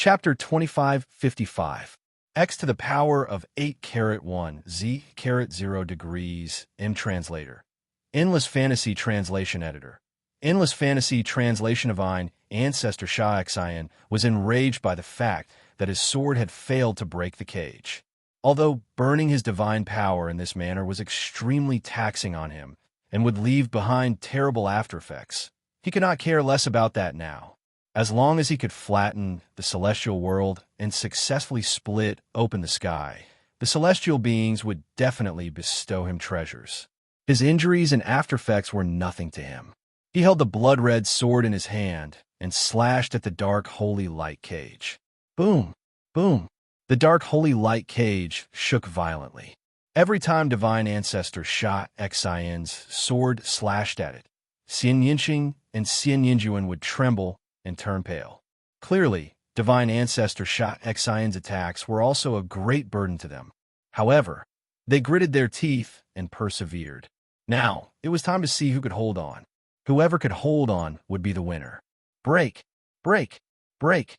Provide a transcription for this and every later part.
Chapter 2555. X to the power of 8-1 Z 0 M Translator. Endless Fantasy Translation Editor. Endless Fantasy Translation Divine Ancestor Xianxia was enraged by the fact that his sword had failed to break the cage. Although burning his divine power in this manner was extremely taxing on him and would leave behind terrible aftereffects, he could not care less about that now. As long as he could flatten the celestial world and successfully split open the sky, the celestial beings would definitely bestow him treasures. His injuries and aftereffects were nothing to him. He held the blood-red sword in his hand and slashed at the dark holy light cage. Boom! Boom! The dark holy light cage shook violently. Every time Divine Ancestor Xianxia's sword slashed at it, Xianxia and Xianxia would tremble and turn pale. Clearly, Divine Ancestor Xianxia's attacks were also a great burden to them. However, they gritted their teeth and persevered. Now, it was time to see who could hold on. Whoever could hold on would be the winner. Break! Break! Break!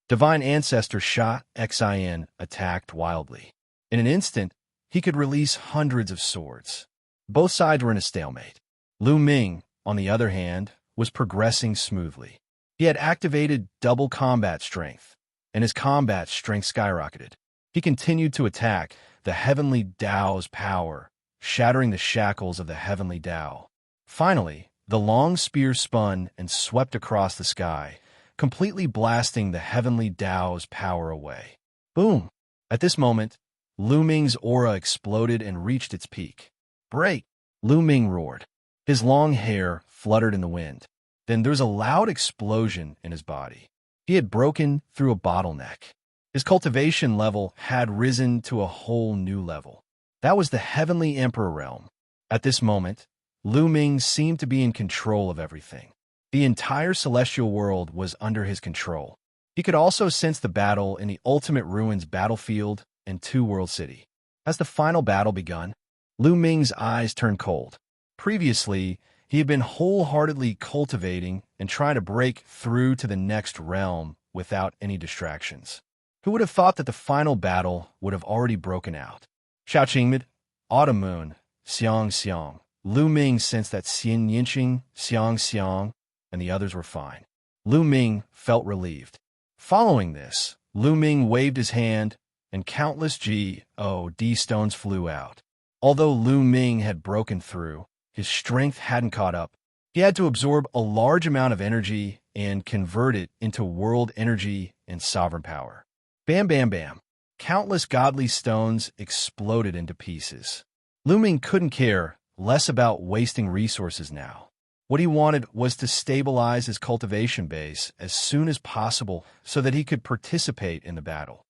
Divine Ancestor Xianxia attacked wildly. In an instant, he could release hundreds of swords. Both sides were in a stalemate. Lu Ming, on the other hand, was progressing smoothly. He had activated double combat strength, and his combat strength skyrocketed. He continued to attack the Heavenly Tao's power, shattering the shackles of the Heavenly Tao. Finally, the long spear spun and swept across the sky, completely blasting the Heavenly Tao's power away. Boom! At this moment, Lu Ming's aura exploded and reached its peak. Break! Lu Ming roared. His long hair fluttered in the wind. Then there was a loud explosion in his body. He had broken through a bottleneck. His cultivation level had risen to a whole new level. That was the Heavenly Emperor realm. At this moment, Lu Ming seemed to be in control of everything. The entire celestial world was under his control. He could also sense the battle in the Ultimate Ruins battlefield and Two World City. As the final battle begun, Lu Ming's eyes turned cold. Previously, he had been wholeheartedly cultivating and trying to break through to the next realm without any distractions. Who would have thought that the final battle would have already broken out? Xiaoqingmid, Autumn Moon, Xianxia. Lu Ming sensed that Xianxia, Xianxia, and the others were fine. Lu Ming felt relieved. Following this, Lu Ming waved his hand, and countless God stones flew out. Although Lu Ming had broken through, his strength hadn't caught up. He had to absorb a large amount of energy and convert it into world energy and sovereign power. Bam, bam, bam. Countless godly stones exploded into pieces. Lu Ming couldn't care less about wasting resources now. What he wanted was to stabilize his cultivation base as soon as possible so that he could participate in the battle.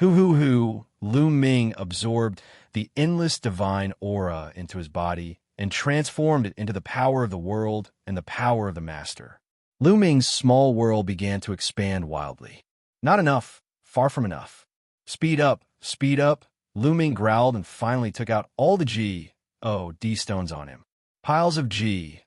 Lu Ming absorbed the endless divine aura into his body and transformed it into the power of the world and the power of the master. Lu Ming's small world began to expand wildly. Not enough, far from enough. Speed up, speed up. Lu Ming growled and finally took out all the D stones on him. Piles of D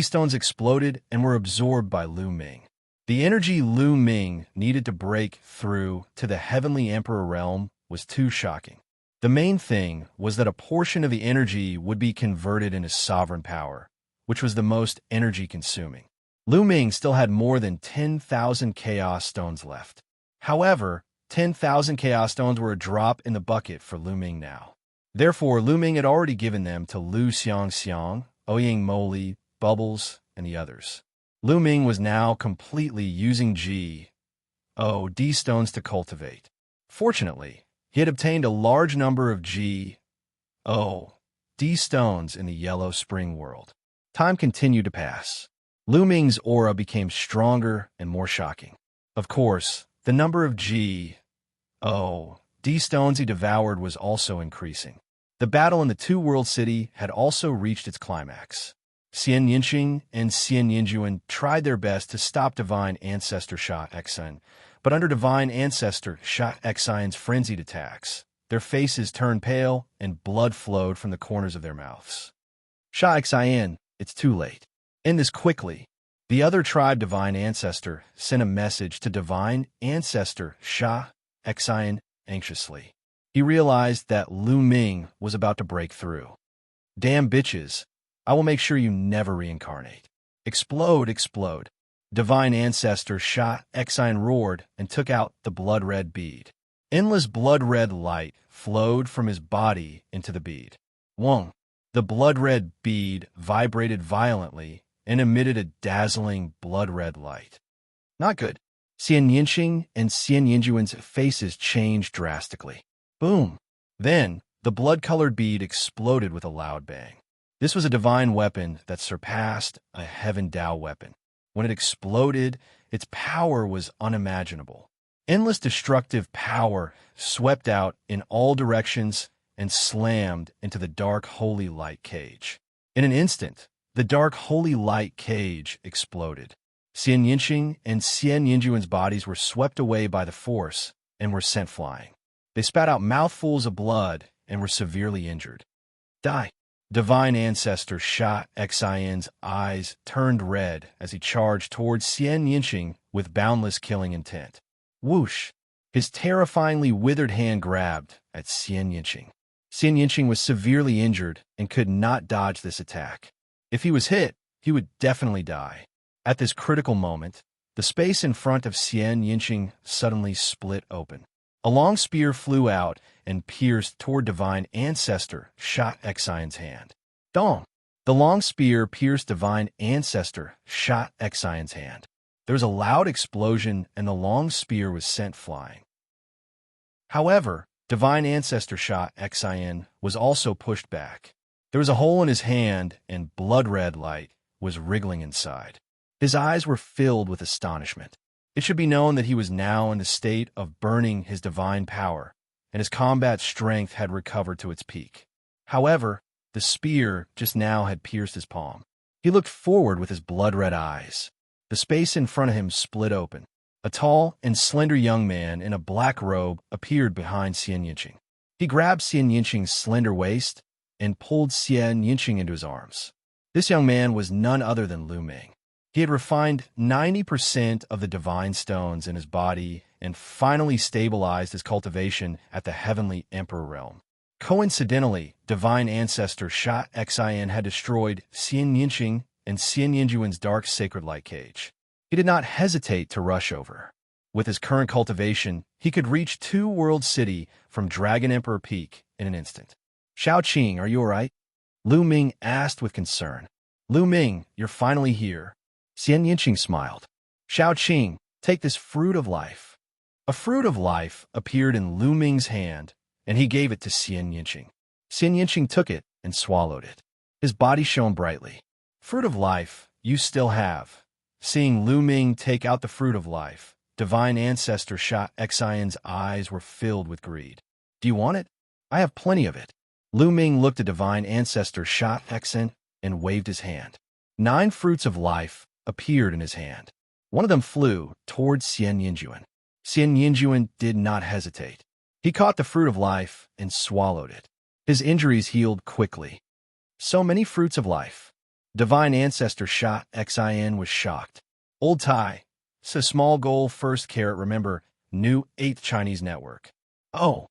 stones exploded and were absorbed by Lu Ming. The energy Lu Ming needed to break through to the Heavenly Emperor realm was too shocking. The main thing was that a portion of the energy would be converted into sovereign power, which was the most energy-consuming. Lu Ming still had more than 10,000 Chaos Stones left. However, 10,000 Chaos Stones were a drop in the bucket for Lu Ming now. Therefore, Lu Ming had already given them to Lu Xianxia, Ouyang Moli, Bubbles, and the others. Lu Ming was now completely using D stones to cultivate. Fortunately, he had obtained a large number of D stones in the Yellow Spring world. Time continued to pass. Lu Ming's aura became stronger and more shocking. Of course, the number of D stones he devoured was also increasing. The battle in the Two World City had also reached its climax. Xianxia and Xianxia tried their best to stop Divine Ancestor Xianxia, but under Divine Ancestor Xianxia's frenzied attacks, their faces turned pale and blood flowed from the corners of their mouths. Xianxia, it's too late. End this quickly. The other tribe divine ancestor sent a message to divine ancestor Xianxia anxiously. He realized that Lu Ming was about to break through. Damn bitches, I will make sure you never reincarnate. Explode, explode. Divine ancestor Xianxia roared and took out the blood-red bead. Endless blood-red light flowed from his body into the bead. Wong. The blood-red bead vibrated violently and emitted a dazzling blood-red light. Not good. Xianxia and Xianxuan's faces changed drastically. Boom. Then, the blood-colored bead exploded with a loud bang. This was a divine weapon that surpassed a Heaven Dao weapon. When it exploded, its power was unimaginable. Endless destructive power swept out in all directions and slammed into the dark holy light cage. In an instant, the dark holy light cage exploded. Xianxia and Xianxuan's bodies were swept away by the force and were sent flying. They spat out mouthfuls of blood and were severely injured. Die. Divine ancestor Xianxia's eyes turned red as he charged towards Xianxia with boundless killing intent. Whoosh! His terrifyingly withered hand grabbed at Xianxia. Xianxia was severely injured and could not dodge this attack. If he was hit, he would definitely die. At this critical moment, the space in front of Xianxia suddenly split open. A long spear flew out and pierced toward divine ancestor Xianxia's hand. Dong! The long spear pierced divine ancestor Xianxia's hand. There was a loud explosion and the long spear was sent flying. However, divine ancestor Xianxia was also pushed back. There was a hole in his hand and blood-red light was wriggling inside. His eyes were filled with astonishment. It should be known that he was now in the state of burning his divine power, and his combat strength had recovered to its peak. However, the spear just now had pierced his palm. He looked forward with his blood-red eyes. The space in front of him split open. A tall and slender young man in a black robe appeared behind Xianxia. He grabbed Xianxia's slender waist and pulled Xianxia into his arms. This young man was none other than Lu Ming. He had refined 90% of the divine stones in his body and finally stabilized his cultivation at the heavenly emperor realm. Coincidentally, divine ancestor Xianxia had destroyed Xianxia and Xianxuan's dark sacred light cage. He did not hesitate to rush over. With his current cultivation, he could reach Two World City from Dragon Emperor Peak in an instant. Xiaoqing, are you all right? Lu Ming asked with concern. Lu Ming, you're finally here. Xianxia smiled. Xiaoqing, take this fruit of life. A fruit of life appeared in Lu Ming's hand, and he gave it to Xianxia. Xianxia took it and swallowed it. His body shone brightly. Fruit of life, you still have. Seeing Lu Ming take out the fruit of life, divine ancestor Xianxia's eyes were filled with greed. Do you want it? I have plenty of it. Lu Ming looked at divine ancestor Xianxia and waved his hand. 9 fruits of life appeared in his hand. One of them flew towards Xianxuan. Xianxuan did not hesitate. He caught the fruit of life and swallowed it. His injuries healed quickly. So many fruits of life. Divine ancestor Xianxia was shocked. Old Tai, so small goal first carat, remember, new 8th Chinese network. Oh.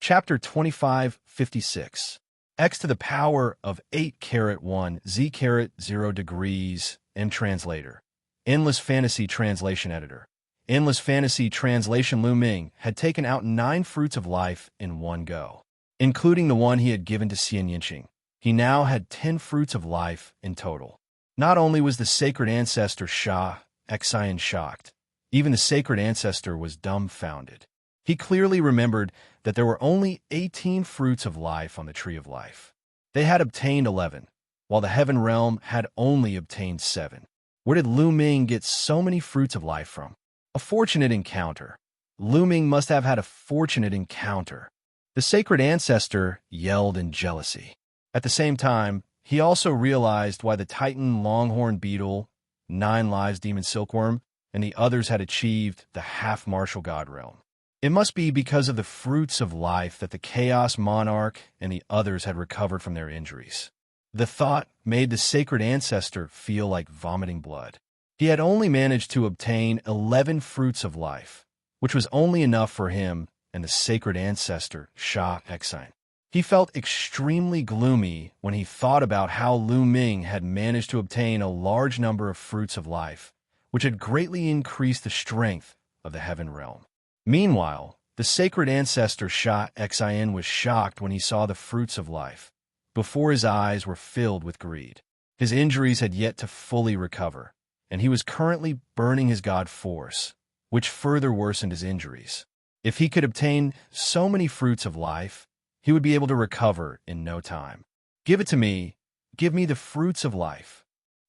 Chapter 2556. X to the power of 8 carat 1 Z carat 0 degrees M translator. Endless Fantasy Translation Editor. Endless Fantasy Translation. Lu Ming had taken out 9 fruits of life in one go, including the one he had given to Xianxia. He now had 10 fruits of life in total. Not only was the sacred ancestor Xianxia shocked, even the sacred ancestor was dumbfounded. He clearly remembered that there were only 18 fruits of life on the Tree of Life. They had obtained 11, while the Heaven Realm had only obtained 7. Where did Lu Ming get so many fruits of life from? A fortunate encounter. Lu Ming must have had a fortunate encounter. The sacred ancestor yelled in jealousy. At the same time, he also realized why the Titan Longhorn Beetle, 9 Lives Demon Silkworm, and the others had achieved the half-martial god realm. It must be because of the fruits of life that the Chaos Monarch and the others had recovered from their injuries. The thought made the sacred ancestor feel like vomiting blood. He had only managed to obtain 11 fruits of life, which was only enough for him and the sacred ancestor, Xianxia. He felt extremely gloomy when he thought about how Lu Ming had managed to obtain a large number of fruits of life, which had greatly increased the strength of the heaven realm. Meanwhile, the sacred ancestor Xianxia was shocked when he saw the fruits of life. Before his eyes were filled with greed. His injuries had yet to fully recover, and he was currently burning his god force, which further worsened his injuries. If he could obtain so many fruits of life, he would be able to recover in no time. Give it to me. Give me the fruits of life.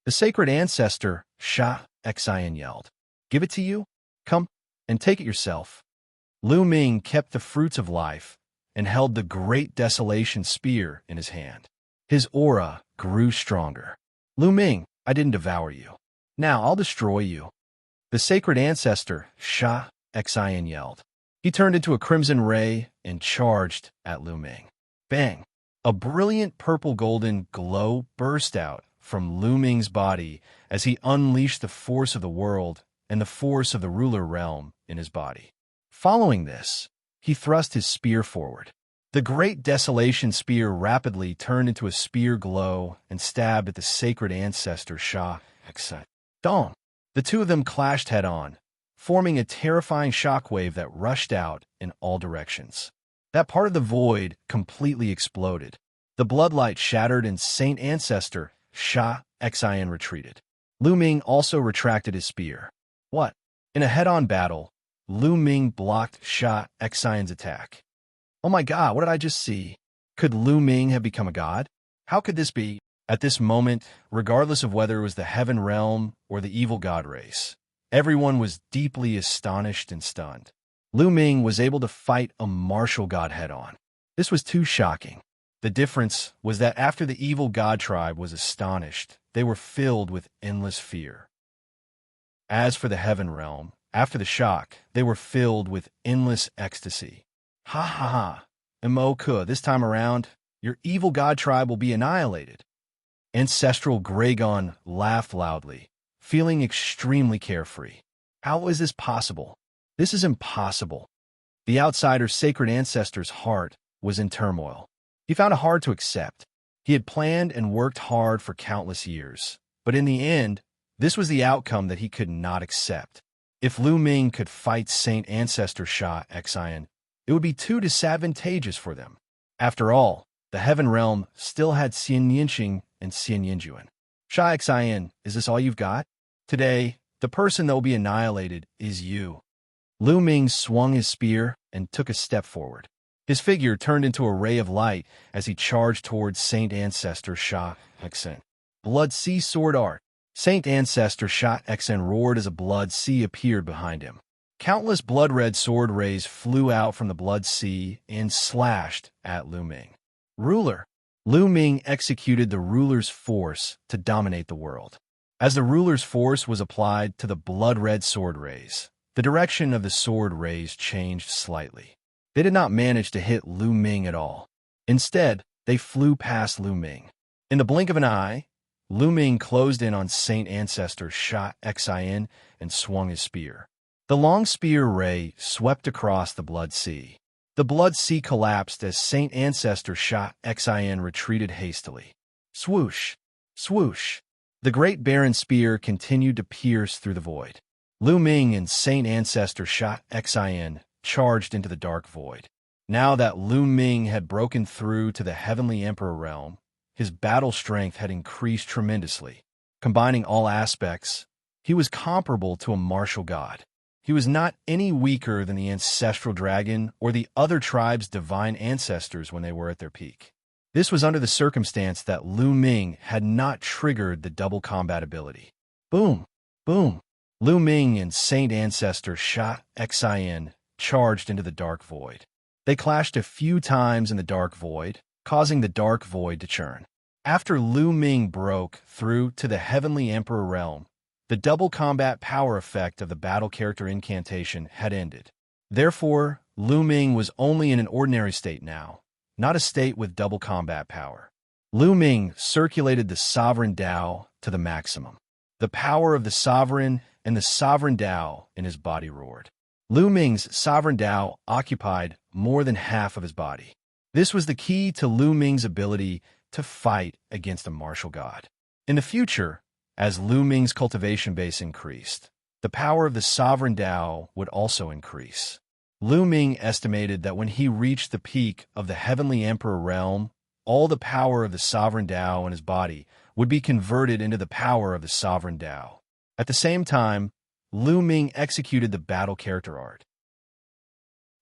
The sacred ancestor, Xianxia, yelled. Give it to you? Come and take it yourself. Lu Ming kept the fruits of life and held the great desolation spear in his hand. His aura grew stronger. Lu Ming, I didn't devour you. Now I'll destroy you. The sacred ancestor, Xianxia, yelled. He turned into a crimson ray and charged at Lu Ming. Bang! A brilliant purple-golden glow burst out from Lu Ming's body as he unleashed the force of the world and the force of the ruler realm in his body. Following this, he thrust his spear forward. The great desolation spear rapidly turned into a spear glow and stabbed at the sacred ancestor Xianxia. Dong! The two of them clashed head-on, forming a terrifying shockwave that rushed out in all directions. That part of the void completely exploded. The bloodlight shattered and Saint Ancestor Xianxia retreated. Lu Ming also retracted his spear. What? In a head-on battle, Lu Ming blocked Xianxia's attack. Oh my god, what did I just see? Could Lu Ming have become a god? How could this be? At this moment, regardless of whether it was the heaven realm or the evil god race, everyone was deeply astonished and stunned. Lu Ming was able to fight a martial god head-on. This was too shocking. The difference was that after the evil god tribe was astonished, they were filled with endless fear. As for the heaven realm, after the shock, they were filled with endless ecstasy. Ha ha ha! Imoku, this time around, your evil god tribe will be annihilated. Ancestral Gragon laughed loudly, feeling extremely carefree. How is this possible? This is impossible. The outsider's sacred ancestor's heart was in turmoil. He found it hard to accept. He had planned and worked hard for countless years, but in the end, this was the outcome that he could not accept. If Lu Ming could fight Saint Ancestor Xianxia, it would be too disadvantageous for them. After all, the heaven realm still had Xianxia and Xianxia. Xianxia, is this all you've got? Today, the person that will be annihilated is you. Lu Ming swung his spear and took a step forward. His figure turned into a ray of light as he charged towards Saint Ancestor Xianxia. Blood Sea Sword Art. Saint Ancestor Xianxia roared as a blood sea appeared behind him. Countless blood-red sword rays flew out from the blood sea and slashed at Lu Ming. Ruler. Lu Ming executed the ruler's force to dominate the world. As the ruler's force was applied to the blood-red sword rays, the direction of the sword rays changed slightly. They did not manage to hit Lu Ming at all. Instead, they flew past Lu Ming. In the blink of an eye, Lu Ming closed in on Saint Ancestor Xianxia and swung his spear. The long spear ray swept across the blood sea. The blood sea collapsed as Saint Ancestor Xianxia retreated hastily. Swoosh! Swoosh! The great barren spear continued to pierce through the void. Lu Ming and Saint Ancestor Xianxia charged into the dark void. Now that Lu Ming had broken through to the Heavenly Emperor realm, his battle strength had increased tremendously. Combining all aspects, he was comparable to a martial god. He was not any weaker than the ancestral dragon or the other tribes' divine ancestors when they were at their peak. This was under the circumstance that Lu Ming had not triggered the double combat ability. Boom! Boom! Lu Ming and Saint Ancestor Xianxia charged into the dark void. They clashed a few times in the dark void, causing the dark void to churn. After Lu Ming broke through to the Heavenly Emperor realm, the double combat power effect of the battle character incantation had ended. Therefore, Lu Ming was only in an ordinary state now, not a state with double combat power. Lu Ming circulated the sovereign Tao to the maximum. The power of the sovereign and the sovereign Tao in his body roared. Lu Ming's sovereign Tao occupied more than half of his body. This was the key to Lu Ming's ability to fight against a martial god. In the future, as Lu Ming's cultivation base increased, the power of the sovereign Tao would also increase. Lu Ming estimated that when he reached the peak of the Heavenly Emperor realm, all the power of the sovereign Tao in his body would be converted into the power of the sovereign Tao. At the same time, Lu Ming executed the battle character art.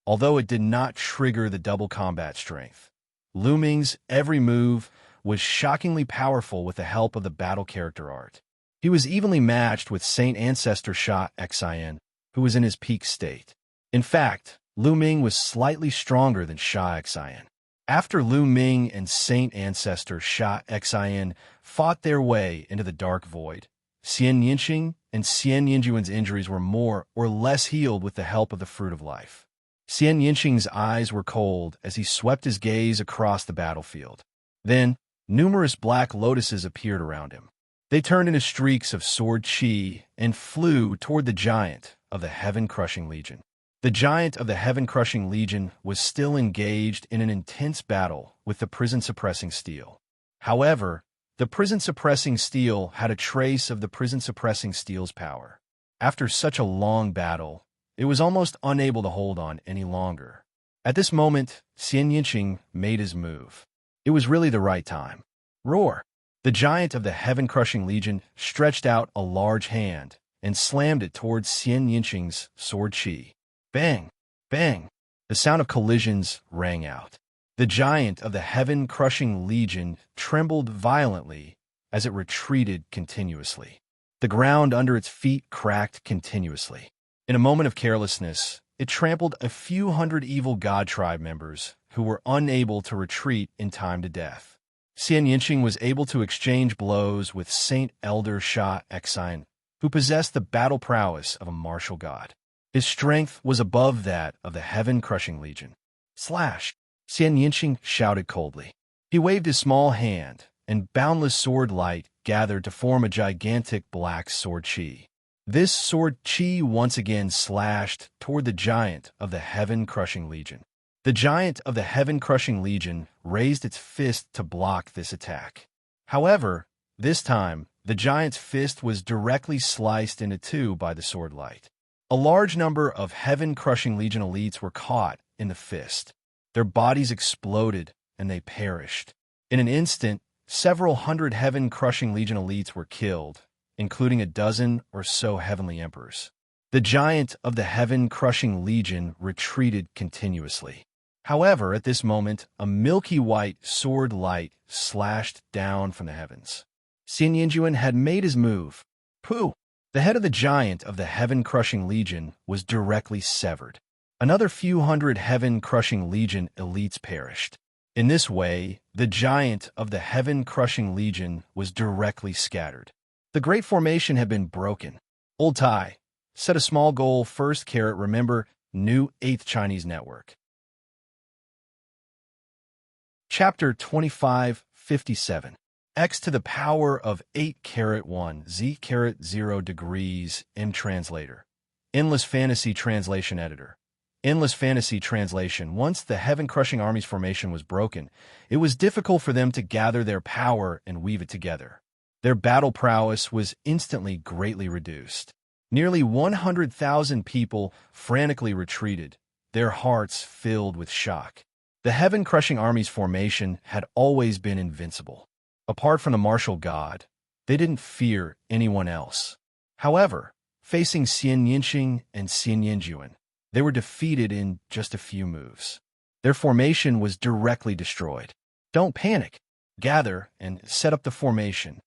Although it did not trigger the double combat strength, Lu Ming's every move was shockingly powerful with the help of the battle character art. He was evenly matched with Saint Ancestor Xianxia, who was in his peak state. In fact, Lu Ming was slightly stronger than Xianxia. After Lu Ming and Saint Ancestor Xianxia fought their way into the dark void, Xianxia and Xianxuan's injuries were more or less healed with the help of the Fruit of Life. Xianxia's eyes were cold as he swept his gaze across the battlefield. Then, numerous black lotuses appeared around him. They turned into streaks of sword chi and flew toward the giant of the Heaven-Crushing Legion. The giant of the Heaven-Crushing Legion was still engaged in an intense battle with the prison-suppressing steel. However, the prison-suppressing steel had a trace of the prison-suppressing steel's power. After such a long battle, it was almost unable to hold on any longer. At this moment, Xianxia made his move. It was really the right time. Roar! The giant of the Heaven-Crushing Legion stretched out a large hand and slammed it towards Xianxia's sword chi. Bang! Bang! The sound of collisions rang out. The giant of the Heaven-Crushing Legion trembled violently as it retreated continuously. The ground under its feet cracked continuously. In a moment of carelessness, it trampled a few hundred evil god tribe members who were unable to retreat in time to death. Xianxia was able to exchange blows with Saint Elder Xianxia, who possessed the battle prowess of a martial god. His strength was above that of the Heaven-Crushing Legion. Slash! Xianxia shouted coldly. He waved his small hand, and boundless sword light gathered to form a gigantic black sword chi. This sword chi once again slashed toward the giant of the Heaven-Crushing Legion. The giant of the Heaven-Crushing Legion raised its fist to block this attack. However, this time, the giant's fist was directly sliced into two by the sword light. A large number of Heaven-Crushing Legion elites were caught in the fist. Their bodies exploded, and they perished. In an instant, several hundred Heaven-Crushing Legion elites were killed, including a dozen or so Heavenly Emperors. The giant of the Heaven-Crushing Legion retreated continuously. However, at this moment, a milky white sword light slashed down from the heavens. Xianxia had made his move. Pooh! The head of the giant of the Heaven-Crushing Legion was directly severed. Another few hundred Heaven-Crushing Legion elites perished. In this way, the giant of the Heaven-Crushing Legion was directly scattered. The Great Formation had been broken. Old Tai, set a small goal first. Remember, new 8th Chinese network. Chapter 2557. X to the power of 8-1 Z-0 degrees M translator. Endless Fantasy Translation Editor. Endless Fantasy Translation. Once the Heaven-Crushing Army's formation was broken, it was difficult for them to gather their power and weave it together. Their battle prowess was instantly greatly reduced. Nearly 100,000 people frantically retreated, their hearts filled with shock. The Heaven-Crushing Army's formation had always been invincible. Apart from the martial god, they didn't fear anyone else. However, facing Xianxia and Xianxuan, they were defeated in just a few moves. Their formation was directly destroyed. Don't panic. Gather and set up the formation.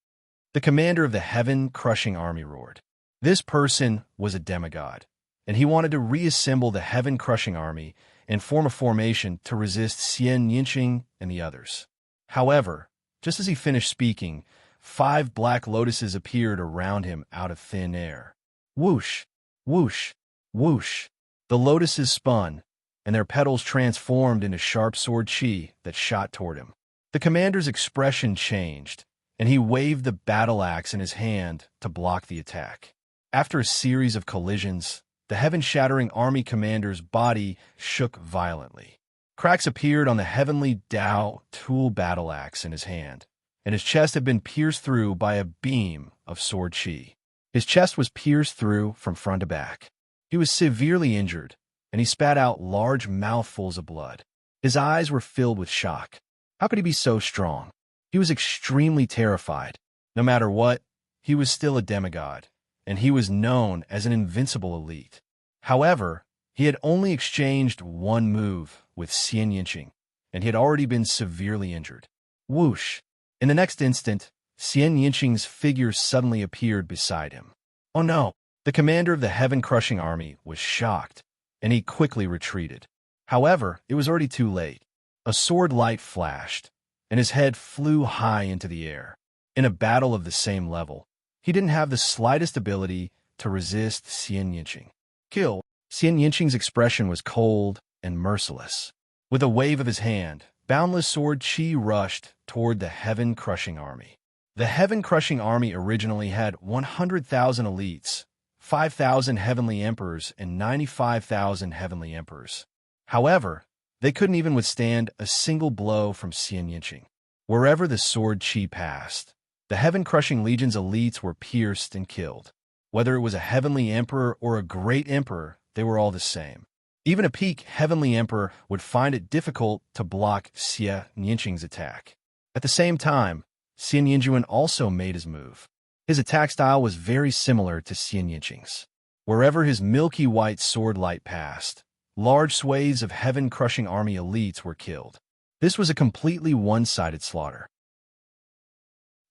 The commander of the Heaven-Crushing Army roared. This person was a demigod, and he wanted to reassemble the Heaven-Crushing Army and form a formation to resist Xianxia and the others. However, just as he finished speaking, 5 black lotuses appeared around him out of thin air. Whoosh! Whoosh! Whoosh! The lotuses spun, and their petals transformed into sharp sword chi that shot toward him. The commander's expression changed, and he waved the battle axe in his hand to block the attack. After a series of collisions, the heaven-shattering army commander's body shook violently. Cracks appeared on the heavenly Dao tool battle axe in his hand, and his chest had been pierced through by a beam of sword chi. His chest was pierced through from front to back. He was severely injured, and he spat out large mouthfuls of blood. His eyes were filled with shock. How could he be so strong? He was extremely terrified. No matter what, he was still a demigod, and he was known as an invincible elite. However, he had only exchanged one move with Xianxia, and he had already been severely injured. Whoosh! In the next instant, Xianxia's figure suddenly appeared beside him. Oh no! The commander of the heaven-crushing army was shocked, and he quickly retreated. However, it was already too late. A sword light flashed, and his head flew high into the air. In a battle of the same level, he didn't have the slightest ability to resist Xianxia. Kill! Xianxia's expression was cold and merciless. With a wave of his hand, boundless sword chi rushed toward the heaven-crushing army. The heaven-crushing army originally had 100,000 elites, 5,000 heavenly emperors, and 95,000 heavenly emperors. However, they couldn't even withstand a single blow from Xianxia. Wherever the sword chi passed, the heaven-crushing legion's elites were pierced and killed. Whether it was a heavenly emperor or a great emperor, they were all the same. Even a peak heavenly emperor would find it difficult to block Xianxia's attack. At the same time, Xianxia also made his move. His attack style was very similar to Xianxia's. Wherever his milky white sword light passed, large swathes of heaven-crushing army elites were killed. This was a completely one-sided slaughter.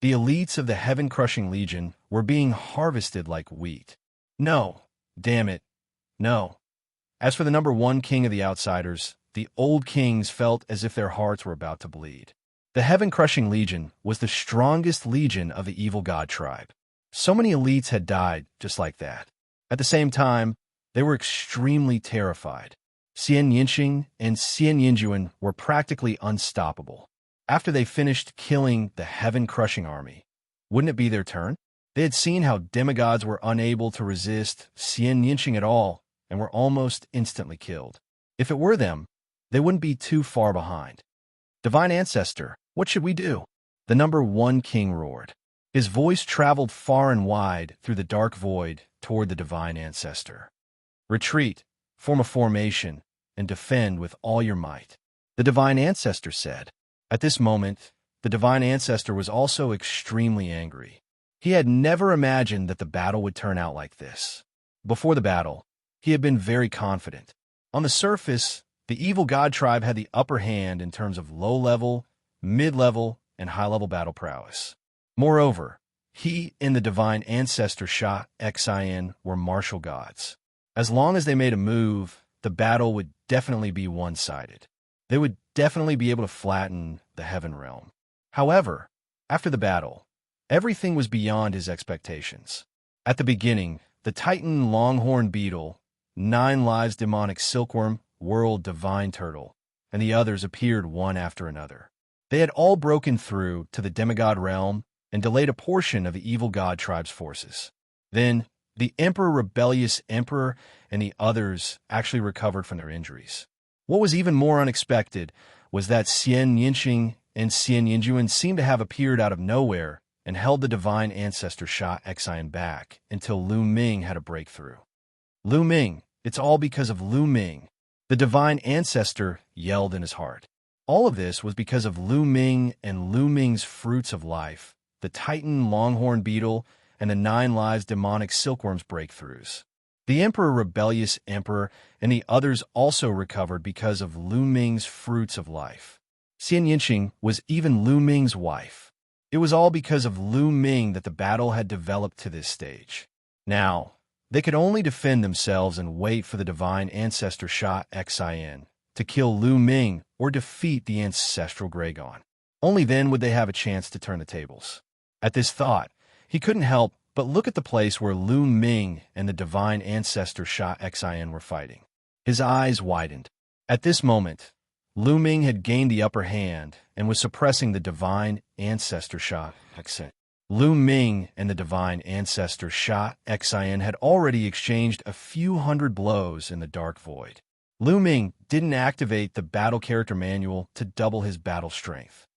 The elites of the heaven-crushing legion were being harvested like wheat. No, damn it, no. As for the number one king of the outsiders, the old kings felt as if their hearts were about to bleed. The heaven-crushing legion was the strongest legion of the evil god tribe. So many elites had died just like that. At the same time, they were extremely terrified. Xianxia and Xianxia were practically unstoppable. After they finished killing the heaven-crushing army, wouldn't it be their turn? They had seen how demigods were unable to resist Xianxia at all and were almost instantly killed. If it were them, they wouldn't be too far behind. Divine Ancestor, what should we do? The number one king roared. His voice traveled far and wide through the dark void toward the Divine Ancestor. Retreat, form a formation, and defend with all your might, the Divine Ancestor said. At this moment, the Divine Ancestor was also extremely angry. He had never imagined that the battle would turn out like this. Before the battle, he had been very confident. On the surface, the evil god tribe had the upper hand in terms of low-level, mid-level, and high-level battle prowess. Moreover, he and the Divine Ancestor Xianxia were martial gods. As long as they made a move, the battle would definitely be one-sided. They would definitely be able to flatten the heaven realm. However, after the battle, everything was beyond his expectations. At the beginning, the Titan Longhorn Beetle, 9 Lives Demonic Silkworm, World Divine Turtle, and the others appeared one after another. They had all broken through to the demigod realm and delayed a portion of the evil god tribe's forces. Then, the Emperor Rebellious Emperor and the others actually recovered from their injuries. What was even more unexpected was that Xianxia and Xianxia seemed to have appeared out of nowhere and held the Divine Ancestor Xianxia back until Lu Ming had a breakthrough. Lu Ming, it's all because of Lu Ming. The Divine Ancestor yelled in his heart. All of this was because of Lu Ming and Lu Ming's fruits of life, the Titan Longhorn Beetle, and the 9 Lives Demonic Silkworm's breakthroughs. The Emperor Rebellious Emperor and the others also recovered because of Lu Ming's fruits of life. Xianxia was even Lu Ming's wife. It was all because of Lu Ming that the battle had developed to this stage. Now, they could only defend themselves and wait for the Divine Ancestor Xianxia to kill Lu Ming or defeat the ancestral Gregon. Only then would they have a chance to turn the tables. At this thought, he couldn't help but look at the place where Lu Ming and the Divine Ancestor Xianxia were fighting. His eyes widened. At this moment, Lu Ming had gained the upper hand and was suppressing the divine ancestor Xianxia. Lu Ming and the divine ancestor Xianxia had already exchanged a few hundred blows in the dark void. Lu Ming didn't activate the battle character manual to double his battle strength.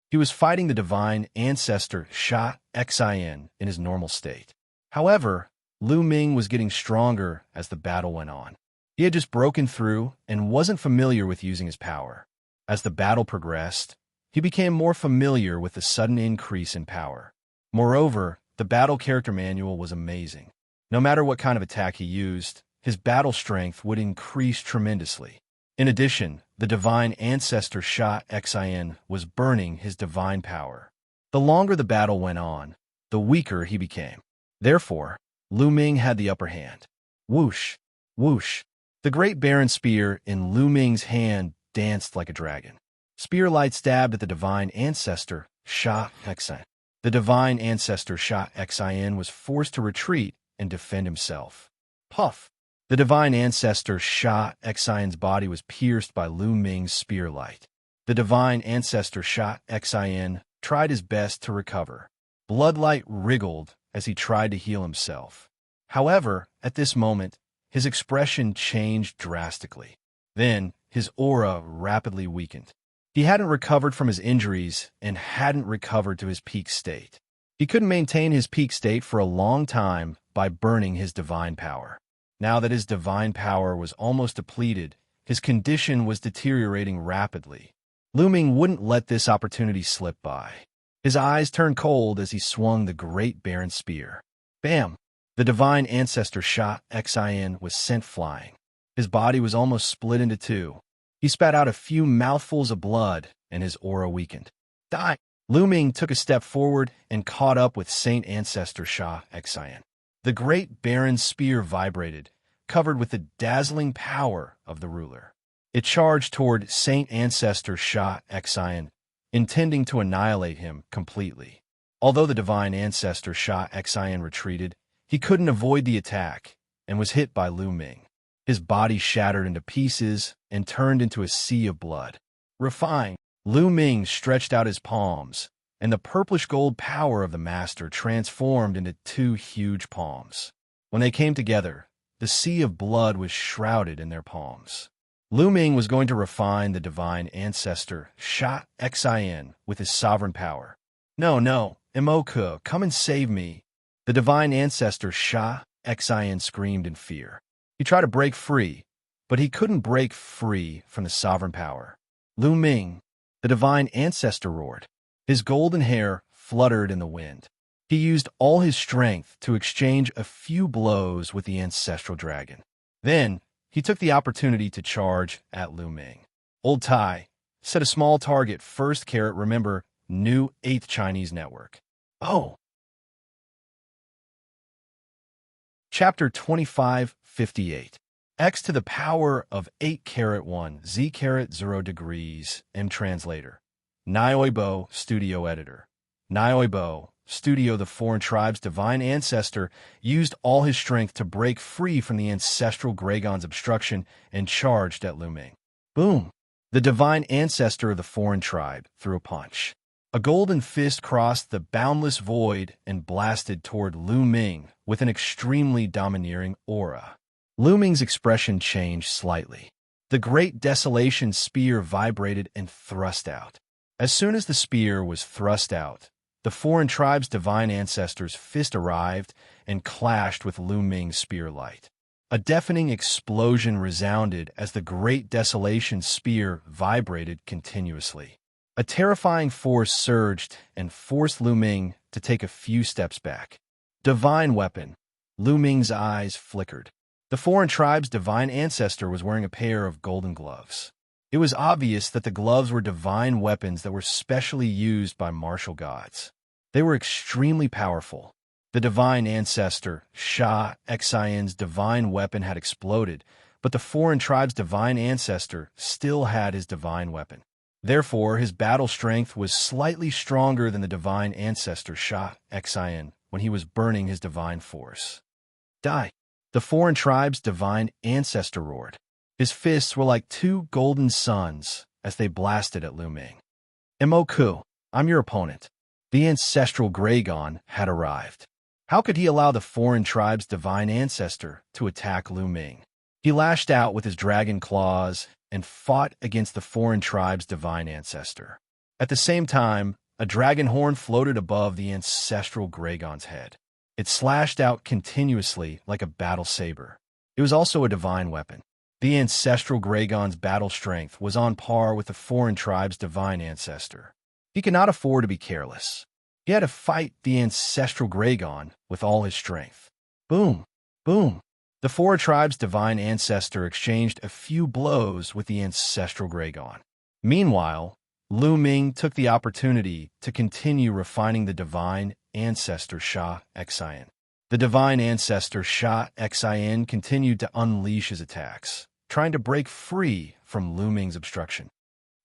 He was fighting the divine ancestor Xianxia in his normal state. However, Lu Ming was getting stronger as the battle went on. He had just broken through and wasn't familiar with using his power. As the battle progressed, he became more familiar with the sudden increase in power. Moreover, the battle character manual was amazing. No matter what kind of attack he used, his battle strength would increase tremendously. In addition, the divine ancestor Xianxia was burning his divine power. The longer the battle went on, the weaker he became. Therefore, Lu Ming had the upper hand. Whoosh! Whoosh! The great Baron spear in Lu Ming's hand danced like a dragon. Spear light stabbed at the divine ancestor Xianxia. The divine ancestor Xianxia was forced to retreat and defend himself. Puff! The divine ancestor Xianxia's body was pierced by Lu Ming's spear light. The divine ancestor Xianxia tried his best to recover. Bloodlight wriggled as he tried to heal himself. However, at this moment, his expression changed drastically. Then, his aura rapidly weakened. He hadn't recovered from his injuries and hadn't recovered to his peak state. He couldn't maintain his peak state for a long time by burning his divine power. Now that his divine power was almost depleted, his condition was deteriorating rapidly. Lu Ming wouldn't let this opportunity slip by. His eyes turned cold as he swung the great Baron spear. Bam! The divine ancestor Xianxia was sent flying. His body was almost split into two. He spat out a few mouthfuls of blood, and his aura weakened. Die! Lu Ming took a step forward and caught up with Saint Ancestor Xianxia. The great Baron's spear vibrated, covered with the dazzling power of the ruler. It charged toward Saint Ancestor Xianxia, intending to annihilate him completely. Although the divine ancestor Xianxia retreated, he couldn't avoid the attack and was hit by Lu Ming. His body shattered into pieces and turned into a sea of blood. Refined, Lu Ming stretched out his palms, and the purplish-gold power of the master transformed into two huge palms. When they came together, the sea of blood was shrouded in their palms. Lu Ming was going to refine the divine ancestor Xianxia with his sovereign power. No, Imoku, come and save me. The divine ancestor Xianxia screamed in fear. He tried to break free, but he couldn't break free from the sovereign power. Lu Ming, the divine ancestor, roared. His golden hair fluttered in the wind. He used all his strength to exchange a few blows with the ancestral dragon. Then, he took the opportunity to charge at Lu Ming. Old Tai, set a small target, first carat, remember, new 8th Chinese network. Oh! Chapter 2558. X to the power of 8 carat 1, Z carat 0 degrees, M translator. Nioibo, studio editor. Nioibo, studio. The foreign tribe's divine ancestor used all his strength to break free from the ancestral Gragon's obstruction and charged at Lu Ming. Boom! The divine ancestor of the foreign tribe threw a punch. A golden fist crossed the boundless void and blasted toward Lu Ming with an extremely domineering aura. Lu Ming's expression changed slightly. The great desolation spear vibrated and thrust out. As soon as the spear was thrust out, the foreign tribe's divine ancestor's fist arrived and clashed with Lu Ming's spear light. A deafening explosion resounded as the great desolation spear vibrated continuously. A terrifying force surged and forced Lu Ming to take a few steps back. Divine weapon. Lu Ming's eyes flickered. The foreign tribe's divine ancestor was wearing a pair of golden gloves. It was obvious that the gloves were divine weapons that were specially used by martial gods. They were extremely powerful. The divine ancestor, Xianxia's divine weapon had exploded, but the foreign tribe's divine ancestor still had his divine weapon. Therefore, his battle strength was slightly stronger than the divine ancestor Xianxia when he was burning his divine force. Die! The foreign tribe's divine ancestor roared. His fists were like two golden suns as they blasted at Lu Ming. Imoku, I'm your opponent. The ancestral Gragon had arrived. How could he allow the foreign tribe's divine ancestor to attack Lu Ming? He lashed out with his dragon claws and fought against the foreign tribe's divine ancestor. At the same time, a dragon horn floated above the ancestral Gragon's head. It slashed out continuously like a battle saber. It was also a divine weapon. The ancestral Gragon's battle strength was on par with the foreign tribe's divine ancestor. He could not afford to be careless. He had to fight the ancestral Gragon with all his strength. Boom! Boom! The four tribes' divine ancestor exchanged a few blows with the ancestral Gragon. Meanwhile, Lu Ming took the opportunity to continue refining the divine ancestor Xianxia. The divine ancestor Xianxia continued to unleash his attacks, trying to break free from Lu Ming's obstruction.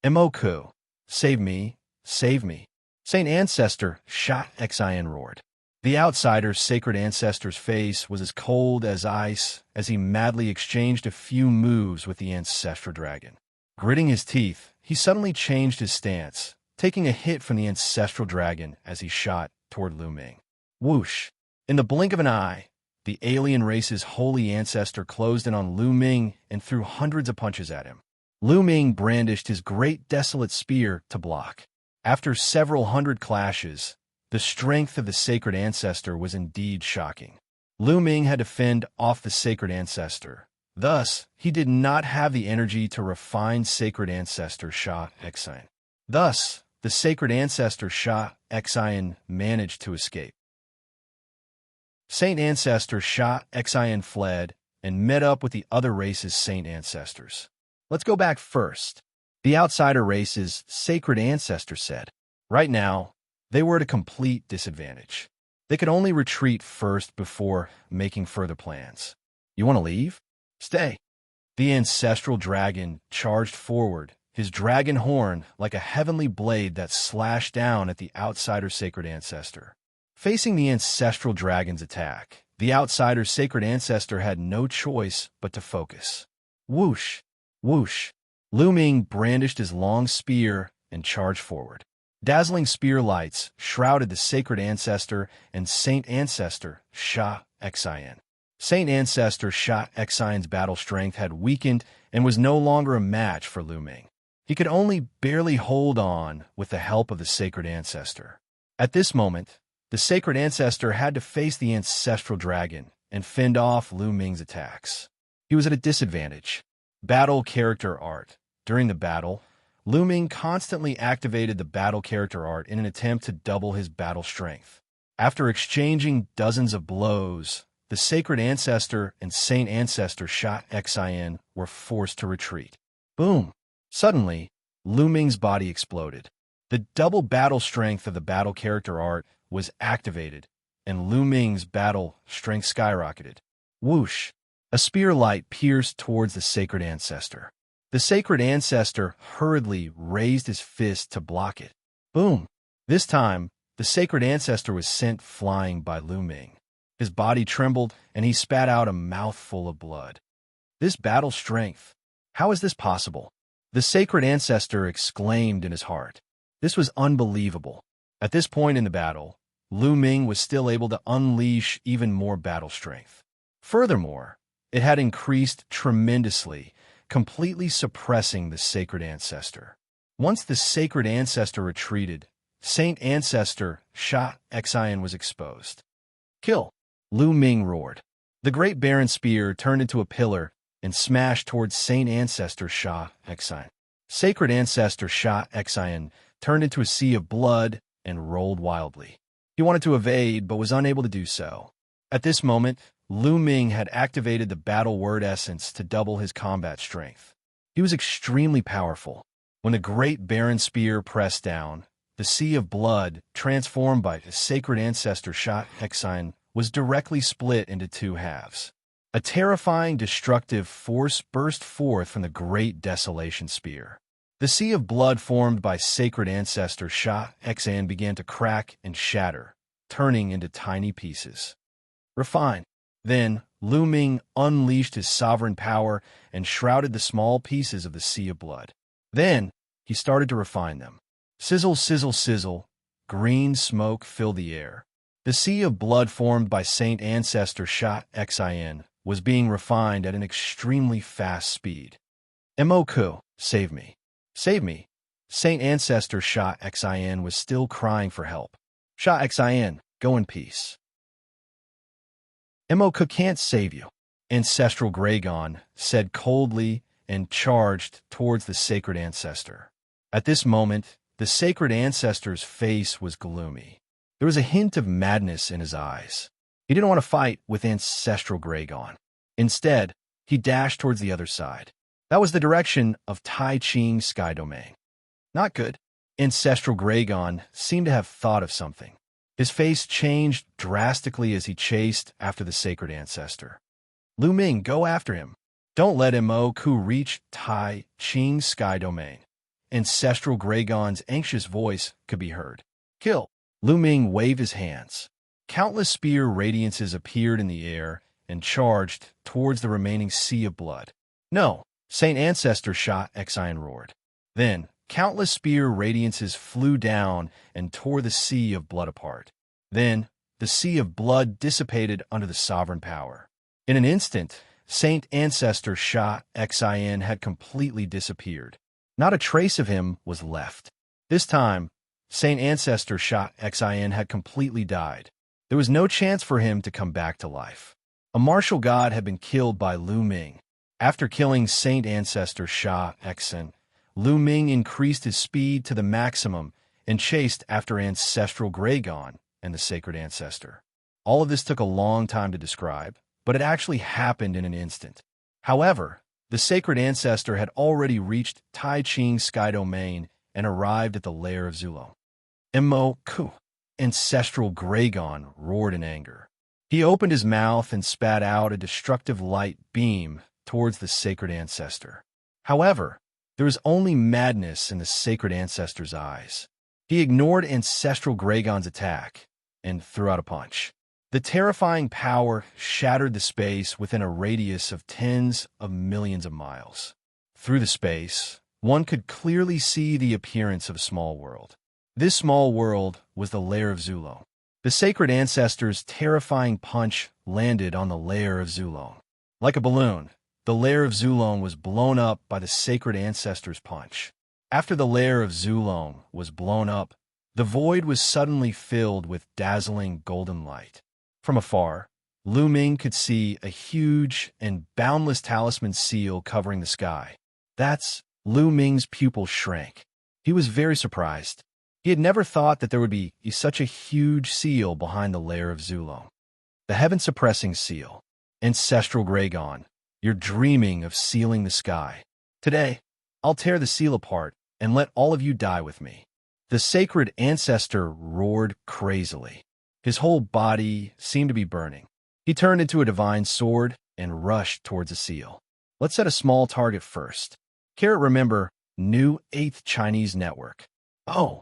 Imoku, save me, save me. Saint Ancestor Xianxia roared. The outsider's sacred ancestor's face was as cold as ice as he madly exchanged a few moves with the ancestral dragon. Gritting his teeth, he suddenly changed his stance, taking a hit from the ancestral dragon as he shot toward Lu Ming. Whoosh! In the blink of an eye, the alien race's holy ancestor closed in on Lu Ming and threw hundreds of punches at him. Lu Ming brandished his great desolate spear to block. After several hundred clashes, the strength of the sacred ancestor was indeed shocking. Lu Ming had to fend off the sacred ancestor. Thus, he did not have the energy to refine sacred ancestor Xianxia. Thus, the sacred ancestor Xianxia managed to escape. Saint Ancestor Xianxia fled and met up with the other race's saint ancestors. Let's go back first. The outsider race's sacred ancestor said, right now, they were at a complete disadvantage. They could only retreat first before making further plans. You want to leave? Stay. The ancestral dragon charged forward, his dragon horn like a heavenly blade that slashed down at the outsider's sacred ancestor. Facing the ancestral dragon's attack, the outsider's sacred ancestor had no choice but to focus. Whoosh! Whoosh! Lu Ming brandished his long spear and charged forward. Dazzling spear lights shrouded the sacred ancestor and saint ancestor Xianxia. Saint ancestor Xianxia's battle strength had weakened and was no longer a match for Lu Ming. He could only barely hold on with the help of the sacred ancestor. At this moment, the sacred ancestor had to face the ancestral dragon and fend off Lu Ming's attacks. He was at a disadvantage. Battle character art. During the battle, Lu Ming constantly activated the battle character art in an attempt to double his battle strength. After exchanging dozens of blows, the sacred ancestor and saint ancestor Xianxia were forced to retreat. Boom! Suddenly, Lu Ming's body exploded. The double battle strength of the battle character art was activated, and Lu Ming's battle strength skyrocketed. Whoosh! A spear light pierced towards the sacred ancestor. The sacred ancestor hurriedly raised his fist to block it. Boom! This time, the sacred ancestor was sent flying by Lu Ming. His body trembled, and he spat out a mouthful of blood. This battle strength, how is this possible? The sacred ancestor exclaimed in his heart. This was unbelievable. At this point in the battle, Lu Ming was still able to unleash even more battle strength. Furthermore, it had increased tremendously, completely suppressing the sacred ancestor. Once the sacred ancestor retreated, Saint Ancestor Xianxia was exposed. Kill! Lu Ming roared. The great Baron spear turned into a pillar and smashed towards Saint Ancestor Xianxia. Sacred Ancestor Xianxia turned into a sea of blood and rolled wildly. He wanted to evade, but was unable to do so. At this moment, Lu Ming had activated the battle word essence to double his combat strength. He was extremely powerful. When the great Baron spear pressed down, the sea of blood, transformed by the sacred ancestor Xianxia, was directly split into two halves. A terrifying, destructive force burst forth from the great desolation spear. The sea of blood formed by sacred ancestor Xianxia began to crack and shatter, turning into tiny pieces. Refine. Then, Lu Ming unleashed his sovereign power and shrouded the small pieces of the sea of blood. Then, he started to refine them. Sizzle, sizzle, sizzle, green smoke filled the air. The sea of blood formed by Saint Ancestor Xianxia was being refined at an extremely fast speed. Moku, save me. Save me. Saint Ancestor Xianxia was still crying for help. Xianxia, go in peace. Moku can't save you, Ancestral Gragon said coldly and charged towards the sacred ancestor. At this moment, the sacred ancestor's face was gloomy. There was a hint of madness in his eyes. He didn't want to fight with Ancestral Gragon. Instead, he dashed towards the other side. That was the direction of Tai Ching's sky domain. Not good. Ancestral Gragon seemed to have thought of something. His face changed drastically as he chased after the sacred ancestor. Lu Ming, go after him. Don't let Moku reach Tai Ching's sky domain. Ancestral Gragon's anxious voice could be heard. Kill. Lu Ming waved his hands. Countless spear radiances appeared in the air and charged towards the remaining sea of blood. No, Saint Ancestor Xianxia roared. Then, countless spear radiances flew down and tore the sea of blood apart. Then, the sea of blood dissipated under the sovereign power. In an instant, Saint Ancestor Xianxia had completely disappeared. Not a trace of him was left. This time, Saint Ancestor Xianxia had completely died. There was no chance for him to come back to life. A martial god had been killed by Lu Ming. After killing Saint Ancestor Xianxia, Lu Ming increased his speed to the maximum and chased after Ancestral Gragon and the sacred ancestor. All of this took a long time to describe, but it actually happened in an instant. However, the sacred ancestor had already reached Tai Ching's sky domain and arrived at the lair of Zulong. Moku, Ancestral Gragon roared in anger. He opened his mouth and spat out a destructive light beam towards the sacred ancestor. However, there was only madness in the sacred ancestor's eyes. He ignored Ancestral Gragon's attack and threw out a punch. The terrifying power shattered the space within a radius of tens of millions of miles. Through the space, one could clearly see the appearance of a small world. This small world was the lair of Zulong. The sacred ancestor's terrifying punch landed on the lair of Zulong. Like a balloon, the lair of Zulong was blown up by the sacred ancestor's punch. After the lair of Zulong was blown up, the void was suddenly filled with dazzling golden light. From afar, Lu Ming could see a huge and boundless talisman seal covering the sky. That's Lu Ming's pupils shrank. He was very surprised. He had never thought that there would be such a huge seal behind the lair of Zulong. The heaven-suppressing seal. Ancestral Gragon, you're dreaming of sealing the sky. Today, I'll tear the seal apart and let all of you die with me. The sacred ancestor roared crazily. His whole body seemed to be burning. He turned into a divine sword and rushed towards the seal. Let's set a small target first. Carrot, remember, new 8th Chinese network. Oh.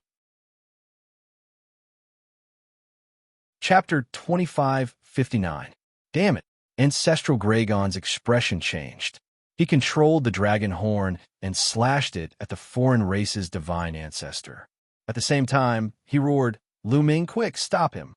Chapter 2559. Damn it. Ancestral Gragon's expression changed. He controlled the dragon horn and slashed it at the foreign race's divine ancestor. At the same time, he roared, Lu Ming, quick, stop him.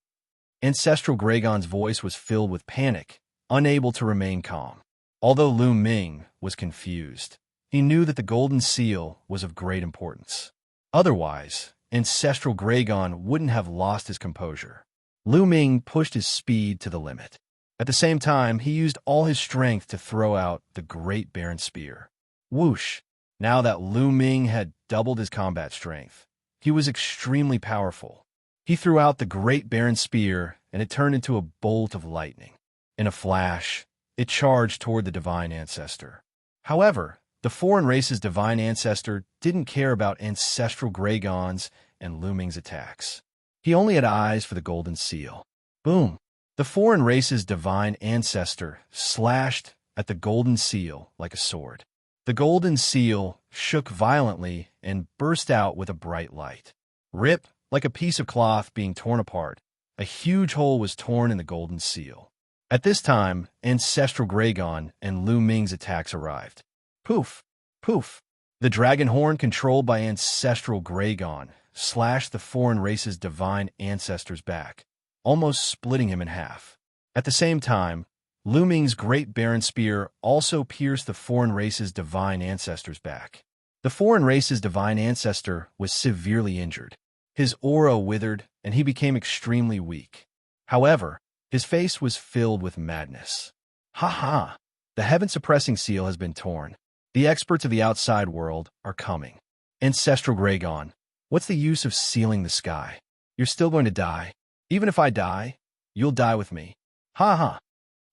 Ancestral Gragon's voice was filled with panic, unable to remain calm. Although Lu Ming was confused, he knew that the golden seal was of great importance. Otherwise, Ancestral Gragon wouldn't have lost his composure. Lu Ming pushed his speed to the limit. At the same time, he used all his strength to throw out the Great Baron Spear. Whoosh! Now that Lu Ming had doubled his combat strength, he was extremely powerful. He threw out the Great Baron Spear, and it turned into a bolt of lightning. In a flash, it charged toward the divine ancestor. However, the foreign race's divine ancestor didn't care about Ancestral Gragon's and Lu Ming's attacks. He only had eyes for the golden seal. Boom! The foreign race's divine ancestor slashed at the golden seal like a sword. The golden seal shook violently and burst out with a bright light. Rip, like a piece of cloth being torn apart, a huge hole was torn in the golden seal. At this time, Ancestral Gragon and Lu Ming's attacks arrived. Poof! Poof! The dragon horn controlled by Ancestral Gragon slashed the foreign race's divine ancestor's back, almost splitting him in half. At the same time, Lu Ming's Great Baron Spear also pierced the foreign race's divine ancestor's back. The foreign race's divine ancestor was severely injured. His aura withered, and he became extremely weak. However, his face was filled with madness. Ha ha! The heaven-suppressing seal has been torn. The experts of the outside world are coming. Ancestral Gragon, what's the use of sealing the sky? You're still going to die. Even if I die, you'll die with me. Ha ha!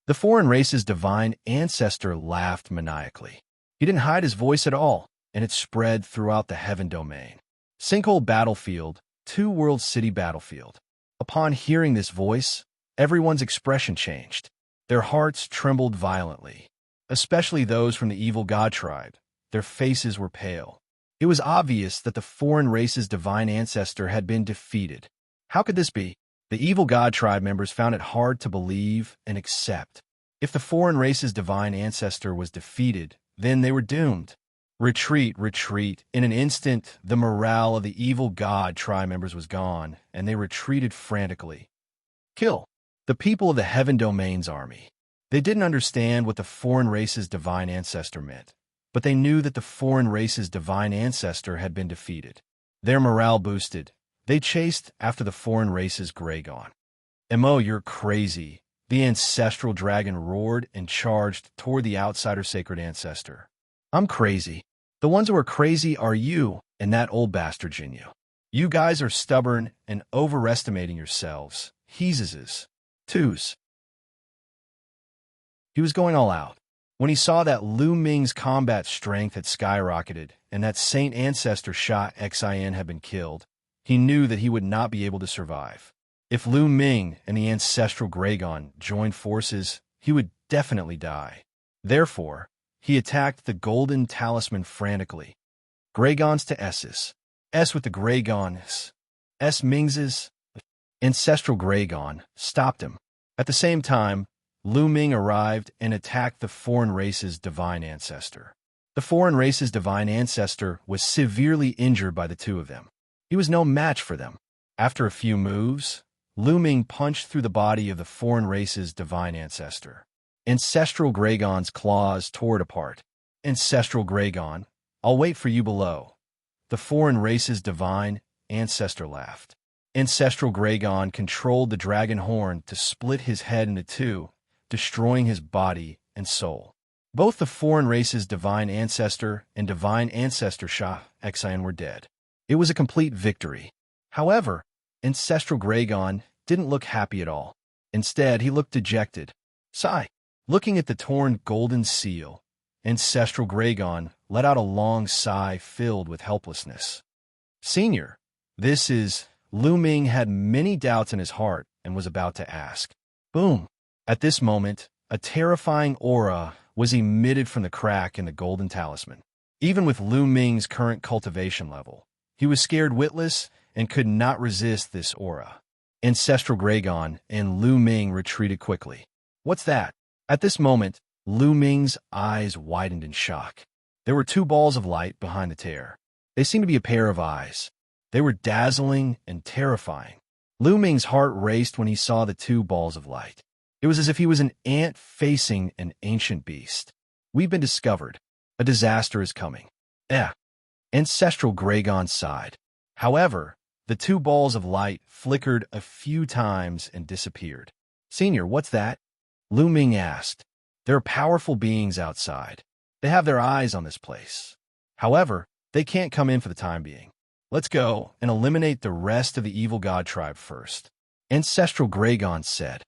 The foreign race's divine ancestor laughed maniacally. He didn't hide his voice at all, and it spread throughout the heaven domain. Sinkhole Battlefield, Two World City Battlefield. Upon hearing this voice, everyone's expression changed. Their hearts trembled violently, especially those from the evil god tribe. Their faces were pale. It was obvious that the foreign race's divine ancestor had been defeated. How could this be? The evil god tribe members found it hard to believe and accept. If the foreign race's divine ancestor was defeated, then they were doomed. Retreat, retreat. In an instant, the morale of the evil god tribe members was gone, and they retreated frantically. Kill the people of the Heaven Domain's army. They didn't understand what the foreign race's divine ancestor meant, but they knew that the foreign race's divine ancestor had been defeated. Their morale boosted. They chased after the foreign race's Gragon. Mo, you're crazy. The ancestral dragon roared and charged toward the outsider sacred ancestor. I'm crazy. The ones who are crazy are you and that old bastard Jinyu. You guys are stubborn and overestimating yourselves. He's twos. He was going all out. When he saw that Lu Ming's combat strength had skyrocketed and that Saint Ancestor Xianxia had been killed, he knew that he would not be able to survive. If Lu Ming and the ancestral Gragon joined forces, he would definitely die. Therefore, he attacked the golden talisman frantically. Gragons to S's. S with the Gragons. S Ming's ancestral Gragon stopped him. At the same time, Lu Ming arrived and attacked the foreign race's divine ancestor. The foreign race's divine ancestor was severely injured by the two of them. He was no match for them. After a few moves, Lu Ming punched through the body of the foreign race's divine ancestor. Ancestral Gragon's claws tore it apart. Ancestral Gragon, I'll wait for you below. The foreign race's divine ancestor laughed. Ancestral Gragon controlled the dragon horn to split his head into two, destroying his body and soul. Both the foreign race's divine ancestor and divine ancestor Xianxia were dead. It was a complete victory. However, Ancestral Gragon didn't look happy at all. Instead, he looked dejected. Sigh. Looking at the torn golden seal, Ancestral Gragon let out a long sigh filled with helplessness. Senior, this is... Lu Ming had many doubts in his heart and was about to ask. Boom! At this moment, a terrifying aura was emitted from the crack in the golden talisman. Even with Lu Ming's current cultivation level, he was scared witless and could not resist this aura. Ancestral Gragon and Lu Ming retreated quickly. What's that? At this moment, Lu Ming's eyes widened in shock. There were two balls of light behind the tear. They seemed to be a pair of eyes. They were dazzling and terrifying. Lu Ming's heart raced when he saw the two balls of light. It was as if he was an ant facing an ancient beast. We've been discovered. A disaster is coming. Ancestral Gragon sighed. However, the two balls of light flickered a few times and disappeared. Senior, what's that? Lu Ming asked. There are powerful beings outside. They have their eyes on this place. However, they can't come in for the time being. Let's go and eliminate the rest of the evil god tribe first. Ancestral Gragon said.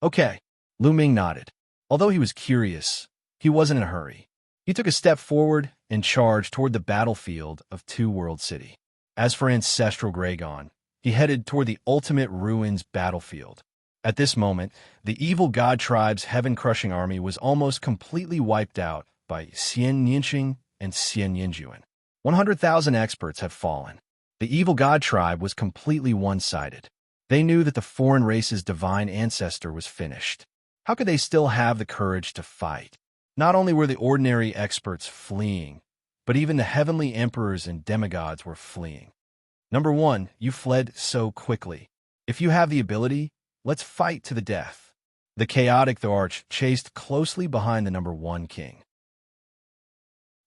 Okay. Lu Ming nodded. Although he was curious, he wasn't in a hurry. He took a step forward and charged toward the battlefield of Two World City. As for Ancestral Gragon, he headed toward the Ultimate Ruins battlefield. At this moment, the evil god tribe's heaven-crushing army was almost completely wiped out by Xianxia and Xianxia. 100,000 experts have fallen. The evil god tribe was completely one-sided. They knew that the foreign race's divine ancestor was finished. How could they still have the courage to fight? Not only were the ordinary experts fleeing, but even the heavenly emperors and demigods were fleeing. Number 1, you fled so quickly. If you have the ability, let's fight to the death. The chaotic Tharch chased closely behind the number 1 king.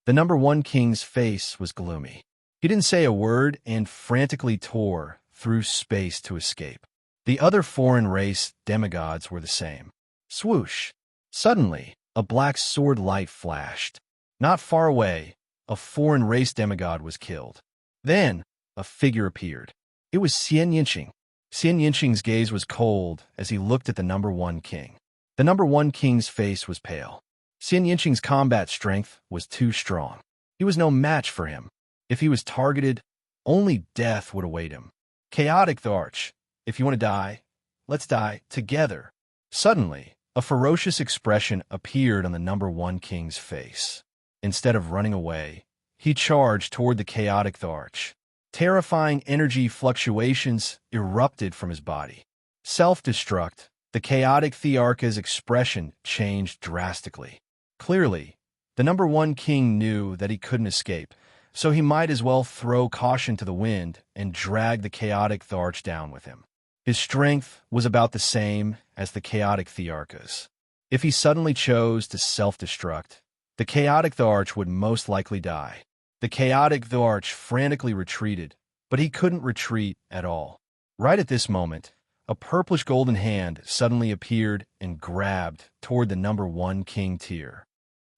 The number 1 king's face was gloomy. He didn't say a word and frantically tore through space to escape. The other foreign race demigods were the same. Swoosh! Suddenly, a black sword light flashed. Not far away, a foreign race demigod was killed. Then, a figure appeared. It was Xianxia. Xianxia's gaze was cold as he looked at the number 1 king. The number 1 king's face was pale. Xianxia's combat strength was too strong. He was no match for him. If he was targeted, only death would await him. Chaotic Tharch, if you want to die, let's die together. Suddenly, a ferocious expression appeared on the number 1 king's face. Instead of running away, he charged toward the chaotic Tharch. Terrifying energy fluctuations erupted from his body. Self-destruct, the chaotic Tharch's expression changed drastically. Clearly, the number 1 king knew that he couldn't escape, so he might as well throw caution to the wind and drag the chaotic Tharch down with him. His strength was about the same as the chaotic Tharch's. If he suddenly chose to self-destruct, the chaotic Tharch would most likely die. The chaotic Tharch frantically retreated, but he couldn't retreat at all. Right at this moment, a purplish golden hand suddenly appeared and grabbed toward the number 1 king tier.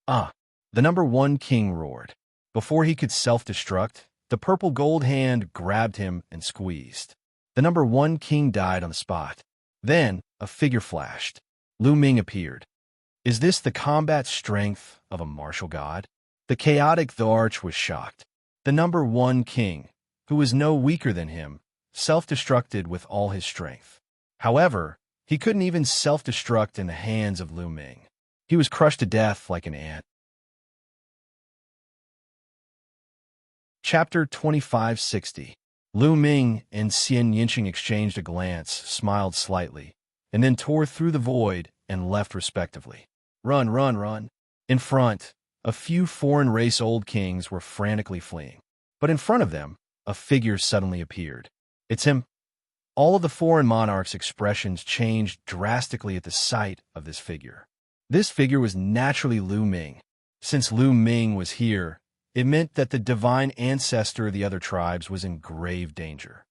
Ah! The number 1 king roared. Before he could self-destruct, the purple gold hand grabbed him and squeezed. The number 1 king died on the spot. Then, a figure flashed. Lu Ming appeared. Is this the combat strength of a martial god? The chaotic Tharch was shocked. The number 1 king, who was no weaker than him, self-destructed with all his strength. However, he couldn't even self-destruct in the hands of Lu Ming. He was crushed to death like an ant. Chapter 2560. Lu Ming and Xianxia exchanged a glance, smiled slightly, and then tore through the void and left respectively. Run, run, run. In front, a few foreign race old kings were frantically fleeing. But in front of them, a figure suddenly appeared. It's him. All of the foreign monarchs' expressions changed drastically at the sight of this figure. This figure was naturally Lu Ming. Since Lu Ming was here, it meant that the divine ancestor of the other tribes was in grave danger.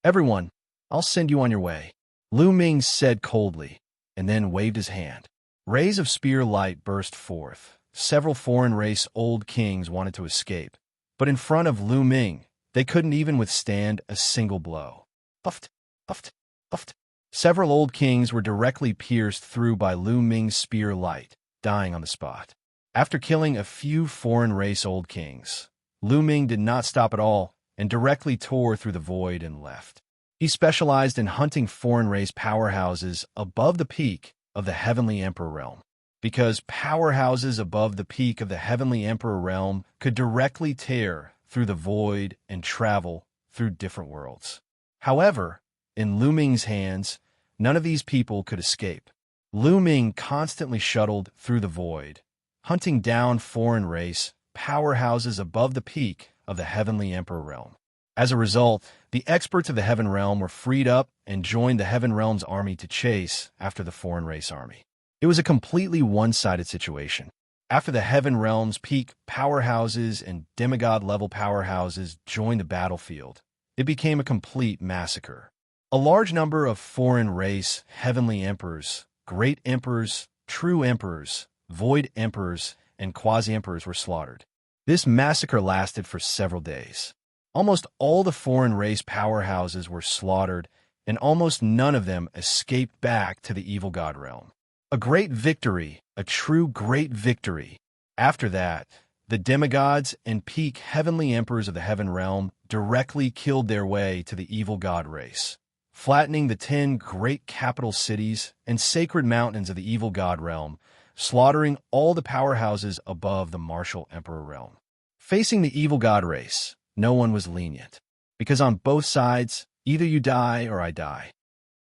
Everyone, I'll send you on your way, Lu Ming said coldly, and then waved his hand. Rays of spear light burst forth. Several foreign race old kings wanted to escape, but in front of Lu Ming, they couldn't even withstand a single blow. Puffed, puffed, puffed. Several old kings were directly pierced through by Lu Ming's spear light, dying on the spot. After killing a few foreign race old kings, Lu Ming did not stop at all and directly tore through the void and left. He specialized in hunting foreign race powerhouses above the peak of the Heavenly Emperor realm, because powerhouses above the peak of the Heavenly Emperor realm could directly tear through the void and travel through different worlds. However, in Lu Ming's hands, none of these people could escape. Lu Ming constantly shuttled through the void, hunting down foreign race powerhouses above the peak of the Heavenly Emperor realm. As a result, the experts of the Heaven realm were freed up and joined the Heaven realm's army to chase after the foreign race army. It was a completely one-sided situation. After the Heaven realm's peak powerhouses and demigod-level powerhouses joined the battlefield, it became a complete massacre. A large number of foreign race heavenly emperors, great emperors, true emperors, void emperors, and quasi-emperors were slaughtered. This massacre lasted for several days. Almost all the foreign race powerhouses were slaughtered, and almost none of them escaped back to the evil god realm. A great victory, a true great victory. After that, the demigods and peak heavenly emperors of the Heaven realm directly killed their way to the evil god race, flattening the 10 great capital cities and sacred mountains of the evil god realm, slaughtering all the powerhouses above the martial emperor realm. Facing the evil god race, no one was lenient, because on both sides, either you die or I die.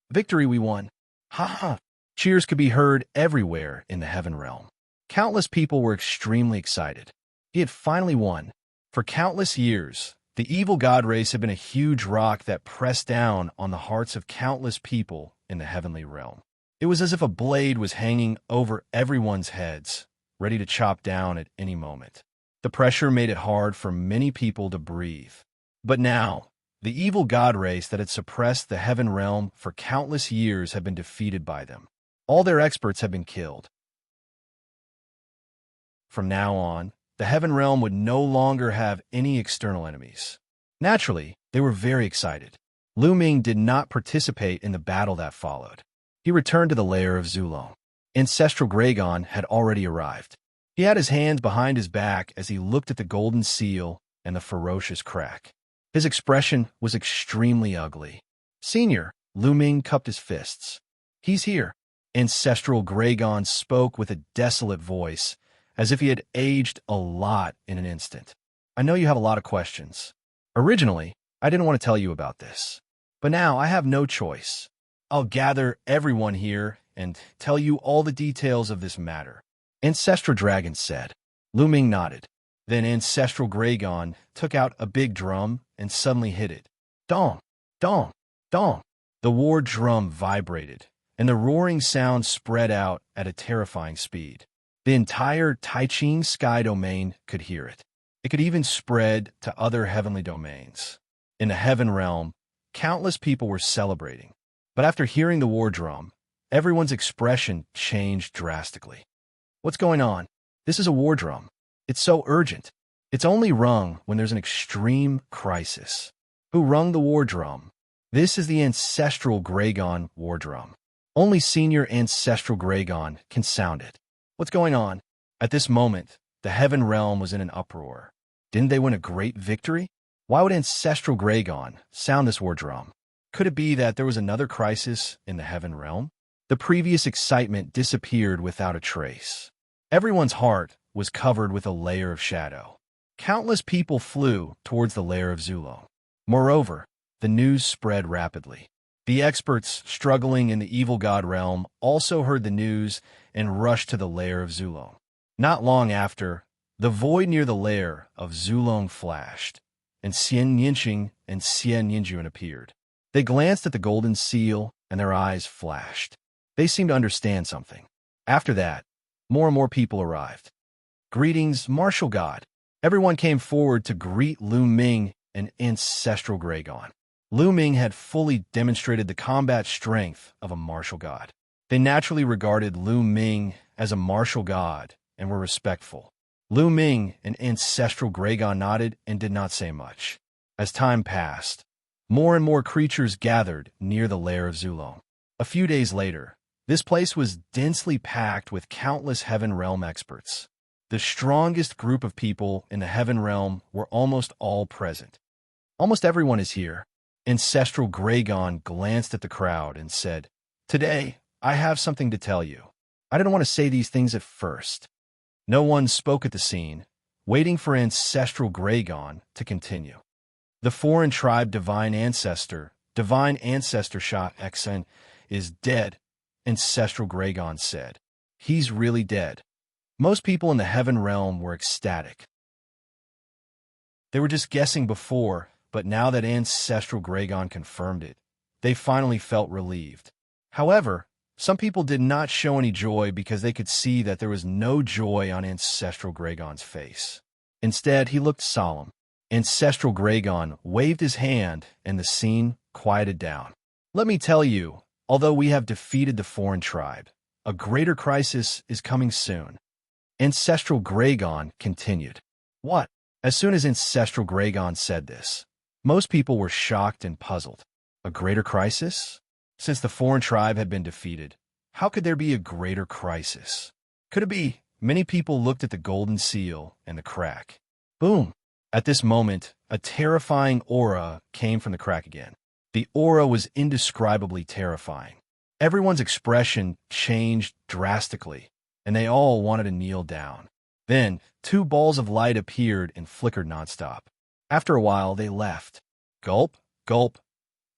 Victory we won. Ha ha! Cheers could be heard everywhere in the heaven realm. Countless people were extremely excited. He had finally won. For countless years, the evil god race had been a huge rock that pressed down on the hearts of countless people in the heavenly realm. It was as if a blade was hanging over everyone's heads, ready to chop down at any moment. The pressure made it hard for many people to breathe. But now, the evil god race that had suppressed the heaven realm for countless years had been defeated by them. All their experts had been killed. From now on, the heaven realm would no longer have any external enemies. Naturally, they were very excited. Lu Ming did not participate in the battle that followed. He returned to the lair of Zulong. Ancestral Gragon had already arrived. He had his hands behind his back as he looked at the golden seal and the ferocious crack. His expression was extremely ugly. Senior, Lu Ming cupped his fists. He's here. Ancestral Gragon spoke with a desolate voice, as if he had aged a lot in an instant. I know you have a lot of questions. Originally, I didn't want to tell you about this. But now I have no choice. I'll gather everyone here and tell you all the details of this matter. Ancestral Dragon said. Lu Ming nodded. Then Ancestral Gragon took out a big drum and suddenly hit it. Dong! Dong! Dong! The war drum vibrated, and the roaring sound spread out at a terrifying speed. The entire Taiching sky domain could hear it. It could even spread to other heavenly domains. In the heaven realm, countless people were celebrating. But after hearing the war drum, everyone's expression changed drastically. What's going on? This is a war drum. It's so urgent. It's only rung when there's an extreme crisis. Who rung the war drum? This is the Ancestral Gragon war drum. Only Senior Ancestral Gragon can sound it. What's going on? At this moment, the heaven realm was in an uproar. Didn't they win a great victory? Why would Ancestral Gragon sound this war drum? Could it be that there was another crisis in the heaven realm? The previous excitement disappeared without a trace. Everyone's heart was covered with a layer of shadow. Countless people flew towards the lair of Zulong. Moreover, the news spread rapidly. The experts struggling in the evil god realm also heard the news and rushed to the lair of Zulong. Not long after, the void near the lair of Zulong flashed, and Xianxia and Xianxia appeared. They glanced at the golden seal, and their eyes flashed. They seemed to understand something. After that, more and more people arrived. Greetings, Martial God. Everyone came forward to greet Lu Ming and Ancestral Gragon. Lu Ming had fully demonstrated the combat strength of a martial god. They naturally regarded Lu Ming as a martial god and were respectful. Lu Ming and Ancestral Gragon nodded and did not say much. As time passed, more and more creatures gathered near the lair of Zulong. A few days later, this place was densely packed with countless heaven realm experts. The strongest group of people in the heaven realm were almost all present. Almost everyone is here. Ancestral Gragon glanced at the crowd and said, Today, I have something to tell you. I didn't want to say these things at first. No one spoke at the scene, waiting for Ancestral Gragon to continue. The foreign tribe Divine Ancestor Shot Xen, is dead, Ancestral Gragon said. He's really dead. Most people in the heaven realm were ecstatic. They were just guessing before, but now that Ancestral Gragon confirmed it, they finally felt relieved. However, some people did not show any joy because they could see that there was no joy on Ancestral Gragon's face. Instead, he looked solemn. Ancestral Gragon waved his hand and the scene quieted down. Let me tell you, although we have defeated the foreign tribe, a greater crisis is coming soon. Ancestral Gragon continued. What? As soon as Ancestral Gragon said this, most people were shocked and puzzled. A greater crisis? Since the foreign tribe had been defeated, how could there be a greater crisis? Could it be? Many people looked at the golden seal and the crack. Boom! At this moment, a terrifying aura came from the crack again. The aura was indescribably terrifying. Everyone's expression changed drastically, and they all wanted to kneel down. Then, two balls of light appeared and flickered nonstop. After a while, they left. Gulp, gulp.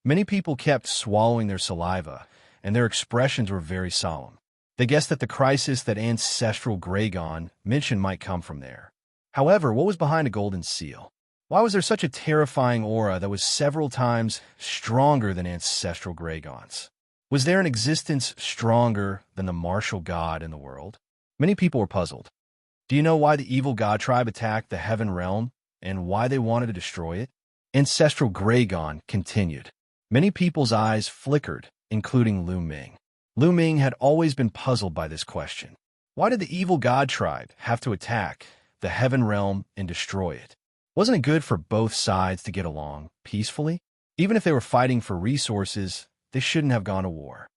Many people kept swallowing their saliva, and their expressions were very solemn. They guessed that the crisis that ancestral Gragon mentioned might come from there. However, what was behind a golden seal? Why was there such a terrifying aura that was several times stronger than ancestral Gragon's? Was there an existence stronger than the martial god in the world? Many people were puzzled. Do you know why the evil god tribe attacked the heaven realm and why they wanted to destroy it? Ancestral Gragon continued. Many people's eyes flickered, including Lu Ming. Lu Ming had always been puzzled by this question. Why did the evil god tribe have to attack the heaven realm and destroy it? Wasn't it good for both sides to get along peacefully? Even if they were fighting for resources, they shouldn't have gone to war.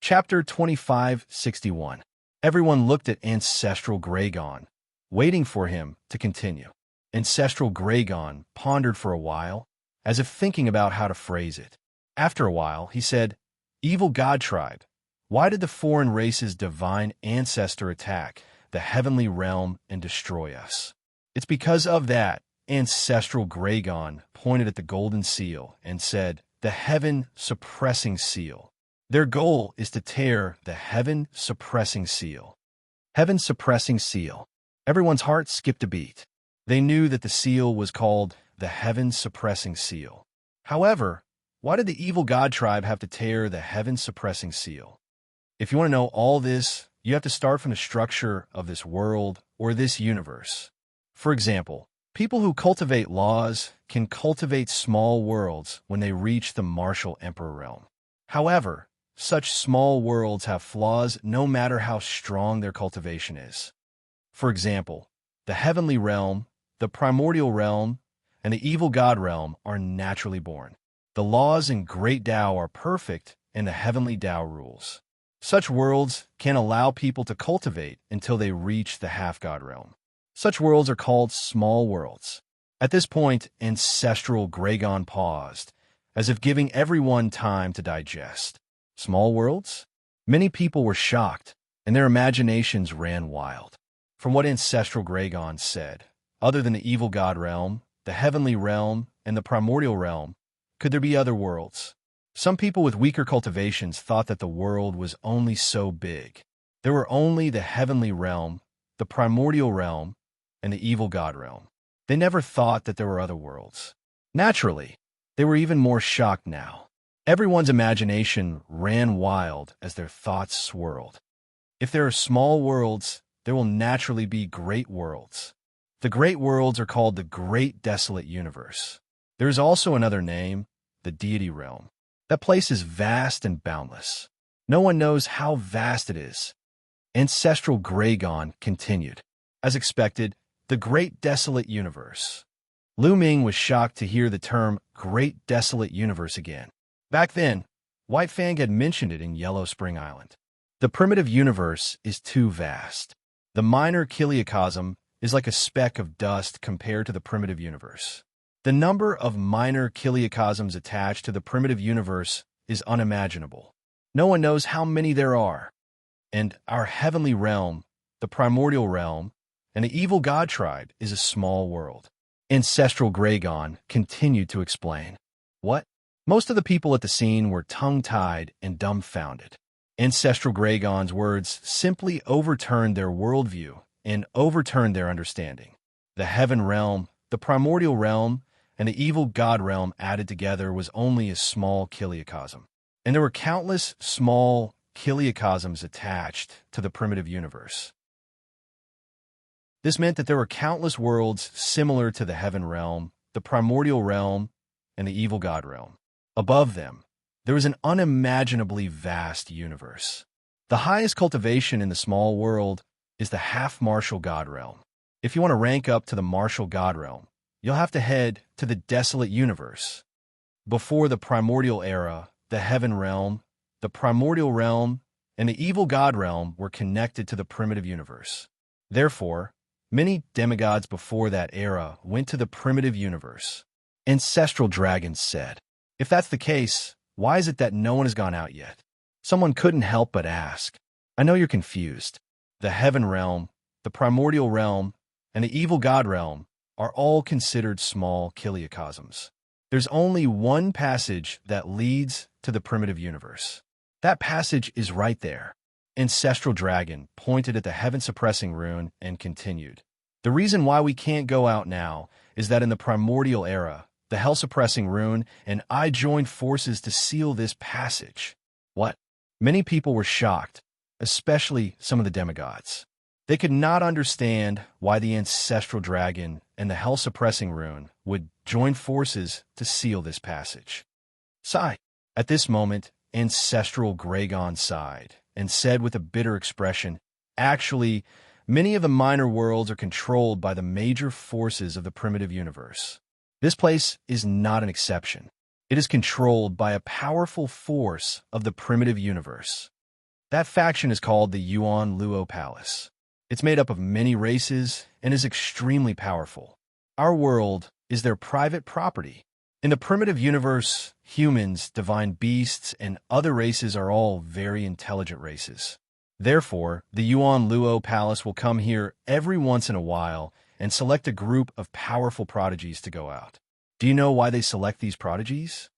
Chapter 2561. Everyone looked at Ancestral Gragon, waiting for him to continue. Ancestral Gragon pondered for a while, as if thinking about how to phrase it. After a while, he said, "Evil God Tribe, why did the foreign race's divine ancestor attack the heavenly realm and destroy us?" "It's because of that." Ancestral Gragon pointed at the golden seal and said, "The heaven-suppressing seal. Their goal is to tear the heaven-suppressing seal." Heaven-suppressing seal. Everyone's heart skipped a beat. They knew that the seal was called the heaven-suppressing seal. However, why did the evil god tribe have to tear the heaven-suppressing seal? If you want to know all this, you have to start from the structure of this world or this universe. For example, people who cultivate laws can cultivate small worlds when they reach the martial emperor realm. However, such small worlds have flaws no matter how strong their cultivation is. For example, the heavenly realm, the primordial realm, and the evil god realm are naturally born. The laws in Great Tao are perfect, and the heavenly Tao rules. Such worlds can allow people to cultivate until they reach the half-god realm. Such worlds are called small worlds. At this point, Ancestral Gragon paused, as if giving everyone time to digest. Small worlds? Many people were shocked, and their imaginations ran wild. From what Ancestral Gragon said, other than the evil god realm, the heavenly realm, and the primordial realm, could there be other worlds? Some people with weaker cultivations thought that the world was only so big. There were only the heavenly realm, the primordial realm, and the evil god realm. They never thought that there were other worlds. Naturally, they were even more shocked now. Everyone's imagination ran wild as their thoughts swirled. If there are small worlds, there will naturally be great worlds. The great worlds are called the Great Desolate Universe. There is also another name, the Deity Realm. That place is vast and boundless. No one knows how vast it is. Ancestral Gragon continued. As expected, the Great Desolate Universe. Lu Ming was shocked to hear the term Great Desolate Universe again. Back then, White Fang had mentioned it in Yellow Spring Island. The primitive universe is too vast. The minor kiliocosm is like a speck of dust compared to the primitive universe. The number of minor kiliocosms attached to the primitive universe is unimaginable. No one knows how many there are. And our heavenly realm, the primordial realm, and the evil god tribe is a small world. Ancestral Gragon continued to explain. What? Most of the people at the scene were tongue-tied and dumbfounded. Ancestral Gragon's words simply overturned their worldview and overturned their understanding. The heaven realm, the primordial realm, and the evil god realm added together was only a small kiliocosm. And there were countless small kiliocosms attached to the primitive universe. This meant that there were countless worlds similar to the heaven realm, the primordial realm, and the evil god realm. Above them, there was an unimaginably vast universe. The highest cultivation in the small world is the half-martial god realm. If you want to rank up to the martial god realm, you'll have to head to the desolate universe. Before the primordial era, the heaven realm, the primordial realm, and the evil god realm were connected to the primitive universe. Therefore, many demigods before that era went to the primitive universe. Ancestral dragons said, "If that's the case, why is it that no one has gone out yet?" Someone couldn't help but ask. "I know you're confused. The heaven realm, the primordial realm, and the evil god realm are all considered small kiliocosms. There's only one passage that leads to the primitive universe. That passage is right there. Ancestral Dragon pointed at the heaven-suppressing rune and continued. The reason why we can't go out now is that in the primordial era, the hell-suppressing rune and I joined forces to seal this passage. What? Many people were shocked, especially some of the demigods. They could not understand why the Ancestral Dragon and the hell-suppressing rune would join forces to seal this passage. Sigh. At this moment, Ancestral Gragon sighed and said with a bitter expression, actually, many of the minor worlds are controlled by the major forces of the primitive universe. This place is not an exception. It is controlled by a powerful force of the primitive universe. That faction is called the Yuan Luo Palace. It's made up of many races and is extremely powerful. Our world is their private property. In the primitive universe, humans, divine beasts, and other races are all very intelligent races. Therefore, the Yuan Luo Palace will come here every once in a while and select a group of powerful prodigies to go out. Do you know why they select these prodigies?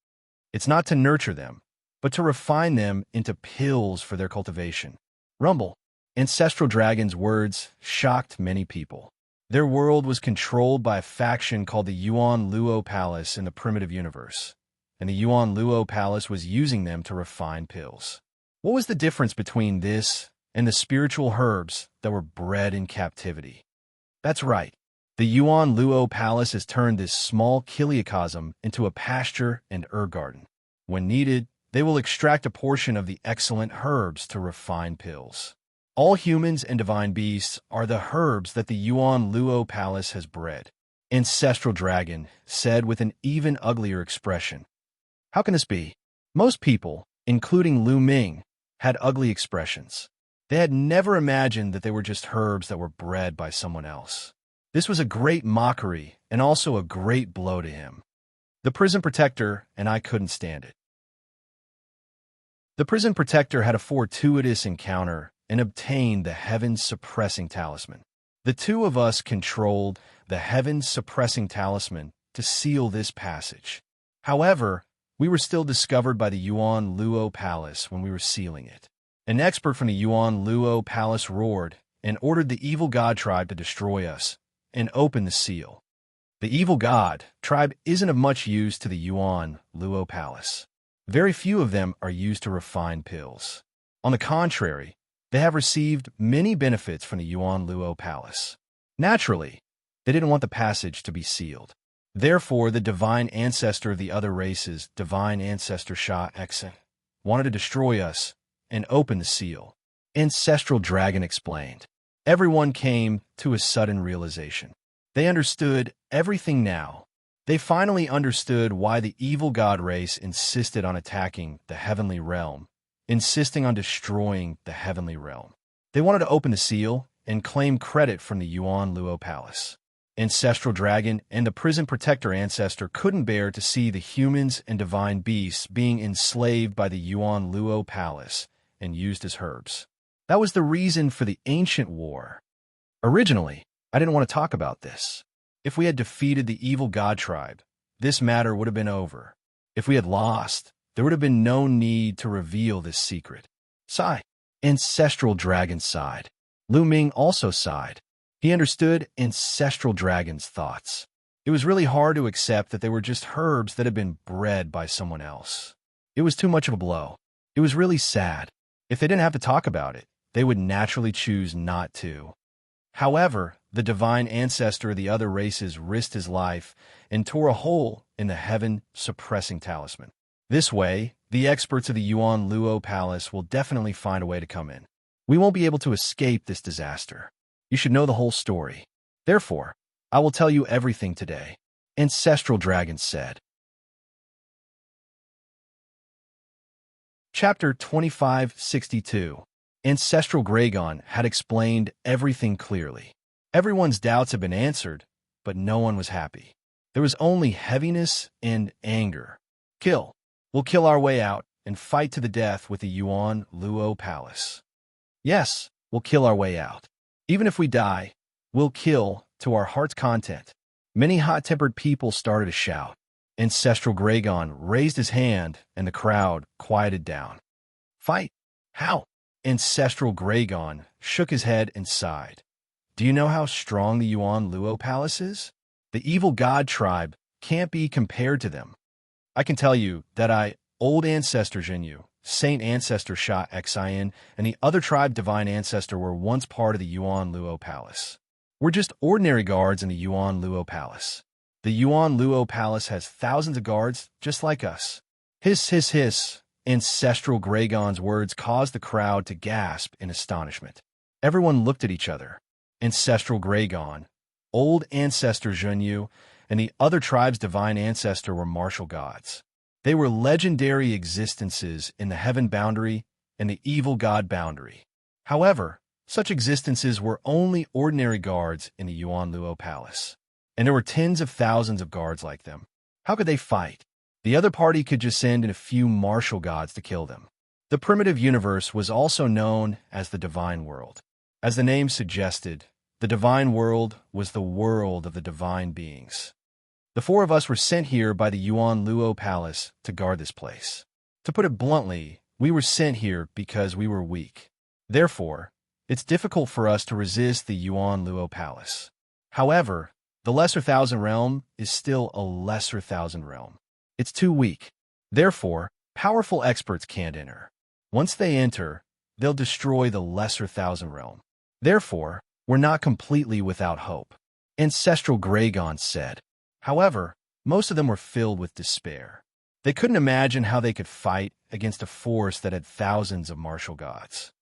It's not to nurture them, but to refine them into pills for their cultivation. Rumble. Ancestral Dragon's words shocked many people. Their world was controlled by a faction called the Yuan Luo Palace in the primitive universe, and the Yuan Luo Palace was using them to refine pills. What was the difference between this and the spiritual herbs that were bred in captivity? That's right. The Yuan Luo Palace has turned this small kiliacosm into a pasture and herb garden. When needed, they will extract a portion of the excellent herbs to refine pills. All humans and divine beasts are the herbs that the Yuan Luo Palace has bred. Ancestral Dragon said with an even uglier expression. How can this be? Most people, including Lu Ming, had ugly expressions. They had never imagined that they were just herbs that were bred by someone else. This was a great mockery and also a great blow to him. The prison protector and I couldn't stand it. The prison protector had a fortuitous encounter and obtained the heaven-suppressing talisman. The two of us controlled the heaven-suppressing talisman to seal this passage. However, we were still discovered by the Yuan Luo Palace when we were sealing it. An expert from the Yuan Luo Palace roared and ordered the evil god tribe to destroy us and open the seal. The evil god tribe isn't of much use to the Yuan Luo Palace. Very few of them are used to refine pills. On the contrary, they have received many benefits from the Yuan Luo Palace. Naturally, they didn't want the passage to be sealed. Therefore, the divine ancestor of the other races, divine ancestor Xianxia, wanted to destroy us and open the seal. Ancestral Dragon explained. Everyone came to a sudden realization. They understood everything now. They finally understood why the evil god race insisted on attacking the heavenly realm, insisting on destroying the heavenly realm. They wanted to open the seal and claim credit from the Yuan Luo Palace. Ancestral Dragon and the prison protector ancestor couldn't bear to see the humans and divine beasts being enslaved by the Yuan Luo Palace and used as herbs. That was the reason for the ancient war. Originally, I didn't want to talk about this. If we had defeated the evil god tribe, this matter would have been over. If we had lost, there would have been no need to reveal this secret. Sigh. Ancestral Dragon sighed. Lu Ming also sighed. He understood Ancestral Dragon's thoughts. It was really hard to accept that they were just herbs that had been bred by someone else. It was too much of a blow. It was really sad. If they didn't have to talk about it, they would naturally choose not to. However, the divine ancestor of the other races risked his life and tore a hole in the heaven-suppressing talisman. This way, the experts of the Yuan Luo Palace will definitely find a way to come in. We won't be able to escape this disaster. You should know the whole story. Therefore, I will tell you everything today. Ancestral Dragon said. Chapter 2562. Ancestral Gragon had explained everything clearly. Everyone's doubts had been answered, but no one was happy. There was only heaviness and anger. Kill. We'll kill our way out and fight to the death with the Yuan Luo Palace. Yes, we'll kill our way out. Even if we die, we'll kill to our heart's content. Many hot-tempered people started to shout. Ancestral Gragon raised his hand, and the crowd quieted down. Fight? How? Ancestral Gragon shook his head and sighed. Do you know how strong the Yuan Luo Palace is? The evil god tribe can't be compared to them. I can tell you that Old Ancestor Jinyu, Saint Ancestor Sha Xian, and the other tribe Divine Ancestor were once part of the Yuan Luo Palace. We're just ordinary guards in the Yuan Luo Palace. The Yuan Luo Palace has thousands of guards just like us. Hiss, hiss, hiss. Ancestral Gragon's words caused the crowd to gasp in astonishment. Everyone looked at each other. Ancestral Gragon, Old Ancestor Jinyu, and the other tribe's divine ancestor were martial gods. They were legendary existences in the heaven boundary and the evil god boundary. However, such existences were only ordinary guards in the Yuan Luo Palace, and there were tens of thousands of guards like them. How could they fight? The other party could just send in a few martial gods to kill them. The primitive universe was also known as the Divine World. As the name suggested, the Divine World was the world of the divine beings. The four of us were sent here by the Yuan Luo Palace to guard this place. To put it bluntly, we were sent here because we were weak. Therefore, it's difficult for us to resist the Yuan Luo Palace. However, the Lesser Thousand Realm is still a Lesser Thousand Realm. It's too weak. Therefore, powerful experts can't enter. Once they enter, they'll destroy the Lesser Thousand Realm. Therefore, we're not completely without hope. Ancestral Gragon said. However, most of them were filled with despair. They couldn't imagine how they could fight against a force that had thousands of martial gods.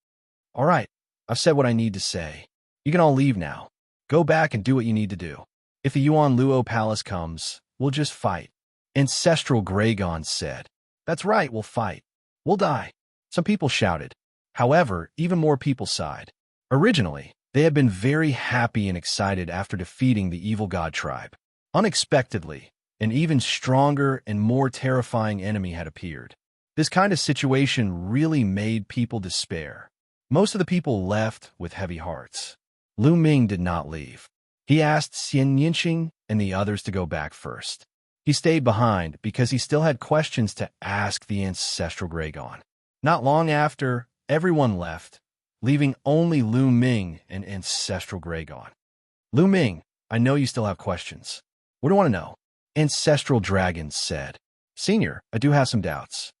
All right, I've said what I need to say. You can all leave now. Go back and do what you need to do. If the Yuan Luo Palace comes, we'll just fight. Ancestral Gragon said. That's right, we'll fight. We'll die. Some people shouted. However, even more people sighed. Originally, they had been very happy and excited after defeating the evil god tribe. Unexpectedly, an even stronger and more terrifying enemy had appeared. This kind of situation really made people despair. Most of the people left with heavy hearts. Lu Ming did not leave. He asked Xianxia and the others to go back first. He stayed behind because he still had questions to ask the Ancestral Gragon. Not long after, everyone left, leaving only Lu Ming and Ancestral Gragon. Lu Ming, I know you still have questions. What do you want to know? Ancestral Dragon said. Senior, I do have some doubts.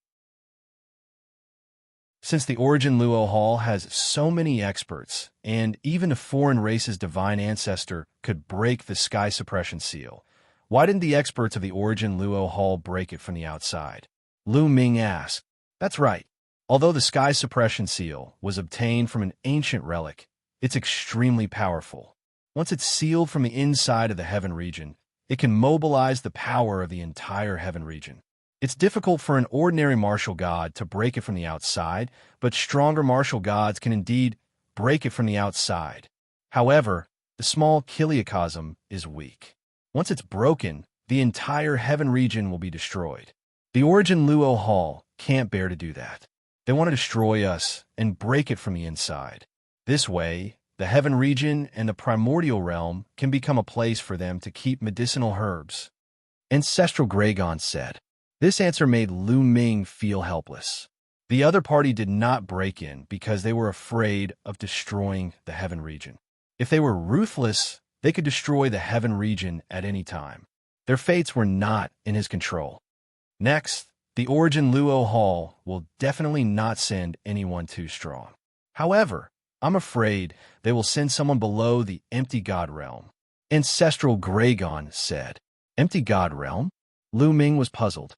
Since the Origin Luo Hall has so many experts, and even a foreign race's divine ancestor could break the sky suppression seal, why didn't the experts of the Origin Luo Hall break it from the outside? Lu Ming asked. That's right. Although the sky suppression seal was obtained from an ancient relic, it's extremely powerful. Once it's sealed from the inside of the heaven region, it can mobilize the power of the entire heaven region. It's difficult for an ordinary martial god to break it from the outside, but stronger martial gods can indeed break it from the outside. However, the small Kiliacosm is weak. Once it's broken, the entire heaven region will be destroyed. The Origin Luo Hall can't bear to do that. They want to destroy us and break it from the inside. This way, the heaven region and the primordial realm can become a place for them to keep medicinal herbs. Ancestral Gragon said. This answer made Lu Ming feel helpless. The other party did not break in because they were afraid of destroying the heaven region. If they were ruthless, they could destroy the heaven region at any time. Their fates were not in his control. Next, the Origin Luo Hall will definitely not send anyone too strong. However, I'm afraid they will send someone below the Empty God Realm. Ancestral Gragon said. Empty God Realm? Lu Ming was puzzled.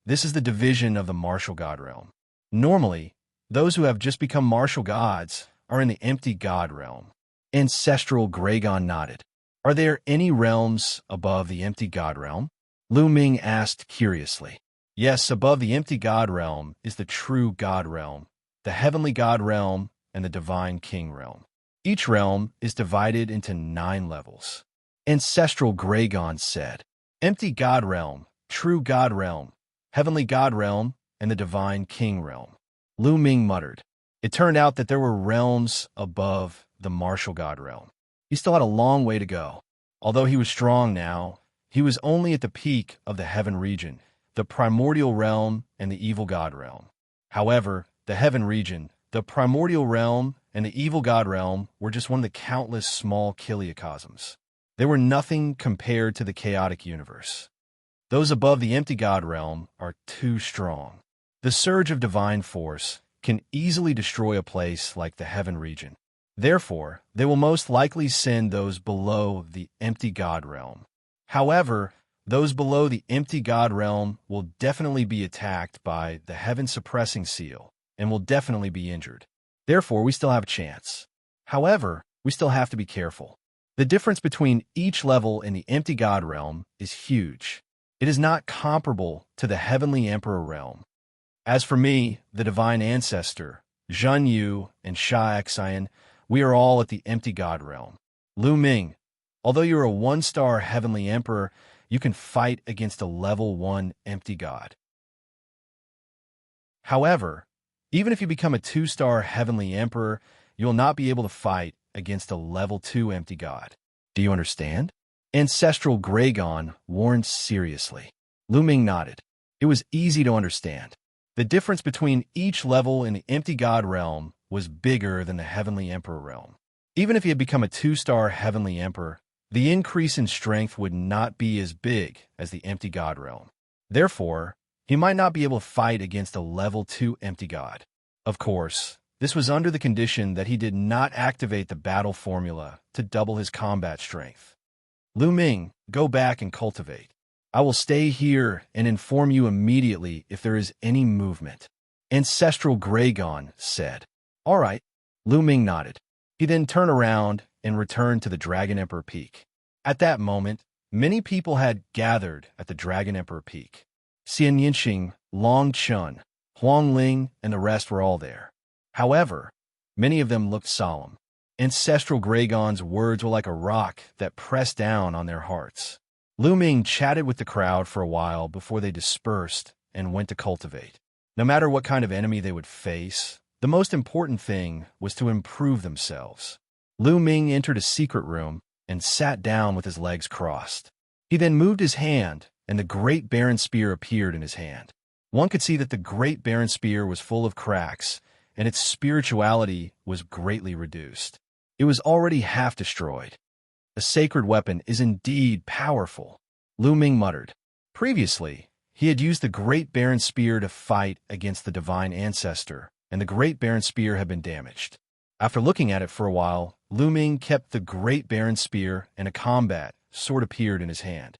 This is the division of the Martial God Realm. Normally, those who have just become martial gods are in the Empty God Realm. Ancestral Gragon nodded. Are there any realms above the Empty God Realm? Lu Ming asked curiously. Yes, above the Empty God Realm is the True God Realm, the Heavenly God Realm, and the Divine King Realm. Each realm is divided into 9 levels. Ancestral Gragon said. Empty God Realm, True God Realm, Heavenly God Realm, and the Divine King Realm. Lu Ming muttered. It turned out that there were realms above the Martial God Realm. He still had a long way to go. Although he was strong now, he was only at the peak of the heaven region, the primordial realm and the evil god realm. However, the heaven region, the primordial realm, and the evil god realm were just one of the countless small kiliocosms. They were nothing compared to the chaotic universe. Those above the empty god realm are too strong. The surge of divine force can easily destroy a place like the heaven region. Therefore, they will most likely send those below the empty god realm. However, those below the empty god realm will definitely be attacked by the heaven suppressing seal and will definitely be injured. Therefore, we still have a chance. However, we still have to be careful. The difference between each level in the empty god realm is huge. It is not comparable to the heavenly emperor realm. As for me, the divine ancestor, Xianxia and Xianxia, we are all at the empty god realm. Lu Ming, although you're a 1-star heavenly emperor, you can fight against a level 1 empty god. However, even if you become a 2-star heavenly emperor, you will not be able to fight against a level 2 empty god. Do you understand? Ancestral Gragon warned seriously. Lu Ming nodded. It was easy to understand. The difference between each level in the empty god realm was bigger than the heavenly emperor realm. Even if he had become a 2-star heavenly emperor, the increase in strength would not be as big as the empty god realm. Therefore, he might not be able to fight against a level 2 empty god. Of course, this was under the condition that he did not activate the battle formula to double his combat strength. Lu Ming, go back and cultivate. I will stay here and inform you immediately if there is any movement. Ancestral Gragon said. All right. Lu Ming nodded. He then turned around and returned to the Dragon Emperor Peak. At that moment, many people had gathered at the Dragon Emperor Peak. Xianxia, Long Chun, Huang Ling, and the rest were all there. However, many of them looked solemn. Ancestral Gragon's words were like a rock that pressed down on their hearts. Lu Ming chatted with the crowd for a while before they dispersed and went to cultivate. No matter what kind of enemy they would face, the most important thing was to improve themselves. Lu Ming entered a secret room and sat down with his legs crossed. He then moved his hand, and the Great Baron Spear appeared in his hand. One could see that the Great Baron Spear was full of cracks, and its spirituality was greatly reduced. It was already half destroyed. A sacred weapon is indeed powerful, Lu Ming muttered. Previously, he had used the Great Baron Spear to fight against the Divine Ancestor, and the Great Baron Spear had been damaged. After looking at it for a while, Lu Ming kept the Great Baron Spear, and a combat sword appeared in his hand.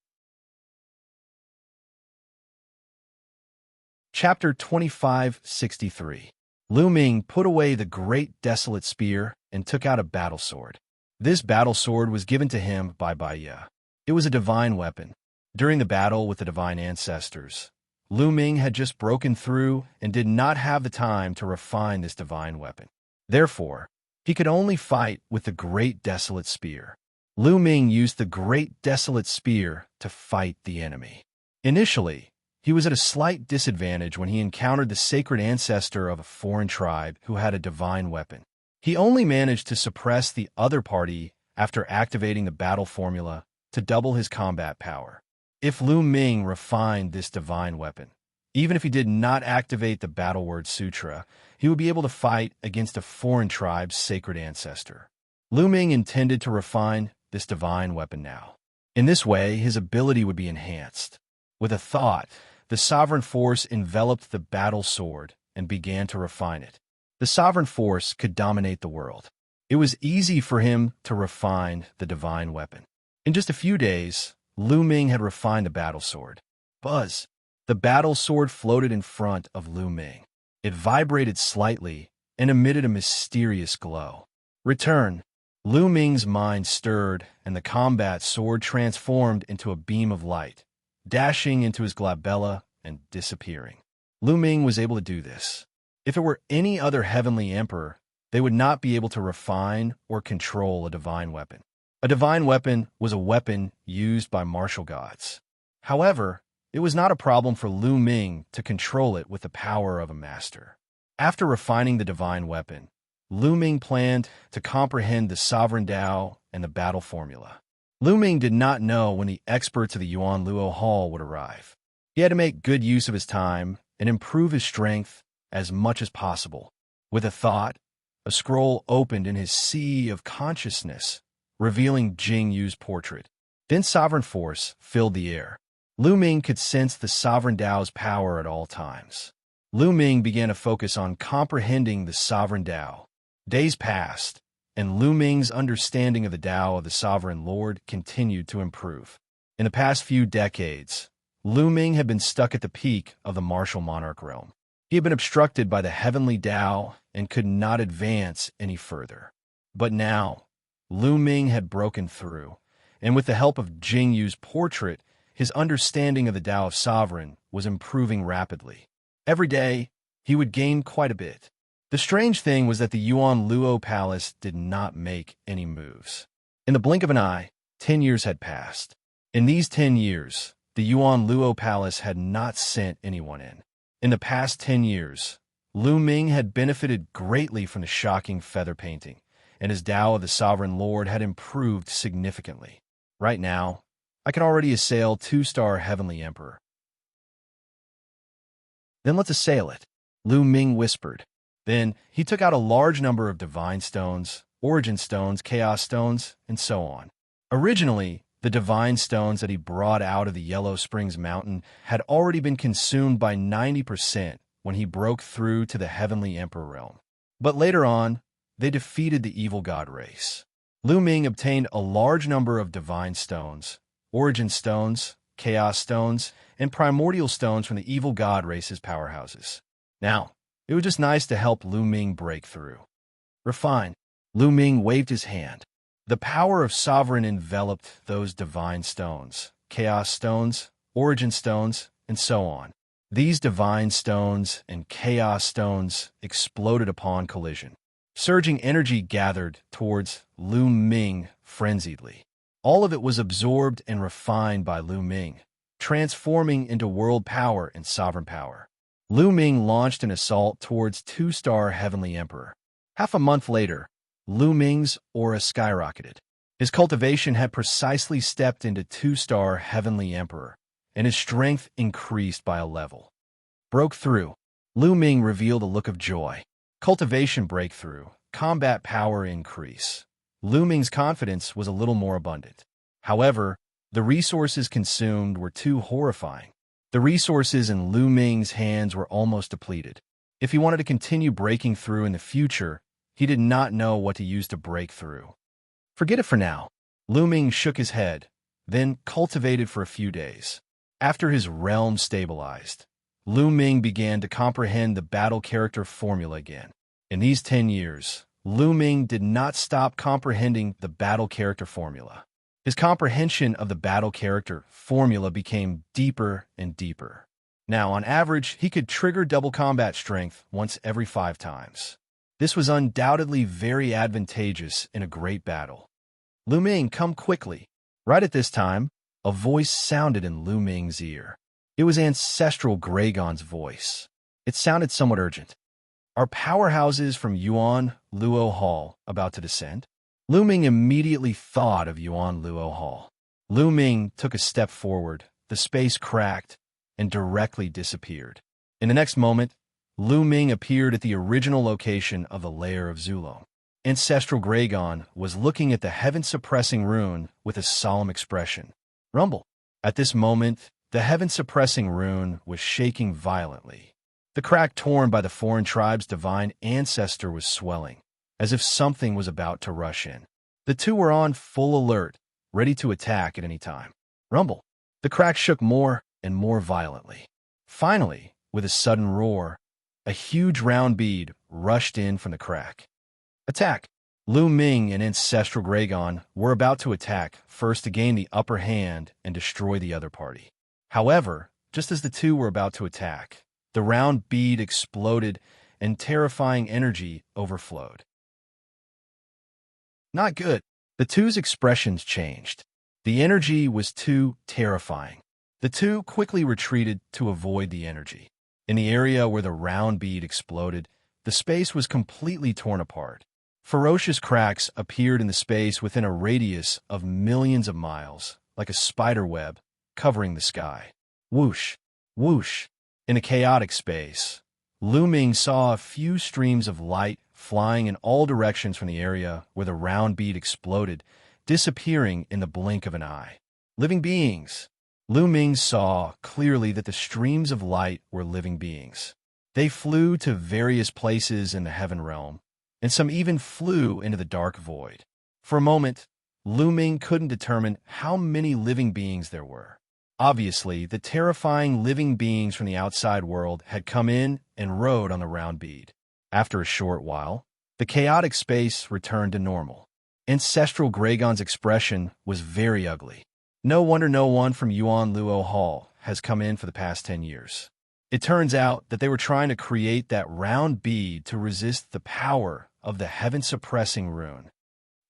Chapter 2563. Lu Ming put away the Great Desolate Spear and took out a battle sword. This battle sword was given to him by Baiya. It was a divine weapon. During the battle with the Divine Ancestors, Lu Ming had just broken through and did not have the time to refine this divine weapon. Therefore, he could only fight with the Great Desolate Spear. Lu Ming used the Great Desolate Spear to fight the enemy. Initially, he was at a slight disadvantage when he encountered the sacred ancestor of a foreign tribe who had a divine weapon. He only managed to suppress the other party after activating the battle formula to double his combat power. If Lu Ming refined this divine weapon, even if he did not activate the Battle Word Sutra, he would be able to fight against a foreign tribe's sacred ancestor. Lu Ming intended to refine this divine weapon now. In this way, his ability would be enhanced. With a thought, the sovereign force enveloped the battle sword and began to refine it. The sovereign force could dominate the world. It was easy for him to refine the divine weapon. In just a few days, Lu Ming had refined the battle sword. Buzz! The battle sword floated in front of Lu Ming. It vibrated slightly and emitted a mysterious glow. Return! Lu Ming's mind stirred, and the combat sword transformed into a beam of light, dashing into his glabella and disappearing. Lu Ming was able to do this. If it were any other heavenly emperor, they would not be able to refine or control a divine weapon. A divine weapon was a weapon used by martial gods. However, it was not a problem for Lu Ming to control it with the power of a master. After refining the divine weapon, Lu Ming planned to comprehend the sovereign Tao and the battle formula. Lu Ming did not know when the experts of the Yuan Luo Hall would arrive. He had to make good use of his time and improve his strength as much as possible. With a thought, a scroll opened in his sea of consciousness, revealing Jing Yu's portrait. Dense sovereign force filled the air. Lu Ming could sense the sovereign Tao's power at all times. Lu Ming began to focus on comprehending the sovereign Tao. Days passed, and Lu Ming's understanding of the Tao of the Sovereign Lord continued to improve. In the past few decades, Lu Ming had been stuck at the peak of the martial monarch realm. He had been obstructed by the heavenly Tao and could not advance any further. But now, Lu Ming had broken through, and with the help of Jing Yu's portrait, his understanding of the Tao of Sovereign was improving rapidly. Every day, he would gain quite a bit. The strange thing was that the Yuan Luo Palace did not make any moves. In the blink of an eye, 10 years had passed. In these 10 years, the Yuan Luo Palace had not sent anyone in. In the past 10 years, Lu Ming had benefited greatly from the shocking feather painting, and his Tao of the Sovereign Lord had improved significantly. Right now, I can already assail 2-star Heavenly Emperor. Then let's assail it, Lu Ming whispered. Then he took out a large number of divine stones, origin stones, chaos stones, and so on. Originally, the divine stones that he brought out of the Yellow Springs Mountain had already been consumed by 90% when he broke through to the Heavenly Emperor realm. But later on, they defeated the evil god race. Lu Ming obtained a large number of divine stones, origin stones, chaos stones, and primordial stones from the evil god race's powerhouses. Now, it was just nice to help Lu Ming break through. Refined, Lu Ming waved his hand. The power of Sovereign enveloped those divine stones, chaos stones, origin stones, and so on. These divine stones and chaos stones exploded upon collision. Surging energy gathered towards Lu Ming frenziedly. All of it was absorbed and refined by Lu Ming, transforming into world power and sovereign power. Lu Ming launched an assault towards 2-star Heavenly Emperor. Half a month later, Lu Ming's aura skyrocketed. His cultivation had precisely stepped into 2-star Heavenly Emperor, and his strength increased by a level. Broke through. Lu Ming revealed a look of joy. Cultivation breakthrough, combat power increase. Lu Ming's confidence was a little more abundant. However, the resources consumed were too horrifying. The resources in Lu Ming's hands were almost depleted. If he wanted to continue breaking through in the future, he did not know what to use to break through. Forget it for now. Lu Ming shook his head, then cultivated for a few days. After his realm stabilized, Lu Ming began to comprehend the battle character formula again. In these 10 years, Lu Ming did not stop comprehending the battle character formula. His comprehension of the battle character formula became deeper and deeper. Now, on average, he could trigger double combat strength once every 5 times. This was undoubtedly very advantageous in a great battle. Lu Ming, come quickly. Right at this time, a voice sounded in Lu Ming's ear. It was ancestral Gragon's voice. It sounded somewhat urgent. Are powerhouses from Yuan Luo Hall about to descend? Lu Ming immediately thought of Yuan Luo Hall. Lu Ming took a step forward, the space cracked, and directly disappeared. In the next moment, Lu Ming appeared at the original location of the lair of Zulong. Ancestral Gragon was looking at the heaven-suppressing rune with a solemn expression. Rumble. At this moment, the heaven-suppressing rune was shaking violently. The crack torn by the foreign tribe's divine ancestor was swelling, as if something was about to rush in. The two were on full alert, ready to attack at any time. Rumble. The crack shook more and more violently. Finally, with a sudden roar, a huge round bead rushed in from the crack. Attack! Lu Ming and Ancestral Gragon were about to attack, first to gain the upper hand and destroy the other party. However, just as the two were about to attack, the round bead exploded and terrifying energy overflowed. Not good. The two's expressions changed. The energy was too terrifying. The two quickly retreated to avoid the energy. In the area where the round bead exploded, the space was completely torn apart. Ferocious cracks appeared in the space within a radius of millions of miles, like a spider web covering the sky. Whoosh, whoosh. In a chaotic space, Lu Ming saw a few streams of light flying in all directions from the area where the round bead exploded, disappearing in the blink of an eye. Living beings. Lu Ming saw clearly that the streams of light were living beings. They flew to various places in the heaven realm, and some even flew into the dark void. For a moment, Lu Ming couldn't determine how many living beings there were. Obviously, the terrifying living beings from the outside world had come in and rode on the round bead. After a short while, the chaotic space returned to normal. Ancestral Gragon's expression was very ugly. No wonder no one from Yuan Luo Hall has come in for the past 10 years. It turns out that they were trying to create that round bead to resist the power of the heaven-suppressing rune.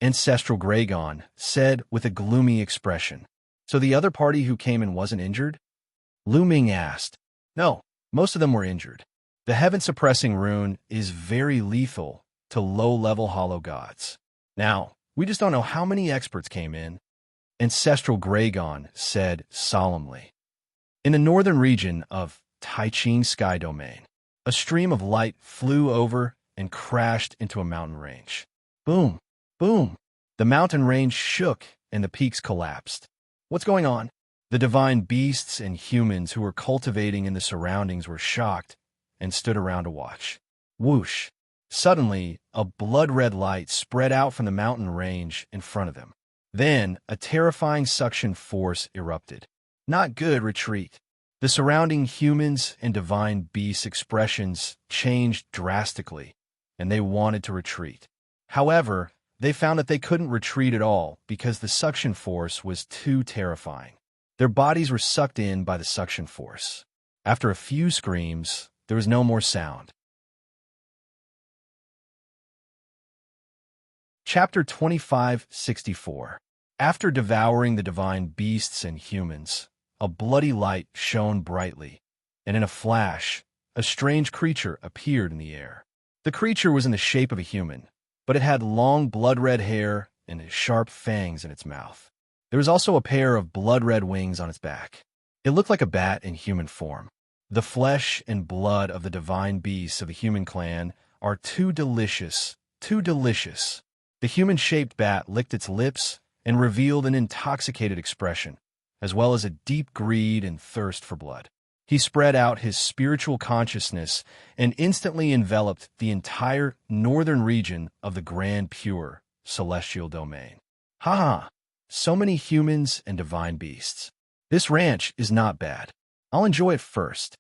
Ancestral Gragon said with a gloomy expression. So the other party who came in wasn't injured? Lu Ming asked. No, most of them were injured. The heaven-suppressing rune is very lethal to low-level hollow gods. Now, we just don't know how many experts came in. Ancestral Gragon said solemnly. In the northern region of Taiching Sky Domain, a stream of light flew over and crashed into a mountain range. Boom, boom. The mountain range shook and the peaks collapsed. What's going on? The divine beasts and humans who were cultivating in the surroundings were shocked and stood around to watch. Whoosh! Suddenly, a blood-red light spread out from the mountain range in front of them. Then, a terrifying suction force erupted. Not good, retreat. The surrounding humans and divine beasts' expressions changed drastically, and they wanted to retreat. However, they found that they couldn't retreat at all because the suction force was too terrifying. Their bodies were sucked in by the suction force. After a few screams, there was no more sound. Chapter 2564. After devouring the divine beasts and humans, a bloody light shone brightly, and in a flash, a strange creature appeared in the air. The creature was in the shape of a human, but it had long blood-red hair and sharp fangs in its mouth. There was also a pair of blood-red wings on its back. It looked like a bat in human form. The flesh and blood of the divine beasts of the human clan are too delicious, too delicious. The human-shaped bat licked its lips and revealed an intoxicated expression, as well as a deep greed and thirst for blood. He spread out his spiritual consciousness and instantly enveloped the entire northern region of the grand pure celestial domain. Ha! So many humans and divine beasts. This ranch is not bad. I'll enjoy it first.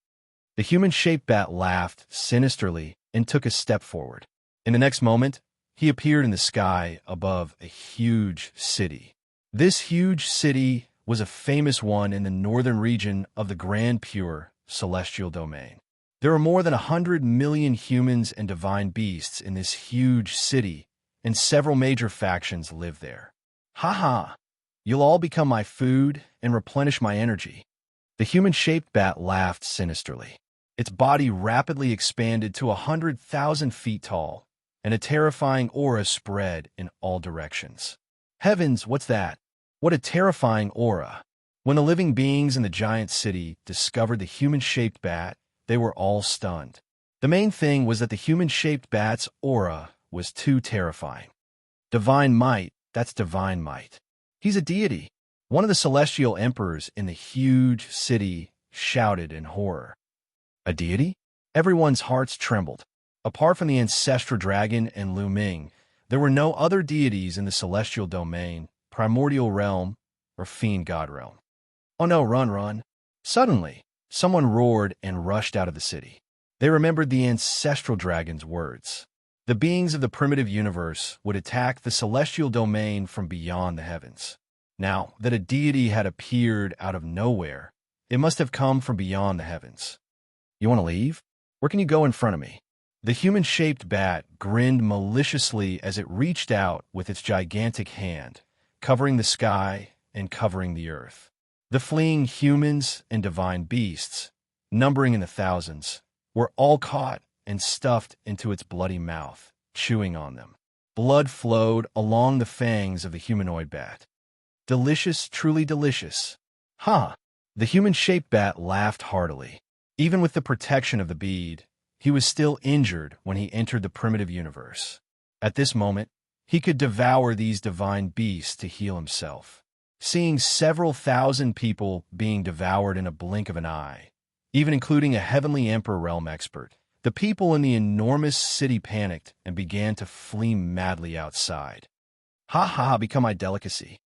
The human-shaped bat laughed sinisterly and took a step forward. In the next moment, he appeared in the sky above a huge city. This huge city was a famous one in the northern region of the grand pure celestial domain. There are more than 100 million humans and divine beasts in this huge city, and several major factions live there. Ha! You'll all become my food and replenish my energy. The human-shaped bat laughed sinisterly. Its body rapidly expanded to 100,000 feet tall, and a terrifying aura spread in all directions. Heavens, what's that? What a terrifying aura! When the living beings in the giant city discovered the human-shaped bat, they were all stunned. The main thing was that the human-shaped bat's aura was too terrifying. Divine might, that's divine might. He's a deity. One of the celestial emperors in the huge city shouted in horror. A deity? Everyone's hearts trembled. Apart from the ancestral dragon and Lu Ming, there were no other deities in the celestial domain, primordial realm, or fiend god realm. Oh no, run. Suddenly, someone roared and rushed out of the city. They remembered the ancestral dragon's words. The beings of the primitive universe would attack the celestial domain from beyond the heavens. Now that a deity had appeared out of nowhere, it must have come from beyond the heavens. You want to leave? Where can you go in front of me? The human-shaped bat grinned maliciously as it reached out with its gigantic hand, covering the sky and covering the earth. The fleeing humans and divine beasts, numbering in the thousands, were all caught and stuffed into its bloody mouth, chewing on them. Blood flowed along the fangs of the humanoid bat. Delicious, truly delicious. Huh. The human-shaped bat laughed heartily. Even with the protection of the bead, he was still injured when he entered the primitive universe. At this moment, he could devour these divine beasts to heal himself. Seeing several thousand people being devoured in a blink of an eye, even including a heavenly emperor realm expert, the people in the enormous city panicked and began to flee madly outside. Ha ha, become my delicacy.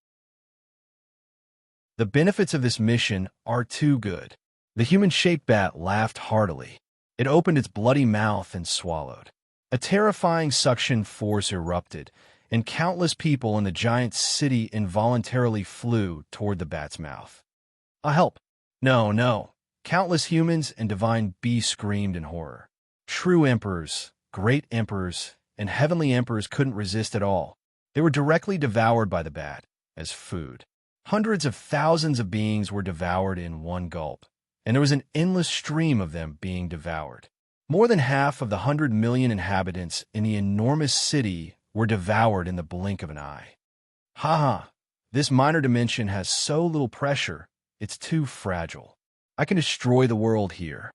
The benefits of this mission are too good. The human-shaped bat laughed heartily. It opened its bloody mouth and swallowed. A terrifying suction force erupted, and countless people in the giant city involuntarily flew toward the bat's mouth. Help! No, no! Countless humans and divine beasts screamed in horror. True emperors, great emperors, and heavenly emperors couldn't resist at all. They were directly devoured by the bat as food. Hundreds of thousands of beings were devoured in one gulp, and there was an endless stream of them being devoured. More than half of the 100 million inhabitants in the enormous city were devoured in the blink of an eye. Ha ha! This minor dimension has so little pressure, it's too fragile. I can destroy the world here.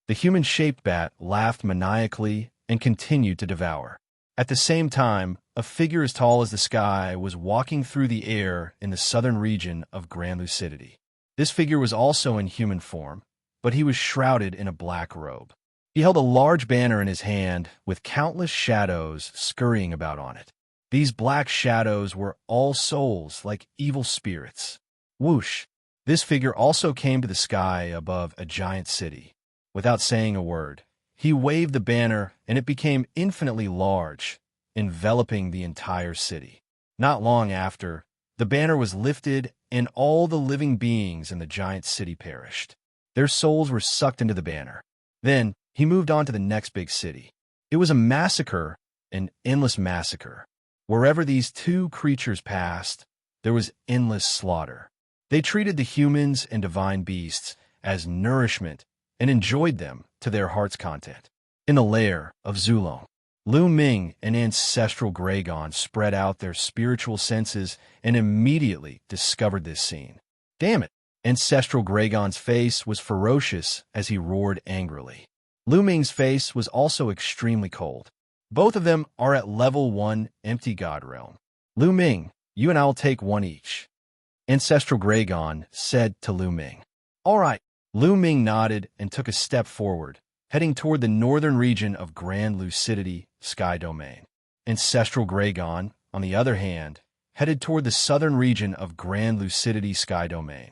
The human-shaped bat laughed maniacally and continued to devour. At the same time, a figure as tall as the sky was walking through the air in the southern region of Grand Lucidity. This figure was also in human form, but he was shrouded in a black robe. He held a large banner in his hand with countless shadows scurrying about on it. These black shadows were all souls like evil spirits. Whoosh! This figure also came to the sky above a giant city. Without saying a word, he waved the banner and it became infinitely large, enveloping the entire city. Not long after, the banner was lifted and all the living beings in the giant city perished. Their souls were sucked into the banner. Then, he moved on to the next big city. It was a massacre, an endless massacre. Wherever these two creatures passed, there was endless slaughter. They treated the humans and divine beasts as nourishment and enjoyed them to their heart's content. In the lair of Zulong, Lu Ming and ancestral Gregon spread out their spiritual senses and immediately discovered this scene. Damn it! Ancestral Gregon's face was ferocious as he roared angrily. Lu Ming's face was also extremely cold. Both of them are at level 1 empty god realm. Lu Ming, you and I will take one each. Ancestral Gregon said to Lu Ming. All right. Lu Ming nodded and took a step forward, heading toward the northern region of Grand Lucidity Sky Domain. Ancestral Gregon, on the other hand, headed toward the southern region of Grand Lucidity Sky Domain.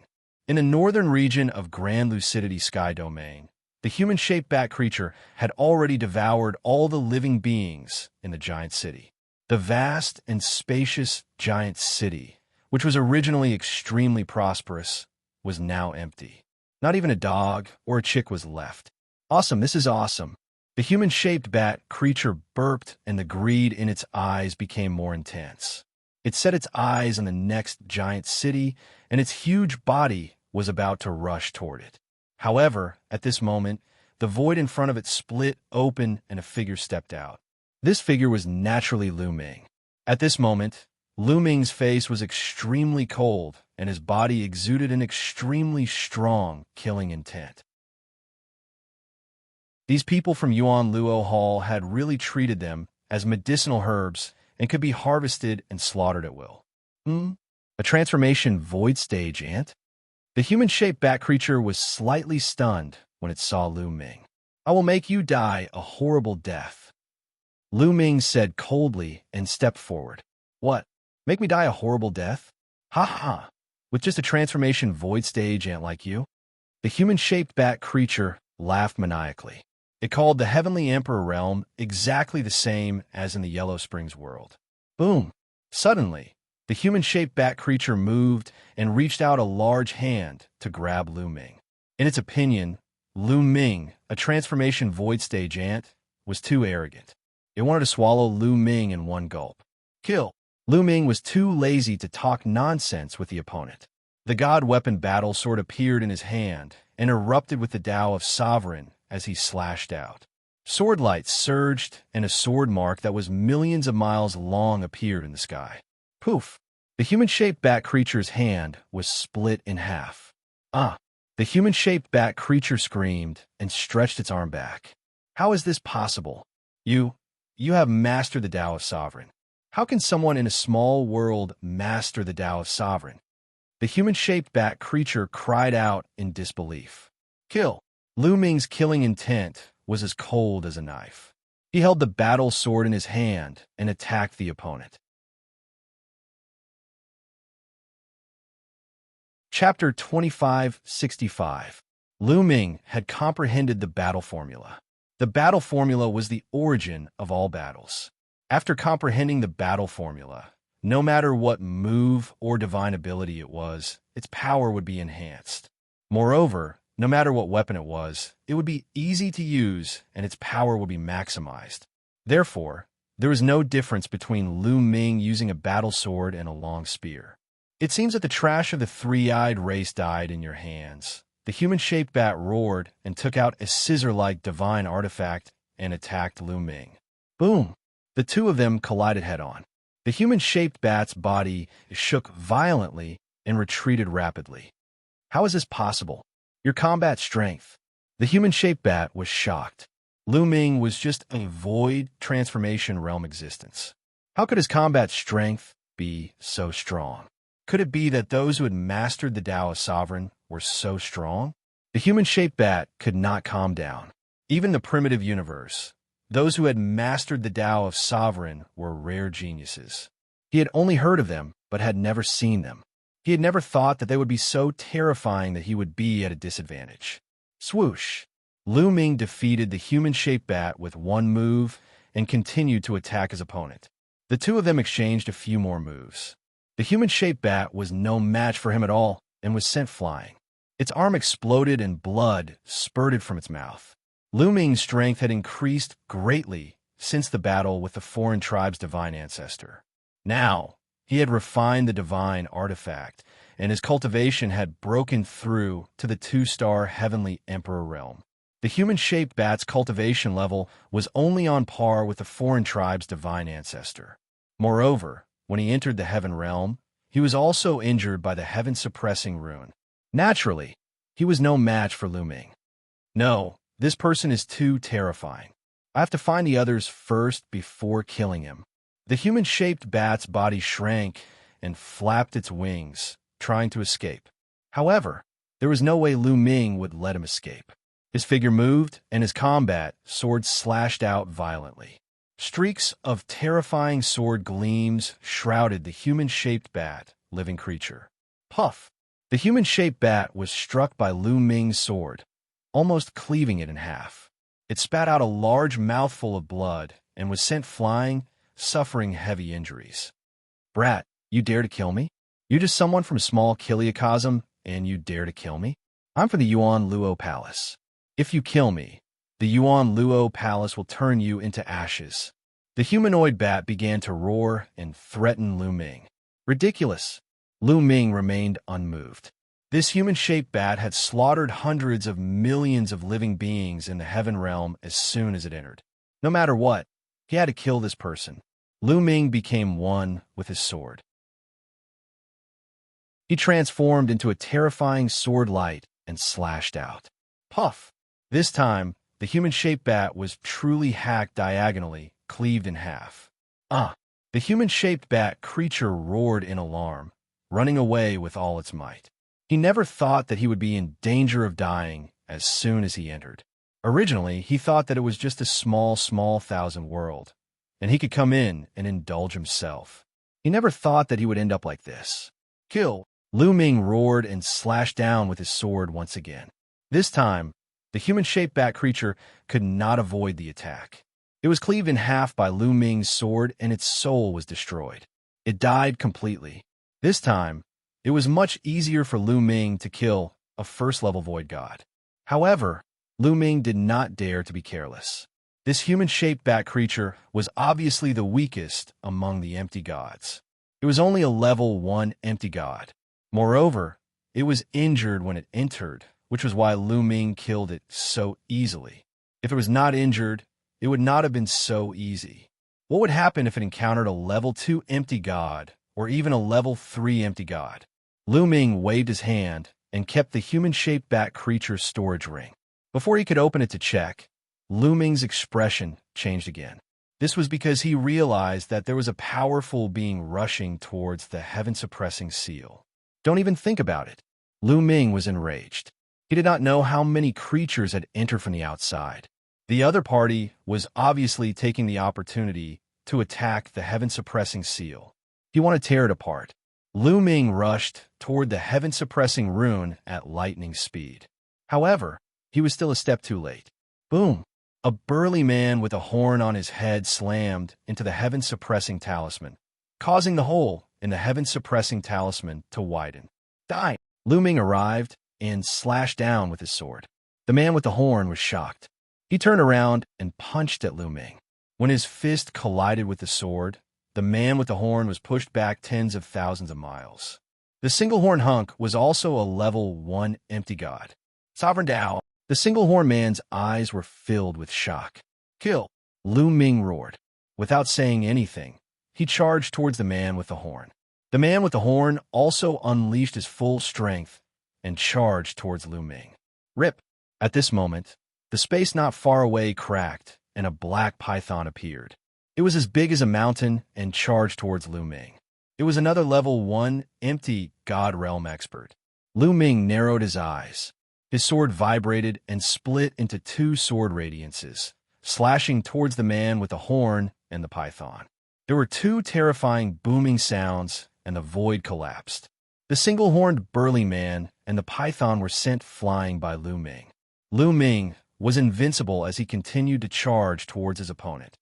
In the northern region of Grand Lucidity Sky Domain, the human-shaped bat creature had already devoured all the living beings in the giant city. The vast and spacious giant city, which was originally extremely prosperous, was now empty. Not even a dog or a chick was left. Awesome, this is awesome. The human-shaped bat creature burped and the greed in its eyes became more intense. It set its eyes on the next giant city, and its huge body was about to rush toward it. However, at this moment, the void in front of it split open and a figure stepped out. This figure was naturally Lu Ming. At this moment, Lu Ming's face was extremely cold, and his body exuded an extremely strong, killing intent. These people from Yuan Luo Hall had really treated them as medicinal herbs and could be harvested and slaughtered at will. A transformation void stage ant? The human-shaped bat creature was slightly stunned when it saw Lu Ming. I will make you die a horrible death. Lu Ming said coldly and stepped forward. What? Make me die a horrible death? Ha ha! With just a transformation void stage ant like you? The human-shaped bat creature laughed maniacally. It called the Heavenly Emperor realm exactly the same as in the Yellow Springs world. Boom! Suddenly, the human-shaped bat creature moved and reached out a large hand to grab Lu Ming. In its opinion, Lu Ming, a transformation void stage ant, was too arrogant. It wanted to swallow Lu Ming in one gulp. Kill! Lu Ming was too lazy to talk nonsense with the opponent. The god weapon battle sword appeared in his hand and erupted with the Tao of Sovereign as he slashed out. Sword light surged, and a sword mark that was millions of miles long appeared in the sky. Poof! The human-shaped bat creature's hand was split in half. Ah! The human-shaped bat creature screamed and stretched its arm back. How is this possible? You have mastered the Tao of Sovereign. How can someone in a small world master the Tao of Sovereign? The human-shaped bat creature cried out in disbelief. Kill! Lu Ming's killing intent was as cold as a knife. He held the battle sword in his hand and attacked the opponent. Chapter 2565. Lu Ming had comprehended the battle formula. The battle formula was the origin of all battles. After comprehending the battle formula, no matter what move or divine ability it was, its power would be enhanced. Moreover, no matter what weapon it was, it would be easy to use and its power would be maximized. Therefore, there was no difference between Lu Ming using a battle sword and a long spear. It seems that the trash of the three-eyed race died in your hands. The human-shaped bat roared and took out a scissor-like divine artifact and attacked Lu Ming. Boom! The two of them collided head-on. The human-shaped bat's body shook violently and retreated rapidly. How is this possible? Your combat strength. The human-shaped bat was shocked. Lu Ming was just a void transformation realm existence. How could his combat strength be so strong? Could it be that those who had mastered the Tao of Sovereign were so strong? The human-shaped bat could not calm down. Even the primitive universe, those who had mastered the Tao of Sovereign were rare geniuses. He had only heard of them, but had never seen them. He had never thought that they would be so terrifying that he would be at a disadvantage. Swoosh! Lu Ming defeated the human-shaped bat with one move and continued to attack his opponent. The two of them exchanged a few more moves. The human-shaped bat was no match for him at all and was sent flying. Its arm exploded and blood spurted from its mouth. Lu Ming's strength had increased greatly since the battle with the foreign tribe's divine ancestor. Now, he had refined the divine artifact, and his cultivation had broken through to the 2-star heavenly emperor realm. The human-shaped bat's cultivation level was only on par with the foreign tribe's divine ancestor. Moreover, when he entered the heaven realm, he was also injured by the heaven-suppressing rune. Naturally, he was no match for Lu Ming. No, this person is too terrifying. I have to find the others first before killing him. The human-shaped bat's body shrank and flapped its wings, trying to escape. However, there was no way Lu Ming would let him escape. His figure moved, and his combat sword slashed out violently. Streaks of terrifying sword gleams shrouded the human-shaped bat, living creature. Puff! The human-shaped bat was struck by Lu Ming's sword, almost cleaving it in half. It spat out a large mouthful of blood and was sent flying, suffering heavy injuries. Brat, you dare to kill me? You just someone from small Kiliacosm, and you dare to kill me? I'm from the Yuan Luo Palace. If you kill me, the Yuan Luo Palace will turn you into ashes. The humanoid bat began to roar and threaten Lu Ming. Ridiculous. Lu Ming remained unmoved. This human-shaped bat had slaughtered hundreds of millions of living beings in the heaven realm as soon as it entered. No matter what, he had to kill this person. Lu Ming became one with his sword. He transformed into a terrifying sword light and slashed out. Puff! This time, the human-shaped bat was truly hacked diagonally, cleaved in half. Ah! The human-shaped bat creature roared in alarm, running away with all its might. He never thought that he would be in danger of dying as soon as he entered. Originally, he thought that it was just a small thousand world, and he could come in and indulge himself. He never thought that he would end up like this. Kill! Lu Ming roared and slashed down with his sword once again. This time, the human-shaped bat creature could not avoid the attack. It was cleaved in half by Lu Ming's sword, and its soul was destroyed. It died completely. This time, it was much easier for Lu Ming to kill a first-level void god. However, Lu Ming did not dare to be careless. This human-shaped bat creature was obviously the weakest among the empty gods. It was only a level 1 empty god. Moreover, it was injured when it entered, which was why Lu Ming killed it so easily. If it was not injured, it would not have been so easy. What would happen if it encountered a level 2 empty god, or even a level 3 empty god? Lu Ming waved his hand and kept the human-shaped bat creature's storage ring. Before he could open it to check, Lu Ming's expression changed again. This was because he realized that there was a powerful being rushing towards the heaven-suppressing seal. Don't even think about it. Lu Ming was enraged. He did not know how many creatures had entered from the outside. The other party was obviously taking the opportunity to attack the heaven-suppressing seal. He wanted to tear it apart. Lu Ming rushed toward the heaven-suppressing rune at lightning speed. However, he was still a step too late. Boom! A burly man with a horn on his head slammed into the heaven-suppressing talisman, causing the hole in the heaven-suppressing talisman to widen. Die! Lu Ming arrived and slashed down with his sword. The man with the horn was shocked. He turned around and punched at Lu Ming. When his fist collided with the sword, the man with the horn was pushed back tens of thousands of miles. The single-horn hunk was also a level 1 empty god. Sovereign Dao. The single-horn man's eyes were filled with shock. Kill! Lu Ming roared. Without saying anything, he charged towards the man with the horn. The man with the horn also unleashed his full strength and charged towards Lu Ming. Rip! At this moment, the space not far away cracked, and a black python appeared. It was as big as a mountain and charged towards Lu Ming. It was another level 1 empty God Realm expert. Lu Ming narrowed his eyes. His sword vibrated and split into 2 sword radiances, slashing towards the man with the horn and the python. There were 2 terrifying booming sounds, and the void collapsed. The single-horned burly man and the python were sent flying by Lu Ming. Lu Ming was invincible as he continued to charge towards his opponent.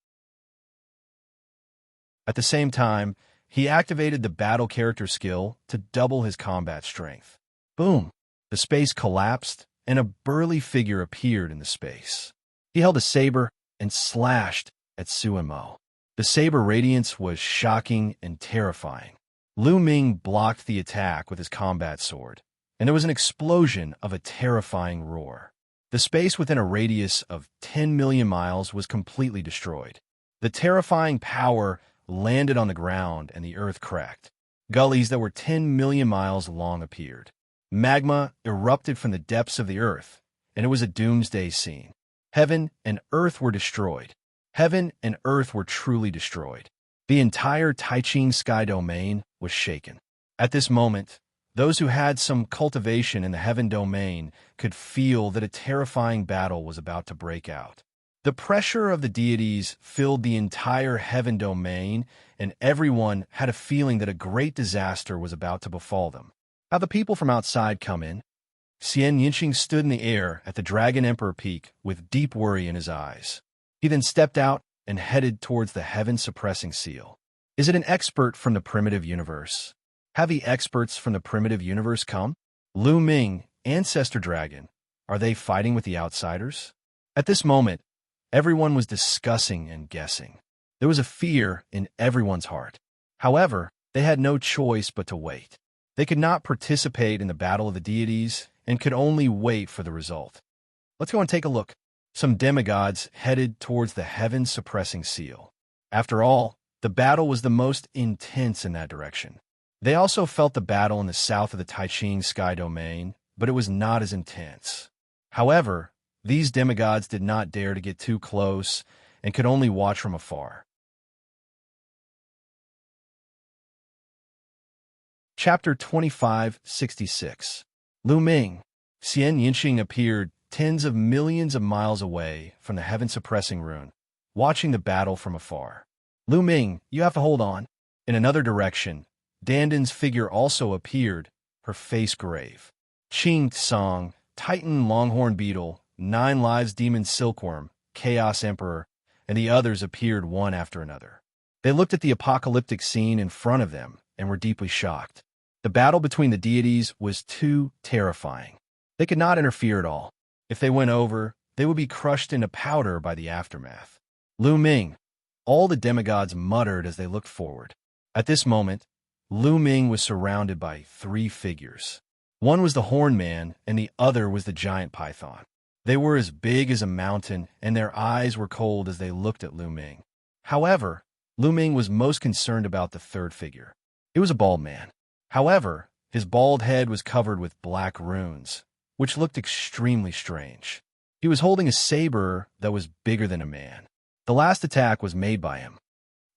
At the same time, he activated the battle character skill to double his combat strength. Boom! The space collapsed, and a burly figure appeared in the space. He held a saber and slashed at Suemo. The saber radiance was shocking and terrifying. Lu Ming blocked the attack with his combat sword, and there was an explosion of a terrifying roar. The space within a radius of 10 million miles was completely destroyed. The terrifying power landed on the ground and the earth cracked. Gullies that were 10 million miles long appeared. Magma erupted from the depths of the earth, and it was a doomsday scene. Heaven and earth were destroyed. Heaven and earth were truly destroyed. The entire Taiching sky domain was shaken. At this moment, those who had some cultivation in the heaven domain could feel that a terrifying battle was about to break out. The pressure of the deities filled the entire heaven domain, and everyone had a feeling that a great disaster was about to befall them. How the people from outside come in? Xianxia stood in the air at the Dragon Emperor Peak with deep worry in his eyes. He then stepped out and headed towards the heaven-suppressing seal. Is it an expert from the primitive universe? Have the experts from the primitive universe come? Lu Ming, Ancestor Dragon, are they fighting with the outsiders? At this moment, everyone was discussing and guessing. There was a fear in everyone's heart. However, they had no choice but to wait. They could not participate in the battle of the deities and could only wait for the result. Let's go and take a look. Some demigods headed towards the heaven-suppressing seal. After all, the battle was the most intense in that direction. They also felt the battle in the south of the Taiching sky domain, but it was not as intense. However, these demigods did not dare to get too close and could only watch from afar. Chapter 2566. Lu Ming. Xianxia appeared tens of millions of miles away from the heaven-suppressing rune, watching the battle from afar. Lu Ming, you have to hold on. In another direction, Dandan's figure also appeared, her face grave. Qing Tsang, Titan Longhorn Beetle, 9 Lives Demon Silkworm, Chaos Emperor, and the others appeared one after another. They looked at the apocalyptic scene in front of them and were deeply shocked. The battle between the deities was too terrifying. They could not interfere at all. If they went over, they would be crushed into powder by the aftermath. Lu Ming. All the demigods muttered as they looked forward. At this moment, Lu Ming was surrounded by 3 figures. One was the Horn Man, and the other was the giant python. They were as big as a mountain, and their eyes were cold as they looked at Lu Ming. However, Lu Ming was most concerned about the third figure. It was a bald man. However, his bald head was covered with black runes, which looked extremely strange. He was holding a saber that was bigger than a man. The last attack was made by him.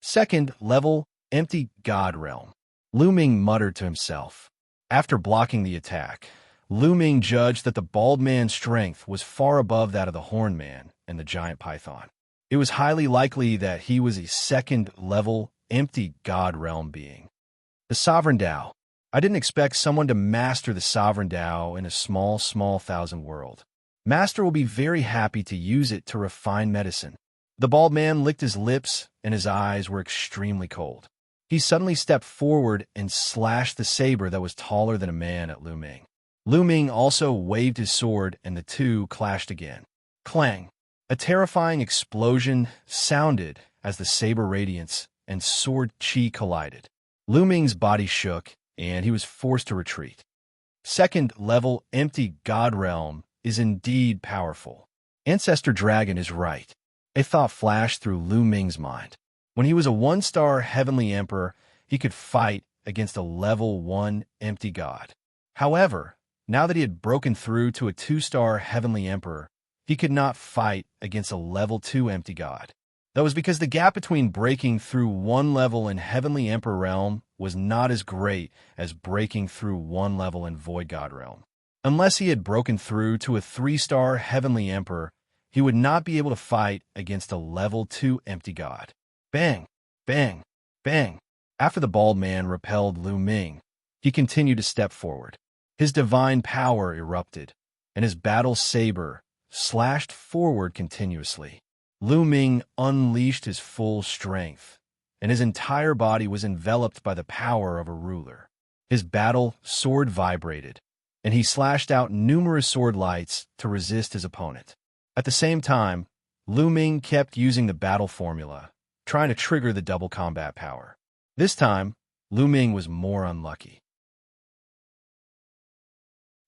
Second level, empty God realm. Lu Ming muttered to himself. After blocking the attack, Lu Ming judged that the bald man's strength was far above that of the horned man and the giant python. It was highly likely that he was a second-level, empty God realm being. The Sovereign Tao. I didn't expect someone to master the Sovereign Tao in a small thousand world. Master will be very happy to use it to refine medicine. The bald man licked his lips, and his eyes were extremely cold. He suddenly stepped forward and slashed the saber that was taller than a man at Lu Ming. Lu Ming also waved his sword, and the two clashed again. Clang! A terrifying explosion sounded as the saber radiance and sword chi collided. Lu Ming's body shook, and he was forced to retreat. Second level empty God realm is indeed powerful. Ancestor Dragon is right. A thought flashed through Lu Ming's mind. When he was a one-star heavenly emperor, he could fight against a level 1 empty god. However, now that he had broken through to a 2-star heavenly emperor, he could not fight against a level 2 empty god. That was because the gap between breaking through one level in heavenly emperor realm was not as great as breaking through one level in void god realm. Unless he had broken through to a 3-star heavenly emperor, he would not be able to fight against a level 2 empty god. Bang! Bang! Bang! After the bald man repelled Lu Ming, he continued to step forward. His divine power erupted, and his battle saber slashed forward continuously. Lu Ming unleashed his full strength, and his entire body was enveloped by the power of a ruler. His battle sword vibrated, and he slashed out numerous sword lights to resist his opponent. At the same time, Lu Ming kept using the battle formula, trying to trigger the double combat power. This time, Lu Ming was more unlucky.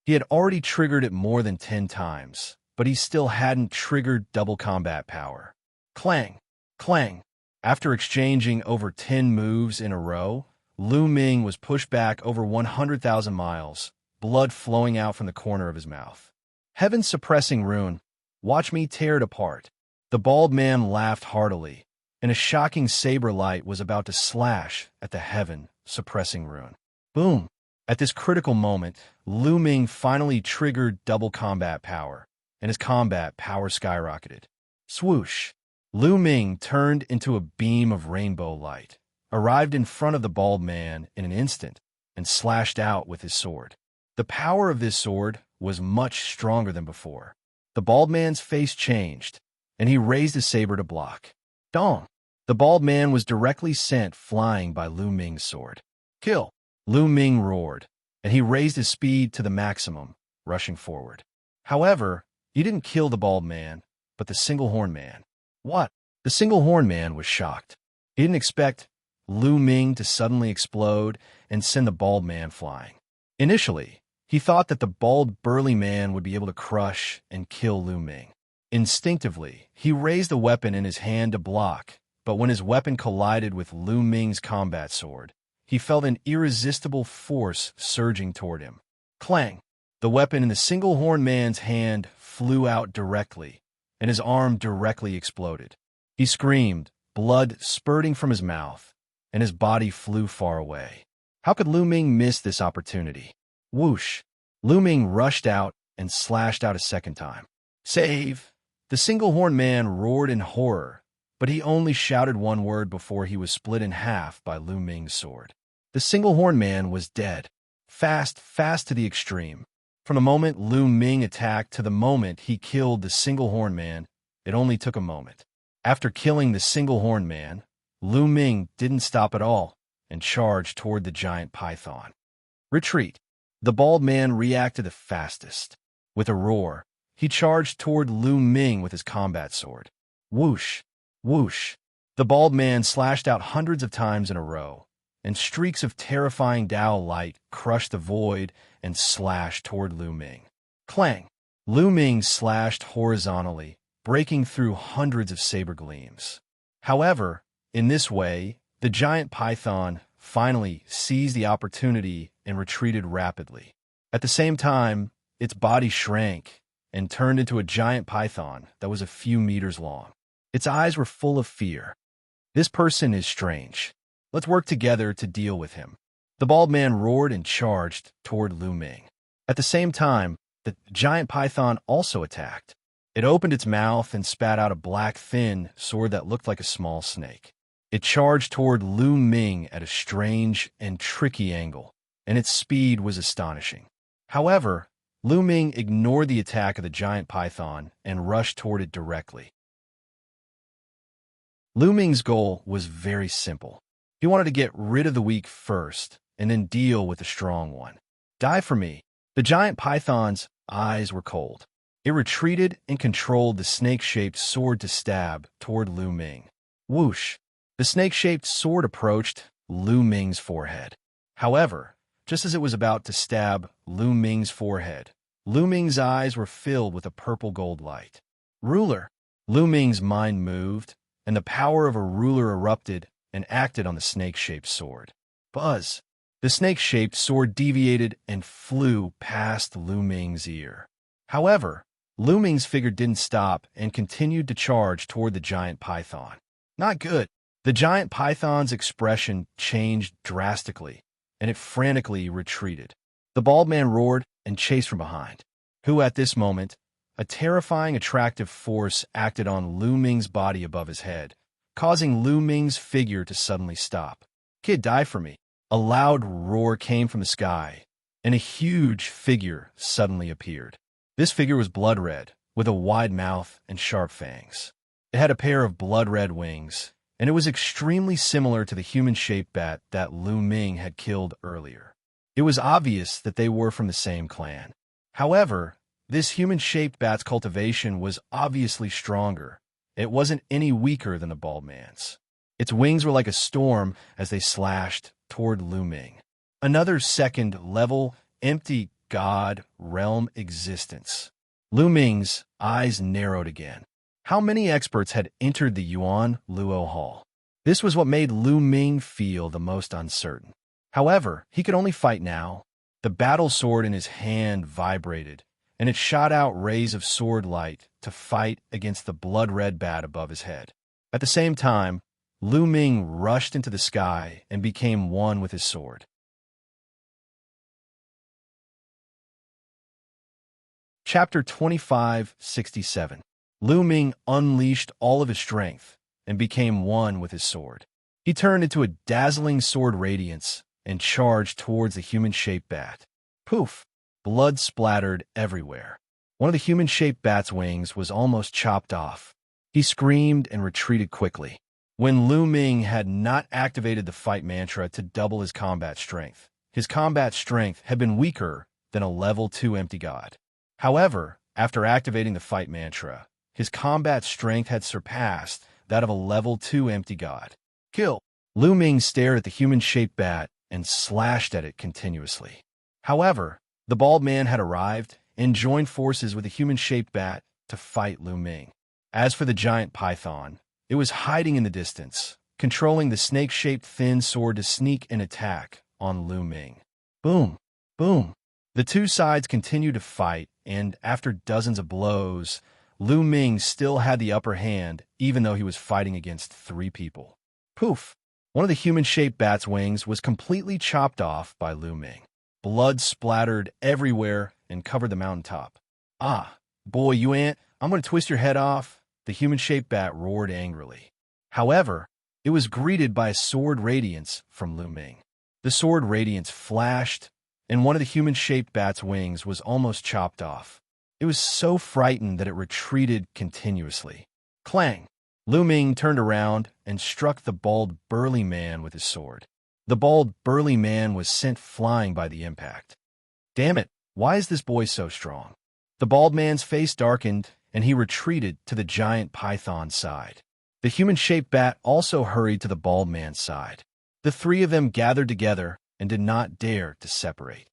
He had already triggered it more than 10 times, but he still hadn't triggered double combat power. Clang! Clang! After exchanging over 10 moves in a row, Lu Ming was pushed back over 100,000 miles, blood flowing out from the corner of his mouth. Heaven's suppressing rune. Watch me tear it apart. The bald man laughed heartily, and a shocking saber light was about to slash at the heaven suppressing rune. Boom! At this critical moment, Lu Ming finally triggered double combat power, and his combat power skyrocketed. Swoosh! Lu Ming turned into a beam of rainbow light, arrived in front of the bald man in an instant, and slashed out with his sword. The power of this sword was much stronger than before. The bald man's face changed, and he raised his saber to block. Dong! The bald man was directly sent flying by Lu Ming's sword. Kill! Lu Ming roared, and he raised his speed to the maximum, rushing forward. However, he didn't kill the bald man, but the single-horn man. What? The single-horn man was shocked. He didn't expect Lu Ming to suddenly explode and send the bald man flying. Initially, he thought that the bald burly man would be able to crush and kill Lu Ming. Instinctively, he raised the weapon in his hand to block, but when his weapon collided with Lu Ming's combat sword, he felt an irresistible force surging toward him. Clang! The weapon in the single-horn man's hand flew out directly, and his arm directly exploded. He screamed, blood spurting from his mouth, and his body flew far away. How could Lu Ming miss this opportunity? Whoosh! Lu Ming rushed out and slashed out a second time. Save! The single-horn man roared in horror, but he only shouted one word before he was split in half by Lu Ming's sword. The single-horn man was dead. Fast to the extreme. From the moment Lu Ming attacked to the moment he killed the single-horn man, it only took a moment. After killing the single-horn man, Lu Ming didn't stop at all and charged toward the giant python. Retreat! The bald man reacted the fastest. With a roar, he charged toward Lu Ming with his combat sword. Whoosh! Whoosh! The bald man slashed out hundreds of times in a row, and streaks of terrifying Tao light crushed the void and slashed toward Lu Ming. Clang! Lu Ming slashed horizontally, breaking through hundreds of saber gleams. However, in this way, the giant python finally seized the opportunity and retreated rapidly. At the same time, its body shrank and turned into a giant python that was a few meters long. Its eyes were full of fear. This person is strange. Let's work together to deal with him. The bald man roared and charged toward Lu Ming. At the same time, the giant python also attacked. It opened its mouth and spat out a black, thin sword that looked like a small snake. It charged toward Lu Ming at a strange and tricky angle, and its speed was astonishing. However, Lu Ming ignored the attack of the giant python and rushed toward it directly. Lu Ming's goal was very simple. He wanted to get rid of the weak first, and then deal with the strong one. Die for me. The giant python's eyes were cold. It retreated and controlled the snake-shaped sword to stab toward Lu Ming. Whoosh! The snake-shaped sword approached Lu Ming's forehead. However, just as it was about to stab Lu Ming's forehead, Lu Ming's eyes were filled with a purple-gold light. Ruler! Lu Ming's mind moved, and the power of a ruler erupted and acted on the snake-shaped sword. Buzz! The snake-shaped sword deviated and flew past Lu Ming's ear. However, Lu Ming's figure didn't stop and continued to charge toward the giant python. Not good. The giant python's expression changed drastically, and it frantically retreated. The bald man roared and chased from behind, who at this moment, a terrifying attractive force acted on Lu Ming's body above his head, causing Lu Ming's figure to suddenly stop. Kid, die for me. A loud roar came from the sky, and a huge figure suddenly appeared. This figure was blood red, with a wide mouth and sharp fangs. It had a pair of blood-red wings, and it was extremely similar to the human-shaped bat that Lu Ming had killed earlier. It was obvious that they were from the same clan. However, this human-shaped bat's cultivation was obviously stronger. It wasn't any weaker than the bald man's. Its wings were like a storm as they slashed toward Lu Ming. Another second-level, empty god realm existence. Lu Ming's eyes narrowed again. How many experts had entered the Yuan Luo Hall? This was what made Lu Ming feel the most uncertain. However, he could only fight now. The battle sword in his hand vibrated, and it shot out rays of sword light to fight against the blood-red bat above his head. At the same time, Lu Ming rushed into the sky and became one with his sword. Chapter 2567. Lu Ming unleashed all of his strength and became one with his sword. He turned into a dazzling sword radiance and charged towards the human-shaped bat. Poof! Blood splattered everywhere. One of the human-shaped bat's wings was almost chopped off. He screamed and retreated quickly. When Lu Ming had not activated the fight mantra to double his combat strength, his combat strength had been weaker than a level 2 empty god. However, after activating the fight mantra, his combat strength had surpassed that of a level 2 empty god. Kill! Lu Ming stared at the human-shaped bat and slashed at it continuously. However, the bald man had arrived and joined forces with the human-shaped bat to fight Lu Ming. As for the giant python, it was hiding in the distance, controlling the snake-shaped thin sword to sneak and attack on Lu Ming. Boom! Boom! The two sides continued to fight, and after dozens of blows, Lu Ming still had the upper hand, even though he was fighting against 3 people. Poof! One of the human-shaped bat's wings was completely chopped off by Lu Ming. Blood splattered everywhere and covered the mountaintop. Ah, boy, you ant, I'm going to twist your head off, the human-shaped bat roared angrily. However, it was greeted by a sword radiance from Lu Ming. The sword radiance flashed, and one of the human-shaped bat's wings was almost chopped off. It was so frightened that it retreated continuously. Clang! Lu Ming turned around and struck the bald, burly man with his sword. The bald, burly man was sent flying by the impact. Damn it, why is this boy so strong? The bald man's face darkened, and he retreated to the giant python's side. The human-shaped bat also hurried to the bald man's side. The 3 of them gathered together and did not dare to separate.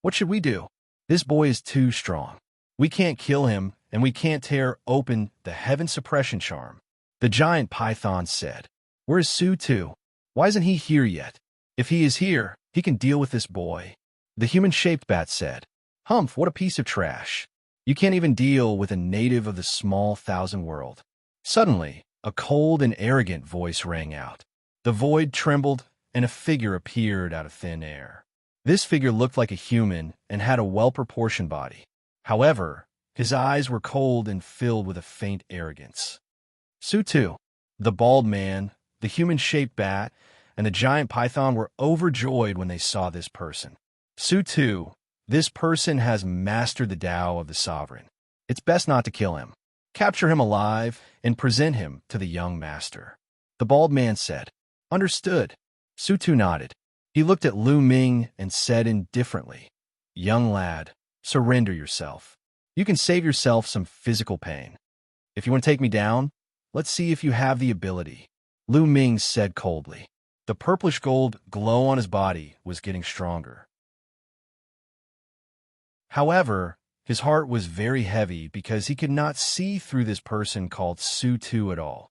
What should we do? This boy is too strong. We can't kill him, and we can't tear open the heaven suppression charm. The giant python said, Where's Su-Tu? Why isn't he here yet? If he is here, he can deal with this boy. The human-shaped bat said, Humph, what a piece of trash. You can't even deal with a native of the small thousand world. Suddenly, a cold and arrogant voice rang out. The void trembled, and a figure appeared out of thin air. This figure looked like a human and had a well-proportioned body. However, his eyes were cold and filled with a faint arrogance. Su-Tu, the bald man, the human-shaped bat, and the giant python were overjoyed when they saw this person. Su-Tu, this person has mastered the Tao of the sovereign. It's best not to kill him. Capture him alive and present him to the young master. The bald man said, Understood. Su-Tu nodded. He looked at Lu Ming and said indifferently, Young lad, surrender yourself. You can save yourself some physical pain. If you want to take me down, let's see if you have the ability. Lu Ming said coldly. The purplish gold glow on his body was getting stronger. However, his heart was very heavy because he could not see through this person called Su-Tu at all.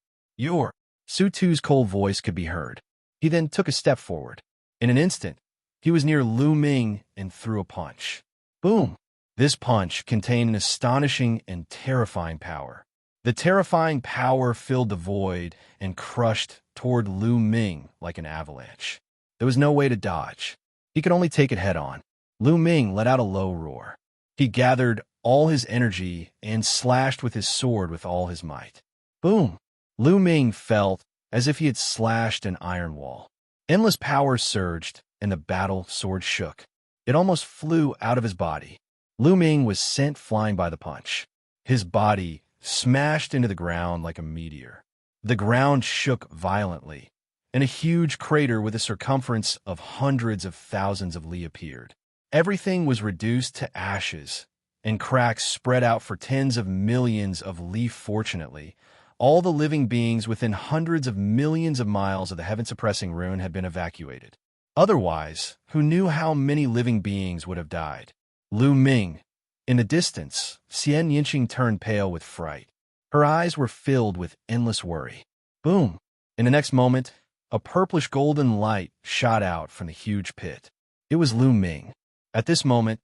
Su-Tu's cold voice could be heard. He then took a step forward. In an instant, he was near Lu Ming and threw a punch. Boom! This punch contained an astonishing and terrifying power. The terrifying power filled the void and crushed toward Lu Ming like an avalanche. There was no way to dodge. He could only take it head-on. Lu Ming let out a low roar. He gathered all his energy and slashed with his sword with all his might. Boom! Lu Ming felt as if he had slashed an iron wall. Endless power surged, and the battle sword shook. It almost flew out of his body. Lu Ming was sent flying by the punch. His body smashed into the ground like a meteor. The ground shook violently, and a huge crater with a circumference of hundreds of thousands of li appeared. Everything was reduced to ashes, and cracks spread out for tens of millions of li. Fortunately, all the living beings within hundreds of millions of miles of the heaven-suppressing rune had been evacuated. Otherwise, who knew how many living beings would have died? Lu Ming. In the distance, Xianxia turned pale with fright. Her eyes were filled with endless worry. Boom! In the next moment, a purplish golden light shot out from the huge pit. It was Lu Ming. At this moment,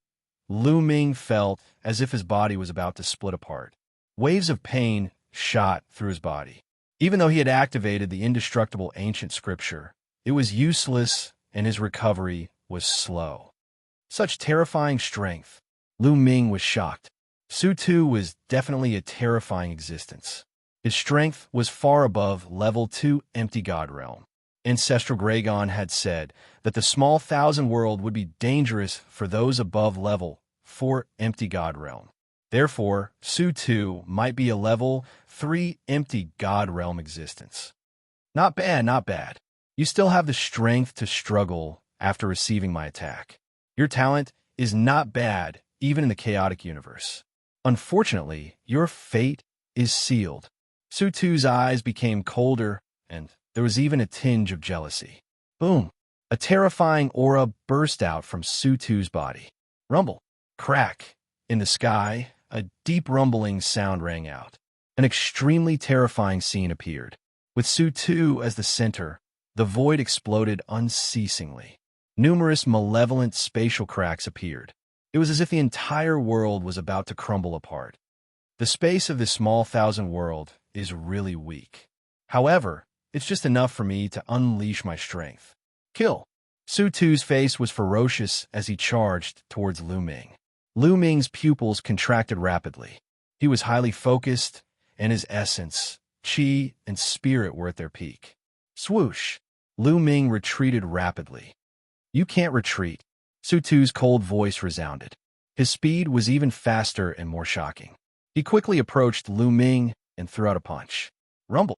Lu Ming felt as if his body was about to split apart. Waves of pain shot through his body. Even though he had activated the indestructible ancient scripture, it was useless and his recovery was slow. Such terrifying strength. Lu Ming was shocked. Su-Tu was definitely a terrifying existence. His strength was far above level 2 empty god realm. Ancestral Gragon had said that the small thousand world would be dangerous for those above level 4 empty god realm. Therefore, Su-Tu might be a level 3 empty god realm existence. Not bad, not bad. You still have the strength to struggle after receiving my attack. Your talent is not bad even in the chaotic universe. Unfortunately, your fate is sealed. Su-Tu's eyes became colder, and there was even a tinge of jealousy. Boom! A terrifying aura burst out from Su-Tu's body. Rumble! Crack! In the sky, a deep rumbling sound rang out. An extremely terrifying scene appeared. With Su-Tu as the center, the void exploded unceasingly. Numerous malevolent spatial cracks appeared. It was as if the entire world was about to crumble apart. The space of this small thousand world is really weak. However, it's just enough for me to unleash my strength. Kill! Su-Tu's face was ferocious as he charged towards Lu Ming. Lu Ming's pupils contracted rapidly. He was highly focused, and his essence, qi, and spirit were at their peak. Swoosh! Lu Ming retreated rapidly. You can't retreat. Su-Tu's cold voice resounded. His speed was even faster and more shocking. He quickly approached Lu Ming and threw out a punch. Rumble!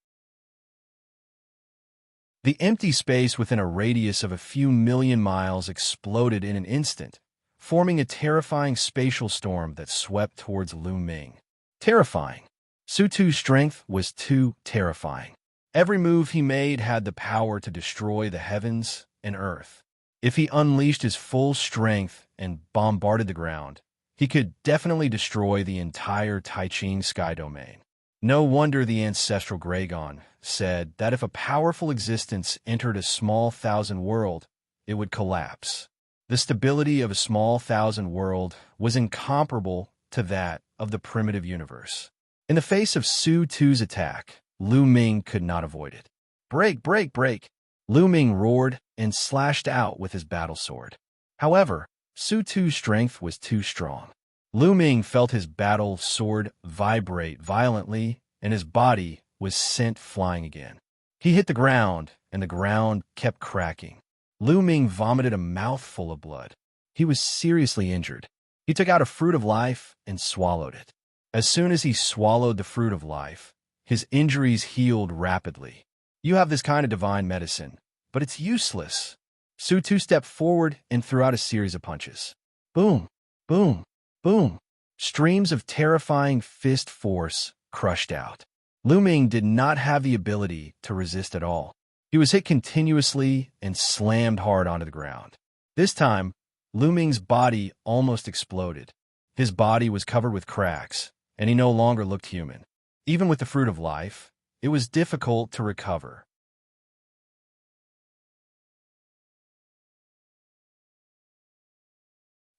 The empty space within a radius of a few million miles exploded in an instant, forming a terrifying spatial storm that swept towards Lu Ming. Terrifying. Su-Tu's strength was too terrifying. Every move he made had the power to destroy the heavens and earth. If he unleashed his full strength and bombarded the ground, He could definitely destroy the entire Taiching sky domain. No wonder the ancestral Gragon said that if a powerful existence entered a small thousand world, it would collapse. The stability of a small thousand world was incomparable to that of the primitive universe. In the face of Su Tu's attack, Lu Ming could not avoid it. Break, break, break! Lu Ming roared and slashed out with his battle sword. However, Su Tu's strength was too strong. Lu Ming felt his battle sword vibrate violently, and his body was sent flying again. He hit the ground, and the ground kept cracking. Lu Ming vomited a mouthful of blood. He was seriously injured. He took out a fruit of life and swallowed it. As soon as he swallowed the fruit of life, his injuries healed rapidly. You have this kind of divine medicine, but it's useless. Su Tu stepped forward and threw out a series of punches. Boom, boom, boom. Streams of terrifying fist force crushed out. Lu Ming did not have the ability to resist at all. He was hit continuously and slammed hard onto the ground. This time, Lu Ming's body almost exploded. His body was covered with cracks, and he no longer looked human. Even with the fruit of life, it was difficult to recover.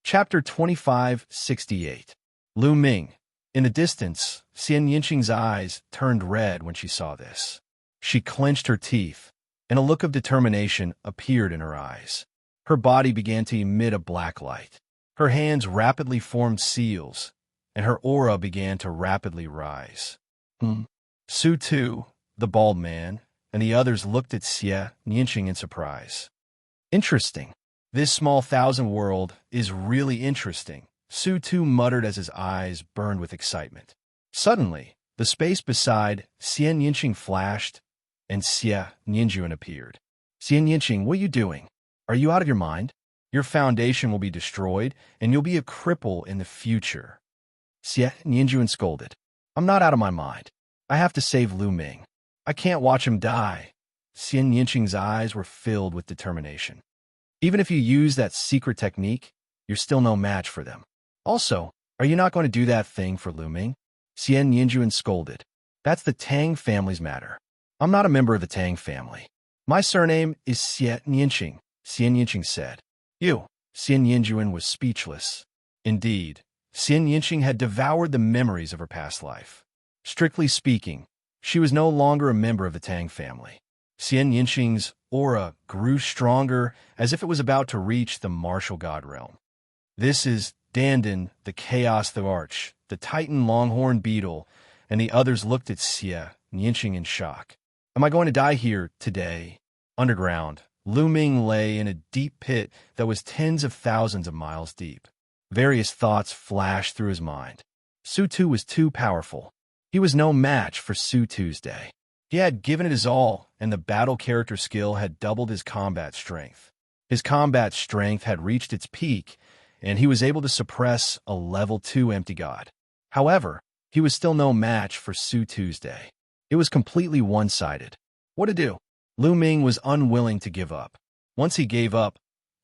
Chapter 2568. Lu Ming. In the distance, Xianxia's eyes turned red when she saw this. She clenched her teeth, and a look of determination appeared in her eyes. Her body began to emit a black light. Her hands rapidly formed seals, and her aura began to rapidly rise. Su Tu, the bald man, and the others looked at Xianxia in surprise. Interesting. This small thousand world is really interesting, Su Tu muttered as his eyes burned with excitement. Suddenly, the space beside Xianxia flashed, and Xianxia appeared. Xianxia, what are you doing? Are you out of your mind? Your foundation will be destroyed, and you'll be a cripple in the future. Xianxia scolded. I'm not out of my mind. I have to save Lu Ming. I can't watch him die. Xianxia's eyes were filled with determination. Even if you use that secret technique, you're still no match for them. Also, are you not going to do that thing for Lu Ming? Xianxia scolded. That's the Tang family's matter. I'm not a member of the Tang family. My surname is Xianxia, Xianxia said. Xianxia was speechless. Indeed, Xianxia had devoured the memories of her past life. Strictly speaking, she was no longer a member of the Tang family. Xianxia's aura grew stronger as if it was about to reach the martial god realm. This is Dandan, the Chaos the Arch, the Titan Longhorn Beetle, and the others looked at Xianxia in shock. Am I going to die here today? Underground, Lu Ming lay in a deep pit that was tens of thousands of miles deep. Various thoughts flashed through his mind. Su Tu was too powerful. He was no match for Su Tuesday. He had given it his all, and the battle character skill had doubled his combat strength. His combat strength had reached its peak, and he was able to suppress a level 2 empty god. However, he was still no match for Su Tuesday. It was completely one-sided. What to do? Lu Ming was unwilling to give up. Once he gave up,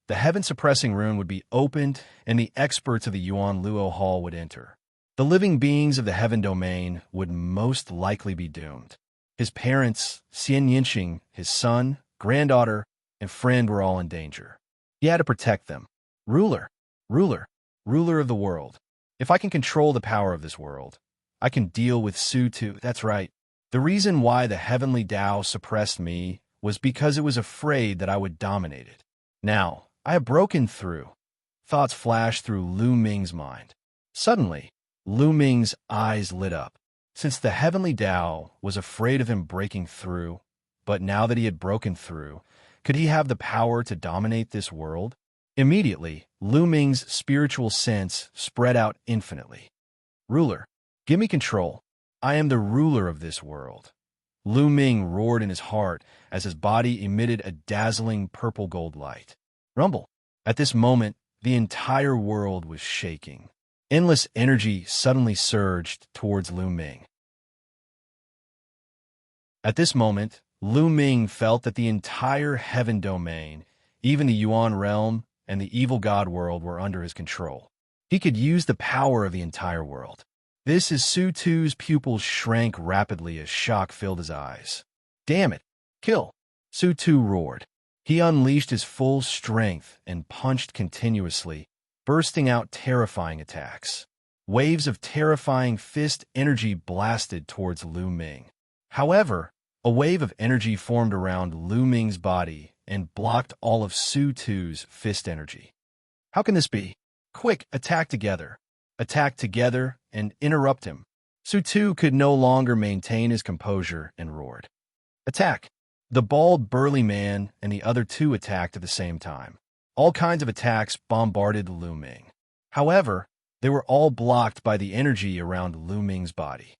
the heaven-suppressing rune would be opened, and the experts of the Yuan Luo Hall would enter. The living beings of the heaven domain would most likely be doomed. His parents, Xianxia, his son, granddaughter, and friend were all in danger. He had to protect them. Ruler of the world. If I can control the power of this world, I can deal with Su Tu. That's right. The reason why the heavenly Tao suppressed me was because it was afraid that I would dominate it. Now, I have broken through. Thoughts flashed through Lu Ming's mind. Suddenly, Lu Ming's eyes lit up. Since the heavenly Tao was afraid of him breaking through, but now that he had broken through, could he have the power to dominate this world? Immediately, Lu Ming's spiritual sense spread out infinitely. Ruler, give me control. I am the ruler of this world. Lu Ming roared in his heart as his body emitted a dazzling purple gold light. Rumble. At this moment, the entire world was shaking. Endless energy suddenly surged towards Lu Ming. At this moment, Lu Ming felt that the entire heaven domain, even the Yuan realm and the evil god world were under his control. He could use the power of the entire world. This is Su Tu's pupils shrank rapidly as shock filled his eyes. Damn it! Kill! Su Tu roared. He unleashed his full strength and punched continuously, bursting out terrifying attacks. Waves of terrifying fist energy blasted towards Lu Ming. However, a wave of energy formed around Lu Ming's body and blocked all of Su Tu's fist energy. How can this be? Quick, attack together. Attack together and interrupt him. Su Tu could no longer maintain his composure and roared. Attack! The bald, burly man and the other two attacked at the same time. All kinds of attacks bombarded Lu Ming. However, they were all blocked by the energy around Lu Ming's body.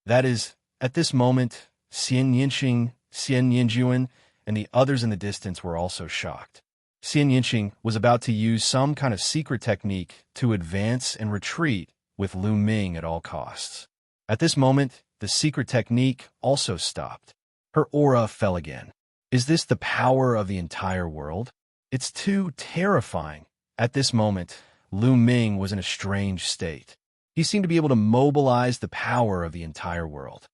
That is, at this moment, Xianxia, Xian Yinjuan, and the others in the distance were also shocked. Xianxia was about to use some kind of secret technique to advance and retreat with Lu Ming at all costs. At this moment, the secret technique also stopped. Her aura fell again. Is this the power of the entire world? It's too terrifying. At this moment, Lu Ming was in a strange state. He seemed to be able to mobilize the power of the entire world.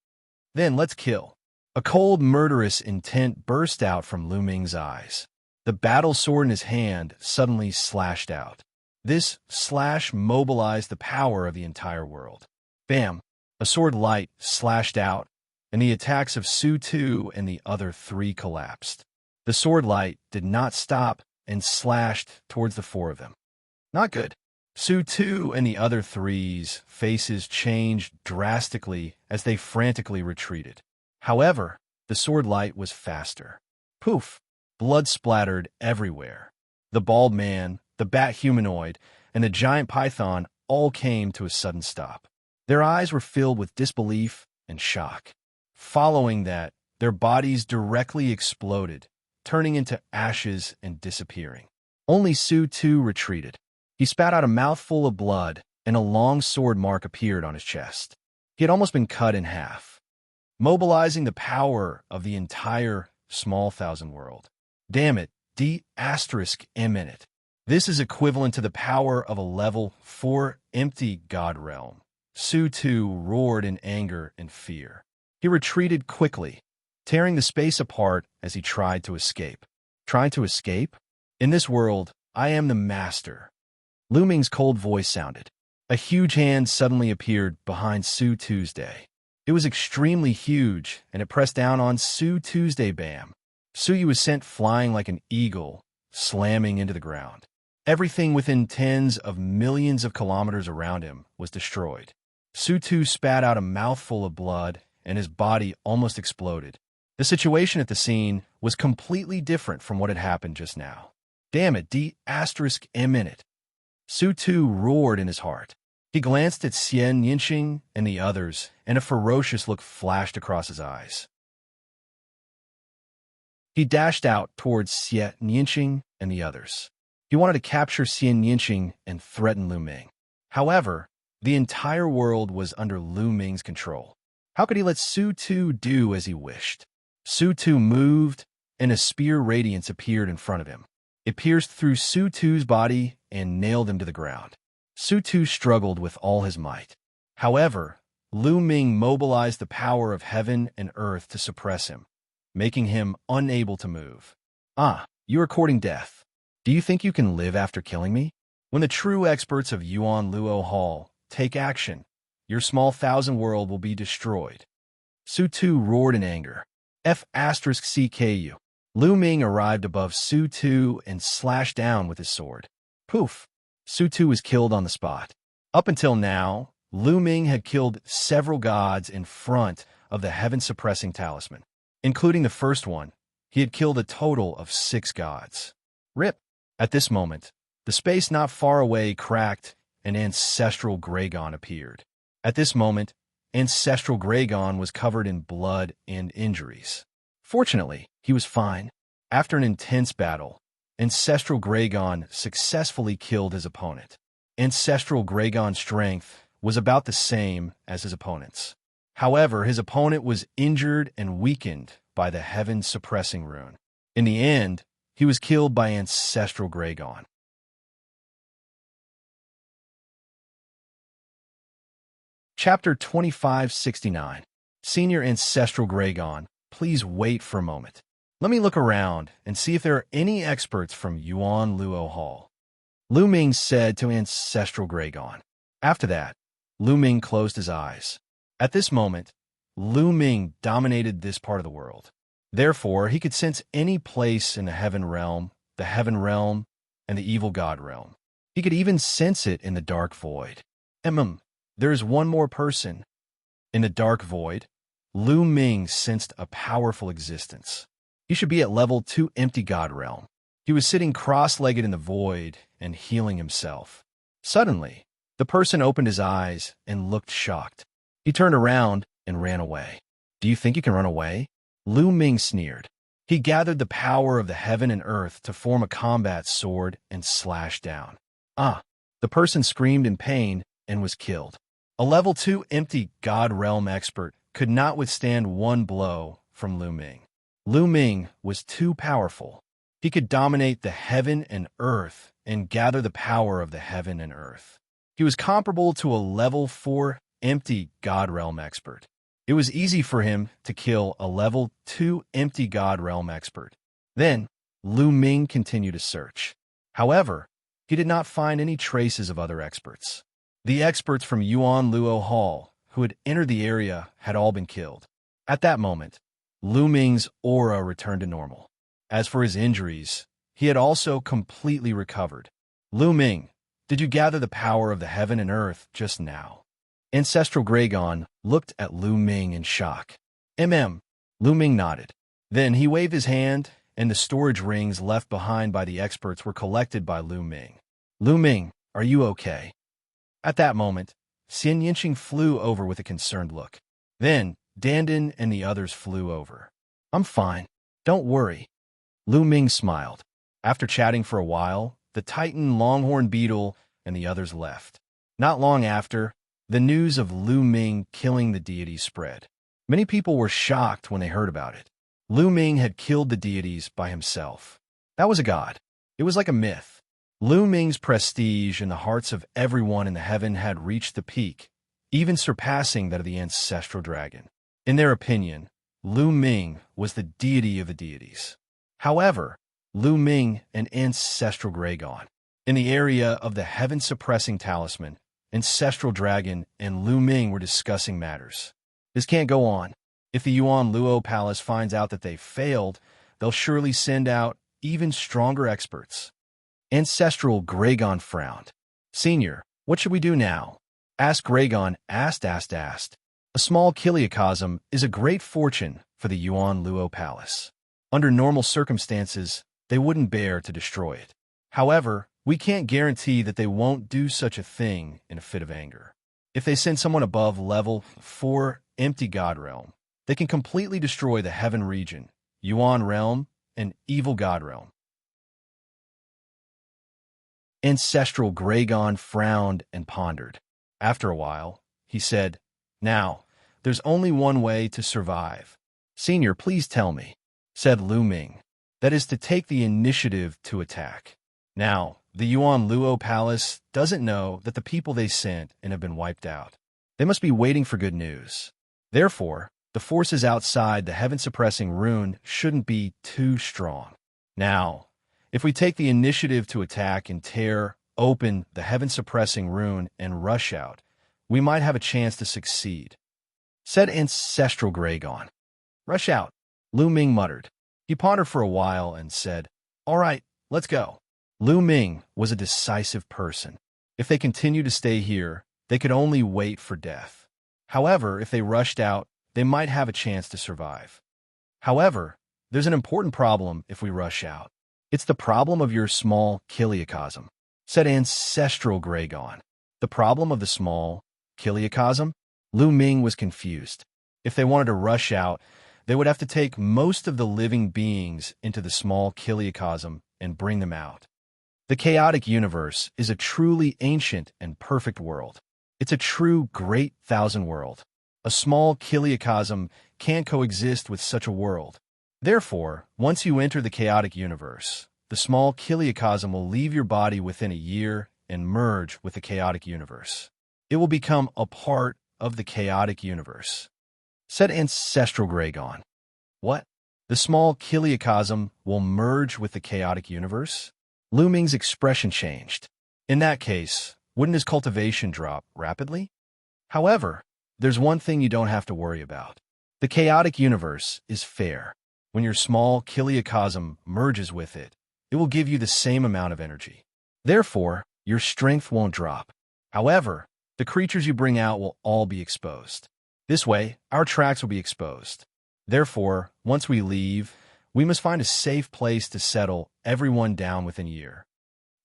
Then let's kill. A cold, murderous intent burst out from Lu Ming's eyes. The battle sword in his hand suddenly slashed out. This slash mobilized the power of the entire world. Bam! A sword light slashed out, and the attacks of Su Tu and the other three collapsed. The sword light did not stop and slashed towards the four of them. Not good. Su Tu and the other three's faces changed drastically as they frantically retreated. However, the sword light was faster. Poof! Blood splattered everywhere. The bald man, the bat humanoid, and the giant python all came to a sudden stop. Their eyes were filled with disbelief and shock. Following that, their bodies directly exploded, turning into ashes and disappearing. Only Su Tu retreated. He spat out a mouthful of blood, and a long sword mark appeared on his chest. He had almost been cut in half. Mobilizing the power of the entire small thousand world. Damn it, D*M in it. This is equivalent to the power of a level 4 empty god realm. Su Tu roared in anger and fear. He retreated quickly, tearing the space apart as he tried to escape. Trying to escape? In this world, I am the master. Lu Ming's cold voice sounded. A huge hand suddenly appeared behind Su Tuesday. It was extremely huge, and it pressed down on Su Tuesday. Bam! Suyu was sent flying like an eagle, slamming into the ground. Everything within tens of millions of kilometers around him was destroyed. Su Tu spat out a mouthful of blood, and his body almost exploded. The situation at the scene was completely different from what had happened just now. Damn it, D*M in it. Su Tu roared in his heart. He glanced at Xianxia and the others, and a ferocious look flashed across his eyes. He dashed out towards Xianxia and the others. He wanted to capture Xianxia and threaten Lu Ming. However, the entire world was under Lu Ming's control. How could he let Su Tu do as he wished? Su Tu moved, and a spear radiance appeared in front of him. It pierced through Su Tu's body and nailed him to the ground. Su Tu struggled with all his might. However, Lu Ming mobilized the power of heaven and earth to suppress him, making him unable to move. Ah, you are courting death. Do you think you can live after killing me? When the true experts of Yuan Luo Hall take action, your small thousand world will be destroyed. Su Tu roared in anger. F*CKU. Lu Ming arrived above Su Tu and slashed down with his sword. Poof! Su Tu was killed on the spot. Up until now, Lu Ming had killed several gods in front of the heaven-suppressing talisman. Including the first one, he had killed a total of 6 gods. RIP! At this moment, the space not far away cracked and Ancestral Gragon appeared. At this moment, Ancestral Gragon was covered in blood and injuries. Fortunately, he was fine. After an intense battle, Ancestral Gragon successfully killed his opponent. Ancestral Gragon's strength was about the same as his opponent's. However, his opponent was injured and weakened by the heaven-suppressing rune. In the end, he was killed by Ancestral Gragon. Chapter 2569. Senior Ancestral Gregon, please wait for a moment. Let me look around and see if there are any experts from Yuan Luo Hall. Lu Ming said to Ancestral Gregon. After that, Lu Ming closed his eyes. At this moment, Lu Ming dominated this part of the world. Therefore, he could sense any place in the heaven realm, and the evil god realm. He could even sense it in the dark void. There is one more person. In the dark void, Lu Ming sensed a powerful existence. He should be at level 2 empty god realm. He was sitting cross-legged in the void and healing himself. Suddenly, the person opened his eyes and looked shocked. He turned around and ran away. Do you think you can run away? Lu Ming sneered. He gathered the power of the heaven and earth to form a combat sword and slashed down. The person screamed in pain and was killed. A level 2 empty god realm expert could not withstand one blow from Lu Ming. Lu Ming was too powerful. He could dominate the heaven and earth and gather the power of the heaven and earth. He was comparable to a level 4 empty god realm expert. It was easy for him to kill a level 2 empty god realm expert. Then, Lu Ming continued to search. However, he did not find any traces of other experts. The experts from Yuan Luo Hall who had entered the area had all been killed. At that moment, Lu Ming's aura returned to normal. As for his injuries, he had also completely recovered. Lu Ming, did you gather the power of the heaven and earth just now? Ancestral Gregon looked at Lu Ming in shock. Lu Ming nodded. Then he waved his hand, and the storage rings left behind by the experts were collected by Lu Ming. Lu Ming, are you okay? At that moment, Xianxia flew over with a concerned look. Then, Dandan and the others flew over. I'm fine. Don't worry. Lu Ming smiled. After chatting for a while, the Titan Longhorn Beetle and the others left. Not long after, the news of Lu Ming killing the deities spread. Many people were shocked when they heard about it. Lu Ming had killed the deities by himself. That was a god. It was like a myth. Lu Ming's prestige in the hearts of everyone in the heaven had reached the peak, even surpassing that of the ancestral dragon. In their opinion, Lu Ming was the deity of the deities. However, Lu Ming and Ancestral Gregon, in the area of the heaven-suppressing talisman, Ancestral Dragon and Lu Ming were discussing matters. This can't go on. If the Yuan Luo Palace finds out that they failed, they'll surely send out even stronger experts. Ancestral Gregon frowned. Senior, what should we do now? Asked Gregon, asked. A small kiliacosm is a great fortune for the Yuan Luo Palace. Under normal circumstances, they wouldn't bear to destroy it. However, we can't guarantee that they won't do such a thing in a fit of anger. If they send someone above level 4 empty god realm, they can completely destroy the heaven region, Yuan realm, and evil god realm. Ancestral Gregon frowned and pondered. After a while, he said, Now, there's only one way to survive. Senior, please tell me, said Lu Ming. That is to take the initiative to attack. Now, the Yuan Luo Palace doesn't know that the people they sent and have been wiped out. They must be waiting for good news. Therefore, the forces outside the heaven-suppressing rune shouldn't be too strong. Now, if we take the initiative to attack and tear open the heaven-suppressing rune and rush out, we might have a chance to succeed, said Ancestral Gregon. Rush out, Lu Ming muttered. He pondered for a while and said, All right, let's go. Lu Ming was a decisive person. If they continued to stay here, they could only wait for death. However, if they rushed out, they might have a chance to survive. However, there's an important problem if we rush out. It's the problem of your small kiliacosm, said Ancestral Gregon. The problem of the small kiliacosm? Lu Ming was confused. If they wanted to rush out, they would have to take most of the living beings into the small kiliacosm and bring them out. The chaotic universe is a truly ancient and perfect world. It's a true great thousand world. A small kiliacosm can't coexist with such a world. Therefore, once you enter the chaotic universe, the small kiliacosm will leave your body within a year and merge with the chaotic universe. It will become a part of the chaotic universe, said Ancestral Gragon. What? The small chiliocosm will merge with the chaotic universe? Lu Ming's expression changed. In that case, wouldn't his cultivation drop rapidly? However, there's one thing you don't have to worry about. The chaotic universe is fair. When your small chiliocosm merges with it, it will give you the same amount of energy. Therefore, your strength won't drop. However, the creatures you bring out will all be exposed. This way, our tracks will be exposed. Therefore, once we leave, we must find a safe place to settle everyone down within a year,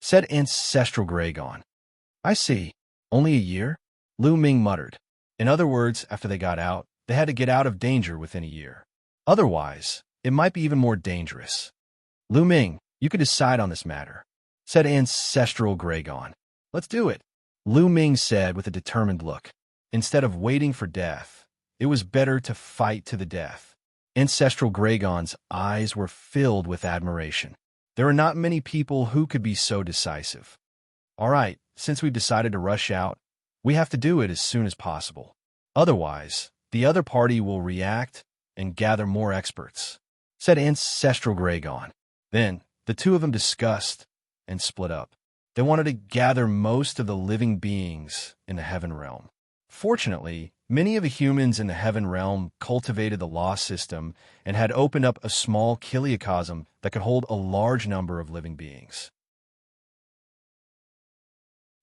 said Ancestral Gragon. I see. Only a year? Lu Ming muttered. In other words, after they got out, they had to get out of danger within a year. Otherwise, it might be even more dangerous. Lu Ming, you could decide on this matter, said Ancestral Gragon. Let's do it, Lu Ming said with a determined look. Instead of waiting for death, it was better to fight to the death. Ancestral Gragon's eyes were filled with admiration. There are not many people who could be so decisive. All right, since we've decided to rush out, we have to do it as soon as possible. Otherwise, the other party will react and gather more experts, said Ancestral Gragon. Then, the two of them discussed and split up. They wanted to gather most of the living beings in the heaven realm. Fortunately, many of the humans in the heaven realm cultivated the law system and had opened up a small chiliocosm that could hold a large number of living beings.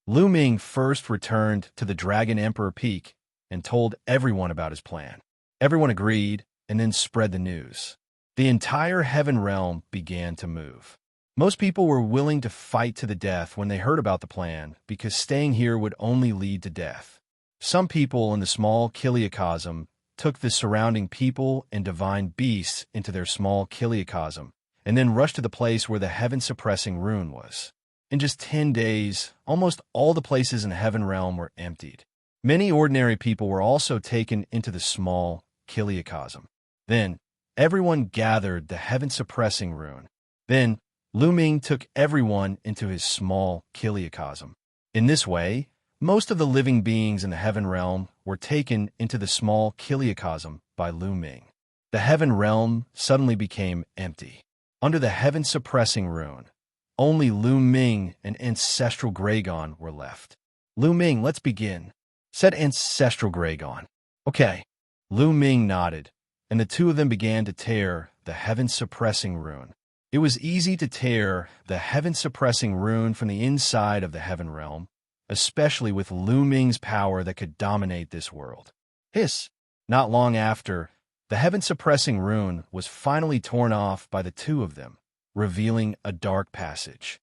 Lu Ming first returned to the Dragon Emperor Peak and told everyone about his plan. Everyone agreed and then spread the news. The entire heaven realm began to move. Most people were willing to fight to the death when they heard about the plan because staying here would only lead to death. Some people in the small chiliocosm took the surrounding people and divine beasts into their small chiliocosm and then rushed to the place where the heaven-suppressing rune was. In just 10 days, almost all the places in the heaven realm were emptied. Many ordinary people were also taken into the small chiliocosm. Then, everyone gathered the heaven-suppressing rune. Then, Lu Ming took everyone into his small chiliocosm. In this way, most of the living beings in the heaven realm were taken into the small chiliocosm by Lu Ming. The heaven realm suddenly became empty. Under the heaven-suppressing rune, only Lu Ming and Ancestral Gragon were left. Lu Ming, let's begin, said Ancestral Gragon. Okay. Lu Ming nodded, and the two of them began to tear the heaven-suppressing rune. It was easy to tear the heaven-suppressing rune from the inside of the heaven realm, especially with Lu Ming's power that could dominate this world. Hiss! Not long after, the heaven-suppressing rune was finally torn off by the two of them, revealing a dark passage.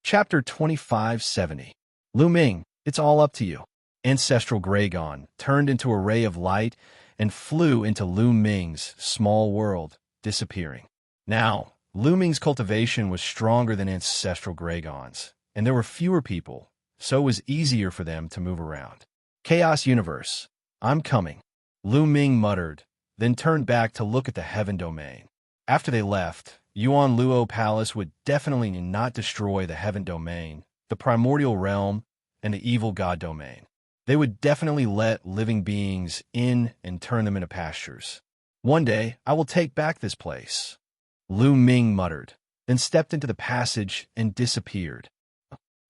Chapter 2570. Lu Ming, it's all up to you. Ancestral Gragon turned into a ray of light and flew into Lu Ming's small world, disappearing. Now, Lu Ming's cultivation was stronger than Ancestral Gragon's, and there were fewer people, so it was easier for them to move around. Chaos Universe, I'm coming, Lu Ming muttered, then turned back to look at the heaven domain. After they left, Yuan Luo Palace would definitely not destroy the heaven domain, the primordial realm, and the evil god domain. They would definitely let living beings in and turn them into pastures. One day, I will take back this place, Lu Ming muttered, then stepped into the passage and disappeared.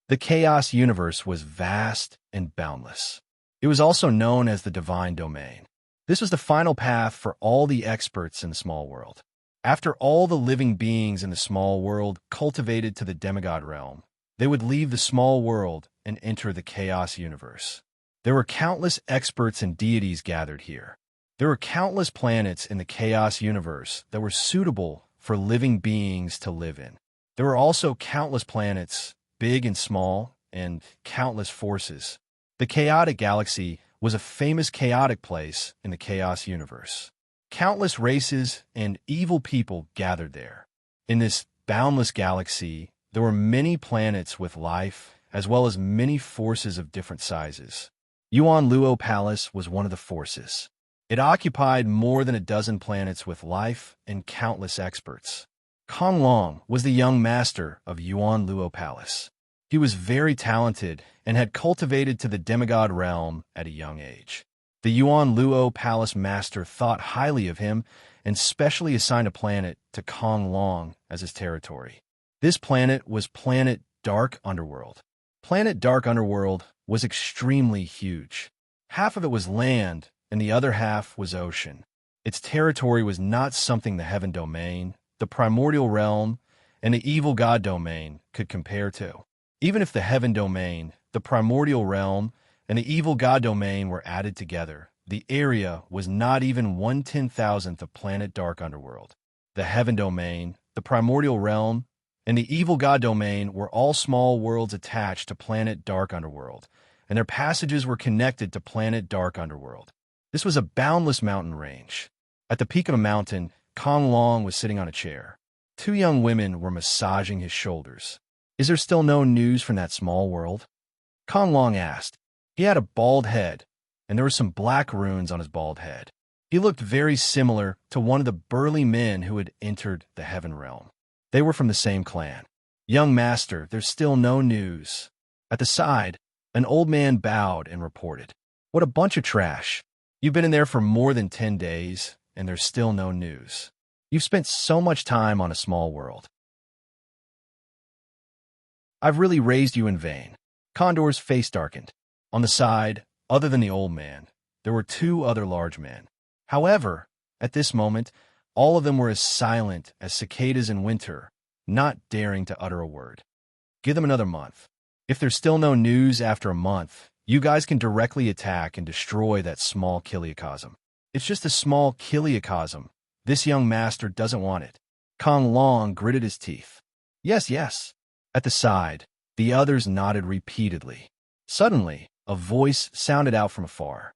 The chaos universe was vast and boundless. It was also known as the divine domain. This was the final path for all the experts in the small world. After all the living beings in the small world cultivated to the demigod realm, they would leave the small world and enter the chaos universe. There were countless experts and deities gathered here. There were countless planets in the chaos universe that were suitable for living beings to live in. There were also countless planets, big and small, and countless forces. The chaotic galaxy was a famous chaotic place in the chaos universe. Countless races and evil people gathered there. In this boundless galaxy, there were many planets with life, as well as many forces of different sizes. Yuan Luo Palace was one of the forces. It occupied more than a dozen planets with life and countless experts. Kong Long was the young master of Yuan Luo Palace. He was very talented and had cultivated to the demigod realm at a young age. The Yuan Luo Palace Master thought highly of him and specially assigned a planet to Kong Long as his territory. This planet was Planet Dark Underworld. Planet Dark Underworld was extremely huge. Half of it was land, and the other half was ocean. Its territory was not something the Heaven Domain, the Primordial Realm, and the Evil God Domain could compare to. Even if the Heaven Domain, the Primordial Realm, and the Evil God Domain were added together, the area was not even 1/10,000th of Planet Dark Underworld. The Heaven Domain, the Primordial Realm, and the Evil God Domain were all small worlds attached to Planet Dark Underworld, and their passages were connected to Planet Dark Underworld. This was a boundless mountain range. At the peak of a mountain, Kong Long was sitting on a chair. Two young women were massaging his shoulders. "Is there still no news from that small world?" Kong Long asked. He had a bald head, and there were some black runes on his bald head. He looked very similar to one of the burly men who had entered the Heaven Realm. They were from the same clan. "Young master, there's still no news." At the side, an old man bowed and reported, "What a bunch of trash. You've been in there for more than 10 days, and there's still no news. You've spent so much time on a small world. I've really raised you in vain." Condor's face darkened. On the side, other than the old man, there were two other large men. However, at this moment, all of them were as silent as cicadas in winter, not daring to utter a word. "Give them another month. If there's still no news after a month, you guys can directly attack and destroy that small kiliacosm. It's just a small kiliacosm. This young master doesn't want it." Kong Long gritted his teeth. "Yes, yes." At the side, the others nodded repeatedly. Suddenly, a voice sounded out from afar.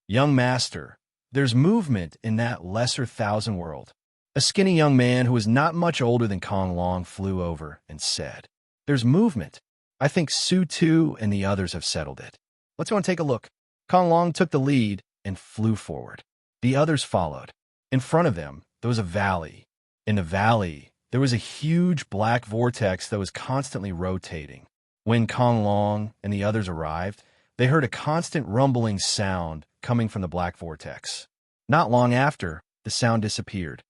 "Young master, there's movement in that lesser thousand world." A skinny young man who was not much older than Kong Long flew over and said, "There's movement. I think Su Tu and the others have settled it. Let's go and take a look." Kong Long took the lead and flew forward. The others followed. In front of them, there was a valley. In the valley, there was a huge black vortex that was constantly rotating. When Kong Long and the others arrived, they heard a constant rumbling sound coming from the black vortex. Not long after, the sound disappeared.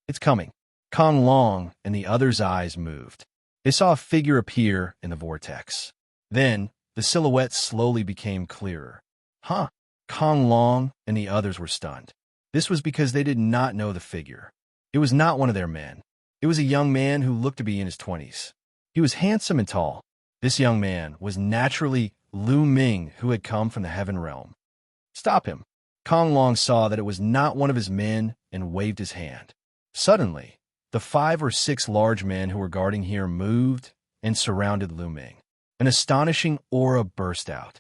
"It's coming." Kong Long and the others' eyes moved. They saw a figure appear in the vortex. Then, the silhouette slowly became clearer. "Huh?" Kong Long and the others were stunned. This was because they did not know the figure. It was not one of their men. It was a young man who looked to be in his 20s. He was handsome and tall. This young man was naturally Lu Ming, who had come from the Heaven Realm. "Stop him." Kong Long saw that it was not one of his men and waved his hand. Suddenly, the 5 or 6 large men who were guarding here moved and surrounded Lu Ming. An astonishing aura burst out.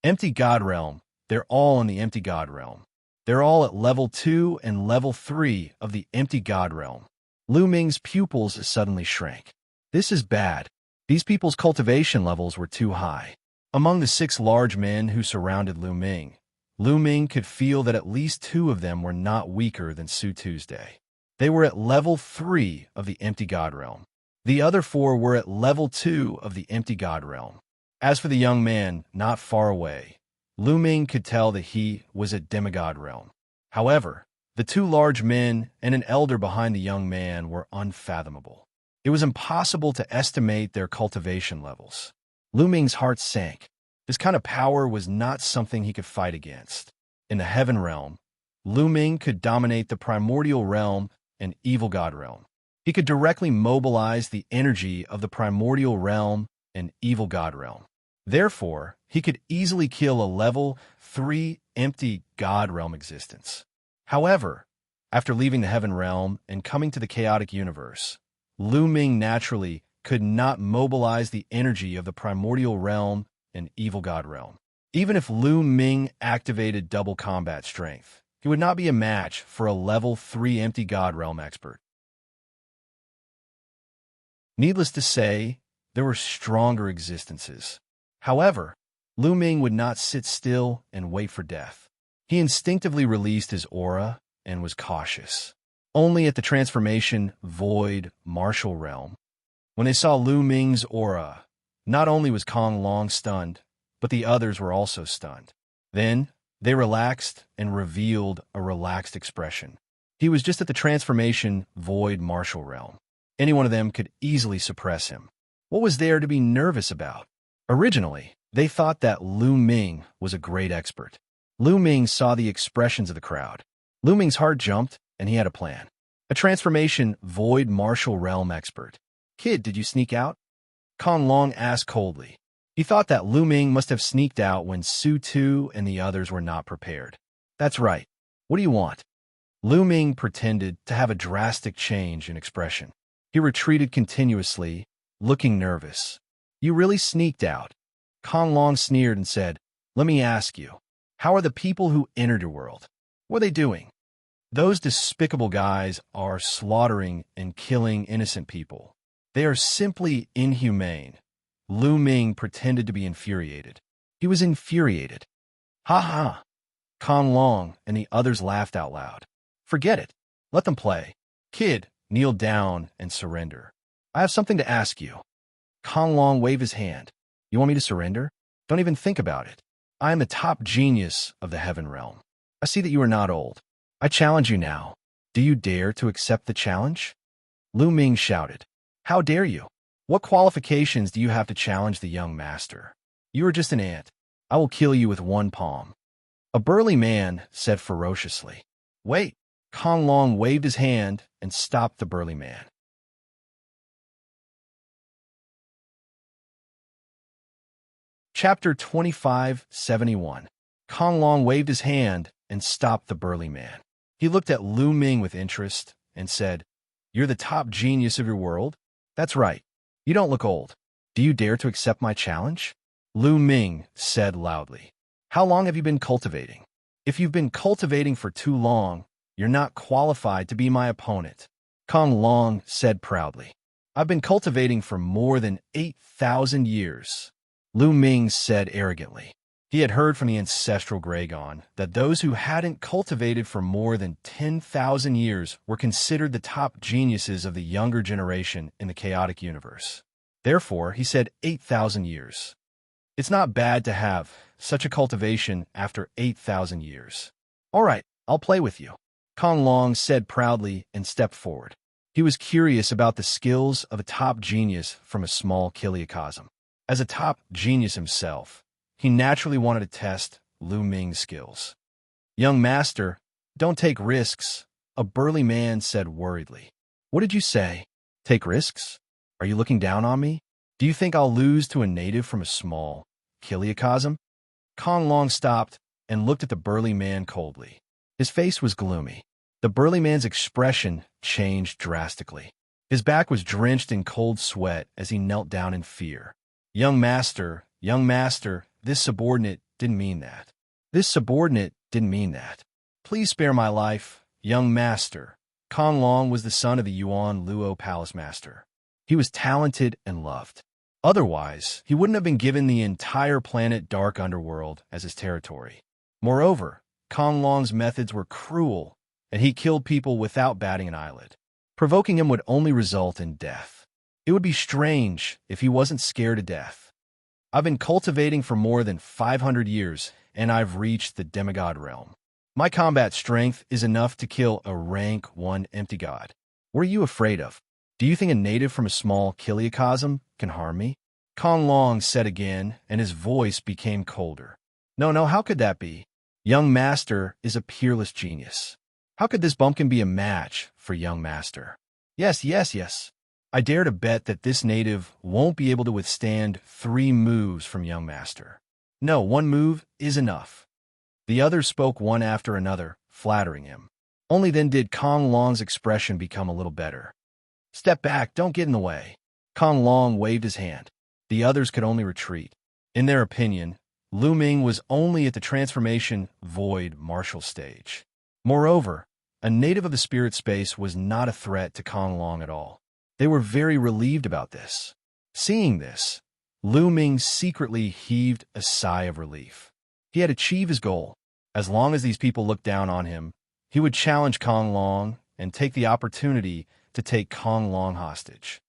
"Empty God Realm. They're all in the Empty God Realm. They're all at level 2 and level 3 of the Empty God Realm." Lu Ming's pupils suddenly shrank. "This is bad." These people's cultivation levels were too high. Among the 6 large men who surrounded Lu Ming could feel that at least 2 of them were not weaker than Su Tuesday. They were at level 3 of the Empty God Realm. The other 4 were at level 2 of the Empty God Realm. As for the young man not far away, Lu Ming could tell that he was at Demigod Realm. However, the 2 large men and an elder behind the young man were unfathomable. It was impossible to estimate their cultivation levels. Lu Ming's heart sank. This kind of power was not something he could fight against. In the Heaven Realm, Lu Ming could dominate the Primordial Realm and Evil God Realm. He could directly mobilize the energy of the Primordial Realm and Evil God Realm. Therefore, he could easily kill a level 3 Empty God Realm existence. However, after leaving the Heaven Realm and coming to the chaotic universe, Lu Ming naturally could not mobilize the energy of the Primordial Realm and Evil God Realm. Even if Lu Ming activated double combat strength, he would not be a match for a level 3 Empty God Realm expert. Needless to say, there were stronger existences. However, Lu Ming would not sit still and wait for death. He instinctively released his aura and was cautious. Only at the transformation Void Martial Realm, when they saw Lu Ming's aura, Not only was Kong Long stunned, but the others were also stunned. Then, they relaxed and revealed a relaxed expression. He was just at the transformation void martial realm. Any one of them could easily suppress him. What was there to be nervous about? Originally, they thought that Lu Ming was a great expert. Lu Ming saw the expressions of the crowd. Lu Ming's heart jumped, and he had a plan. A transformation void martial realm expert. Kid, did you sneak out? Kong Long asked coldly. He thought that Lu Ming must have sneaked out when Su Tu and the others were not prepared. That's right. What do you want? Lu Ming pretended to have a drastic change in expression. He retreated continuously, looking nervous. You really sneaked out. Kong Long sneered and said, Let me ask you, how are the people who entered your world? What are they doing? Those despicable guys are slaughtering and killing innocent people. They are simply inhumane. Lu Ming pretended to be infuriated. He was infuriated. Ha ha! Kong Long and the others laughed out loud. Forget it. Let them play. Kid, kneel down and surrender. I have something to ask you. Kong Long waved his hand. You want me to surrender? Don't even think about it. I am the top genius of the heaven realm. I see that you are not old. I challenge you now. Do you dare to accept the challenge? Lu Ming shouted. How dare you? What qualifications do you have to challenge the young master? You are just an ant. I will kill you with one palm. A burly man said ferociously. Wait. Kong Long waved his hand and stopped the burly man. Chapter 2571. Kong Long waved his hand and stopped the burly man. He looked at Lu Ming with interest and said, You're the top genius of your world? That's right. You don't look old. Do you dare to accept my challenge? Lu Ming said loudly. How long have you been cultivating? If you've been cultivating for too long, you're not qualified to be my opponent. Kong Long said proudly. I've been cultivating for more than 8,000 years. Lu Ming said arrogantly. He had heard from the ancestral Gragon that those who hadn't cultivated for more than 10,000 years were considered the top geniuses of the younger generation in the chaotic universe. Therefore, he said 8,000 years. It's not bad to have such a cultivation after 8,000 years. All right, I'll play with you. Kong Long said proudly and stepped forward. He was curious about the skills of a top genius from a small kiliacosm. As a top genius himself, he naturally wanted to test Lu Ming's skills. Young master, don't take risks, a burly man said worriedly. What did you say? Take risks? Are you looking down on me? Do you think I'll lose to a native from a small kiliacosm? Kong Long stopped and looked at the burly man coldly. His face was gloomy. The burly man's expression changed drastically. His back was drenched in cold sweat as he knelt down in fear. Young master, this subordinate didn't mean that. This subordinate didn't mean that. Please spare my life, young master. Kong Long was the son of the Yuan Luo Palace Master. He was talented and loved. Otherwise, he wouldn't have been given the entire planet Dark Underworld as his territory. Moreover, Kong Long's methods were cruel, and he killed people without batting an eyelid. Provoking him would only result in death. It would be strange if he wasn't scared to death. I've been cultivating for more than 500 years, and I've reached the demigod realm. My combat strength is enough to kill a rank 1 empty god. What are you afraid of? Do you think a native from a small kiliacosm can harm me? Kong Long said again, and his voice became colder. No, how could that be? Young master is a peerless genius. How could this bumpkin be a match for young master? Yes. I dare to bet that this native won't be able to withstand 3 moves from young master. No, 1 move is enough. The others spoke one after another, flattering him. Only then did Kong Long's expression become a little better. Step back, don't get in the way. Kong Long waved his hand. The others could only retreat. In their opinion, Lu Ming was only at the transformation void martial stage. Moreover, a native of the spirit space was not a threat to Kong Long at all. They were very relieved about this. Seeing this, Lu Ming secretly heaved a sigh of relief. He had achieved his goal. As long as these people looked down on him, he would challenge Kong Long and take the opportunity to take Kong Long hostage.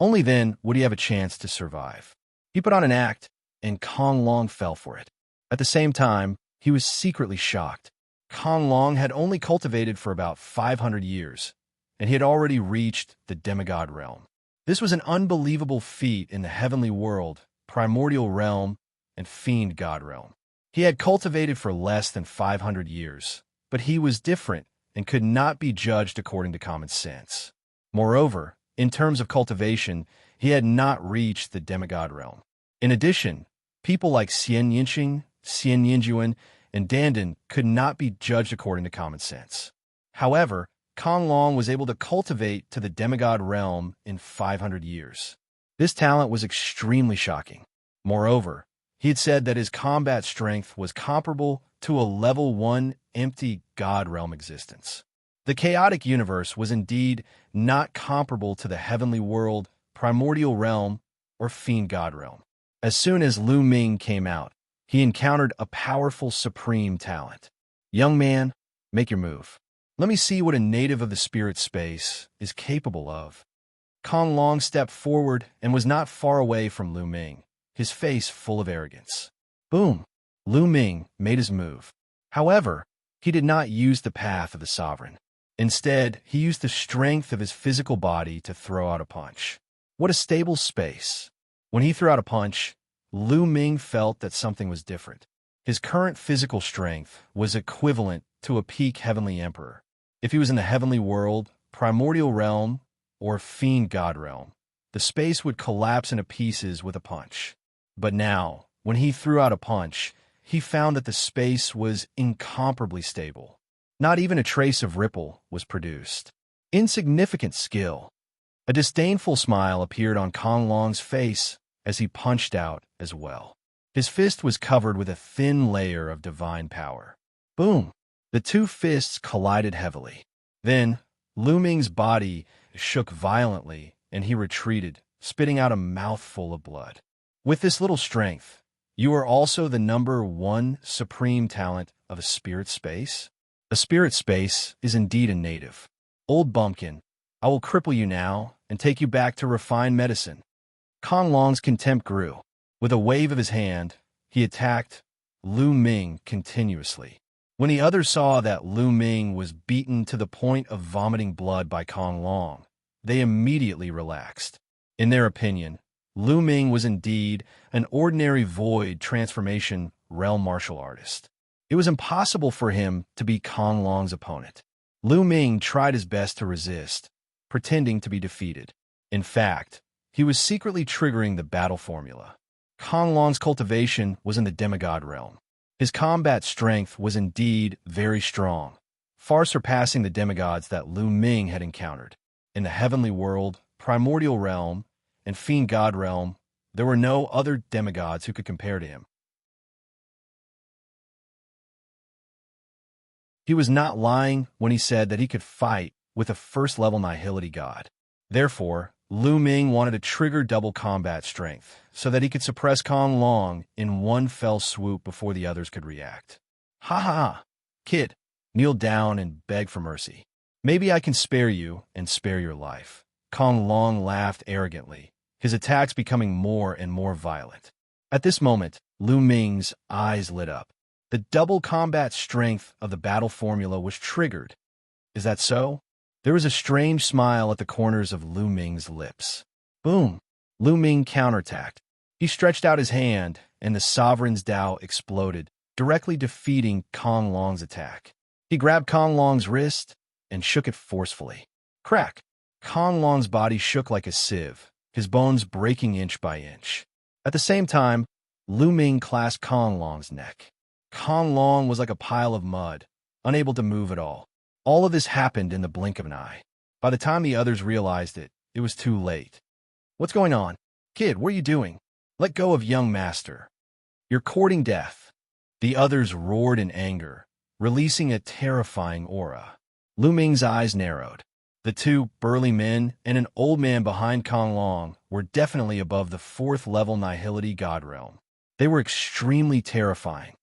Only then would he have a chance to survive. He put on an act, and Kong Long fell for it. At the same time, he was secretly shocked. Kong Long had only cultivated for about 500 years, and he had already reached the demigod realm. This was an unbelievable feat in the heavenly world, primordial realm, and fiend god realm. He had cultivated for less than 500 years, but he was different and could not be judged according to common sense. Moreover, in terms of cultivation, he had not reached the demigod realm. In addition, people like Xianxia, Xianxia, and Dandan could not be judged according to common sense. However, Kong Long was able to cultivate to the demigod realm in 500 years. This talent was extremely shocking. Moreover, he had said that his combat strength was comparable to a level 1 empty god realm existence. The chaotic universe was indeed not comparable to the heavenly world, primordial realm, or fiend god realm. As soon as Lu Ming came out, he encountered a powerful supreme talent. Young man, make your move. Let me see what a native of the spirit space is capable of. Kong Long stepped forward and was not far away from Lu Ming, his face full of arrogance. Boom! Lu Ming made his move. However, he did not use the path of the sovereign. Instead, he used the strength of his physical body to throw out a punch. What a stable space. When he threw out a punch, Lu Ming felt that something was different. His current physical strength was equivalent to a peak heavenly emperor. If he was in the heavenly world, primordial realm, or fiend god realm, the space would collapse into pieces with a punch. But now, when he threw out a punch, he found that the space was incomparably stable. Not even a trace of ripple was produced. Insignificant skill. A disdainful smile appeared on Kong Long's face as he punched out as well. His fist was covered with a thin layer of divine power. Boom! The two fists collided heavily. Then, Lu Ming's body shook violently, and he retreated, spitting out a mouthful of blood. With this little strength, you are also the number 1 supreme talent of a spirit space? A spirit space is indeed a native. Old bumpkin, I will cripple you now and take you back to refined medicine. Kong Long's contempt grew. With a wave of his hand, he attacked Lu Ming continuously. When the others saw that Lu Ming was beaten to the point of vomiting blood by Kong Long, they immediately relaxed. In their opinion, Lu Ming was indeed an ordinary void transformation realm martial artist. It was impossible for him to be Kong Long's opponent. Lu Ming tried his best to resist, pretending to be defeated. In fact, he was secretly triggering the battle formula. Kong Long's cultivation was in the demigod realm. His combat strength was indeed very strong, far surpassing the demigods that Lu Ming had encountered. In the heavenly world, primordial realm, and fiend god realm, there were no other demigods who could compare to him. He was not lying when he said that he could fight with a first-level nihility god. Therefore, Lu Ming wanted to trigger double combat strength so that he could suppress Kong Long in one fell swoop before the others could react. Ha ha ha! Kid, kneel down and beg for mercy. Maybe I can spare you and spare your life. Kong Long laughed arrogantly, his attacks becoming more and more violent. At this moment, Lu Ming's eyes lit up. The double combat strength of the battle formula was triggered. Is that so? There was a strange smile at the corners of Lu Ming's lips. Boom! Lu Ming counterattacked. He stretched out his hand, and the Sovereign's Tao exploded, directly defeating Kong Long's attack. He grabbed Kong Long's wrist and shook it forcefully. Crack! Kong Long's body shook like a sieve, his bones breaking inch by inch. At the same time, Lu Ming clasped Kong Long's neck. Kong Long was like a pile of mud, unable to move at all. All of this happened in the blink of an eye. By the time the others realized it, it was too late. What's going on? Kid, what are you doing? Let go of young master. You're courting death. The others roared in anger, releasing a terrifying aura. Lu Ming's eyes narrowed. The two burly men and an old man behind Kong Long were definitely above the 4th level nihility god realm. They were extremely terrifying.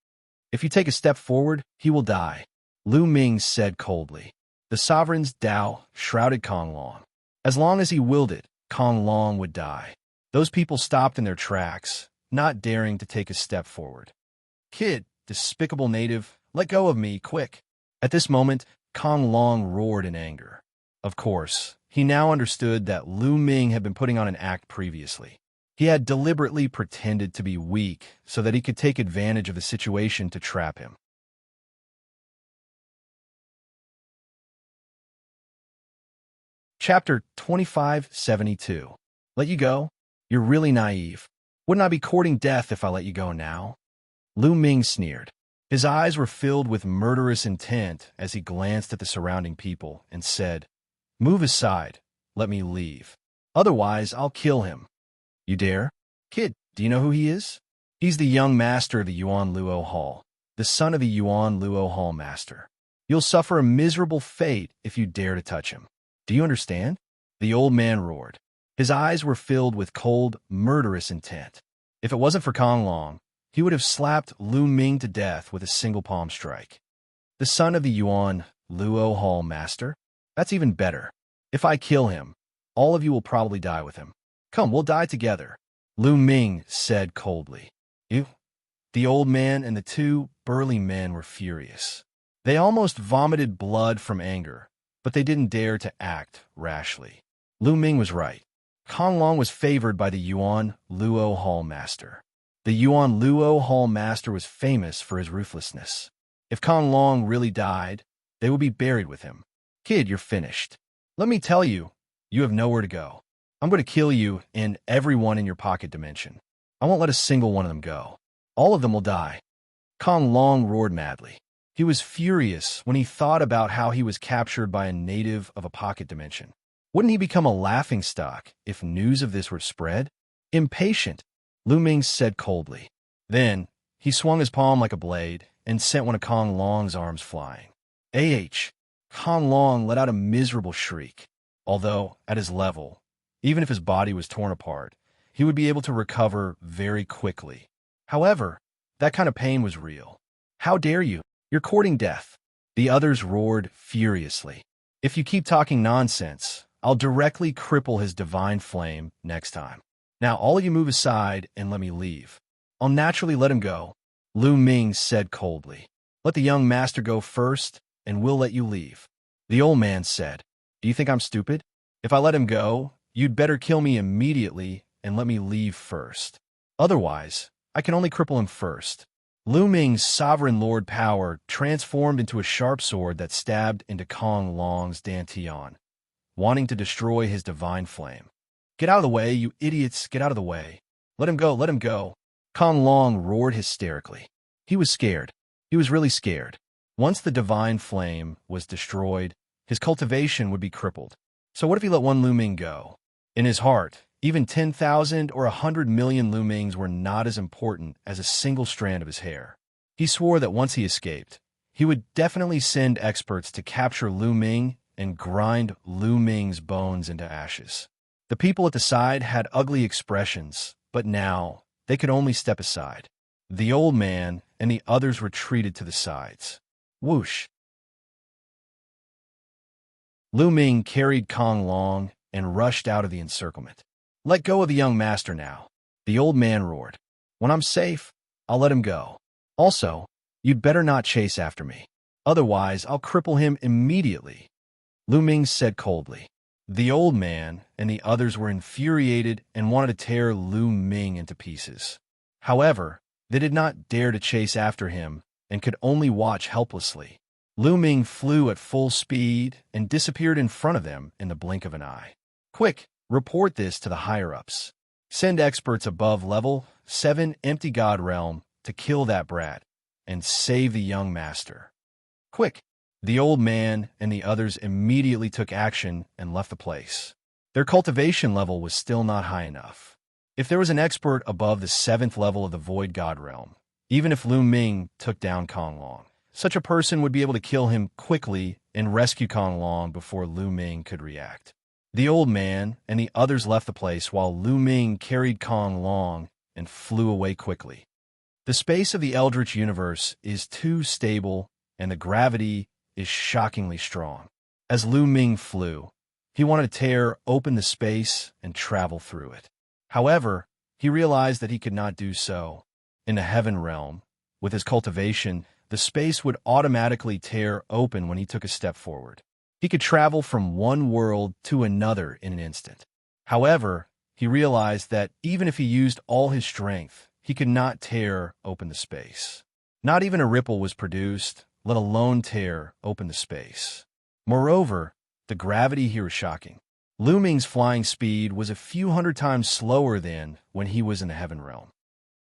If you take a step forward, he will die, Lu Ming said coldly. The Sovereign's Tao shrouded Kong Long. As long as he willed it, Kong Long would die. Those people stopped in their tracks, not daring to take a step forward. "Kid, despicable native, let go of me, quick!" At this moment, Kong Long roared in anger. Of course, he now understood that Lu Ming had been putting on an act previously. He had deliberately pretended to be weak so that he could take advantage of the situation to trap him. Chapter 2572. Let you go? You're really naive. Wouldn't I be courting death if I let you go now? Lu Ming sneered. His eyes were filled with murderous intent as he glanced at the surrounding people and said, "Move aside. Let me leave. Otherwise, I'll kill him." "You dare? Kid, do you know who he is?" "He's the young master of the Yuan Luo Hall, the son of the Yuan Luo Hall master. You'll suffer a miserable fate if you dare to touch him. Do you understand?" The old man roared. His eyes were filled with cold, murderous intent. If it wasn't for Kong Long, he would have slapped Lu Ming to death with a single palm strike. "The son of the Yuan Luo Hall master? That's even better. If I kill him, all of you will probably die with him. Come, we'll die together," Lu Ming said coldly. "You?" The old man and the two burly men were furious. They almost vomited blood from anger, but they didn't dare to act rashly. Lu Ming was right. Kong Long was favored by the Yuan Luo Hall master. The Yuan Luo Hall master was famous for his ruthlessness. If Kong Long really died, they would be buried with him. "Kid, you're finished. Let me tell you, you have nowhere to go. I'm going to kill you and everyone in your pocket dimension. I won't let a single one of them go. All of them will die." Kong Long roared madly. He was furious when he thought about how he was captured by a native of a pocket dimension. Wouldn't he become a laughingstock if news of this were spread? Impatient, Lu Ming said coldly. Then, he swung his palm like a blade and sent one of Kong Long's arms flying. Kong Long let out a miserable shriek. Although, at his level, even if his body was torn apart, he would be able to recover very quickly. However, that kind of pain was real. "How dare you? You're courting death." The others roared furiously. "If you keep talking nonsense, I'll directly cripple his divine flame next time. Now all of you move aside and let me leave." "I'll naturally let him go," Lu Ming said coldly. "Let the young master go first, and we'll let you leave." The old man said, "Do you think I'm stupid? If I let him go, you'd better kill me immediately and let me leave first. Otherwise, I can only cripple him first." Lu Ming's sovereign lord power transformed into a sharp sword that stabbed into Kong Long's dantian, wanting to destroy his divine flame. "Get out of the way, you idiots, get out of the way. Let him go, let him go." Kong Long roared hysterically. He was scared. He was really scared. Once the divine flame was destroyed, his cultivation would be crippled. So what if he let one Lu Ming go? In his heart, even 10,000 or 100 million Lu Mings were not as important as a single strand of his hair. He swore that once he escaped, he would definitely send experts to capture Lu Ming and grind Lu Ming's bones into ashes. The people at the side had ugly expressions, but now they could only step aside. The old man and the others retreated to the sides. Whoosh! Lu Ming carried Kong Long and rushed out of the encirclement. "Let go of the young master now," the old man roared. "When I'm safe, I'll let him go. Also, you'd better not chase after me. Otherwise, I'll cripple him immediately," Lu Ming said coldly. The old man and the others were infuriated and wanted to tear Lu Ming into pieces. However, they did not dare to chase after him and could only watch helplessly. Lu Ming flew at full speed and disappeared in front of them in the blink of an eye. "Quick, report this to the higher-ups. Send experts above level 7 Empty God Realm to kill that brat and save the young master. Quick!" The old man and the others immediately took action and left the place. Their cultivation level was still not high enough. If there was an expert above the 7th level of the Void God Realm, even if Lu Ming took down Kong Long, such a person would be able to kill him quickly and rescue Kong Long before Lu Ming could react. The old man and the others left the place while Lu Ming carried Kong Long and flew away quickly. The space of the Eldritch universe is too stable, and the gravity is shockingly strong. As Lu Ming flew, He wanted to tear open the space and travel through it. However, he realized that he could not do so. In the heaven realm, with his cultivation, the space would automatically tear open when he took a step forward. He could travel from one world to another in an instant. However, he realized that even if he used all his strength, he could not tear open the space. Not even a ripple was produced, let alone tear open the space. Moreover, the gravity here was shocking. Lu Ming's flying speed was a few hundred times slower than when he was in the heaven realm.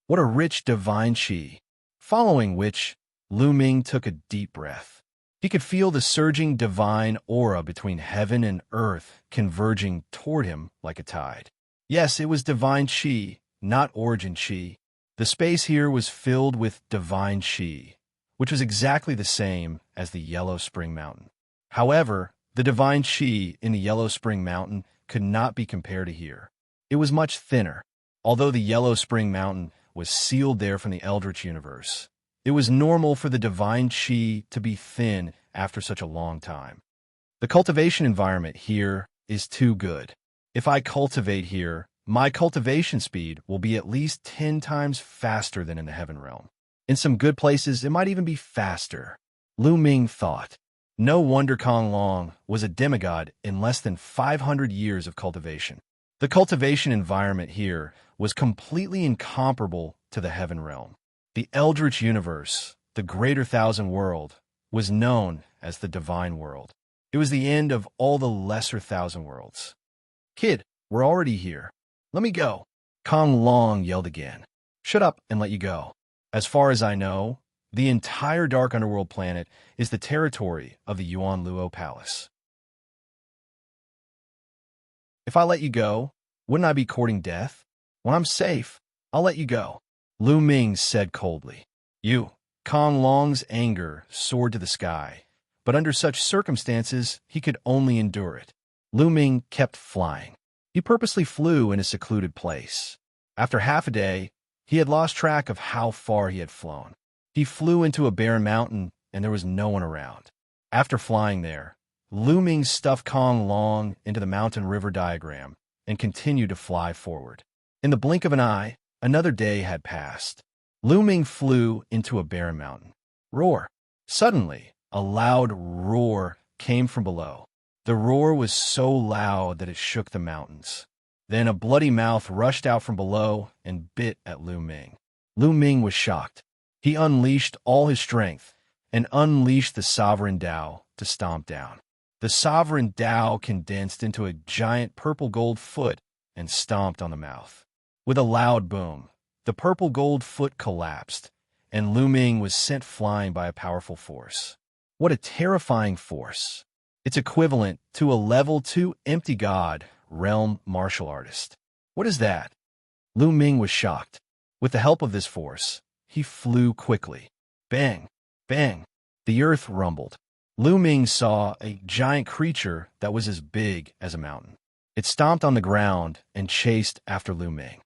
What a rich divine qi! Following which, Lu Ming took a deep breath. He could feel the surging divine aura between heaven and earth converging toward him like a tide. Yes, it was divine qi, not origin qi. The space here was filled with divine qi, which was exactly the same as the Yellow Spring Mountain. However, the divine qi in the Yellow Spring Mountain could not be compared to here. It was much thinner. Although the Yellow Spring Mountain was sealed there from the Eldritch universe, it was normal for the divine qi to be thin after such a long time. The cultivation environment here is too good. If I cultivate here, my cultivation speed will be at least 10 times faster than in the heaven realm. In some good places, it might even be faster. Lu Ming thought. No wonder Kong Long was a demigod in less than 500 years of cultivation. The cultivation environment here was completely incomparable to the heaven realm. The Eldritch universe, the Greater Thousand World, was known as the Divine World. It was the end of all the lesser thousand worlds. Kid, we're already here. Let me go. Kong Long yelled again. Shut up and let you go. As far as I know, the entire Dark Underworld planet is the territory of the Yuan Luo Palace. If I let you go, wouldn't I be courting death? When I'm safe, I'll let you go. Lu Ming said coldly. Kong Long's anger soared to the sky, but under such circumstances, he could only endure it. Lu Ming kept flying. He purposely flew in a secluded place. After half a day, he had lost track of how far he had flown. He flew into a barren mountain, and there was no one around. After flying there, Lu Ming stuffed Kong Long into the mountain river diagram and continued to fly forward. In the blink of an eye, another day had passed. Lu Ming flew into a barren mountain. Roar! Suddenly, a loud roar came from below. The roar was so loud that it shook the mountains. Then a bloody mouth rushed out from below and bit at Lu Ming. Lu Ming was shocked. He unleashed all his strength and unleashed the Sovereign Tao to stomp down. The Sovereign Tao condensed into a giant purple gold foot and stomped on the mouth. With a loud boom, the purple gold foot collapsed, and Lu Ming was sent flying by a powerful force. What a terrifying force! It's equivalent to a level 2 empty god realm martial artist. What is that? Lu Ming was shocked. With the help of this force, he flew quickly. Bang! Bang! The earth rumbled. Lu Ming saw a giant creature that was as big as a mountain. It stomped on the ground and chased after Lu Ming.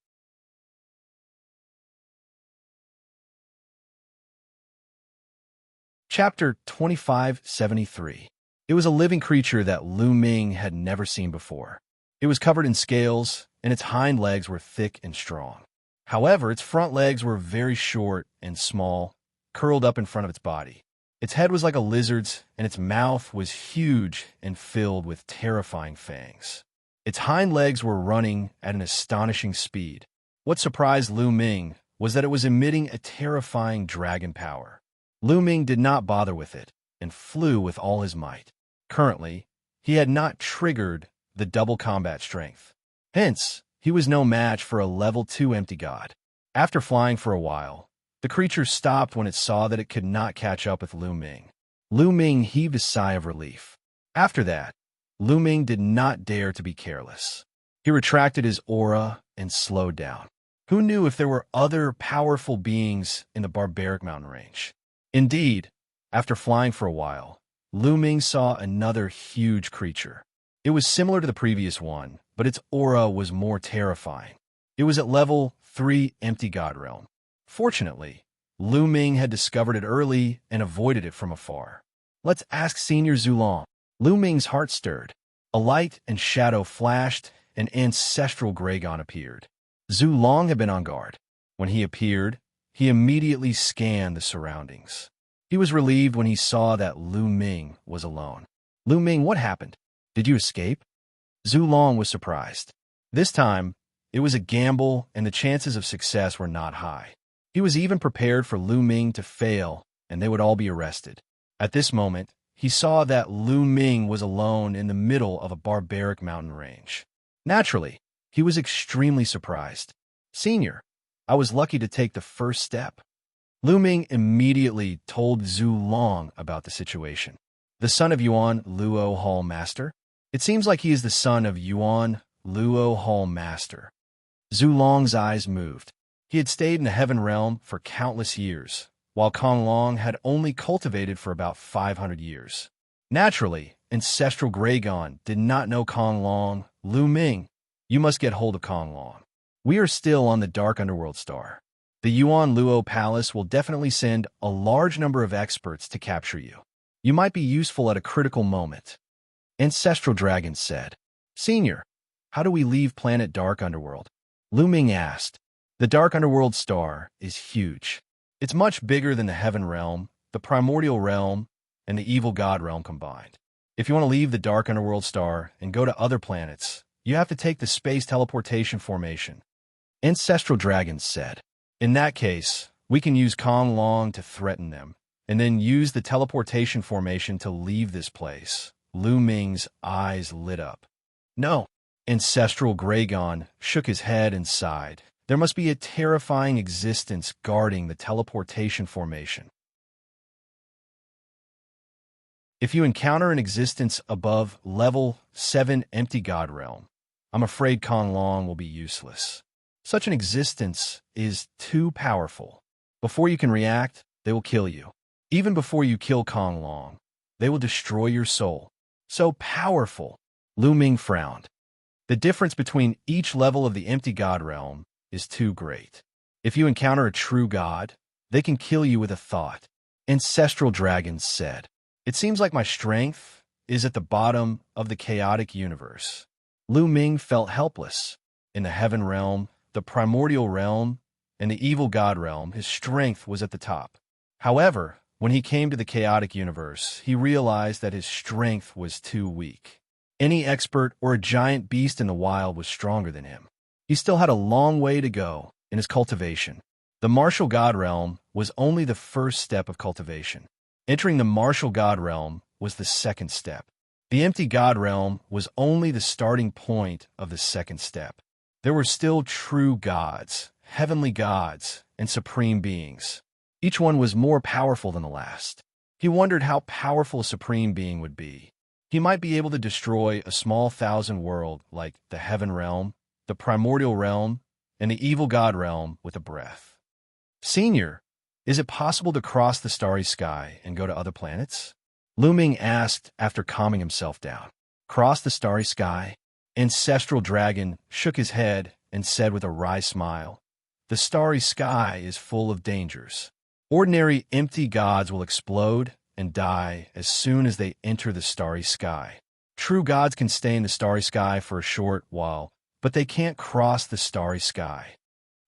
Chapter 2573. It was a living creature that Lu Ming had never seen before. It was covered in scales, and its hind legs were thick and strong. However, its front legs were very short and small, curled up in front of its body. Its head was like a lizard's, and its mouth was huge and filled with terrifying fangs. Its hind legs were running at an astonishing speed. What surprised Lu Ming was that it was emitting a terrifying dragon power. Lu Ming did not bother with it and flew with all his might. Currently, he had not triggered the double combat strength. Hence, he was no match for a level 2 empty god. After flying for a while, the creature stopped when it saw that it could not catch up with Lu Ming. Lu Ming heaved a sigh of relief. After that, Lu Ming did not dare to be careless. He retracted his aura and slowed down. Who knew if there were other powerful beings in the barbaric mountain range? Indeed, after flying for a while, Lu Ming saw another huge creature. It was similar to the previous one, but its aura was more terrifying. It was at level 3 empty god realm. Fortunately, Lu Ming had discovered it early and avoided it from afar. Let's ask Senior Zulong. Lu Ming's heart stirred. A light and shadow flashed, and ancestral Gragon appeared. Zhu Long had been on guard. When he appeared, he immediately scanned the surroundings. He was relieved when he saw that Lu Ming was alone. Lu Ming, what happened? Did you escape? Zhu Long was surprised. This time, it was a gamble, and the chances of success were not high. He was even prepared for Lu Ming to fail, and they would all be arrested. At this moment, he saw that Lu Ming was alone in the middle of a barbaric mountain range. Naturally, he was extremely surprised. Senior, I was lucky to take the first step. Lu Ming immediately told Zhu Long about the situation. The son of Yuan Luo Hall Master? It seems like he is the son of Yuan Luo Hall Master. Zhu Long's eyes moved. He had stayed in the Heaven Realm for countless years, while Kong Long had only cultivated for about 500 years. Naturally, ancestral Gragon did not know Kong Long. Lu Ming, you must get hold of Kong Long. We are still on the Dark Underworld Star. The Yuan Luo Palace will definitely send a large number of experts to capture you. You might be useful at a critical moment. Ancestral Dragon said. Senior, how do we leave planet Dark Underworld? Lu Ming asked. The Dark Underworld Star is huge. It's much bigger than the Heaven Realm, the Primordial Realm, and the Evil God Realm combined. If you want to leave the Dark Underworld Star and go to other planets, you have to take the space teleportation formation. Ancestral Dragons said. In that case, we can use Kong Long to threaten them, and then use the teleportation formation to leave this place. Lu Ming's eyes lit up. No. Ancestral Gragon shook his head and sighed. There must be a terrifying existence guarding the teleportation formation. If you encounter an existence above level 7 Empty God Realm, I'm afraid Kong Long will be useless. Such an existence is too powerful. Before you can react, they will kill you. Even before you kill Kong Long, they will destroy your soul. So powerful. Lu Ming frowned. The difference between each level of the Empty God Realm is too great. If you encounter a true god, they can kill you with a thought. Ancestral Dragons said. It seems like my strength is at the bottom of the chaotic universe. Lu Ming felt helpless. In the Heaven Realm, the Primordial Realm, and the Evil God Realm, his strength was at the top. However, when he came to the chaotic universe, he realized that his strength was too weak. Any expert or a giant beast in the wild was stronger than him. He still had a long way to go in his cultivation. The Martial God Realm was only the first step of cultivation. Entering the Martial God Realm was the second step. The Empty God Realm was only the starting point of the second step. There were still true gods, heavenly gods, and supreme beings. Each one was more powerful than the last. He wondered how powerful a supreme being would be. He might be able to destroy a small thousand world like the Heaven Realm, the Primordial Realm, and the Evil God Realm with a breath. Senior, is it possible to cross the starry sky and go to other planets? Lu Ming asked after calming himself down. Cross the starry sky? Ancestral Dragon shook his head and said with a wry smile, the starry sky is full of dangers. Ordinary empty gods will explode and die as soon as they enter the starry sky. True gods can stay in the starry sky for a short while, but they can't cross the starry sky.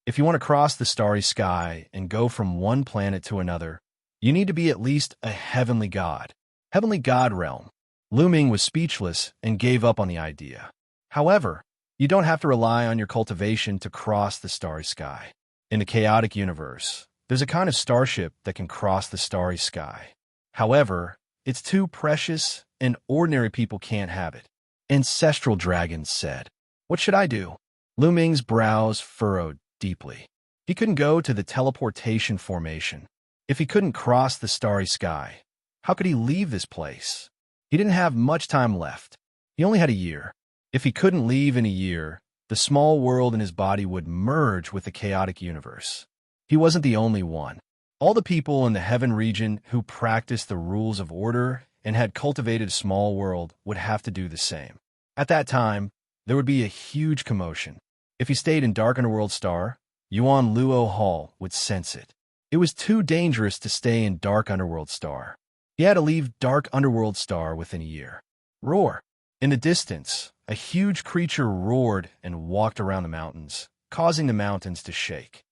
If you want to cross the starry sky and go from one planet to another, you need to be at least a heavenly god. Heavenly God Realm. Lu Ming was speechless and gave up on the idea. However, you don't have to rely on your cultivation to cross the starry sky. In the chaotic universe, there's a kind of starship that can cross the starry sky. However, it's too precious and ordinary people can't have it. Ancestral Dragons said. What should I do? Lu Ming's brows furrowed deeply. He couldn't go to the teleportation formation. If he couldn't cross the starry sky, how could he leave this place? He didn't have much time left. He only had a year. If he couldn't leave in a year, the small world in his body would merge with the chaotic universe. He wasn't the only one. All the people in the Heaven region who practiced the rules of order and had cultivated a small world would have to do the same. At that time, there would be a huge commotion. If he stayed in Dark Underworld Star, Yuan Luo Hall would sense it. It was too dangerous to stay in Dark Underworld Star. He had to leave Dark Underworld Star within a year. Roar! In the distance, a huge creature roared and walked around the mountains, causing the mountains to shake.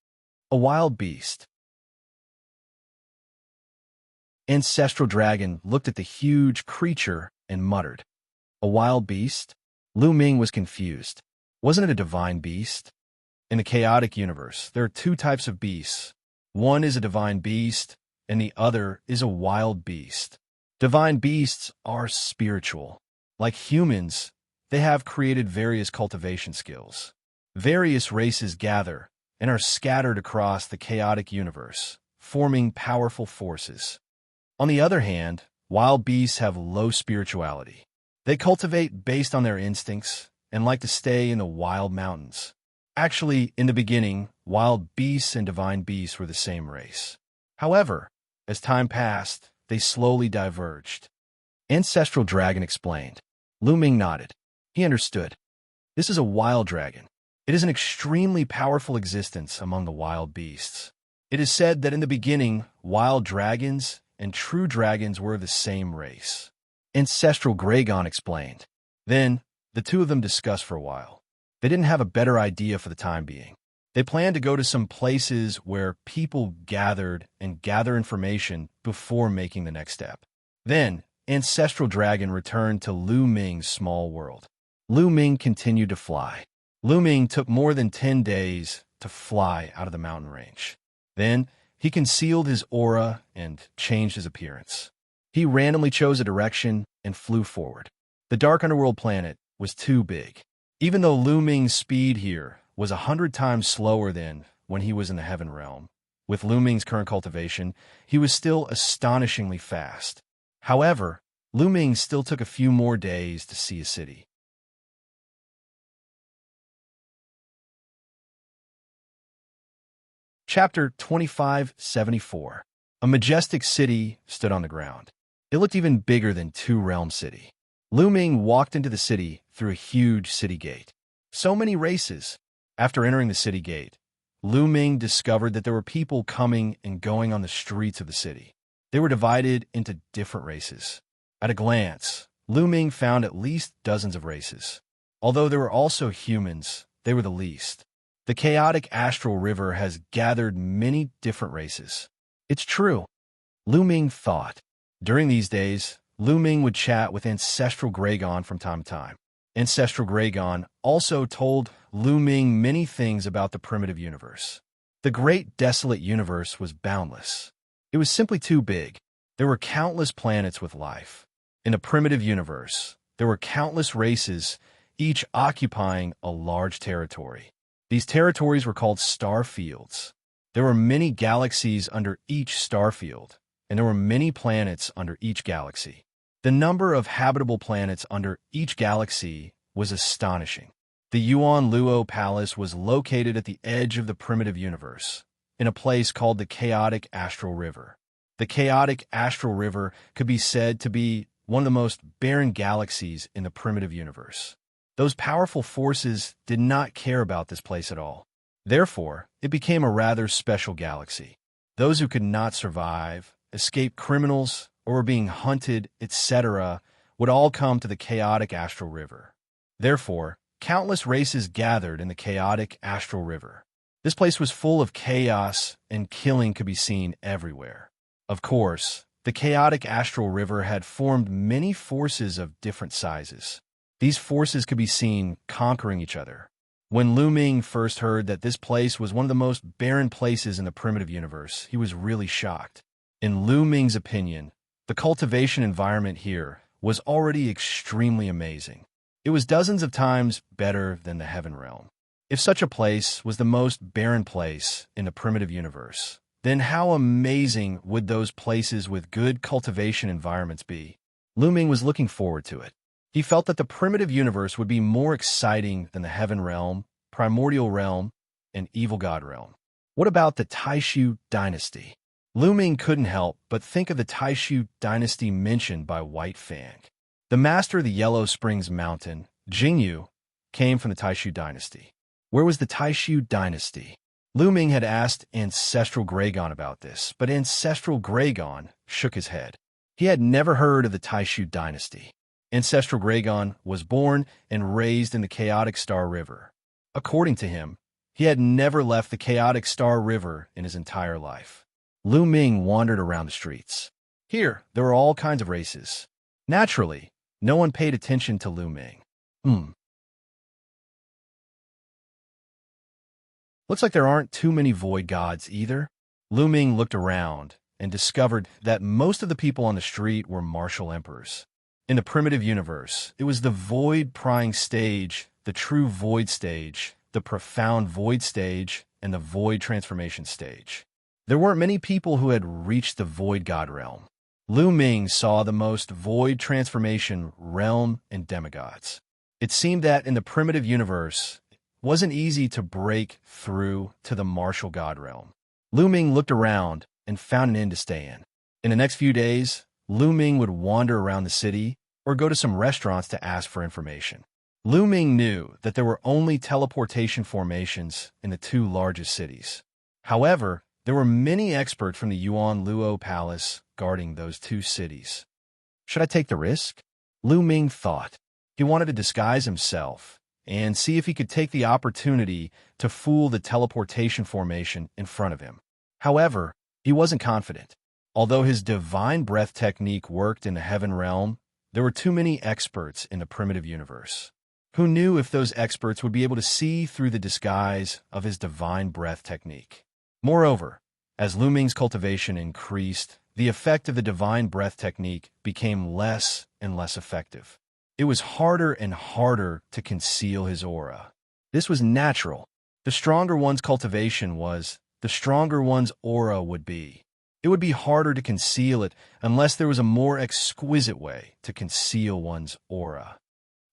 A wild beast. Ancestral Dragon looked at the huge creature and muttered, "A wild beast?" Lu Ming was confused. Wasn't it a divine beast? In the chaotic universe, there are two types of beasts. One is a divine beast, and the other is a wild beast. Divine beasts are spiritual. Like humans, they have created various cultivation skills. Various races gather and are scattered across the chaotic universe, forming powerful forces. On the other hand, wild beasts have low spirituality. They cultivate based on their instincts and like to stay in the wild mountains. Actually, in the beginning, wild beasts and divine beasts were the same race. However, as time passed, they slowly diverged. Ancestral Dragon explained. Lu Ming nodded. He understood. This is a wild dragon. It is an extremely powerful existence among the wild beasts. It is said that in the beginning, wild dragons and true dragons were the same race. Ancestral Dragon explained. Then, the two of them discussed for a while. They didn't have a better idea for the time being. They planned to go to some places where people gathered and gather information before making the next step. Then, Ancestral Dragon returned to Lu Ming's small world. Lu Ming continued to fly. Lu Ming took more than 10 days to fly out of the mountain range. Then, he concealed his aura and changed his appearance. He randomly chose a direction and flew forward. The dark underworld planet was too big. Even though Lu Ming's speed here was 100 times slower than when he was in the heaven realm, with Lu Ming's current cultivation, he was still astonishingly fast. However, Lu Ming still took a few more days to see a city. Chapter 2574. A majestic city stood on the ground. It looked even bigger than Two Realm City. Lu Ming walked into the city through a huge city gate. So many races. After entering the city gate, Lu Ming discovered that there were people coming and going on the streets of the city. They were divided into different races. At a glance, Lu Ming found at least dozens of races. Although there were also humans, they were the least. The chaotic astral river has gathered many different races. It's true, Lu Ming thought. During these days, Lu Ming would chat with Ancestral Dragon from time to time. Ancestral Dragon also told Lu Ming many things about the primitive universe. The great desolate universe was boundless. It was simply too big. There were countless planets with life. In the primitive universe, there were countless races, each occupying a large territory. These territories were called star fields. There were many galaxies under each star field, and there were many planets under each galaxy. The number of habitable planets under each galaxy was astonishing. The Yuan Luo Palace was located at the edge of the primitive universe, in a place called the Chaotic Astral River. The Chaotic Astral River could be said to be one of the most barren galaxies in the primitive universe. Those powerful forces did not care about this place at all. Therefore, it became a rather special galaxy. Those who could not survive, escape criminals, or were being hunted, etc., would all come to the Chaotic Astral River. Therefore, countless races gathered in the Chaotic Astral River. This place was full of chaos, and killing could be seen everywhere. Of course, the Chaotic Astral River had formed many forces of different sizes. These forces could be seen conquering each other. When Lu Ming first heard that this place was one of the most barren places in the primitive universe, he was really shocked. In Lu Ming's opinion, the cultivation environment here was already extremely amazing. It was dozens of times better than the heaven realm. If such a place was the most barren place in the primitive universe, then how amazing would those places with good cultivation environments be? Lu Ming was looking forward to it. He felt that the primitive universe would be more exciting than the heaven realm, primordial realm, and evil god realm. What about the Taishu dynasty? Lu Ming couldn't help but think of the Taishu dynasty mentioned by White Fang. The master of the Yellow Springs Mountain, Jingyu, came from the Taishu dynasty. Where was the Taishu dynasty? Lu Ming had asked Ancestral Dragon about this, but Ancestral Dragon shook his head. He had never heard of the Taishu dynasty. Ancestral Gragon was born and raised in the chaotic Star River. According to him, he had never left the chaotic Star River in his entire life. Lu Ming wandered around the streets. Here, there were all kinds of races. Naturally, no one paid attention to Lu Ming. Looks like there aren't too many void gods either. Lu Ming looked around and discovered that most of the people on the street were martial emperors. In the primitive universe, it was the void prying stage, the true void stage, the profound void stage, and the void transformation stage. There weren't many people who had reached the void god realm. Lu Ming saw the most void transformation realm and demigods. It seemed that in the primitive universe, it wasn't easy to break through to the martial god realm. Lu Ming looked around and found an inn to stay in. In the next few days, Lu Ming would wander around the city or go to some restaurants to ask for information. Lu Ming knew that there were only teleportation formations in the two largest cities. However, there were many experts from the Yuan Luo Palace guarding those two cities. Should I take the risk? Lu Ming thought. He wanted to disguise himself and see if he could take the opportunity to fool the teleportation formation in front of him. However, he wasn't confident. Although his divine breath technique worked in the heaven realm, there were too many experts in the primitive universe. Who knew if those experts would be able to see through the disguise of his divine breath technique? Moreover, as Lu Ming's cultivation increased, the effect of the divine breath technique became less and less effective. It was harder and harder to conceal his aura. This was natural. The stronger one's cultivation was, the stronger one's aura would be. It would be harder to conceal it unless there was a more exquisite way to conceal one's aura.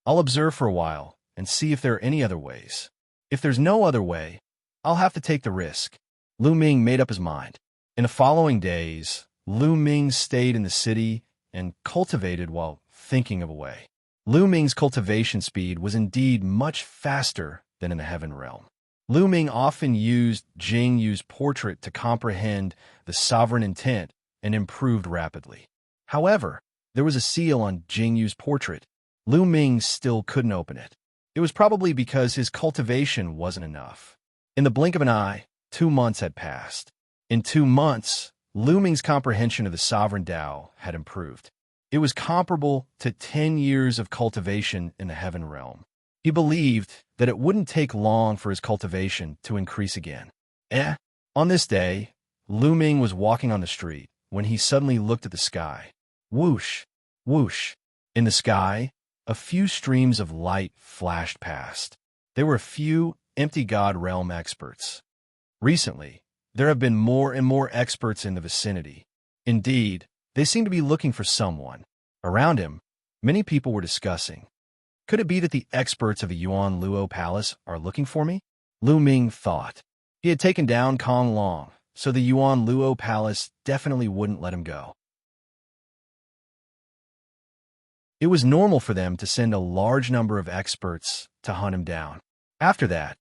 I'll observe for a while and see if there are any other ways. If there's no other way, I'll have to take the risk. Lu Ming made up his mind. In the following days, Lu Ming stayed in the city and cultivated while thinking of a way. Lu Ming's cultivation speed was indeed much faster than in the heaven realm. Lu Ming often used Jing Yu's portrait to comprehend the sovereign intent and improved rapidly. However, there was a seal on Jing Yu's portrait. Lu Ming still couldn't open it. It was probably because his cultivation wasn't enough. In the blink of an eye, 2 months had passed. In 2 months, Lu Ming's comprehension of the sovereign Tao had improved. It was comparable to 10 years of cultivation in the heaven realm. He believed that it wouldn't take long for his cultivation to increase again. On this day, Lu Ming was walking on the street when he suddenly looked at the sky. Whoosh, whoosh. In the sky, a few streams of light flashed past. There were a few empty god realm experts. Recently, there have been more and more experts in the vicinity. Indeed, they seem to be looking for someone. Around him, many people were discussing. Could it be that the experts of the Yuan Luo Palace are looking for me? Lu Ming thought. He had taken down Kong Long, so the Yuan Luo Palace definitely wouldn't let him go. It was normal for them to send a large number of experts to hunt him down. After that,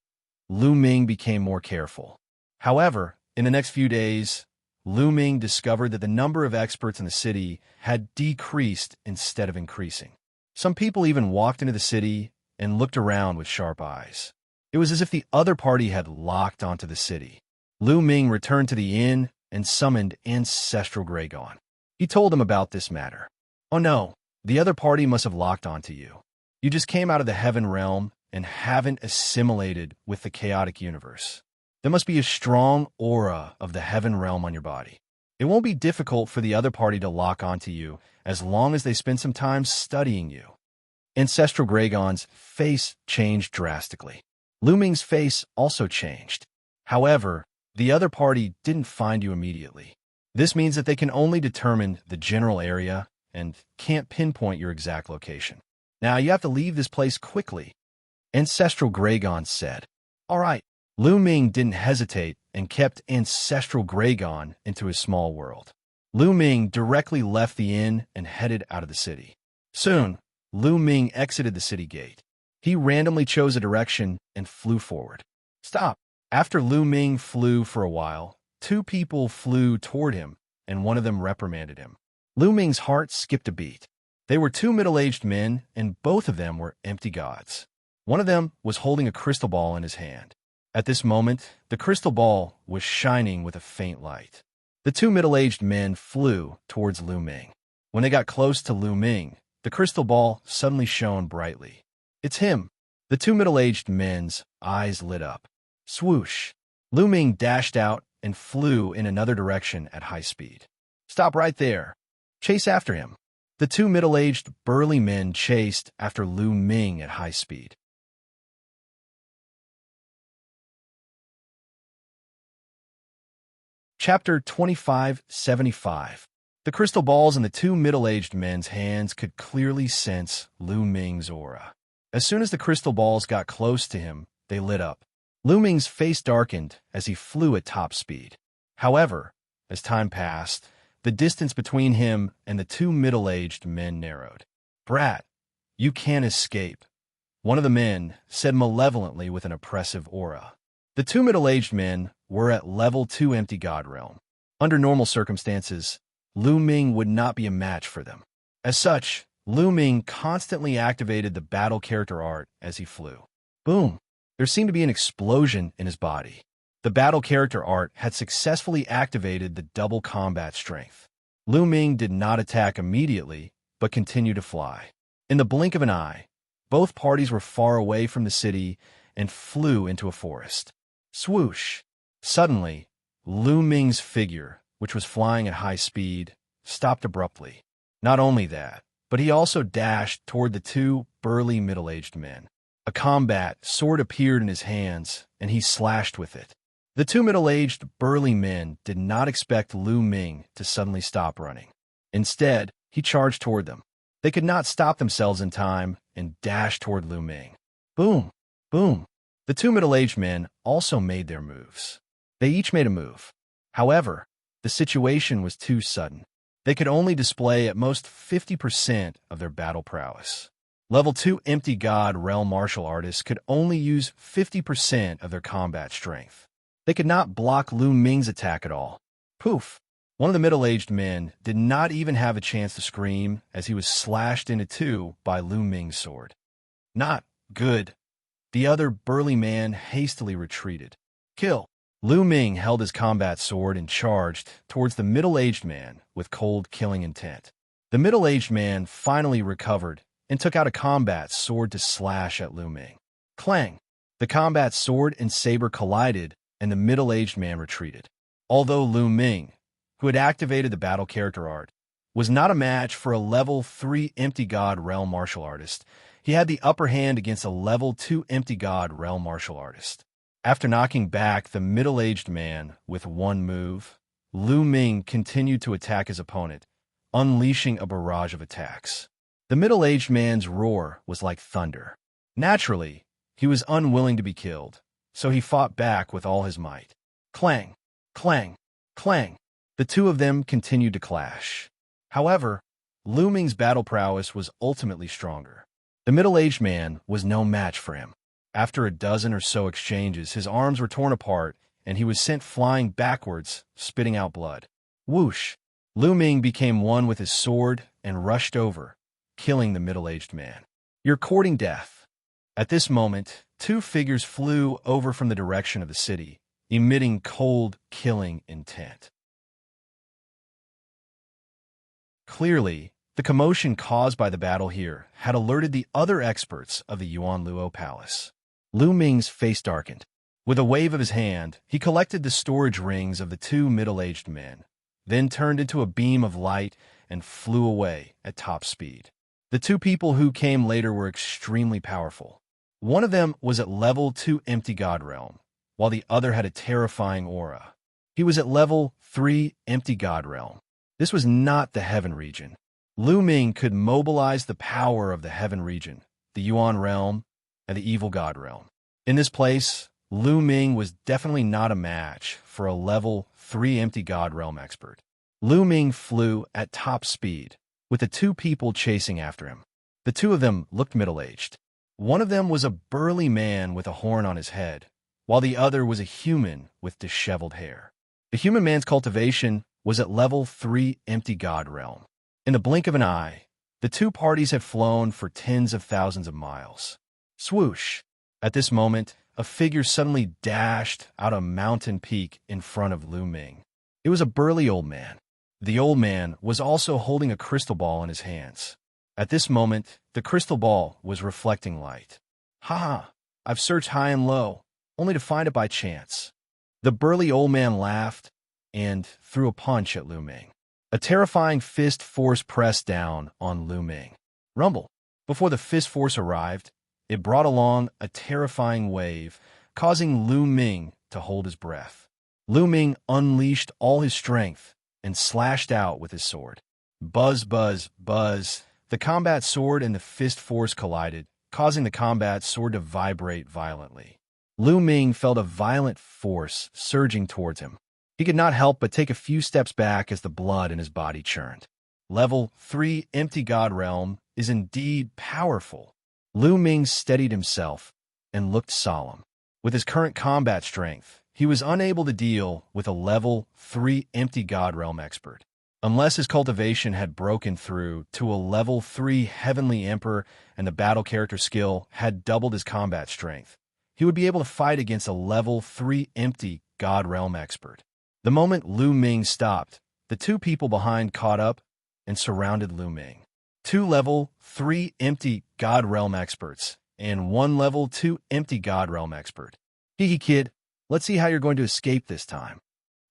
Lu Ming became more careful. However, in the next few days, Lu Ming discovered that the number of experts in the city had decreased instead of increasing. Some people even walked into the city and looked around with sharp eyes. It was as if the other party had locked onto the city. Lu Ming returned to the inn and summoned Ancestral Gragon. He told him about this matter. Oh no, the other party must have locked onto you. You just came out of the heaven realm and haven't assimilated with the chaotic universe. There must be a strong aura of the heaven realm on your body. It won't be difficult for the other party to lock onto you as long as they spend some time studying you. Ancestral Gragon's face changed drastically. Lu Ming's face also changed. However, the other party didn't find you immediately. This means that they can only determine the general area and can't pinpoint your exact location. Now you have to leave this place quickly. Ancestral Gragon said. All right. Lu Ming didn't hesitate and kept Ancestral Gragon into his small world. Lu Ming directly left the inn and headed out of the city. Soon, Lu Ming exited the city gate. He randomly chose a direction and flew forward. Stop. After Lu Ming flew for a while, 2 people flew toward him, and one of them reprimanded him. Lu Ming's heart skipped a beat. They were two middle-aged men, and both of them were empty gods. One of them was holding a crystal ball in his hand. At this moment, the crystal ball was shining with a faint light. The two middle-aged men flew towards Lu Ming. When they got close to Lu Ming, the crystal ball suddenly shone brightly. "It's him!" The two middle-aged men's eyes lit up. Swoosh! Lu Ming dashed out and flew in another direction at high speed. "Stop right there! Chase after him!" The two middle-aged, burly men chased after Lu Ming at high speed. Chapter 2575. The crystal balls in the two middle-aged men's hands could clearly sense Lu Ming's aura. As soon as the crystal balls got close to him, they lit up. Lu Ming's face darkened as he flew at top speed. However, as time passed, the distance between him and the two middle-aged men narrowed. "Brat, you can't escape," one of the men said malevolently with an oppressive aura. The two middle-aged men were at level 2 empty god realm. Under normal circumstances, Lu Ming would not be a match for them. As such, Lu Ming constantly activated the battle character art as he flew. Boom! There seemed to be an explosion in his body. The battle character art had successfully activated the double combat strength. Lu Ming did not attack immediately, but continued to fly. In the blink of an eye, both parties were far away from the city and flew into a forest. Swoosh! Suddenly, Lu Ming's figure, which was flying at high speed, stopped abruptly. Not only that, but he also dashed toward the two burly middle-aged men. A combat sword appeared in his hands, and he slashed with it. The two middle-aged, burly men did not expect Lu Ming to suddenly stop running. Instead, he charged toward them. They could not stop themselves in time and dashed toward Lu Ming. Boom! Boom! The two middle-aged men also made their moves. They each made a move. However, the situation was too sudden. They could only display at most 50% of their battle prowess. Level 2 empty god realm martial artists could only use 50% of their combat strength. They could not block Lu Ming's attack at all. Poof! One of the middle-aged men did not even have a chance to scream as he was slashed into two by Lu Ming's sword. Not good. The other burly man hastily retreated. Kill! Lu Ming held his combat sword and charged towards the middle-aged man with cold killing intent. The middle-aged man finally recovered and took out a combat sword to slash at Lu Ming. Clang! The combat sword and saber collided and the middle-aged man retreated. Although Lu Ming, who had activated the battle character art, was not a match for a level 3 empty god realm martial artist, he had the upper hand against a level 2 empty god realm martial artist. After knocking back the middle-aged man with one move, Lu Ming continued to attack his opponent, unleashing a barrage of attacks. The middle-aged man's roar was like thunder. Naturally, he was unwilling to be killed, so he fought back with all his might. Clang! Clang! Clang! The two of them continued to clash. However, Lu Ming's battle prowess was ultimately stronger. The middle-aged man was no match for him. After a dozen or so exchanges, his arms were torn apart, and he was sent flying backwards, spitting out blood. Whoosh! Lu Ming became one with his sword and rushed over, killing the middle-aged man. "You're courting death." At this moment, two figures flew over from the direction of the city, emitting cold, killing intent. Clearly, the commotion caused by the battle here had alerted the other experts of the Yuan Luo Palace. Lu Ming's face darkened. With a wave of his hand, he collected the storage rings of the two middle-aged men, then turned into a beam of light and flew away at top speed. The two people who came later were extremely powerful. One of them was at level 2 empty god realm, while the other had a terrifying aura. He was at level 3 empty god realm. This was not the heaven region. Lu Ming could mobilize the power of the heaven region, the Yuan realm, and the evil god realm. In this place, Lu Ming was definitely not a match for a level 3 empty god realm expert. Lu Ming flew at top speed, with the two people chasing after him. The two of them looked middle-aged. One of them was a burly man with a horn on his head, while the other was a human with disheveled hair. The human man's cultivation was at level 3 empty god realm. In the blink of an eye, The two parties had flown for tens of thousands of miles. Swoosh! At this moment, a figure suddenly dashed out a mountain peak in front of Lu Ming. It was a burly old man. The old man was also holding a crystal ball in his hands. At this moment, the crystal ball was reflecting light. "Ha ha! I've searched high and low, only to find it by chance." The burly old man laughed and threw a punch at Lu Ming. A terrifying fist force pressed down on Lu Ming. Rumble! Before the fist force arrived, it brought along a terrifying wave, causing Lu Ming to hold his breath. Lu Ming unleashed all his strength and slashed out with his sword. Buzz, buzz, buzz. The combat sword and the fist force collided, causing the combat sword to vibrate violently. Lu Ming felt a violent force surging towards him. He could not help but take a few steps back as the blood in his body churned. Level 3 Empty God Realm is indeed powerful. Lu Ming steadied himself and looked solemn. With his current combat strength, he was unable to deal with a Level 3 Empty God Realm expert. Unless his cultivation had broken through to a Level 3 Heavenly Emperor and the battle character skill had doubled his combat strength, he would be able to fight against a Level 3 Empty God Realm expert. The moment Lu Ming stopped, the two people behind caught up and surrounded Lu Ming. 2 Level 3 Empty God Realm experts and 1 Level 2 Empty God Realm expert. "Hee kid, let's see how you're going to escape this time."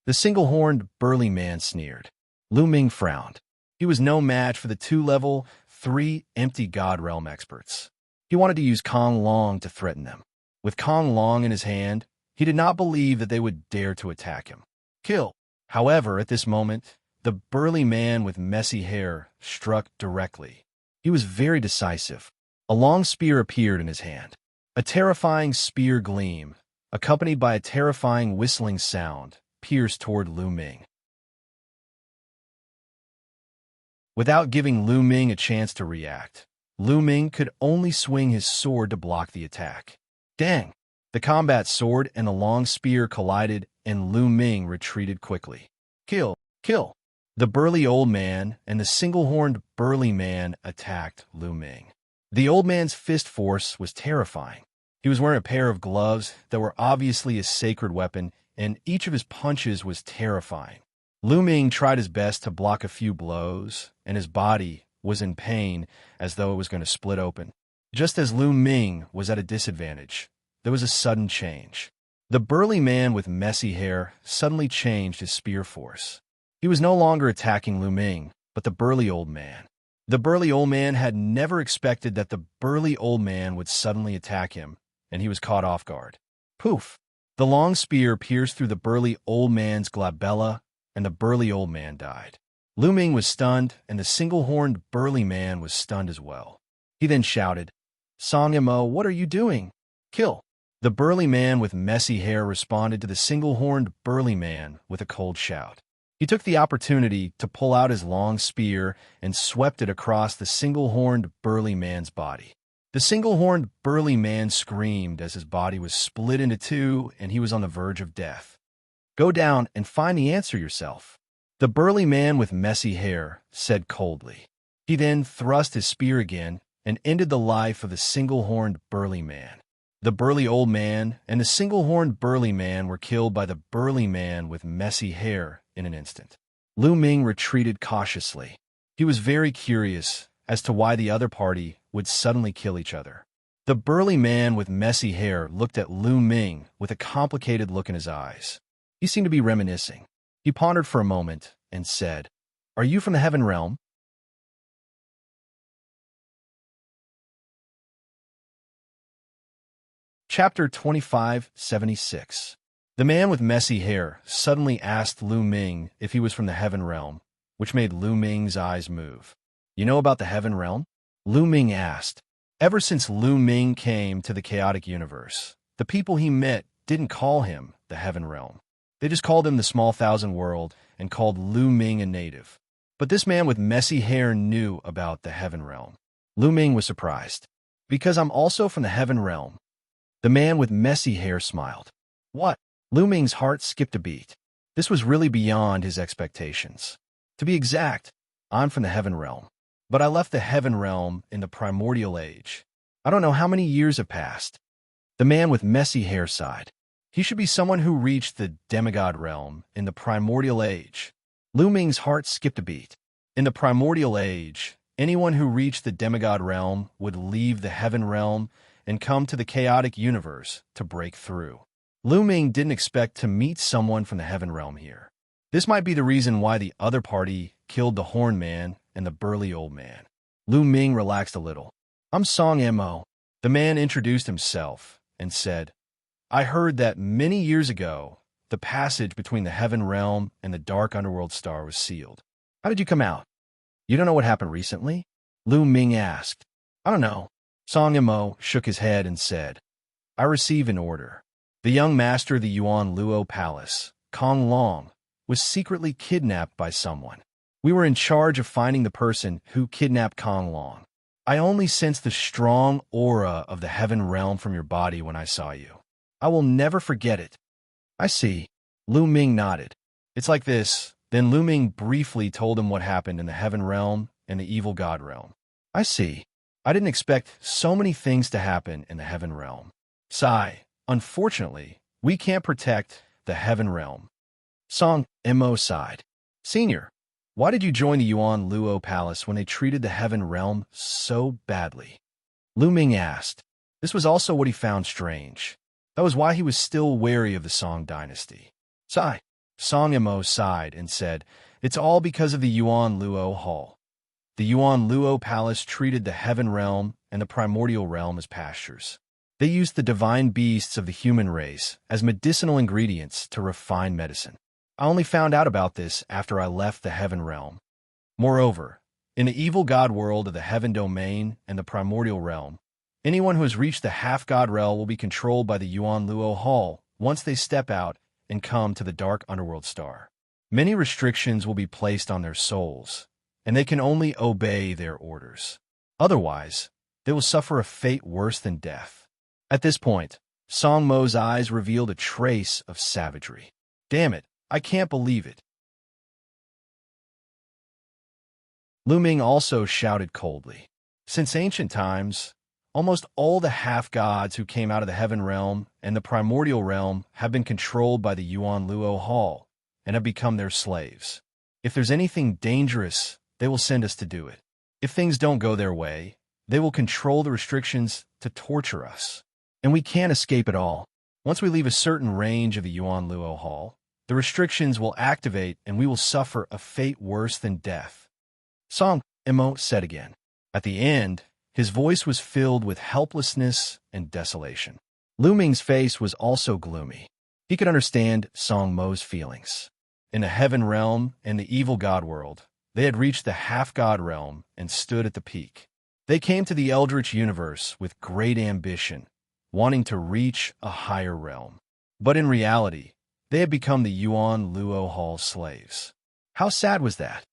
The single-horned burly man sneered. Lu Ming frowned. He was no match for the 2 Level 3 Empty God Realm experts. He wanted to use Kong Long to threaten them. With Kong Long in his hand, he did not believe that they would dare to attack him. Kill! However, at this moment, the burly man with messy hair struck directly. He was very decisive. A long spear appeared in his hand. A terrifying spear gleam, accompanied by a terrifying whistling sound, pierced toward Lu Ming. Without giving Lu Ming a chance to react, Lu Ming could only swing his sword to block the attack. Dang! The combat sword and the long spear collided, and Lu Ming retreated quickly. Kill! Kill! The burly old man and the single-horned burly man attacked Lu Ming. The old man's fist force was terrifying. He was wearing a pair of gloves that were obviously a sacred weapon, and each of his punches was terrifying. Lu Ming tried his best to block a few blows, and his body was in pain as though it was going to split open. Just as Lu Ming was at a disadvantage, there was a sudden change. The burly man with messy hair suddenly changed his spear force. He was no longer attacking Lu Ming, but the burly old man. The burly old man had never expected that the burly old man would suddenly attack him, and he was caught off guard. Poof! The long spear pierced through the burly old man's glabella, and the burly old man died. Lu Ming was stunned, and the single-horned burly man was stunned as well. He then shouted, "Song Mo, what are you doing? Kill!" The burly man with messy hair responded to the single-horned burly man with a cold shout. He took the opportunity to pull out his long spear and swept it across the single-horned burly man's body. The single-horned burly man screamed as his body was split into two and he was on the verge of death. "Go down and find the answer yourself," the burly man with messy hair said coldly. He then thrust his spear again and ended the life of the single-horned burly man. The burly old man and the single-horned burly man were killed by the burly man with messy hair in an instant. Lu Ming retreated cautiously. He was very curious as to why the other party would suddenly kill each other. The burly man with messy hair looked at Lu Ming with a complicated look in his eyes. He seemed to be reminiscing. He pondered for a moment and said, "Are you from the Heaven Realm?" Chapter 2576. The man with messy hair suddenly asked Lu Ming if he was from the Heaven Realm, which made Lu Ming's eyes move. "You know about the Heaven Realm?" Lu Ming asked. Ever since Lu Ming came to the chaotic universe, the people he met didn't call him the Heaven Realm. They just called him the Small Thousand World and called Lu Ming a native. But this man with messy hair knew about the Heaven Realm. Lu Ming was surprised. "Because I'm also from the Heaven Realm." The man with messy hair smiled. "What?" Lu Ming's heart skipped a beat. This was really beyond his expectations. "To be exact, I'm from the Heaven Realm. But I left the heaven realm in the primordial age. I don't know how many years have passed. The man with messy hair sighed. He should be someone who reached the demigod realm in the primordial age. Lu Ming's heart skipped a beat. In the primordial age, anyone who reached the demigod realm would leave the heaven realm and come to the chaotic universe to break through. Lu Ming didn't expect to meet someone from the heaven realm here. This might be the reason why the other party killed the horn man and the burly old man. Lu Ming relaxed a little. I'm Song Mo. The man introduced himself and said, I heard that many years ago, the passage between the heaven realm and the dark underworld star was sealed. How did you come out? You don't know what happened recently? Lu Ming asked. I don't know. Song Mo shook his head and said, I receive an order. The young master of the Yuan Luo Palace, Kong Long, was secretly kidnapped by someone. We were in charge of finding the person who kidnapped Kong Long. I only sensed the strong aura of the heaven realm from your body when I saw you. I will never forget it. I see. Lu Ming nodded. It's like this. Then Lu Ming briefly told him what happened in the heaven realm and the evil god realm. I see. I didn't expect so many things to happen in the heaven realm. Sigh. Unfortunately, we can't protect the heaven realm. Song Mo sighed. Senior, why did you join the Yuan Luo Palace when they treated the heaven realm so badly? Lu Ming asked. This was also what he found strange. That was why he was still wary of the Song dynasty. Sigh. Song Mo sighed and said, It's all because of the Yuan Luo Hall. The Yuan Luo Palace treated the heaven realm and the primordial realm as pastures. They used the divine beasts of the human race as medicinal ingredients to refine medicine. I only found out about this after I left the heaven realm. Moreover, in the evil god world of the heaven domain and the primordial realm, anyone who has reached the half-god realm will be controlled by the Yuan Luo Hall once they step out and come to the dark underworld star. Many restrictions will be placed on their souls, and they can only obey their orders. Otherwise, they will suffer a fate worse than death. At this point, Song Mo's eyes revealed a trace of savagery. Damn it, I can't believe it. Lu Ming also shouted coldly. Since ancient times, almost all the half-gods who came out of the heaven realm and the primordial realm have been controlled by the Yuan Luo Hall and have become their slaves. If there's anything dangerous, they will send us to do it. If things don't go their way, they will control the restrictions to torture us. And we can't escape it all. Once we leave a certain range of the Yuan Luo Hall, the restrictions will activate and we will suffer a fate worse than death. Song Mo said again. At the end, his voice was filled with helplessness and desolation. Lu Ming's face was also gloomy. He could understand Song Mo's feelings. In the heaven realm and the evil god world, they had reached the half-god realm and stood at the peak. They came to the eldritch universe with great ambition, wanting to reach a higher realm. But in reality, they had become the Yuan Luo Hall slaves. How sad was that?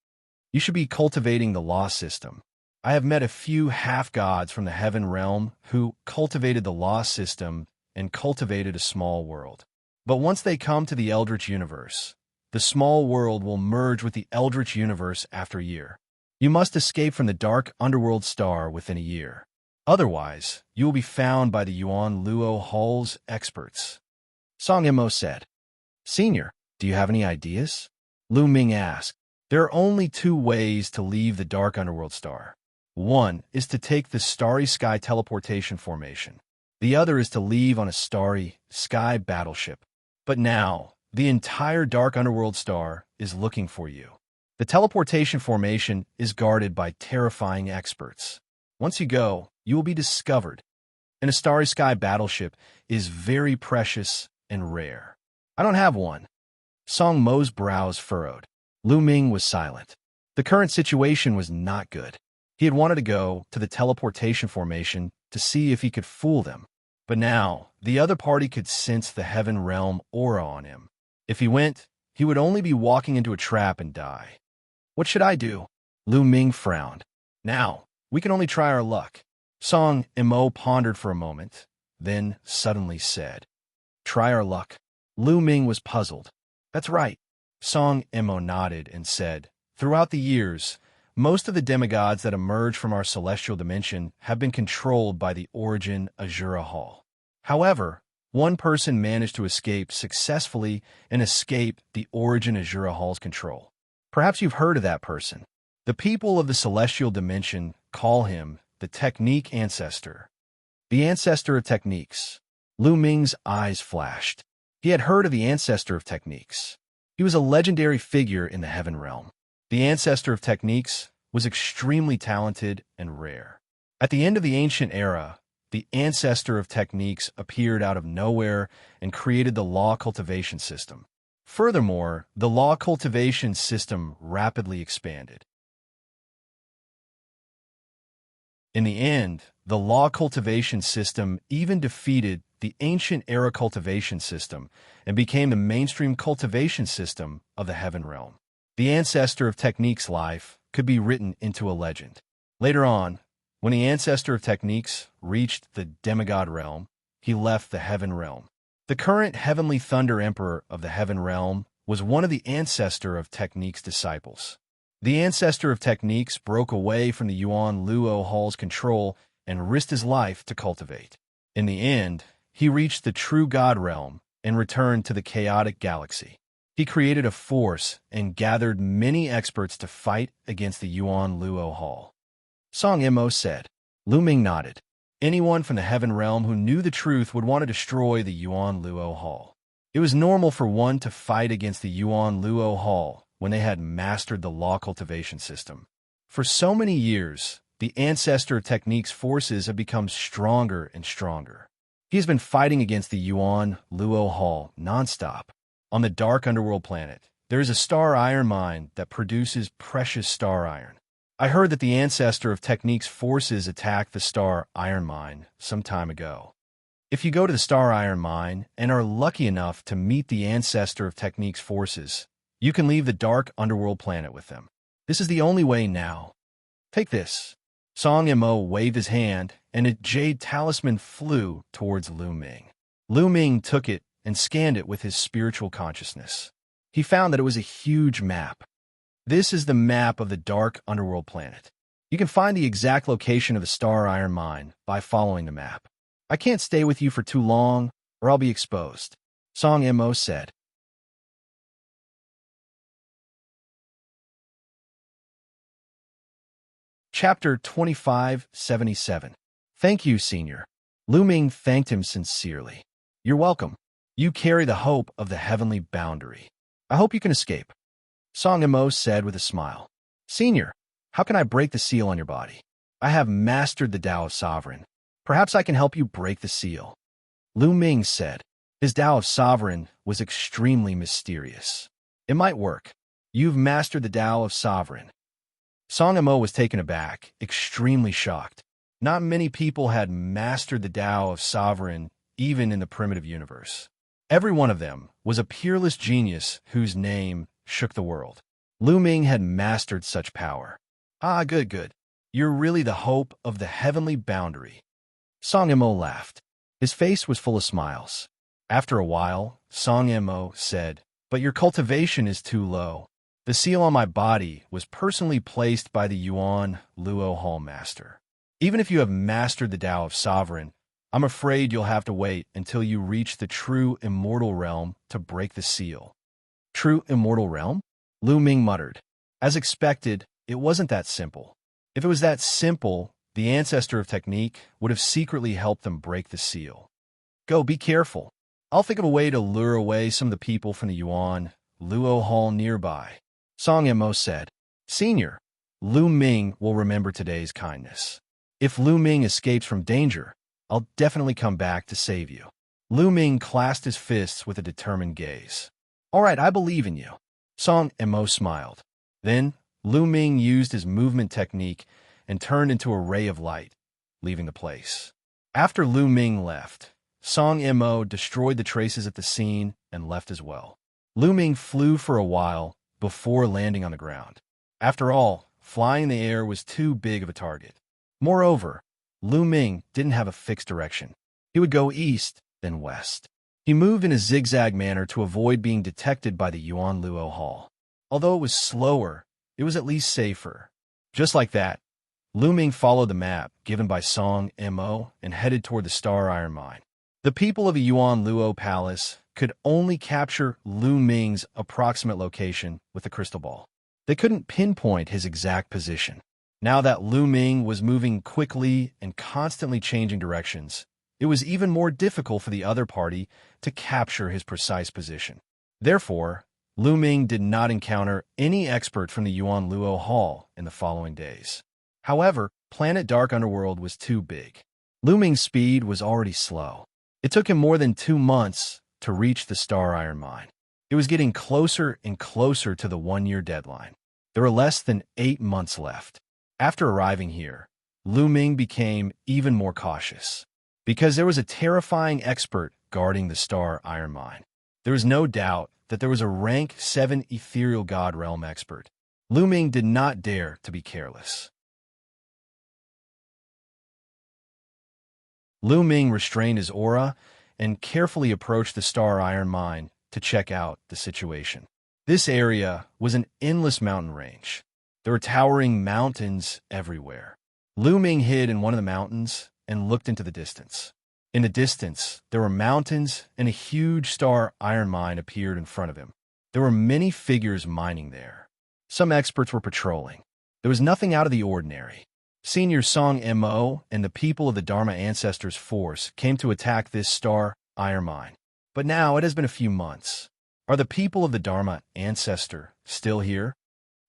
You should be cultivating the law system. I have met a few half-gods from the heaven realm who cultivated the law system and cultivated a small world. But once they come to the eldritch universe, the small world will merge with the eldritch universe after a year. You must escape from the dark underworld star within a year. Otherwise, you will be found by the Yuan Luo Hall's experts. Song Mo said. Senior, do you have any ideas? Lu Ming asked. There are only two ways to leave the dark underworld star. One is to take the starry sky teleportation formation. The other is to leave on a starry sky battleship. But now, the entire dark underworld star is looking for you. The teleportation formation is guarded by terrifying experts. Once you go, you will be discovered. And a starry sky battleship is very precious and rare. I don't have one. Song Mo's brows furrowed. Lu Ming was silent. The current situation was not good. He had wanted to go to the teleportation formation to see if he could fool them. But now, the other party could sense the heaven realm aura on him. If he went, he would only be walking into a trap and die. What should I do? Lu Ming frowned. Now, we can only try our luck. Song Mo pondered for a moment, then suddenly said, Try our luck. Lu Ming was puzzled. That's right. Song Mo nodded and said, Throughout the years, Most of the demigods that emerge from our celestial dimension have been controlled by the Origin Azura Hall. However, one person managed to escape successfully and escape the Origin Azura Hall's control. Perhaps you've heard of that person. The people of the celestial dimension call him the Technique Ancestor. The Ancestor of Techniques. Lu Ming's eyes flashed. He had heard of the Ancestor of Techniques. He was a legendary figure in the Heaven Realm. The Ancestor of Techniques was extremely talented and rare. At the end of the ancient era, the Ancestor of Techniques appeared out of nowhere and created the Law Cultivation system. Furthermore, the Law Cultivation system rapidly expanded. In the end, the Law Cultivation system even defeated the ancient era cultivation system and became the mainstream cultivation system of the Heaven Realm. The Ancestor of Techniques' life could be written into a legend. Later on, when the Ancestor of Techniques reached the demigod realm, he left the Heaven Realm. The current Heavenly Thunder Emperor of the Heaven Realm was one of the Ancestor of Techniques' disciples. The Ancestor of Techniques broke away from the Yuan Luo Hall's control and risked his life to cultivate. In the end, he reached the true God realm and returned to the chaotic galaxy. He created a force and gathered many experts to fight against the Yuan Luo Hall. Song Mo said. Lu Ming nodded. Anyone from the Heaven Realm who knew the truth would want to destroy the Yuan Luo Hall. It was normal for one to fight against the Yuan Luo Hall when they had mastered the Law Cultivation system. For so many years, the Ancestor Techniques forces have become stronger and stronger. He has been fighting against the Yuan Luo Hall nonstop. On the dark underworld planet, there is a star iron mine that produces precious star iron. I heard that the Ancestor of Techniques forces attacked the star iron mine some time ago. If you go to the star iron mine and are lucky enough to meet the Ancestor of Techniques forces, you can leave the dark underworld planet with them. This is the only way now. Take this. Song Mo waved his hand, and a jade talisman flew towards Lu Ming. Lu Ming took it and scanned it with his spiritual consciousness. He found that it was a huge map. This is the map of the dark underworld planet. You can find the exact location of the star iron mine by following the map. I can't stay with you for too long, or I'll be exposed, Song Mo said. Chapter 2577. Thank you, Senior. Lu Ming thanked him sincerely. You're welcome. You carry the hope of the heavenly boundary. I hope you can escape, Song Mo said with a smile. Senior, how can I break the seal on your body? I have mastered the Tao of Sovereign. Perhaps I can help you break the seal. Lu Ming said. His Tao of Sovereign was extremely mysterious. It might work. You've mastered the Tao of Sovereign. Song Mo was taken aback, extremely shocked. Not many people had mastered the Tao of Sovereign even in the primitive universe. Every one of them was a peerless genius whose name shook the world. Lu Ming had mastered such power. Ah, good. You're really the hope of the heavenly boundary. Song Mo laughed. His face was full of smiles. After a while, Song Mo said, But your cultivation is too low. The seal on my body was personally placed by the Yuan Luo Hall Master. Even if you have mastered the Tao of Sovereign, I'm afraid you'll have to wait until you reach the true immortal realm to break the seal. True immortal realm? Lu Ming muttered. As expected, it wasn't that simple. If it was that simple, the Ancestor of Technique would have secretly helped them break the seal. Go, be careful. I'll think of a way to lure away some of the people from the Yuan Luo Hall nearby, Song Mo said. Senior, Lu Ming will remember today's kindness. If Lu Ming escapes from danger, I'll definitely come back to save you. Lu Ming clasped his fists with a determined gaze. All right, I believe in you. Song Mo smiled. Then, Lu Ming used his movement technique and turned into a ray of light, leaving the place. After Lu Ming left, Song Mo destroyed the traces at the scene and left as well. Lu Ming flew for a while before landing on the ground. After all, flying in the air was too big of a target. Moreover, Lu Ming didn't have a fixed direction. He would go east, then west. He moved in a zigzag manner to avoid being detected by the Yuan Luo Hall. Although it was slower, it was at least safer. Just like that, Lu Ming followed the map given by Song Mo and headed toward the Star Iron Mine. The people of the Yuan Luo Palace could only capture Lu Ming's approximate location with a crystal ball. They couldn't pinpoint his exact position. Now that Lu Ming was moving quickly and constantly changing directions, it was even more difficult for the other party to capture his precise position. Therefore, Lu Ming did not encounter any expert from the Yuan Luo Hall in the following days. However, Planet Dark Underworld was too big. Lu Ming's speed was already slow. It took him more than 2 months to reach the Star Iron Mine. It was getting closer and closer to the 1-year deadline. There were less than 8 months left. After arriving here, Lu Ming became even more cautious, because there was a terrifying expert guarding the Star Iron Mine. There was no doubt that there was a rank 7 ethereal god realm expert. Lu Ming did not dare to be careless. Lu Ming restrained his aura and carefully approached the Star Iron Mine to check out the situation. This area was an endless mountain range. There were towering mountains everywhere. Lu Ming hid in one of the mountains and looked into the distance. In the distance, there were mountains, and a huge Star Iron Mine appeared in front of him. There were many figures mining there. Some experts were patrolling. There was nothing out of the ordinary. Senior Song Mo and the people of the Dharma Ancestors Force came to attack this Star Iron Mine. But now it has been a few months. Are the people of the Dharma Ancestor still here?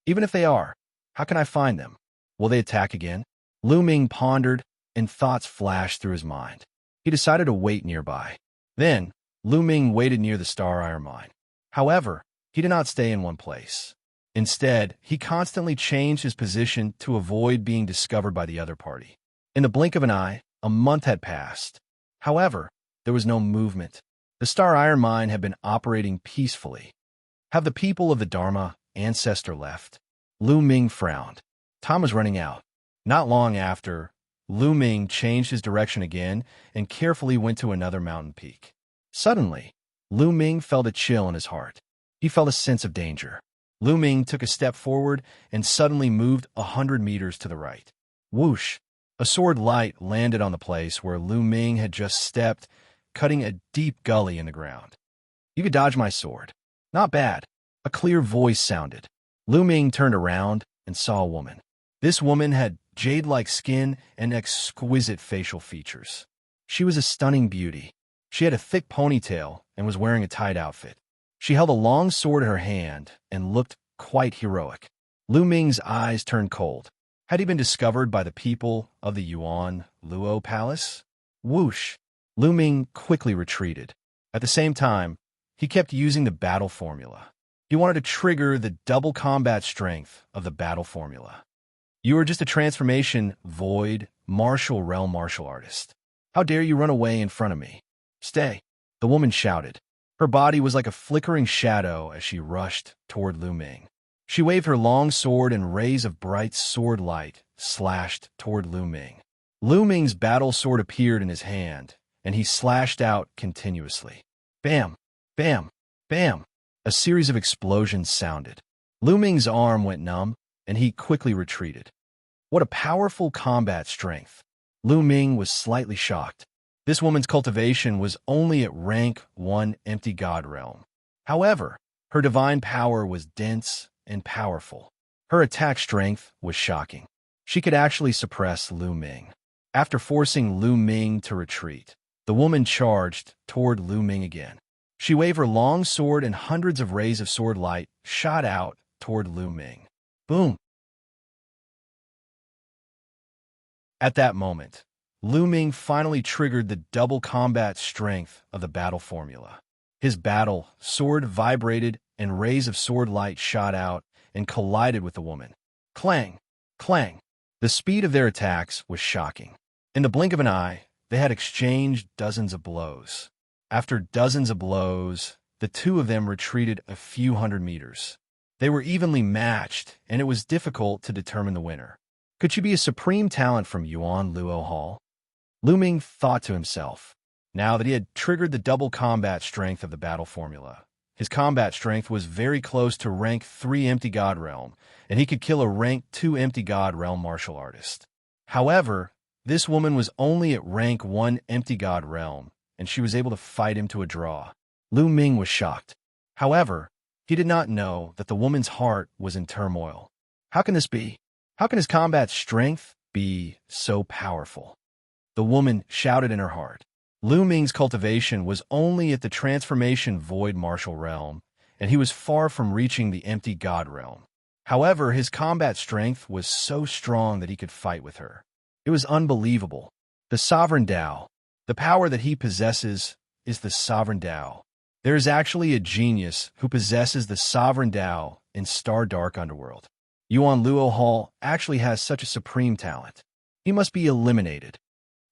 Even if they are, how can I find them? Will they attack again? Lu Ming pondered, and thoughts flashed through his mind. He decided to wait nearby. Then, Lu Ming waited near the Star Iron Mine. However, he did not stay in one place. Instead, he constantly changed his position to avoid being discovered by the other party. In the blink of an eye, a month had passed. However, there was no movement. The Star Iron Mine had been operating peacefully. Have the people of the Dharma Ancestor left? Lu Ming frowned. Time was running out. Not long after, Lu Ming changed his direction again and carefully went to another mountain peak. Suddenly, Lu Ming felt a chill in his heart. He felt a sense of danger. Lu Ming took a step forward and suddenly moved 100 meters to the right. Whoosh! A sword light landed on the place where Lu Ming had just stepped, cutting a deep gully in the ground. You could dodge my sword. Not bad. A clear voice sounded. Lu Ming turned around and saw a woman. This woman had jade-like skin and exquisite facial features. She was a stunning beauty. She had a thick ponytail and was wearing a tight outfit. She held a long sword in her hand and looked quite heroic. Lu Ming's eyes turned cold. Had he been discovered by the people of the Yuan Luo Palace? Whoosh! Lu Ming quickly retreated. At the same time, he kept using the battle formula. He wanted to trigger the double combat strength of the battle formula. You are just a transformation, void, martial realm martial artist. How dare you run away in front of me? Stay, the woman shouted. Her body was like a flickering shadow as she rushed toward Lu Ming. She waved her long sword and rays of bright sword light slashed toward Lu Ming. Lu Ming's battle sword appeared in his hand, and he slashed out continuously. Bam! Bam! Bam! A series of explosions sounded. Lu Ming's arm went numb, and he quickly retreated. What a powerful combat strength! Lu Ming was slightly shocked. This woman's cultivation was only at rank 1 empty god realm. However, her divine power was dense and powerful. Her attack strength was shocking. She could actually suppress Lu Ming. After forcing Lu Ming to retreat, the woman charged toward Lu Ming again. She waved her long sword and hundreds of rays of sword light shot out toward Lu Ming. Boom! At that moment, Lu Ming finally triggered the double combat strength of the battle formula. His battle sword vibrated and rays of sword light shot out and collided with the woman. Clang! Clang! The speed of their attacks was shocking. In the blink of an eye, they had exchanged dozens of blows. After dozens of blows, the two of them retreated a few hundred meters. They were evenly matched, and it was difficult to determine the winner. Could she be a supreme talent from Yuan Luo Hall? Lu Ming thought to himself. Now that he had triggered the double combat strength of the battle formula, His combat strength was very close to rank 3 Empty God Realm, and he could kill a rank 2 Empty God Realm martial artist. However, this woman was only at rank 1 Empty God Realm, and she was able to fight him to a draw. Lu Ming was shocked. However, he did not know that the woman's heart was in turmoil. How can this be? How can his combat strength be so powerful? The woman shouted in her heart. Lu Ming's cultivation was only at the transformation void martial realm, and he was far from reaching the empty god realm. However, his combat strength was so strong that he could fight with her. It was unbelievable. The Sovereign Tao, the power that he possesses, is the Sovereign Tao. There is actually a genius who possesses the Sovereign Tao in Star Dark Underworld. Yuan Luo Hall actually has such a supreme talent. He must be eliminated.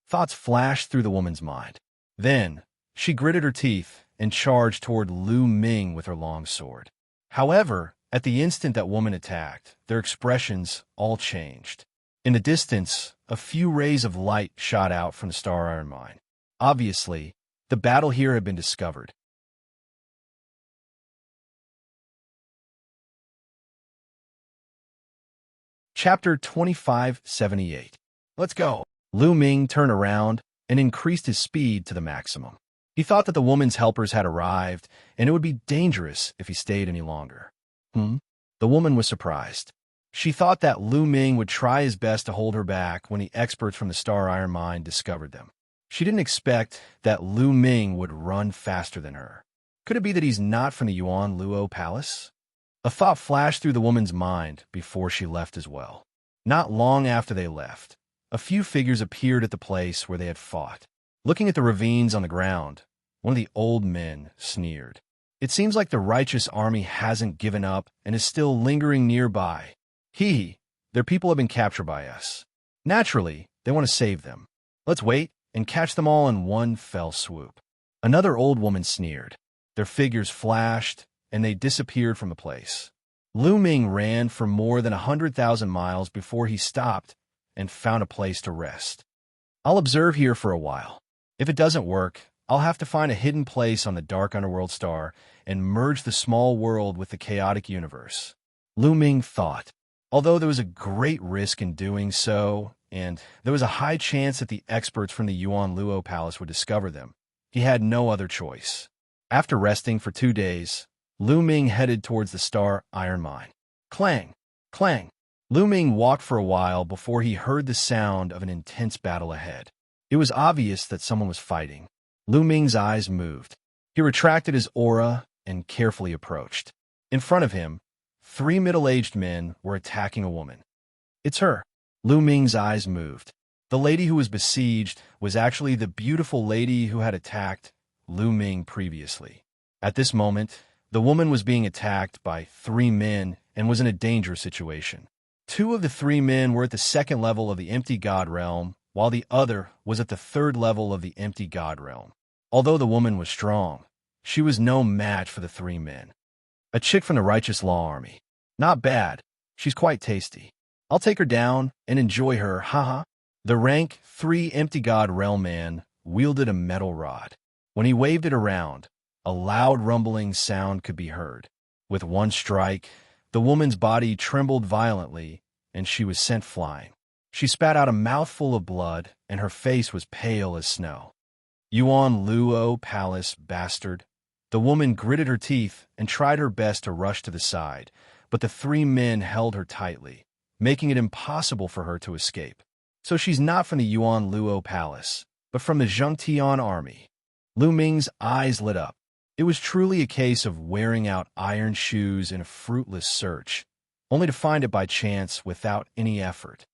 Thoughts flashed through the woman's mind. Then, she gritted her teeth and charged toward Lu Ming with her long sword. However, at the instant that woman attacked, their expressions all changed. In the distance, a few rays of light shot out from the Star Iron Mine. Obviously, the battle here had been discovered. Chapter 2578. Let's go. Lu Ming turned around and increased his speed to the maximum. He thought that the woman's helpers had arrived, and it would be dangerous if he stayed any longer. The woman was surprised. She thought that Lu Ming would try his best to hold her back when the experts from the Star Iron Mine discovered them. She didn't expect that Lu Ming would run faster than her. Could it be that he's not from the Yuan Luo Palace? A thought flashed through the woman's mind before she left as well. Not long after they left, a few figures appeared at the place where they had fought. Looking at the ravines on the ground, one of the old men sneered. It seems like the righteous army hasn't given up and is still lingering nearby. Their people have been captured by us. Naturally, they want to save them. Let's wait and catch them all in one fell swoop. Another old woman sneered. Their figures flashed, and they disappeared from the place. Lu Ming ran for more than 100,000 miles before he stopped and found a place to rest. I'll observe here for a while. If it doesn't work, I'll have to find a hidden place on the dark underworld star and merge the small world with the chaotic universe. Lu Ming thought. Although there was a great risk in doing so, and there was a high chance that the experts from the Yuan Luo Palace would discover them, he had no other choice. After resting for 2 days, Lu Ming headed towards the Star Iron Mine. Clang! Clang! Lu Ming walked for a while before he heard the sound of an intense battle ahead. It was obvious that someone was fighting. Lu Ming's eyes moved. He retracted his aura and carefully approached. In front of him, 3 middle-aged men were attacking a woman. It's her. Lu Ming's eyes moved. The lady who was besieged was actually the beautiful lady who had attacked Lu Ming previously. At this moment, the woman was being attacked by 3 men and was in a dangerous situation. 2 of the 3 men were at the 2nd level of the Empty God Realm, while the other was at the 3rd level of the Empty God Realm. Although the woman was strong, she was no match for the 3 men. A chick from the Righteous Law Army. Not bad. She's quite tasty. I'll take her down and enjoy her, haha. The rank 3 Empty God Realm man wielded a metal rod. When he waved it around, a loud rumbling sound could be heard. With one strike, the woman's body trembled violently, and she was sent flying. She spat out a mouthful of blood, and her face was pale as snow. Yuan Luo Palace bastard. The woman gritted her teeth and tried her best to rush to the side, but the 3 men held her tightly, making it impossible for her to escape. So she's not from the Yuan Luo Palace, but from the Xianxia army. Lu Ming's eyes lit up. It was truly a case of wearing out iron shoes in a fruitless search, only to find it by chance without any effort.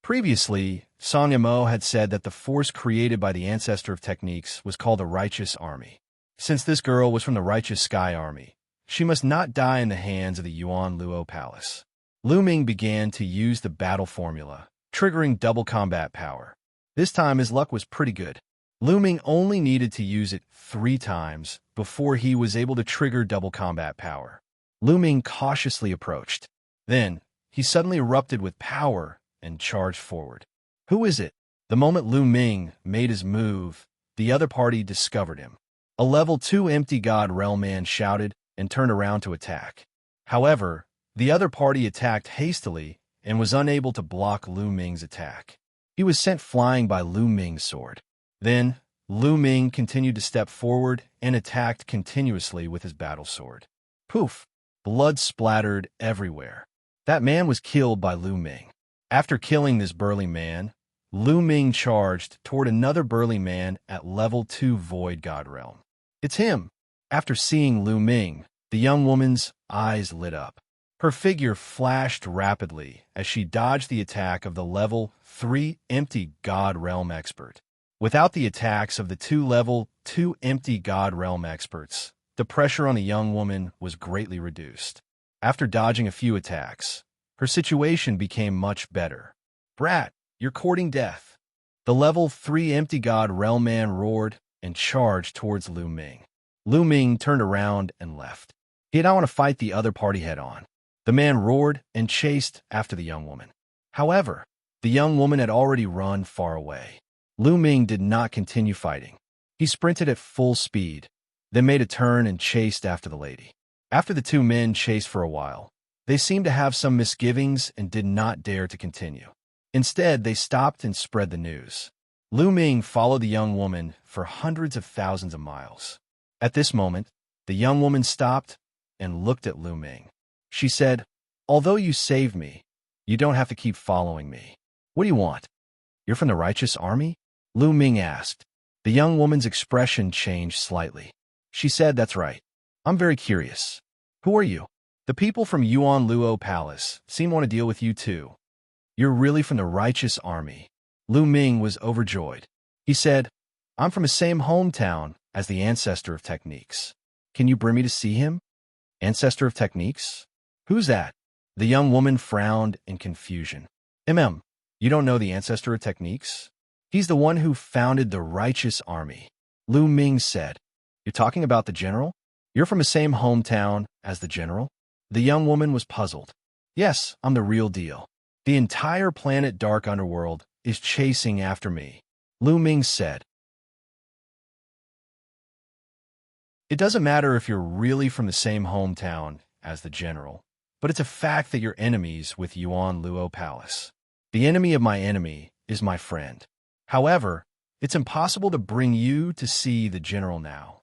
Previously, Song Yamo had said that the force created by the ancestor of techniques was called the Righteous Army. Since this girl was from the Righteous Sky Army, she must not die in the hands of the Yuan Luo Palace. Lu Ming began to use the battle formula, triggering double combat power. This time his luck was pretty good. Lu Ming only needed to use it 3 times before he was able to trigger double combat power. Lu Ming cautiously approached. Then, he suddenly erupted with power and charged forward. Who is it? The moment Lu Ming made his move, the other party discovered him. A level 2 empty god realm man shouted and turned around to attack. However, the other party attacked hastily and was unable to block Lu Ming's attack. He was sent flying by Lu Ming's sword. Then, Lu Ming continued to step forward and attacked continuously with his battle sword. Poof! Blood splattered everywhere. That man was killed by Lu Ming. After killing this burly man, Lu Ming charged toward another burly man at level 2 Void God Realm. It's him! After seeing Lu Ming, the young woman's eyes lit up. Her figure flashed rapidly as she dodged the attack of the level 3 Empty God Realm expert. Without the attacks of the level 2 Empty God Realm experts, the pressure on the young woman was greatly reduced. After dodging a few attacks, her situation became much better. "Brat, you're courting death." The level 3 Empty God Realm man roared and charged towards Lu Ming. Lu Ming turned around and left. He did not want to fight the other party head-on. The man roared and chased after the young woman. However, the young woman had already run far away. Lu Ming did not continue fighting. He sprinted at full speed, then made a turn and chased after the lady. After the two men chased for a while, they seemed to have some misgivings and did not dare to continue. Instead, they stopped and spread the news. Lu Ming followed the young woman for hundreds of thousands of miles. At this moment, the young woman stopped and looked at Lu Ming. She said, "Although you saved me, you don't have to keep following me. What do you want? You're from the righteous army?" Lu Ming asked. The young woman's expression changed slightly. She said, "That's right. I'm very curious. Who are you?" "The people from Yuan Luo Palace seem to want to deal with you too." "You're really from the righteous army." Lu Ming was overjoyed. He said, "I'm from the same hometown as the ancestor of techniques. Can you bring me to see him?" "Ancestor of techniques? Who's that?" The young woman frowned in confusion. You don't know the ancestor of techniques? He's the one who founded the righteous army." Lu Ming said, "You're talking about the general? You're from the same hometown as the general?" The young woman was puzzled. "Yes, I'm the real deal. The entire planet Dark Underworld is chasing after me," Lu Ming said. "It doesn't matter if you're really from the same hometown as the general, but it's a fact that you're enemies with Yuan Luo Palace. The enemy of my enemy is my friend. However, it's impossible to bring you to see the general now."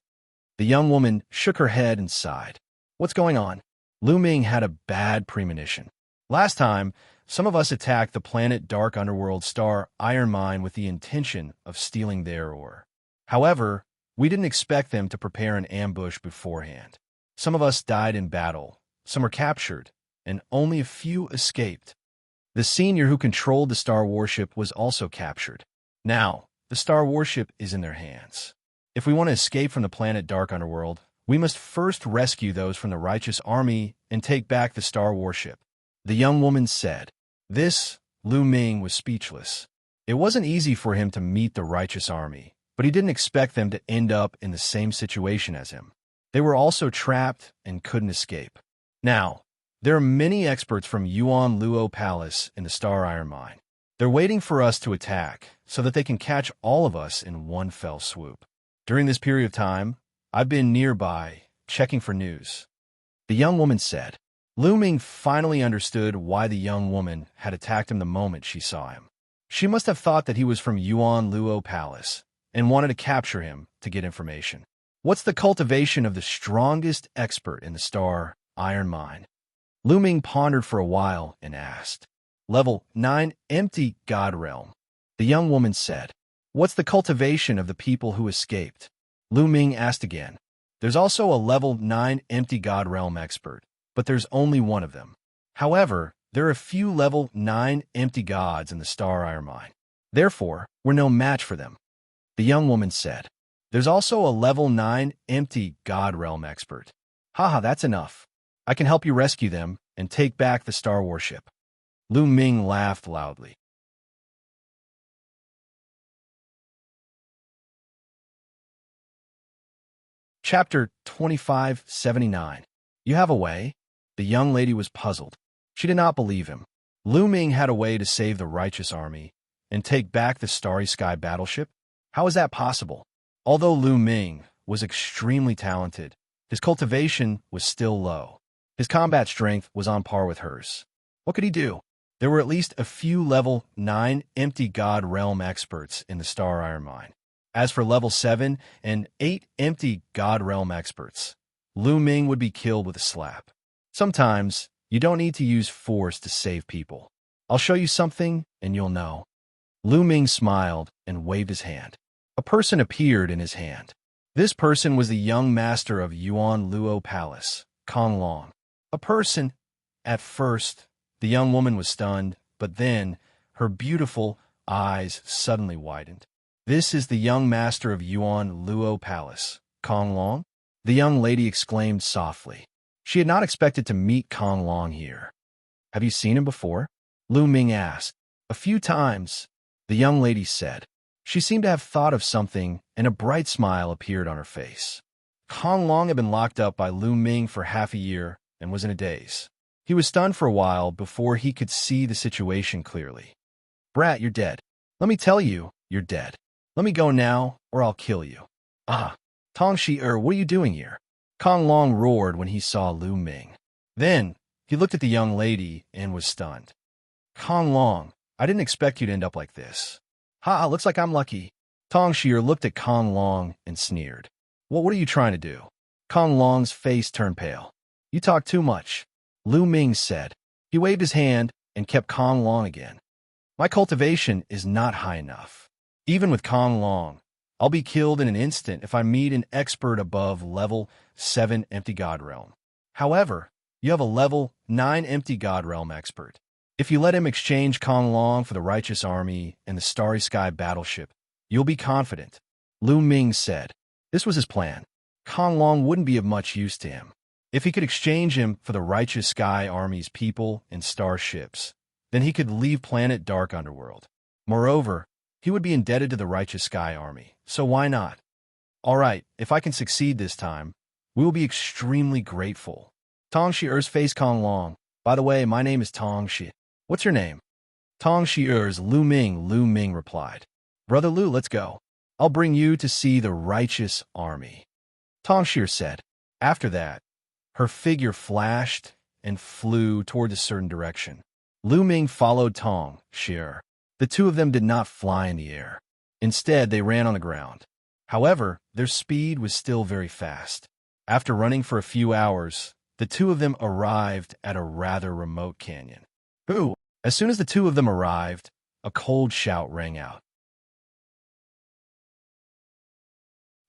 The young woman shook her head and sighed. "What's going on?" Lu Ming had a bad premonition. "Last time, some of us attacked the planet Dark Underworld star Iron Mine with the intention of stealing their ore. However, we didn't expect them to prepare an ambush beforehand. Some of us died in battle, some were captured, and only a few escaped. The senior who controlled the star warship was also captured. Now, the star warship is in their hands. If we want to escape from the planet Dark Underworld, we must first rescue those from the righteous army and take back the star warship," the young woman said. Lu Ming was speechless. It wasn't easy for him to meet the righteous army, but he didn't expect them to end up in the same situation as him. They were also trapped and couldn't escape. Now, there are many experts from Yuan Luo Palace in the Star Iron Mine. They're waiting for us to attack so that they can catch all of us in one fell swoop. During this period of time, I've been nearby, checking for news," the young woman said. Lu Ming finally understood why the young woman had attacked him the moment she saw him. She must have thought that he was from Yuan Luo Palace and wanted to capture him to get information. "What's the cultivation of the strongest expert in the Star Iron Mine?" Lu Ming pondered for a while and asked. "Level 9 Empty God Realm," the young woman said. "What's the cultivation of the people who escaped?" Lu Ming asked again. "There's also a level 9 Empty God Realm expert, but there's only one of them. However, there are a few level 9 empty gods in the Star Iron Mine. Therefore, we're no match for them," the young woman said. "There's also a level 9 empty God Realm expert. Haha, that's enough. I can help you rescue them and take back the star warship." Lu Ming laughed loudly. Chapter 2579. "You have a way?" The young lady was puzzled. She did not believe him. Lu Ming had a way to save the righteous army and take back the Starry Sky battleship? How is that possible? Although Lu Ming was extremely talented, his cultivation was still low. His combat strength was on par with hers. What could he do? There were at least a few level 9 empty God Realm experts in the Star Iron Mine. As for level 7 and 8 empty God Realm experts, Lu Ming would be killed with a slap. Sometimes, you don't need to use force to save people. I'll show you something, and you'll know. Lu Ming smiled and waved his hand. A person appeared in his hand. This person was the young master of Yuan Luo Palace, Kong Long. A person. At first, the young woman was stunned, but then her beautiful eyes suddenly widened. This is the young master of Yuan Luo Palace, Kong Long? The young lady exclaimed softly. She had not expected to meet Kong Long here. Have you seen him before? Lu Ming asked. A few times, the young lady said. She seemed to have thought of something, and a bright smile appeared on her face. Kong Long had been locked up by Lu Ming for half a year and was in a daze. He was stunned for a while before he could see the situation clearly. Brat, you're dead. Let me tell you, you're dead. Let me go now, or I'll kill you. Ah, Tong Shi-er, what are you doing here? Kong Long roared when he saw Lu Ming. Then, he looked at the young lady and was stunned. Kong Long, I didn't expect you to end up like this. Ha, looks like I'm lucky. Tong Shi-er looked at Kong Long and sneered. Well, what are you trying to do? Kong Long's face turned pale. You talk too much, Lu Ming said. He waved his hand and kept Kong Long again. My cultivation is not high enough. Even with Kong Long, I'll be killed in an instant if I meet an expert above level 7 Empty God Realm. However, you have a level 9 Empty God Realm expert. If you let him exchange Kong Long for the Righteous Army and the Starry Sky battleship, you'll be confident, Lu Ming said. This was his plan. Kong Long wouldn't be of much use to him. If he could exchange him for the Righteous Sky Army's people and starships, then he could leave planet Dark Underworld. Moreover, he would be indebted to the Righteous Sky Army, so why not? All right, if I can succeed this time, we will be extremely grateful. Tong Shi-er's face Kong Long. By the way, my name is Tong Shi. What's your name? Tong Shi-er's Lu Ming replied. Brother Lu, let's go. I'll bring you to see the Righteous Army. Tong Shi-er said. After that, her figure flashed and flew toward a certain direction. Lu Ming followed Tong Shi-er. The two of them did not fly in the air. Instead, they ran on the ground. However, their speed was still very fast. After running for a few hours, the two of them arrived at a rather remote canyon. Boo! As soon as the two of them arrived, a cold shout rang out.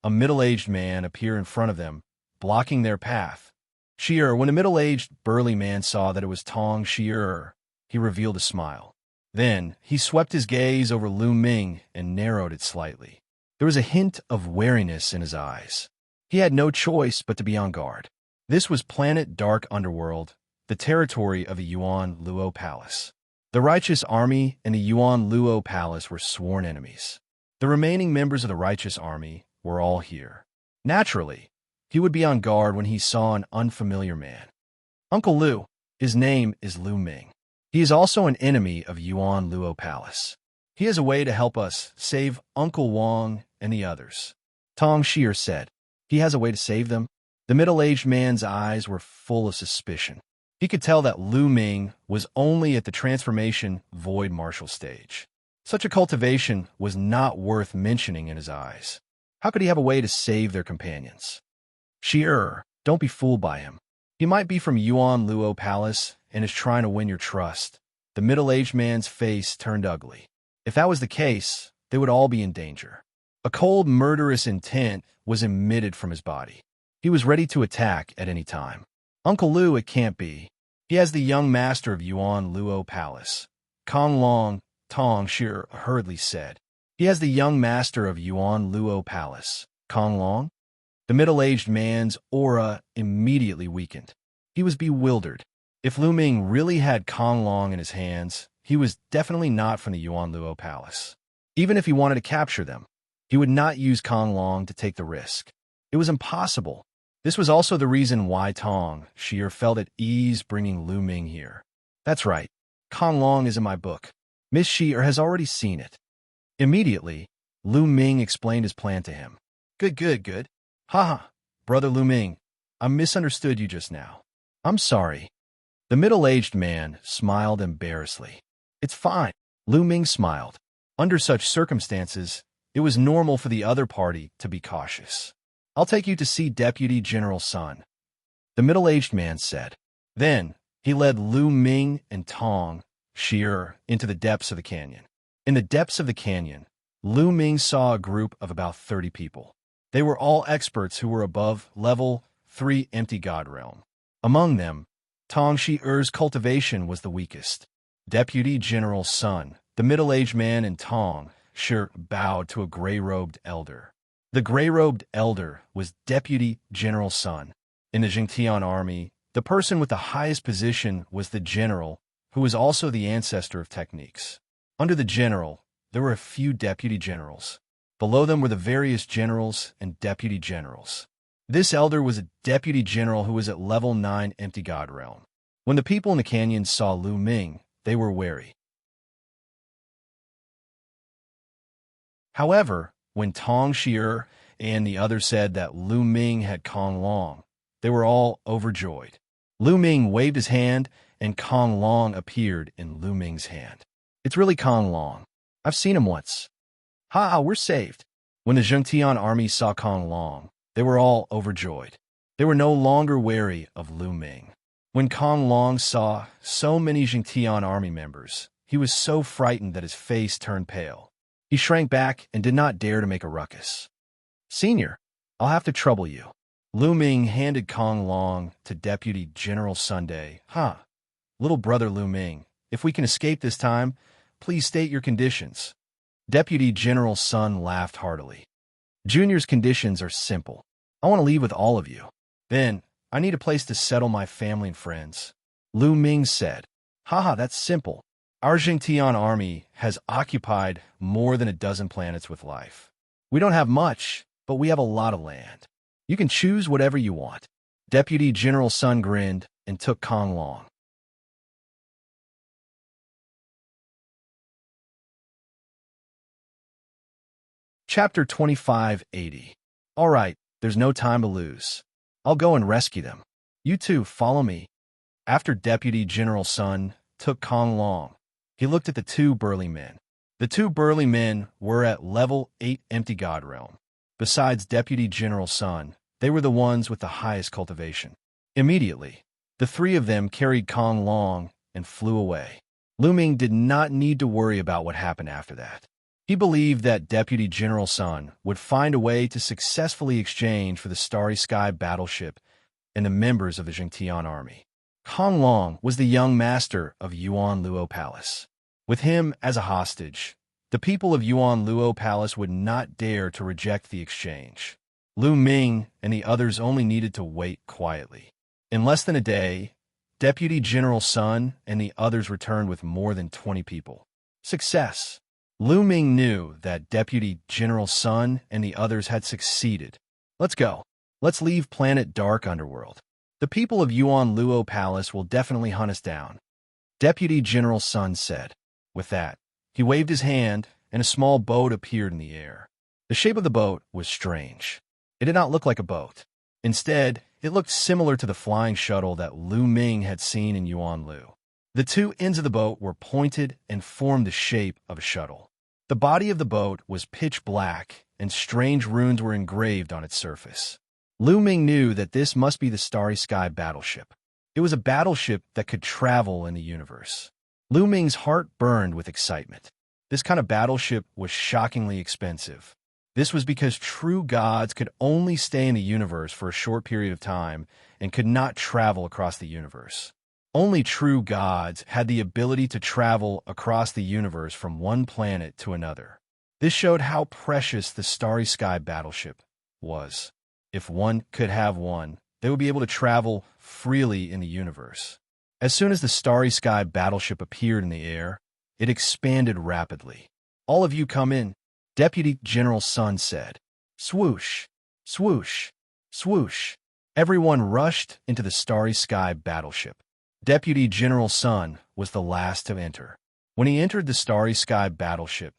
A middle-aged man appeared in front of them, blocking their path. Shi-er, when a middle-aged, burly man saw that it was Tong Shi-er, he revealed a smile. Then, he swept his gaze over Lu Ming and narrowed it slightly. There was a hint of wariness in his eyes. He had no choice but to be on guard. This was planet Dark Underworld, the territory of the Yuan Luo Palace. The Righteous Army and the Yuan Luo Palace were sworn enemies. The remaining members of the Righteous Army were all here. Naturally, he would be on guard when he saw an unfamiliar man. Uncle Lu, his name is Lu Ming. He is also an enemy of Yuan Luo Palace. He has a way to help us save Uncle Wang and the others. Tong Shi-er said. He has a way to save them? The middle-aged man's eyes were full of suspicion. He could tell that Lu Ming was only at the transformation void martial stage. Such a cultivation was not worth mentioning in his eyes. How could he have a way to save their companions? Shi-er, don't be fooled by him. He might be from Yuan Luo Palace and is trying to win your trust. The middle-aged man's face turned ugly. If that was the case, they would all be in danger. A cold, murderous intent was emitted from his body. He was ready to attack at any time. Uncle Lu, it can't be. He has the young master of Yuan Luo Palace. Kong Long, Tong Shi-er hurriedly said. He has the young master of Yuan Luo Palace. Kong Long? The middle-aged man's aura immediately weakened. He was bewildered. If Lu Ming really had Kong Long in his hands, he was definitely not from the Yuan Luo Palace. Even if he wanted to capture them, he would not use Kong Long to take the risk. It was impossible. This was also the reason why Tong Shi-er felt at ease bringing Lu Ming here. That's right. Kong Long is in my book. Miss Shi-er has already seen it. Immediately, Lu Ming explained his plan to him. Good, good, good. Haha, Brother Lu Ming, I misunderstood you just now. I'm sorry. The middle-aged man smiled embarrassedly. It's fine. Lu Ming smiled. Under such circumstances, it was normal for the other party to be cautious. I'll take you to see Deputy General Sun, the middle-aged man said. Then, he led Lu Ming and Tong Xia into the depths of the canyon. In the depths of the canyon, Lu Ming saw a group of about 30 people. They were all experts who were above level 3 empty god realm. Among them, Tong Xia's cultivation was the weakest. Deputy General Sun, the middle-aged man, and Tong Xia bowed to a gray-robed elder. The gray-robed elder was Deputy General Sun. In the Xianxia army, the person with the highest position was the general, who was also the ancestor of techniques. Under the general, there were a few deputy generals. Below them were the various generals and deputy generals. This elder was a deputy general who was at level 9 empty god realm. When the people in the canyon saw Lu Ming, they were wary. However, when Tong Xia and the others said that Lu Ming had Kong Long, they were all overjoyed. Lu Ming waved his hand, and Kong Long appeared in Lu Ming's hand. It's really Kong Long. I've seen him once. Ha, we're saved. When the Xianxia army saw Kong Long, they were all overjoyed. They were no longer wary of Lu Ming. When Kong Long saw so many Xianxia army members, he was so frightened that his face turned pale. He shrank back and did not dare to make a ruckus. Senior, I'll have to trouble you. Lu Ming handed Kong Long to Deputy General Sunday. Little brother Lu Ming, if we can escape this time, please state your conditions. Deputy General Sun laughed heartily. Junior's conditions are simple. I want to leave with all of you. Then, I need a place to settle my family and friends. Lu Ming said. That's simple. Our Xianxia army has occupied more than a dozen planets with life. We don't have much, but we have a lot of land. You can choose whatever you want. Deputy General Sun grinned and took Kong Long. Chapter 2580. All right, there's no time to lose. I'll go and rescue them. You two, follow me. After Deputy General Sun took Kong Long, he looked at the two burly men. The two burly men were at level 8 empty god realm. Besides Deputy General Sun, they were the ones with the highest cultivation. Immediately, the three of them carried Kong Long and flew away. Lu Ming did not need to worry about what happened after that. He believed that Deputy General Sun would find a way to successfully exchange for the Starry Sky battleship and the members of the Xianxia army. Kong Long was the young master of Yuan Luo Palace. With him as a hostage, the people of Yuan Luo Palace would not dare to reject the exchange. Lu Ming and the others only needed to wait quietly. In less than a day, Deputy General Sun and the others returned with more than 20 people. Success! Lu Ming knew that Deputy General Sun and the others had succeeded. Let's go. Let's leave planet Dark Underworld. The people of Yuan Luo Palace will definitely hunt us down. Deputy General Sun said. With that, he waved his hand, and a small boat appeared in the air. The shape of the boat was strange. It did not look like a boat. Instead, it looked similar to the flying shuttle that Lu Ming had seen in Yuan Lu. The two ends of the boat were pointed and formed the shape of a shuttle. The body of the boat was pitch black, and strange runes were engraved on its surface. Lu Ming knew that this must be the Starry Sky battleship. It was a battleship that could travel in the universe. Lu Ming's heart burned with excitement. This kind of battleship was shockingly expensive. This was because true gods could only stay in the universe for a short period of time and could not travel across the universe. Only true gods had the ability to travel across the universe from one planet to another. This showed how precious the Starry Sky battleship was. If one could have one, they would be able to travel freely in the universe. As soon as the Starry Sky battleship appeared in the air, it expanded rapidly. All of you come in, Deputy General Sun said. Swoosh, swoosh, swoosh. Everyone rushed into the Starry Sky battleship. Deputy General Sun was the last to enter. When he entered the Starry Sky battleship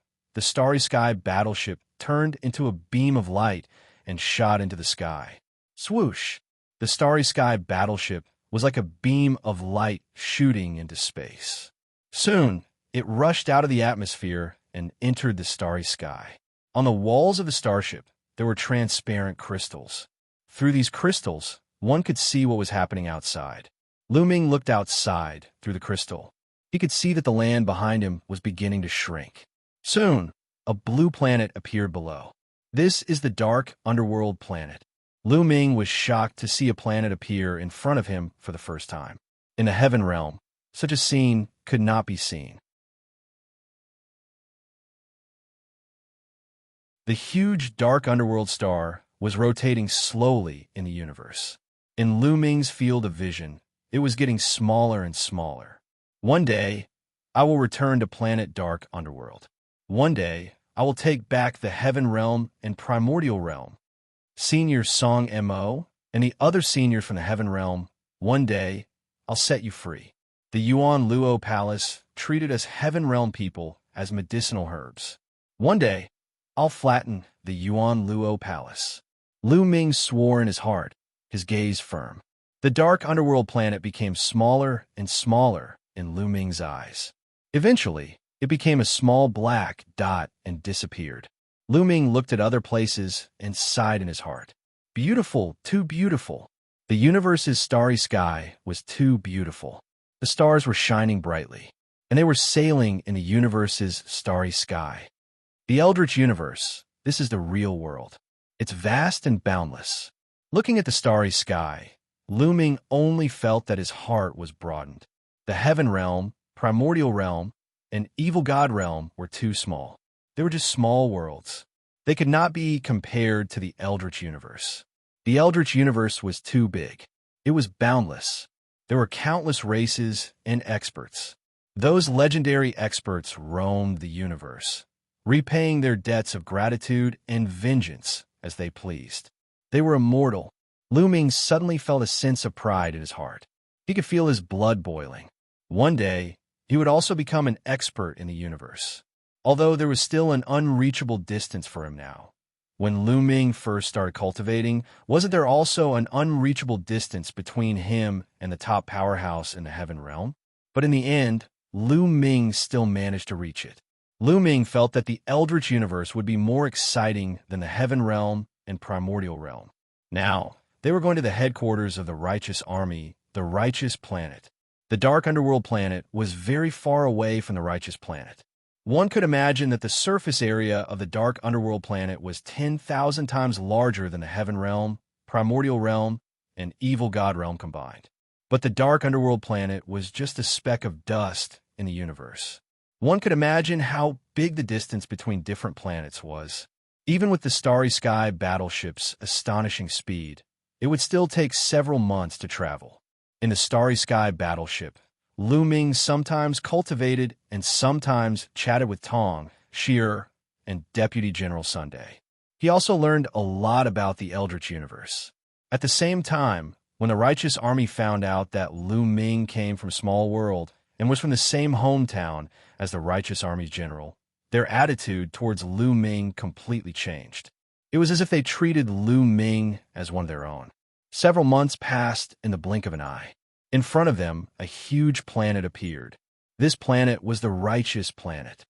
turned into a beam of light and shot into the sky. Swoosh! The starry sky battleship was like a beam of light shooting into space. Soon, it rushed out of the atmosphere and entered the starry sky. On the walls of the starship, there were transparent crystals. Through these crystals, one could see what was happening outside. Lu Ming looked outside through the crystal. He could see that the land behind him was beginning to shrink. Soon, a blue planet appeared below. This is the dark underworld planet. Lu Ming was shocked to see a planet appear in front of him for the first time. In the heaven realm, such a scene could not be seen. The huge dark underworld star was rotating slowly in the universe. In Lu Ming's field of vision, it was getting smaller and smaller. One day, I will return to planet Dark Underworld. One day, I will take back the Heaven Realm and Primordial Realm. Senior Song Mo and the other seniors from the Heaven Realm, one day, I'll set you free. The Yuan Luo Palace treated us Heaven Realm people as medicinal herbs. One day, I'll flatten the Yuan Luo Palace. Lu Ming swore in his heart, his gaze firm. The dark underworld planet became smaller and smaller in Lu Ming's eyes. Eventually, it became a small black dot and disappeared. Lu Ming looked at other places and sighed in his heart. Beautiful, too beautiful. The universe's starry sky was too beautiful. The stars were shining brightly, and they were sailing in the universe's starry sky. The Eldritch Universe, this is the real world. It's vast and boundless. Looking at the starry sky, Lu Ming only felt that his heart was broadened. The Heaven Realm, Primordial Realm, and Evil God Realm were too small. They were just small worlds. They could not be compared to the Eldritch Universe. The Eldritch Universe was too big. It was boundless. There were countless races and experts. Those legendary experts roamed the universe, repaying their debts of gratitude and vengeance as they pleased. They were immortal. Lu Ming suddenly felt a sense of pride in his heart. He could feel his blood boiling. One day, he would also become an expert in the universe. Although there was still an unreachable distance for him now. When Lu Ming first started cultivating, wasn't there also an unreachable distance between him and the top powerhouse in the Heaven Realm? But in the end, Lu Ming still managed to reach it. Lu Ming felt that the Eldritch Universe would be more exciting than the Heaven Realm and Primordial Realm. Now, they were going to the headquarters of the Righteous Army, the Righteous Planet. The Dark Underworld planet was very far away from the Righteous Planet. One could imagine that the surface area of the Dark Underworld planet was 10,000 times larger than the Heaven Realm, Primordial Realm, and Evil God Realm combined. But the Dark Underworld planet was just a speck of dust in the universe. One could imagine how big the distance between different planets was. Even with the Starry Sky battleship's astonishing speed, it would still take several months to travel. In the Starry Sky battleship, Lu Ming sometimes cultivated and sometimes chatted with Tong, Xie, and Deputy General Sunday. He also learned a lot about the Eldritch Universe. At the same time, when the Righteous Army found out that Lu Ming came from Small World and was from the same hometown as the Righteous Army's general, their attitude towards Lu Ming completely changed. It was as if they treated Lu Ming as one of their own. Several months passed in the blink of an eye. In front of them, a huge planet appeared. This planet was the Righteous Planet.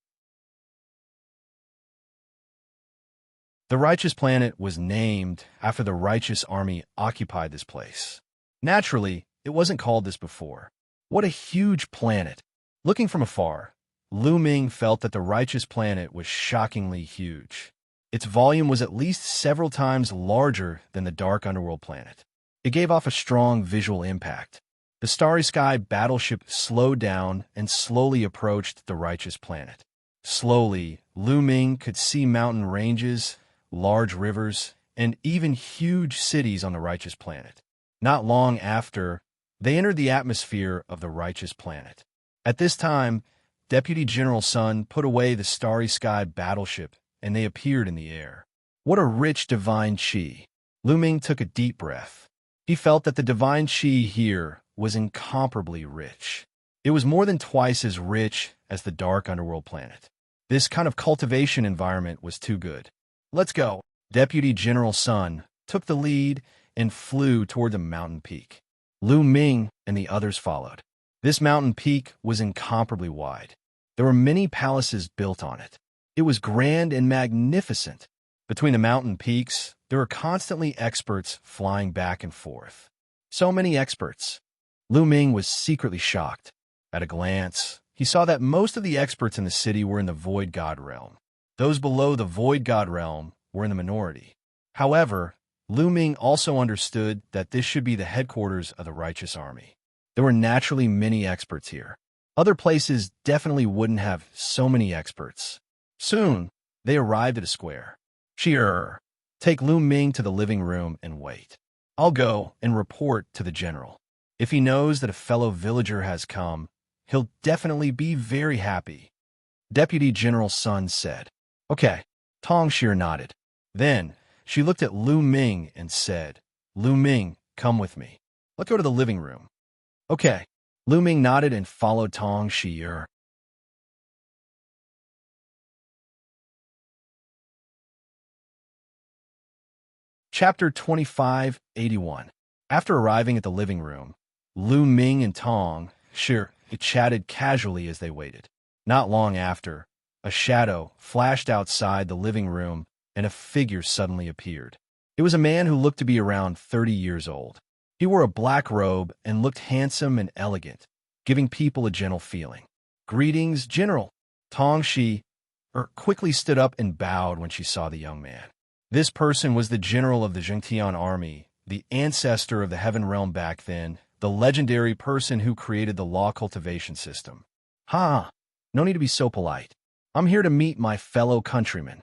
The Righteous Planet was named after the Righteous Army occupied this place. Naturally, it wasn't called this before. What a huge planet! Looking from afar, Lu Ming felt that the Righteous Planet was shockingly huge. Its volume was at least several times larger than the Dark Underworld planet. It gave off a strong visual impact. The Starry Sky battleship slowed down and slowly approached the Righteous Planet. Slowly, Lu Ming could see mountain ranges, large rivers, and even huge cities on the Righteous Planet. Not long after, they entered the atmosphere of the Righteous Planet. At this time, Deputy General Sun put away the Starry Sky battleship, and they appeared in the air. What a rich divine qi! Lu Ming took a deep breath. He felt that the divine qi here was incomparably rich. It was more than twice as rich as the Dark Underworld planet. This kind of cultivation environment was too good. Let's go. Deputy General Sun took the lead and flew toward the mountain peak. Lu Ming and the others followed. This mountain peak was incomparably wide. There were many palaces built on it. It was grand and magnificent. Between the mountain peaks, there were constantly experts flying back and forth. So many experts. Lu Ming was secretly shocked. At a glance, he saw that most of the experts in the city were in the Void God realm. Those below the Void God realm were in the minority. However, Lu Ming also understood that this should be the headquarters of the righteous army. There were naturally many experts here. Other places definitely wouldn't have so many experts. Soon, they arrived at a square. Cheer! Take Lu Ming to the living room and wait. I'll go and report to the general. If he knows that a fellow villager has come, he'll definitely be very happy. Deputy General Sun said. Okay. Tong Shi nodded. Then, she looked at Lu Ming and said, Lu Ming, come with me. Let's go to the living room. Okay. Lu Ming nodded and followed Tong Shi. Chapter 2581. After arriving at the living room, Lu Ming and Tong Shi chatted casually as they waited. Not long after, a shadow flashed outside the living room and a figure suddenly appeared. It was a man who looked to be around 30 years old. He wore a black robe and looked handsome and elegant, giving people a gentle feeling. Greetings, General. Tong Shi quickly stood up and bowed when she saw the young man. This person was the general of the Xianxia army, the ancestor of the heaven realm back then, the legendary person who created the law cultivation system. No need to be so polite. I'm here to meet my fellow countrymen.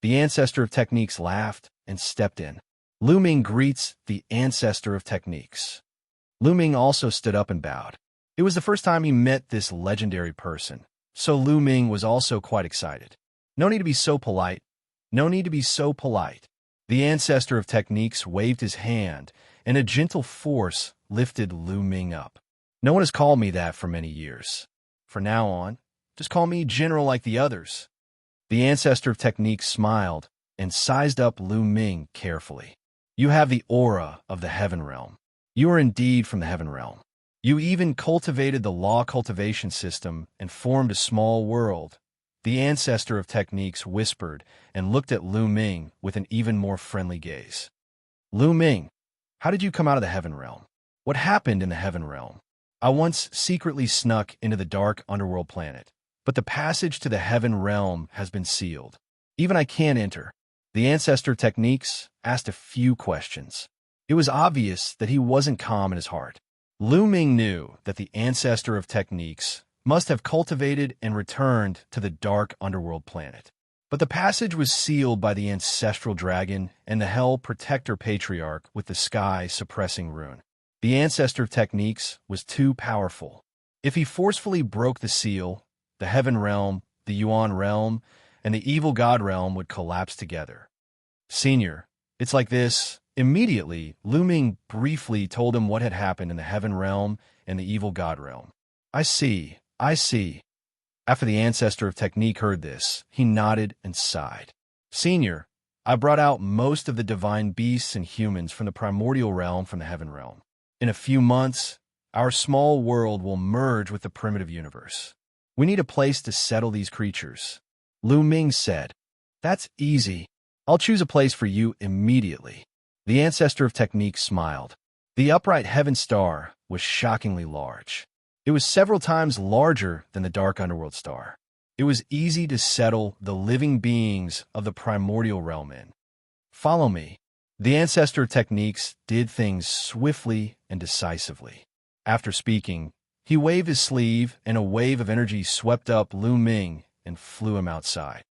The ancestor of techniques laughed and stepped in. Lu Ming greets the ancestor of techniques. Lu Ming also stood up and bowed. It was the first time he met this legendary person, so Lu Ming was also quite excited. No need to be so polite. No need to be so polite. The ancestor of techniques waved his hand, and a gentle force lifted Lu Ming up. No one has called me that for many years. From now on, just call me General like the others. The ancestor of techniques smiled and sized up Lu Ming carefully. You have the aura of the heaven realm. You are indeed from the heaven realm. You even cultivated the law cultivation system and formed a small world. The ancestor of techniques whispered and looked at Lu Ming with an even more friendly gaze. Lu Ming, how did you come out of the heaven realm? What happened in the heaven realm? I once secretly snuck into the dark underworld planet, but the passage to the heaven realm has been sealed. Even I can't enter. The ancestor of techniques asked a few questions. It was obvious that he wasn't calm in his heart. Lu Ming knew that the ancestor of techniques must have cultivated and returned to the dark underworld planet. But the passage was sealed by the ancestral dragon and the Hell Protector Patriarch with the sky suppressing rune. The ancestor of techniques was too powerful. If he forcefully broke the seal, the heaven realm, the Yuan realm, and the evil god realm would collapse together. Senior, it's like this. Immediately, Lu Ming briefly told him what had happened in the heaven realm and the evil god realm. I see. After the ancestor of technique heard this, he nodded and sighed. Senior, I brought out most of the divine beasts and humans from the primordial realm from the heaven realm. In a few months, our small world will merge with the primitive universe. We need a place to settle these creatures. Lu Ming said, That's easy. I'll choose a place for you immediately. The ancestor of technique smiled. The upright heaven star was shockingly large. It was several times larger than the dark underworld star. It was easy to settle the living beings of the primordial realm in. Follow me. The ancestor of techniques did things swiftly and decisively. After speaking, he waved his sleeve and a wave of energy swept up Lu Ming and flew him outside.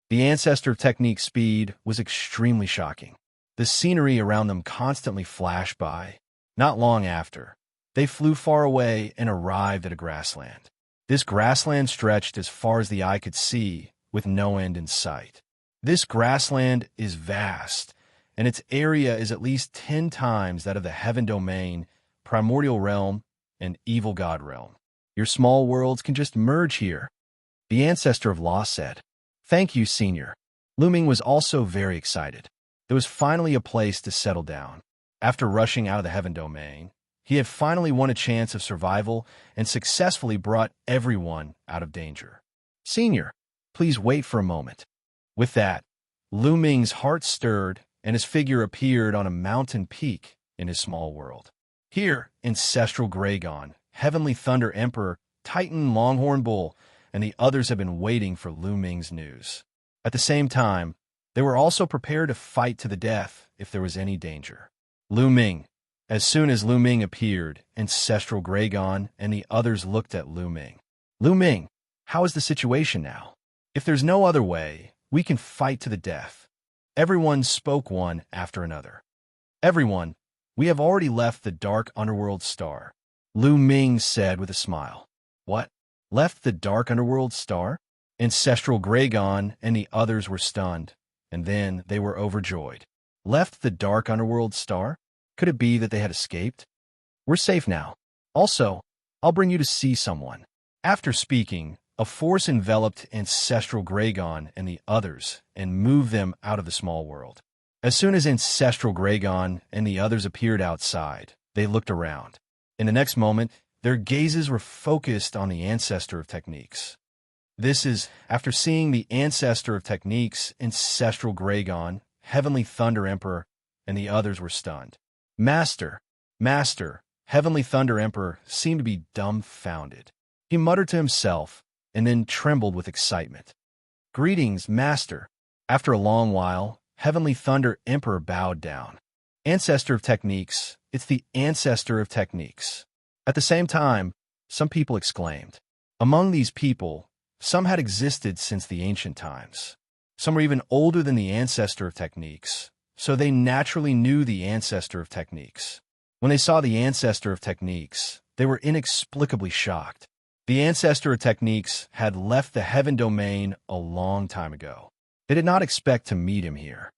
The ancestor of technique's speed was extremely shocking. The scenery around them constantly flashed by. Not long after, they flew far away and arrived at a grassland. This grassland stretched as far as the eye could see, with no end in sight. This grassland is vast, and its area is at least 10 times that of the heaven domain, primordial realm, and evil god realm. Your small worlds can just merge here. The ancestor of law said. Thank you, Senior. Lu Ming was also very excited. There was finally a place to settle down. After rushing out of the Heaven Domain, he had finally won a chance of survival and successfully brought everyone out of danger. Senior, please wait for a moment. With that, Lu Ming's heart stirred and his figure appeared on a mountain peak in his small world. Here, Ancestral Gragon, Heavenly Thunder Emperor, Titan Longhorn Bull, and the others had been waiting for Lu Ming's news. At the same time, they were also prepared to fight to the death if there was any danger. Lu Ming. As soon as Lu Ming appeared, Ancestral Gragon and the others looked at Lu Ming. Lu Ming, how is the situation now? If there's no other way, we can fight to the death. Everyone spoke one after another. Everyone, we have already left the dark underworld star. Lu Ming said with a smile. What? Left the dark underworld star? Ancestral Gragon and the others were stunned, and then they were overjoyed. Left the dark underworld star? Could it be that they had escaped? We're safe now. Also, I'll bring you to see someone. After speaking, a force enveloped Ancestral Gragon and the others and moved them out of the small world. As soon as Ancestral Gragon and the others appeared outside, they looked around. In the next moment, their gazes were focused on the Ancestor of Techniques. This is, after seeing the Ancestor of Techniques, Ancestral Gragon, Heavenly Thunder Emperor, and the others were stunned. Master, Heavenly Thunder Emperor seemed to be dumbfounded. He muttered to himself, and then trembled with excitement. Greetings, Master. After a long while, Heavenly Thunder Emperor bowed down. Ancestor of Techniques, it's the Ancestor of Techniques. At the same time, some people exclaimed. Among these people, some had existed since the ancient times. Some were even older than the Ancestor of Techniques, so they naturally knew the Ancestor of Techniques. When they saw the Ancestor of Techniques, they were inexplicably shocked. The Ancestor of Techniques had left the Heaven Domain a long time ago. They did not expect to meet him here.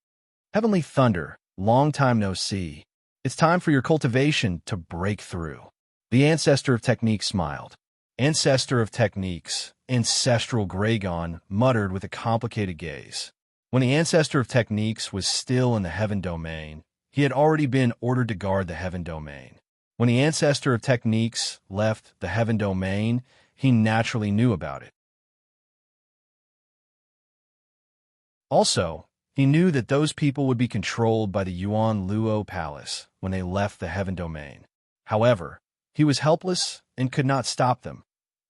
Heavenly Thunder, long time no see. It's time for your cultivation to break through. The Ancestor of Techniques smiled. Ancestor of Techniques, Ancestral Gragon, muttered with a complicated gaze. When the Ancestor of Techniques was still in the Heaven Domain, he had already been ordered to guard the Heaven Domain. When the Ancestor of Techniques left the Heaven Domain, he naturally knew about it. Also, he knew that those people would be controlled by the Yuan Luo Palace when they left the Heaven Domain. However, he was helpless and could not stop them,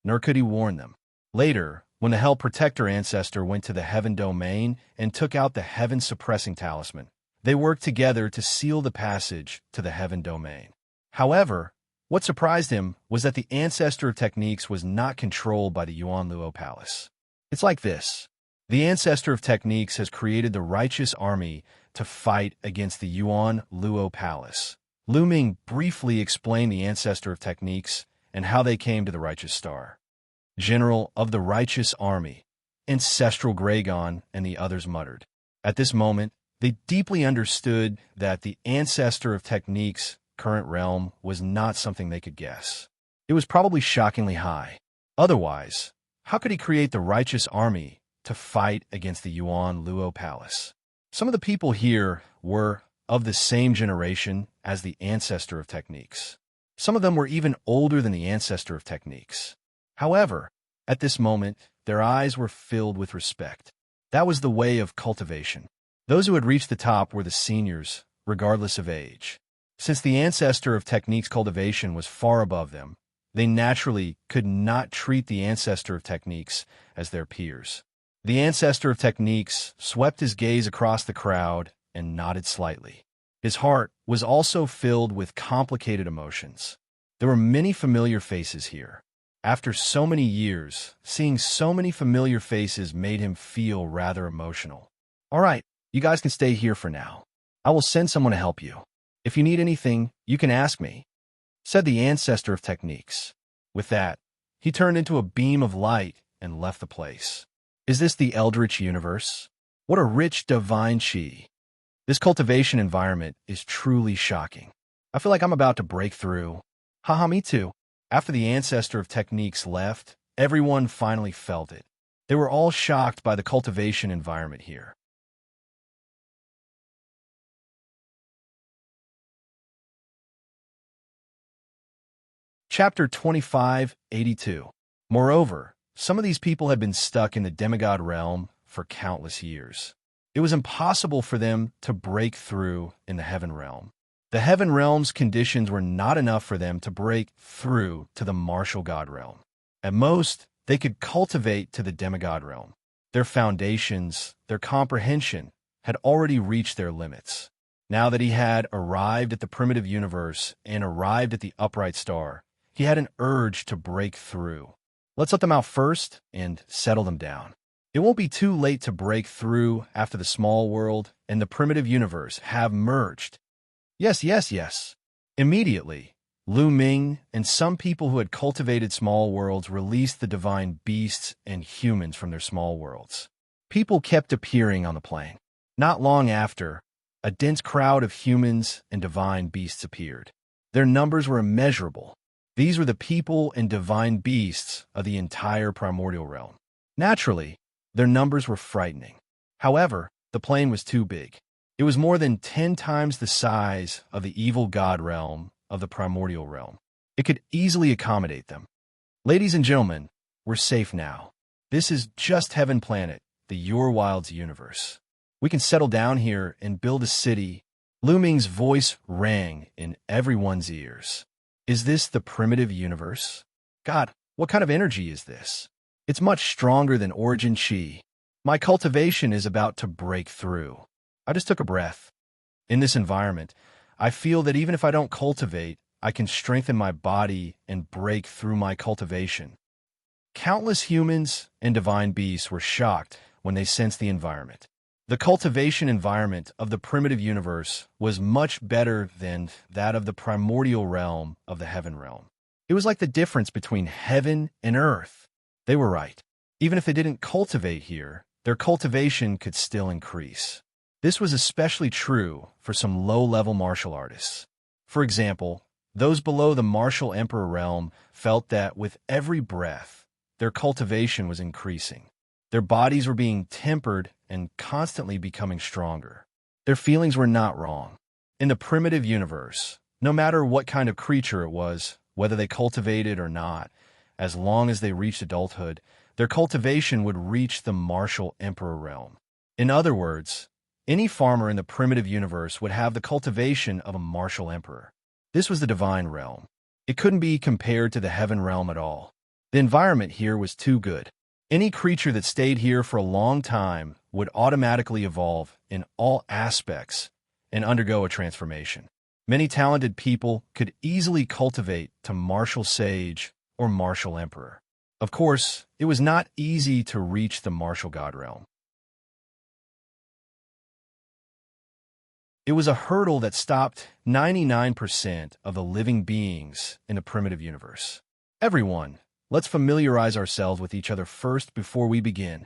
nor could he warn them. Later, when the Hell Protector Ancestor went to the Heaven Domain and took out the Heaven Suppressing Talisman, they worked together to seal the passage to the Heaven Domain. However, what surprised him was that the Ancestor of Techniques was not controlled by the Yuan Luo Palace. It's like this. The Ancestor of Techniques has created the Righteous Army to fight against the Yuan Luo Palace. Lu Ming briefly explained the Ancestor of Techniques and how they came to the Righteous Star. General of the Righteous Army, Ancestral Gragon and the others muttered. At this moment, they deeply understood that the Ancestor of Techniques' current realm was not something they could guess. It was probably shockingly high. Otherwise, how could he create the Righteous Army to fight against the Yuan Luo Palace? Some of the people here were of the same generation as the Ancestor of Techniques. Some of them were even older than the Ancestor of Techniques. However, at this moment, their eyes were filled with respect. That was the way of cultivation. Those who had reached the top were the seniors, regardless of age. Since the Ancestor of Techniques' cultivation was far above them, they naturally could not treat the Ancestor of Techniques as their peers. The Ancestor of Techniques swept his gaze across the crowd and nodded slightly. His heart was also filled with complicated emotions. There were many familiar faces here. After so many years, seeing so many familiar faces made him feel rather emotional. All right, you guys can stay here for now. I will send someone to help you. If you need anything, you can ask me, said the Ancestor of Techniques. With that, he turned into a beam of light and left the place. Is this the Eldritch universe? What a rich divine chi. This cultivation environment is truly shocking. I feel like I'm about to break through. Haha, me too. After the Ancestor of Techniques left, everyone finally felt it. They were all shocked by the cultivation environment here. Chapter 2582. Moreover, some of these people had been stuck in the demigod realm for countless years. It was impossible for them to break through in the heaven realm. The heaven realm's conditions were not enough for them to break through to the martial god realm. At most, they could cultivate to the demigod realm. Their foundations, their comprehension, had already reached their limits. Now that he had arrived at the primitive universe and arrived at the upright star, he had an urge to break through. Let's let them out first and settle them down. It won't be too late to break through after the small world and the primitive universe have merged. Yes, yes, yes. Immediately, Lu Ming and some people who had cultivated small worlds released the divine beasts and humans from their small worlds. People kept appearing on the plain. Not long after, a dense crowd of humans and divine beasts appeared. Their numbers were immeasurable. These were the people and divine beasts of the entire primordial realm. Naturally, their numbers were frightening. However, the plain was too big. It was more than 10 times the size of the evil god realm of the primordial realm. It could easily accommodate them. Ladies and gentlemen, we're safe now. This is just Heaven Planet, the Your Wilds universe. We can settle down here and build a city. Lu Ming's voice rang in everyone's ears. Is this the primitive universe? God, what kind of energy is this? It's much stronger than Origin Chi. My cultivation is about to break through. I just took a breath. In this environment, I feel that even if I don't cultivate, I can strengthen my body and break through my cultivation. Countless humans and divine beasts were shocked when they sensed the environment. The cultivation environment of the primitive universe was much better than that of the primordial realm of the heaven realm. It was like the difference between heaven and earth. They were right. Even if they didn't cultivate here, their cultivation could still increase. This was especially true for some low-level martial artists. For example, those below the martial emperor realm felt that with every breath, their cultivation was increasing. Their bodies were being tempered and constantly becoming stronger. Their feelings were not wrong. In the primitive universe, no matter what kind of creature it was, whether they cultivated or not, as long as they reached adulthood, their cultivation would reach the martial emperor realm. In other words, any farmer in the primitive universe would have the cultivation of a martial emperor. This was the divine realm. It couldn't be compared to the heaven realm at all. The environment here was too good. Any creature that stayed here for a long time would automatically evolve in all aspects and undergo a transformation. Many talented people could easily cultivate to martial sage or martial emperor. Of course, it was not easy to reach the martial god realm. It was a hurdle that stopped 99% of the living beings in the primitive universe. Everyone, let's familiarize ourselves with each other first before we begin.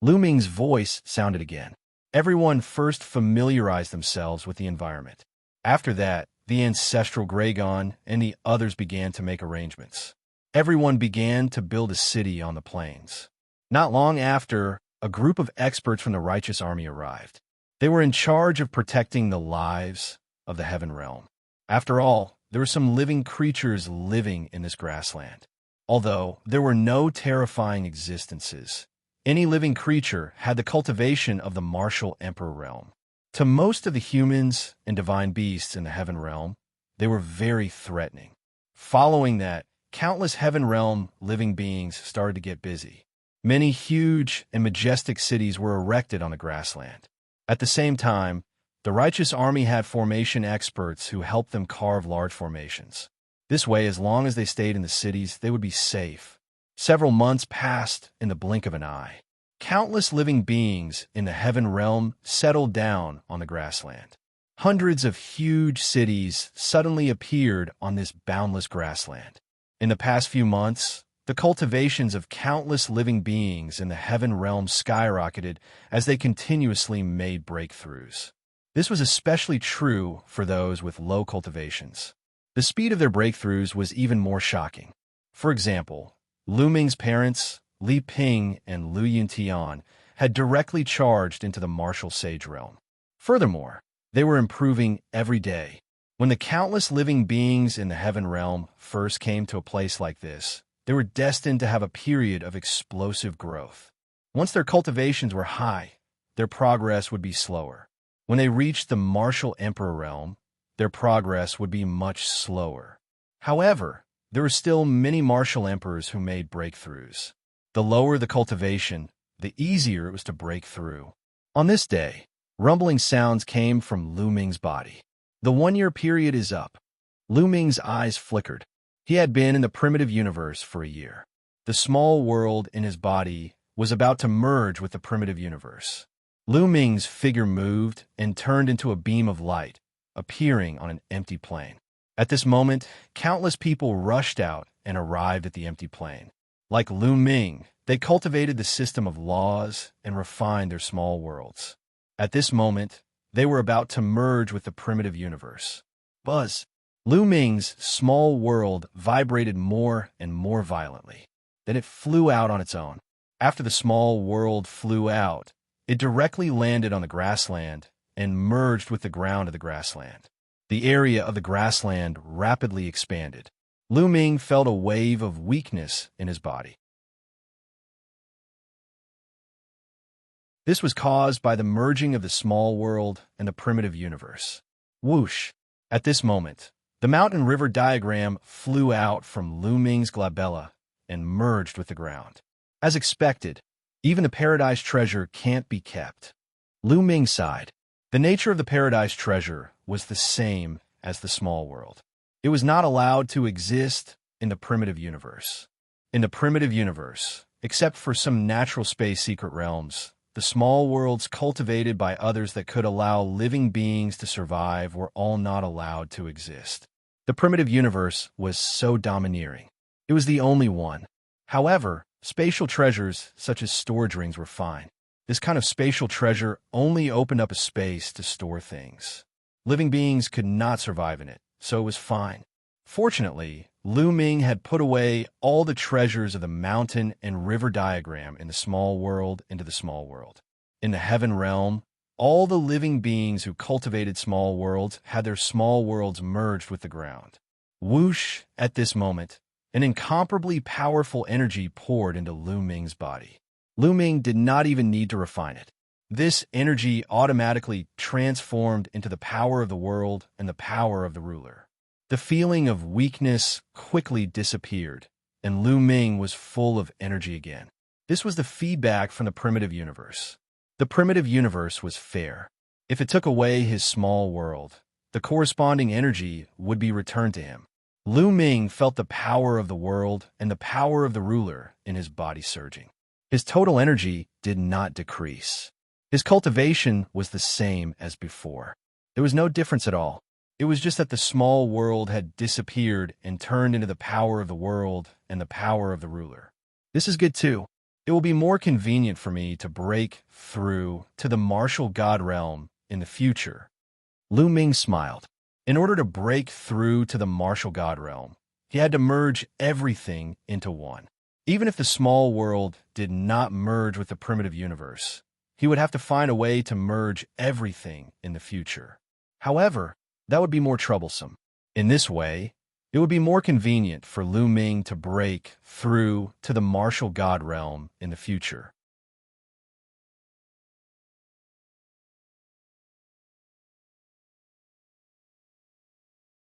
Lu Ming's voice sounded again. Everyone first familiarized themselves with the environment. After that, the ancestral Gragon and the others began to make arrangements. Everyone began to build a city on the plains. Not long after, a group of experts from the righteous army arrived. They were in charge of protecting the lives of the heaven realm. After all, there were some living creatures living in this grassland. Although there were no terrifying existences, any living creature had the cultivation of the martial emperor realm. To most of the humans and divine beasts in the heaven realm, they were very threatening. Following that, countless heaven realm living beings started to get busy. Many huge and majestic cities were erected on the grassland. At the same time, the righteous army had formation experts who helped them carve large formations. This way, as long as they stayed in the cities, they would be safe. Several months passed in the blink of an eye. Countless living beings in the heaven realm settled down on the grassland. Hundreds of huge cities suddenly appeared on this boundless grassland. In the past few months, the cultivations of countless living beings in the heaven realm skyrocketed as they continuously made breakthroughs. This was especially true for those with low cultivations. The speed of their breakthroughs was even more shocking. For example, Lu Ming's parents Li Ping and Lu Yuntian, had directly charged into the martial sage realm. Furthermore, they were improving every day. When the countless living beings in the heaven realm first came to a place like this, they were destined to have a period of explosive growth. Once their cultivations were high, their progress would be slower. When they reached the martial emperor realm, their progress would be much slower. However, there were still many martial emperors who made breakthroughs. The lower the cultivation, the easier it was to break through. On this day, rumbling sounds came from Lu Ming's body. The 1-year period is up. Lu Ming's eyes flickered. He had been in the primitive universe for a year. The small world in his body was about to merge with the primitive universe. Lu Ming's figure moved and turned into a beam of light, appearing on an empty plain. At this moment, countless people rushed out and arrived at the empty plain. Like Lu Ming, they cultivated the system of laws and refined their small worlds. At this moment, they were about to merge with the primitive universe. Buzz! Lu Ming's small world vibrated more and more violently. Then it flew out on its own. After the small world flew out, it directly landed on the grassland and merged with the ground of the grassland. The area of the grassland rapidly expanded. Lu Ming felt a wave of weakness in his body. This was caused by the merging of the small world and the primitive universe. Whoosh! At this moment, the mountain-river diagram flew out from Lu Ming's glabella and merged with the ground. As expected, even the paradise treasure can't be kept. Lu Ming sighed. The nature of the paradise treasure was the same as the small world. It was not allowed to exist in the primitive universe. In the primitive universe, except for some natural space secret realms, the small worlds cultivated by others that could allow living beings to survive were all not allowed to exist. The primitive universe was so domineering. It was the only one. However, spatial treasures such as storage rings were fine. This kind of spatial treasure only opened up a space to store things. Living beings could not survive in it, so it was fine. Fortunately, Lu Ming had put away all the treasures of the mountain and river diagram in the small world into the small world. In the heaven realm, all the living beings who cultivated small worlds had their small worlds merged with the ground. Whoosh! At this moment, an incomparably powerful energy poured into Lu Ming's body. Lu Ming did not even need to refine it. This energy automatically transformed into the power of the world and the power of the ruler. The feeling of weakness quickly disappeared, and Lu Ming was full of energy again. This was the feedback from the primitive universe. The primitive universe was fair. If it took away his small world, the corresponding energy would be returned to him. Lu Ming felt the power of the world and the power of the ruler in his body surging. His total energy did not decrease. His cultivation was the same as before. There was no difference at all. It was just that the small world had disappeared and turned into the power of the world and the power of the ruler. This is good too. It will be more convenient for me to break through to the martial god realm in the future. Lu Ming smiled. In order to break through to the martial god realm, he had to merge everything into one. Even if the small world did not merge with the primitive universe, he would have to find a way to merge everything in the future. However, that would be more troublesome. In this way, it would be more convenient for Lu Ming to break through to the martial god realm in the future.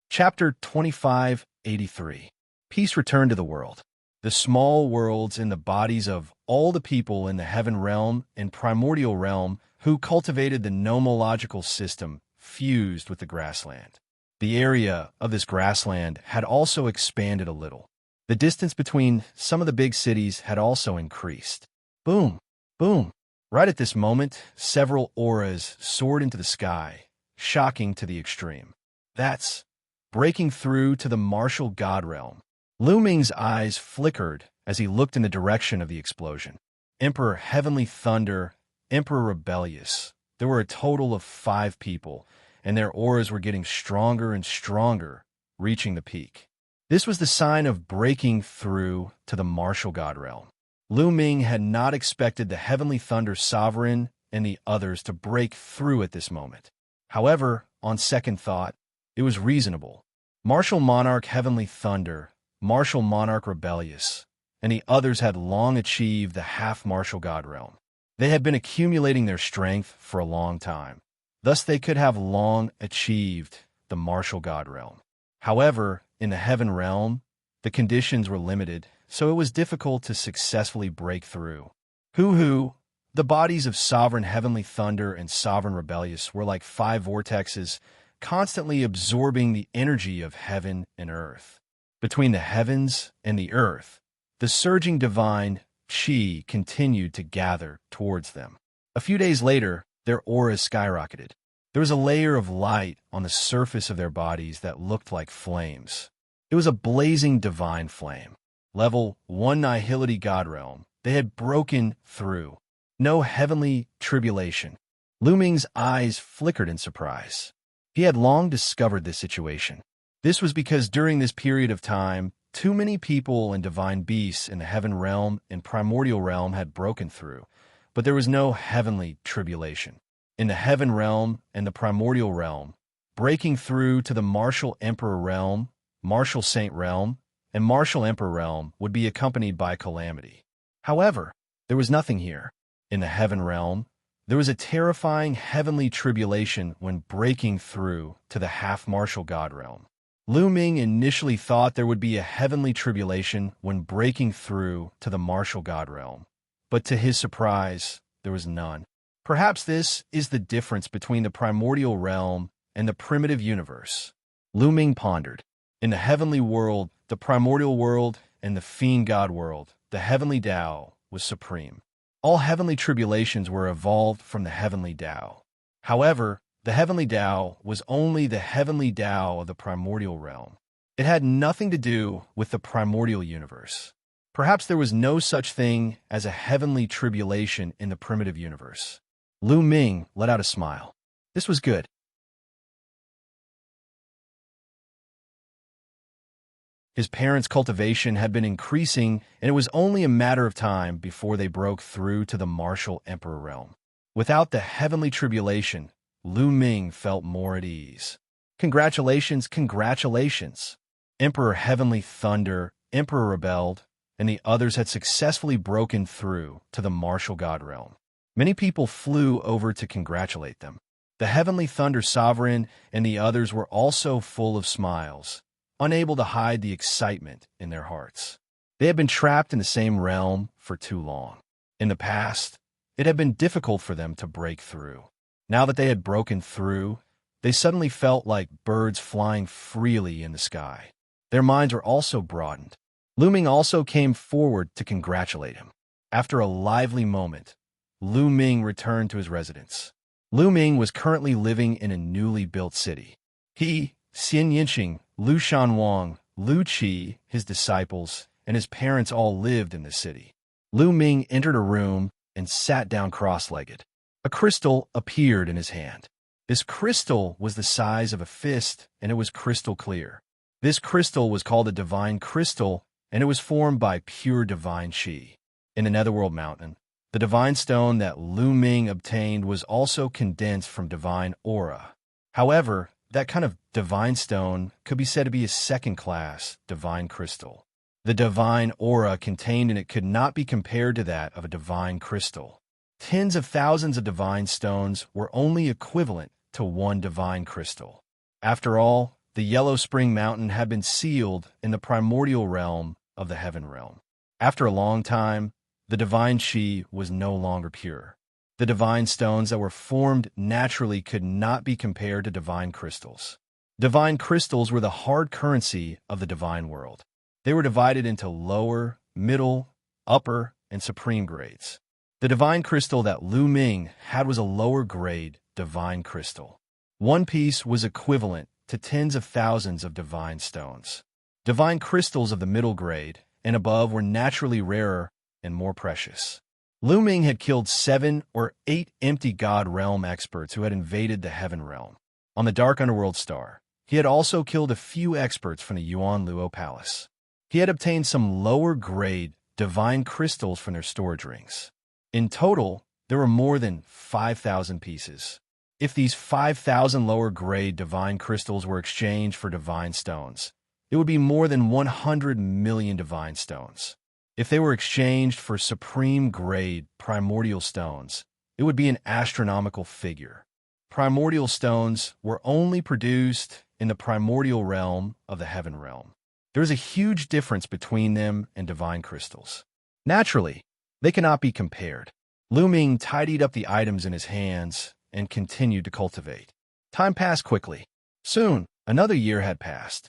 Chapter 2583. Peace returned to the world. The small worlds in the bodies of all the people in the heaven realm and primordial realm who cultivated the nomological system fused with the grassland. The area of this grassland had also expanded a little. The distance between some of the big cities had also increased. Boom! Boom! Right at this moment, several auras soared into the sky, shocking to the extreme. That's breaking through to the martial god realm. Lu Ming's eyes flickered as he looked in the direction of the explosion. Emperor Heavenly Thunder, Emperor Rebellious. There were a total of 5 people, and their auras were getting stronger and stronger, reaching the peak. This was the sign of breaking through to the martial god realm. Lu Ming had not expected the Heavenly Thunder Sovereign and the others to break through at this moment. However, on second thought, it was reasonable. Martial Monarch Heavenly Thunder, Martial Monarch Rebellious, and the others had long achieved the half-martial God realm. They had been accumulating their strength for a long time. Thus they could have long achieved the martial God realm. However, in the heaven realm, the conditions were limited, so it was difficult to successfully break through. The bodies of Sovereign Heavenly Thunder and Sovereign Rebellious were like 5 vortexes, constantly absorbing the energy of heaven and earth. Between the heavens and the earth, the surging divine Qi continued to gather towards them. A few days later, their auras skyrocketed. There was a layer of light on the surface of their bodies that looked like flames. It was a blazing divine flame. Level 1 Nihility God Realm. They had broken through. No heavenly tribulation. Lu Ming's eyes flickered in surprise. He had long discovered this situation. This was because during this period of time, too many people and divine beasts in the heaven realm and primordial realm had broken through, but there was no heavenly tribulation. In the heaven realm and the primordial realm, breaking through to the martial emperor realm, martial saint realm, and martial emperor realm would be accompanied by calamity. However, there was nothing here. In the heaven realm, there was a terrifying heavenly tribulation when breaking through to the half-martial God realm. Lu Ming initially thought there would be a heavenly tribulation when breaking through to the martial God realm, but to his surprise, there was none. Perhaps this is the difference between the primordial realm and the primitive universe. Lu Ming pondered. In the heavenly world, the primordial world, and the fiend god world, the heavenly Tao was supreme. All heavenly tribulations were evolved from the heavenly Tao. However, the heavenly Tao was only the heavenly Tao of the primordial realm. It had nothing to do with the primordial universe. Perhaps there was no such thing as a heavenly tribulation in the primitive universe. Lu Ming let out a smile. This was good. His parents' cultivation had been increasing, and it was only a matter of time before they broke through to the martial emperor realm. Without the heavenly tribulation, Lu Ming felt more at ease. Congratulations, congratulations! Emperor Heavenly Thunder, Emperor Rebelled, and the others had successfully broken through to the martial God realm. Many people flew over to congratulate them. The Heavenly Thunder Sovereign and the others were also full of smiles, unable to hide the excitement in their hearts. They had been trapped in the same realm for too long. In the past, it had been difficult for them to break through. Now that they had broken through, they suddenly felt like birds flying freely in the sky. Their minds were also broadened. Lu Ming also came forward to congratulate him. After a lively moment, Lu Ming returned to his residence. Lu Ming was currently living in a newly built city. He, Xianxia, Lu Shanwang, Lu Qi, his disciples, and his parents all lived in the city. Lu Ming entered a room and sat down cross-legged. A crystal appeared in his hand. This crystal was the size of a fist, and it was crystal clear. This crystal was called a divine crystal, and it was formed by pure divine Qi. In the Netherworld Mountain, the divine stone that Lu Ming obtained was also condensed from divine aura. However, that kind of divine stone could be said to be a second-class divine crystal. The divine aura contained in it could not be compared to that of a divine crystal. Tens of thousands of divine stones were only equivalent to one divine crystal. After all, the Yellow Spring Mountain had been sealed in the primordial realm of the heaven realm. After a long time, the divine Qi was no longer pure. The divine stones that were formed naturally could not be compared to divine crystals. Divine crystals were the hard currency of the divine world. They were divided into lower, middle, upper, and supreme grades. The divine crystal that Lu Ming had was a lower grade divine crystal. One piece was equivalent to tens of thousands of divine stones. Divine crystals of the middle grade and above were naturally rarer and more precious. Lu Ming had killed 7 or 8 empty God realm experts who had invaded the heaven realm. On the Dark Underworld Star, he had also killed a few experts from the Yuan Luo Palace. He had obtained some lower grade divine crystals from their storage rings. In total, there were more than 5,000 pieces. If these 5,000 lower-grade divine crystals were exchanged for divine stones, it would be more than 100 million divine stones. If they were exchanged for supreme-grade primordial stones, it would be an astronomical figure. Primordial stones were only produced in the primordial realm of the heaven realm. There is a huge difference between them and divine crystals. Naturally, they cannot be compared. Lu Ming tidied up the items in his hands and continued to cultivate. Time passed quickly. Soon, another year had passed.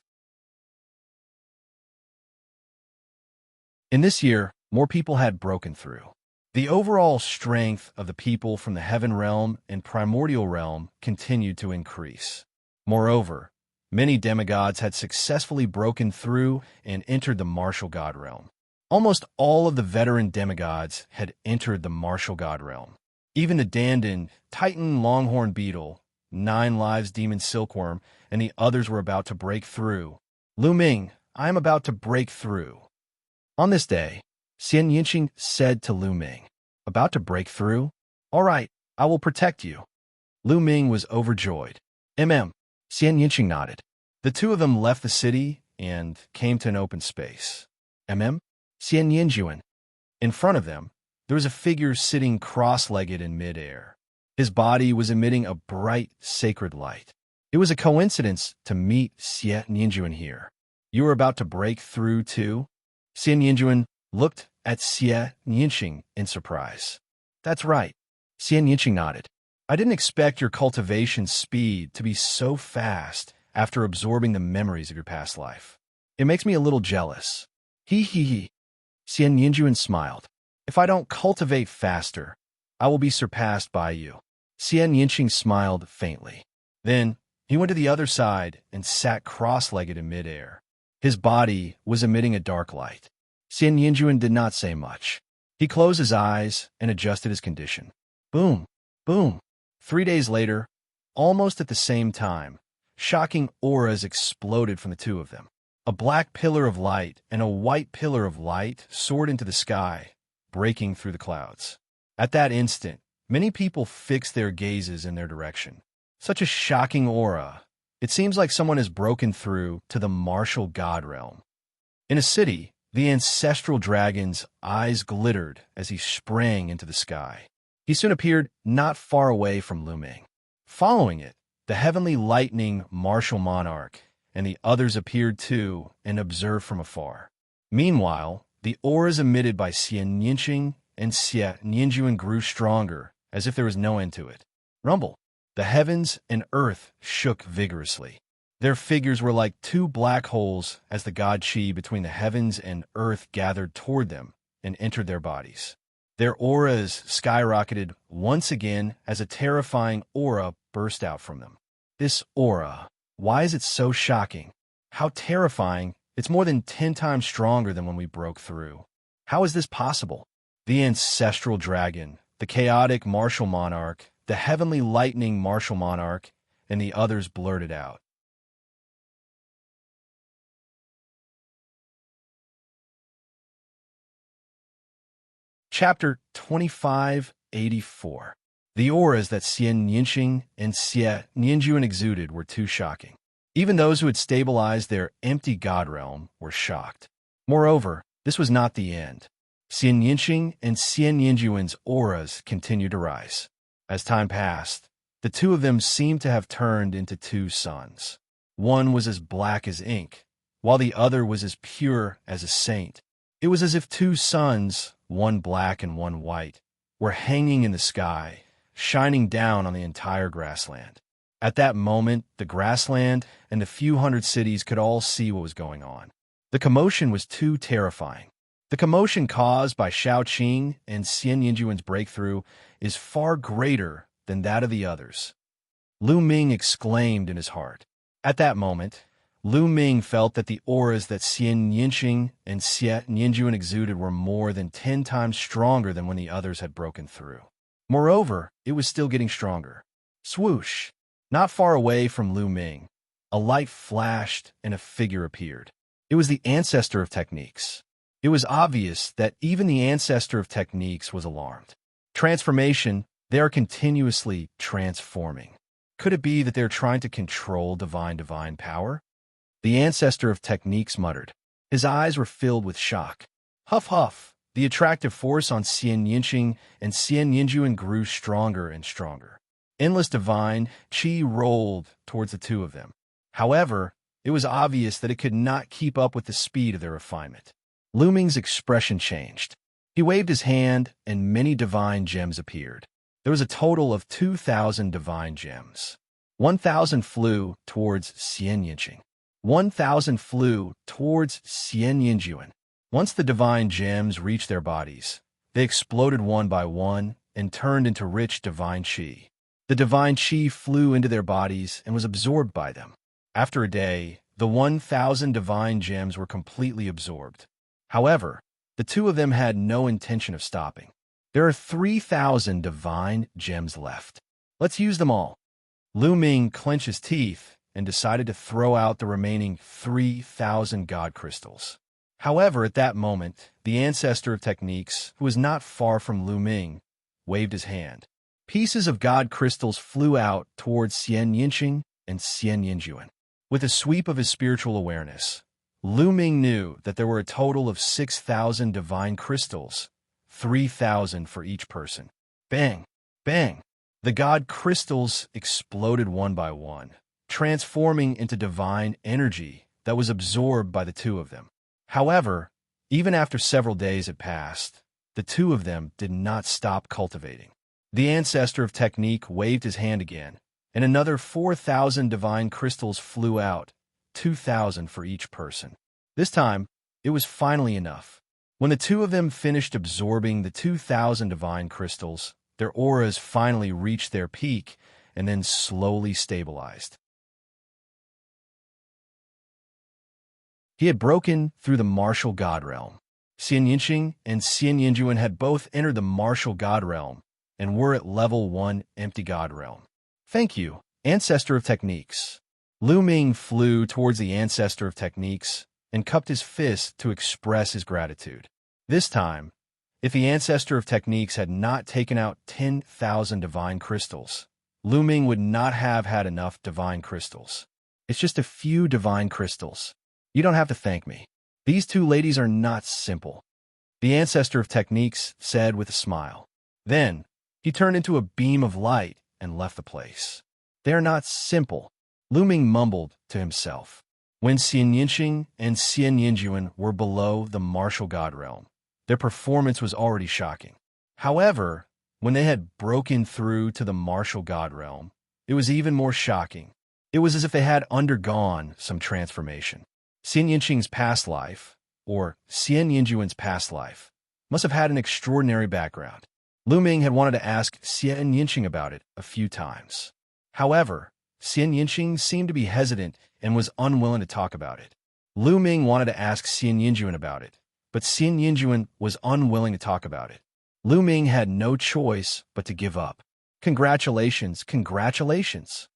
In this year, more people had broken through. The overall strength of the people from the heaven realm and primordial realm continued to increase. Moreover, many demigods had successfully broken through and entered the martial god realm. Almost all of the veteran demigods had entered the martial god realm. Even the Dandan, Titan Longhorn Beetle, 9 Lives Demon Silkworm, and the others were about to break through. Lu Ming, I am about to break through. On this day, Xianxia said to Lu Ming, about to break through? All right, I will protect you. Lu Ming was overjoyed. Xianxia nodded. The two of them left the city and came to an open space. Xianxia. In front of them, there was a figure sitting cross-legged in midair. His body was emitting a bright, sacred light. It was a coincidence to meet Xianxia here. You were about to break through too? Xianxia looked at Xianxia in surprise. That's right. Xianxia nodded. I didn't expect your cultivation speed to be so fast after absorbing the memories of your past life. It makes me a little jealous. He. Xianxia smiled. If I don't cultivate faster, I will be surpassed by you. Xianxia smiled faintly. Then, he went to the other side and sat cross-legged in midair. His body was emitting a dark light. Xianxia did not say much. He closed his eyes and adjusted his condition. Boom, boom. 3 days later, almost at the same time, shocking auras exploded from the two of them. A black pillar of light and a white pillar of light soared into the sky, breaking through the clouds. At that instant, many people fixed their gazes in their direction. Such a shocking aura. It seems like someone has broken through to the martial god realm. In a city, the ancestral dragon's eyes glittered as he sprang into the sky. He soon appeared not far away from Lu Ming. Following it, the heavenly lightning martial monarch and the others appeared too and observed from afar. Meanwhile, the auras emitted by Xianxia and Xianxia grew stronger, as if there was no end to it. Rumble. The heavens and earth shook vigorously. Their figures were like two black holes as the god Qi between the heavens and earth gathered toward them and entered their bodies. Their auras skyrocketed once again as a terrifying aura burst out from them. This aura, why is it so shocking? How terrifying! It's more than 10 times stronger than when we broke through. How is this possible? The ancestral dragon, the chaotic martial monarch, the heavenly lightning martial monarch, and the others blurted out. Chapter 2584. The auras that Xianxia and Xianxia exuded were too shocking. Even those who had stabilized their empty god realm were shocked. Moreover, this was not the end. Xianxia and Xianxia's auras continued to rise. As time passed, the two of them seemed to have turned into two suns. One was as black as ink, while the other was as pure as a saint. It was as if two suns, one black and one white, were hanging in the sky, shining down on the entire grassland. At that moment, the grassland and the few hundred cities could all see what was going on. The commotion was too terrifying. The commotion caused by Shaoqing and Xianxuan's breakthrough is far greater than that of the others. Lu Ming exclaimed in his heart. At that moment, Lu Ming felt that the auras that Xianxia and Xianxia exuded were more than 10 times stronger than when the others had broken through. Moreover, it was still getting stronger. Swoosh! Not far away from Lu Ming, a light flashed and a figure appeared. It was the ancestor of techniques. It was obvious that even the ancestor of techniques was alarmed. Transformation, they are continuously transforming. Could it be that they're trying to control divine power? The ancestor of techniques muttered. His eyes were filled with shock. Huff huff. The attractive force on Xianxia and Xianxia grew stronger and stronger. Endless divine qi rolled towards the two of them. However, it was obvious that it could not keep up with the speed of their refinement. Lu Ming's expression changed. He waved his hand, and many divine gems appeared. There was a total of 2,000 divine gems. 1,000 flew towards Xianxia. 1,000 flew towards Xianxia. Once the divine gems reached their bodies, they exploded one by one and turned into rich divine qi. The divine qi flew into their bodies and was absorbed by them. After a day, the 1,000 divine gems were completely absorbed. However, the two of them had no intention of stopping. There are 3,000 divine gems left. Let's use them all. Lu Ming clenched his teeth and decided to throw out the remaining 3,000 god crystals. However, at that moment, the ancestor of techniques, who was not far from Lu Ming, waved his hand. Pieces of god crystals flew out towards Xianxia and Xianxia. With a sweep of his spiritual awareness, Lu Ming knew that there were a total of 6,000 divine crystals, 3,000 for each person. Bang! Bang! The god crystals exploded one by one, transforming into divine energy that was absorbed by the two of them. However, even after several days had passed, the two of them did not stop cultivating. The ancestor of technique waved his hand again, and another 4,000 divine crystals flew out, 2,000 for each person. This time, it was finally enough. When the two of them finished absorbing the 2,000 divine crystals, their auras finally reached their peak and then slowly stabilized. He had broken through the martial god realm. Xianxia and Xianxia had both entered the martial god realm and were at level 1 empty god realm. Thank you, ancestor of techniques. Lu Ming flew towards the ancestor of techniques and cupped his fist to express his gratitude. This time, if the ancestor of techniques had not taken out 10,000 divine crystals, Lu Ming would not have had enough divine crystals. It's just a few divine crystals. You don't have to thank me. These two ladies are not simple, the ancestor of techniques said with a smile. Then, he turned into a beam of light and left the place. They are not simple, Lu Ming mumbled to himself. When Xianxia and Xianxia were below the martial god realm, their performance was already shocking. However, when they had broken through to the martial god realm, it was even more shocking. It was as if they had undergone some transformation. Xianxia's past life, or Xianxia's past life, must have had an extraordinary background. Lu Ming had wanted to ask Xianxia about it a few times. However, Xianxia seemed to be hesitant and was unwilling to talk about it. Lu Ming wanted to ask Xianxia about it, but Xianxia was unwilling to talk about it. Lu Ming had no choice but to give up. Congratulations, congratulations.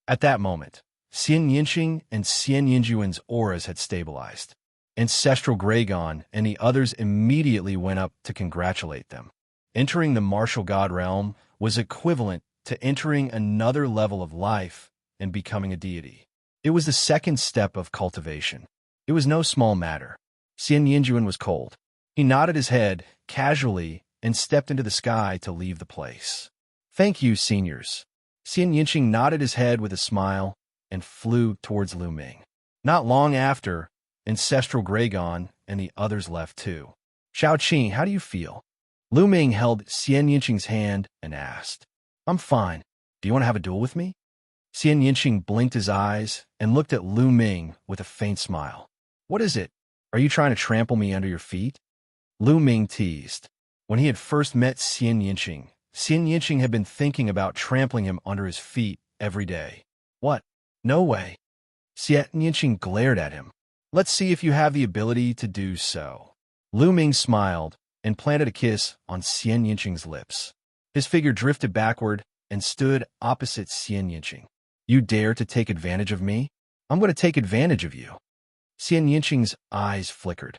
At that moment, Xianxia and Xianxia's auras had stabilized. Ancestral Gragon and the others immediately went up to congratulate them. Entering the martial god realm was equivalent to entering another level of life and becoming a deity. It was the second step of cultivation. It was no small matter. Xianxia was cold. He nodded his head casually and stepped into the sky to leave the place. Thank you, seniors. Xianxia nodded his head with a smile and flew towards Lu Ming. Not long after, Ancestral Gragon and the others left too. Xiaoqi, how do you feel? Lu Ming held Xianxia's hand and asked. I'm fine. Do you want to have a duel with me? Xianxia blinked his eyes and looked at Lu Ming with a faint smile. What is it? Are you trying to trample me under your feet? Lu Ming teased. When he had first met Xianxia had been thinking about trampling him under his feet every day. What? No way. Xianxia glared at him. Let's see if you have the ability to do so. Lu Ming smiled and planted a kiss on Xianxia's lips. His figure drifted backward and stood opposite Xianxia. You dare to take advantage of me? I'm going to take advantage of you. Xianxia's eyes flickered.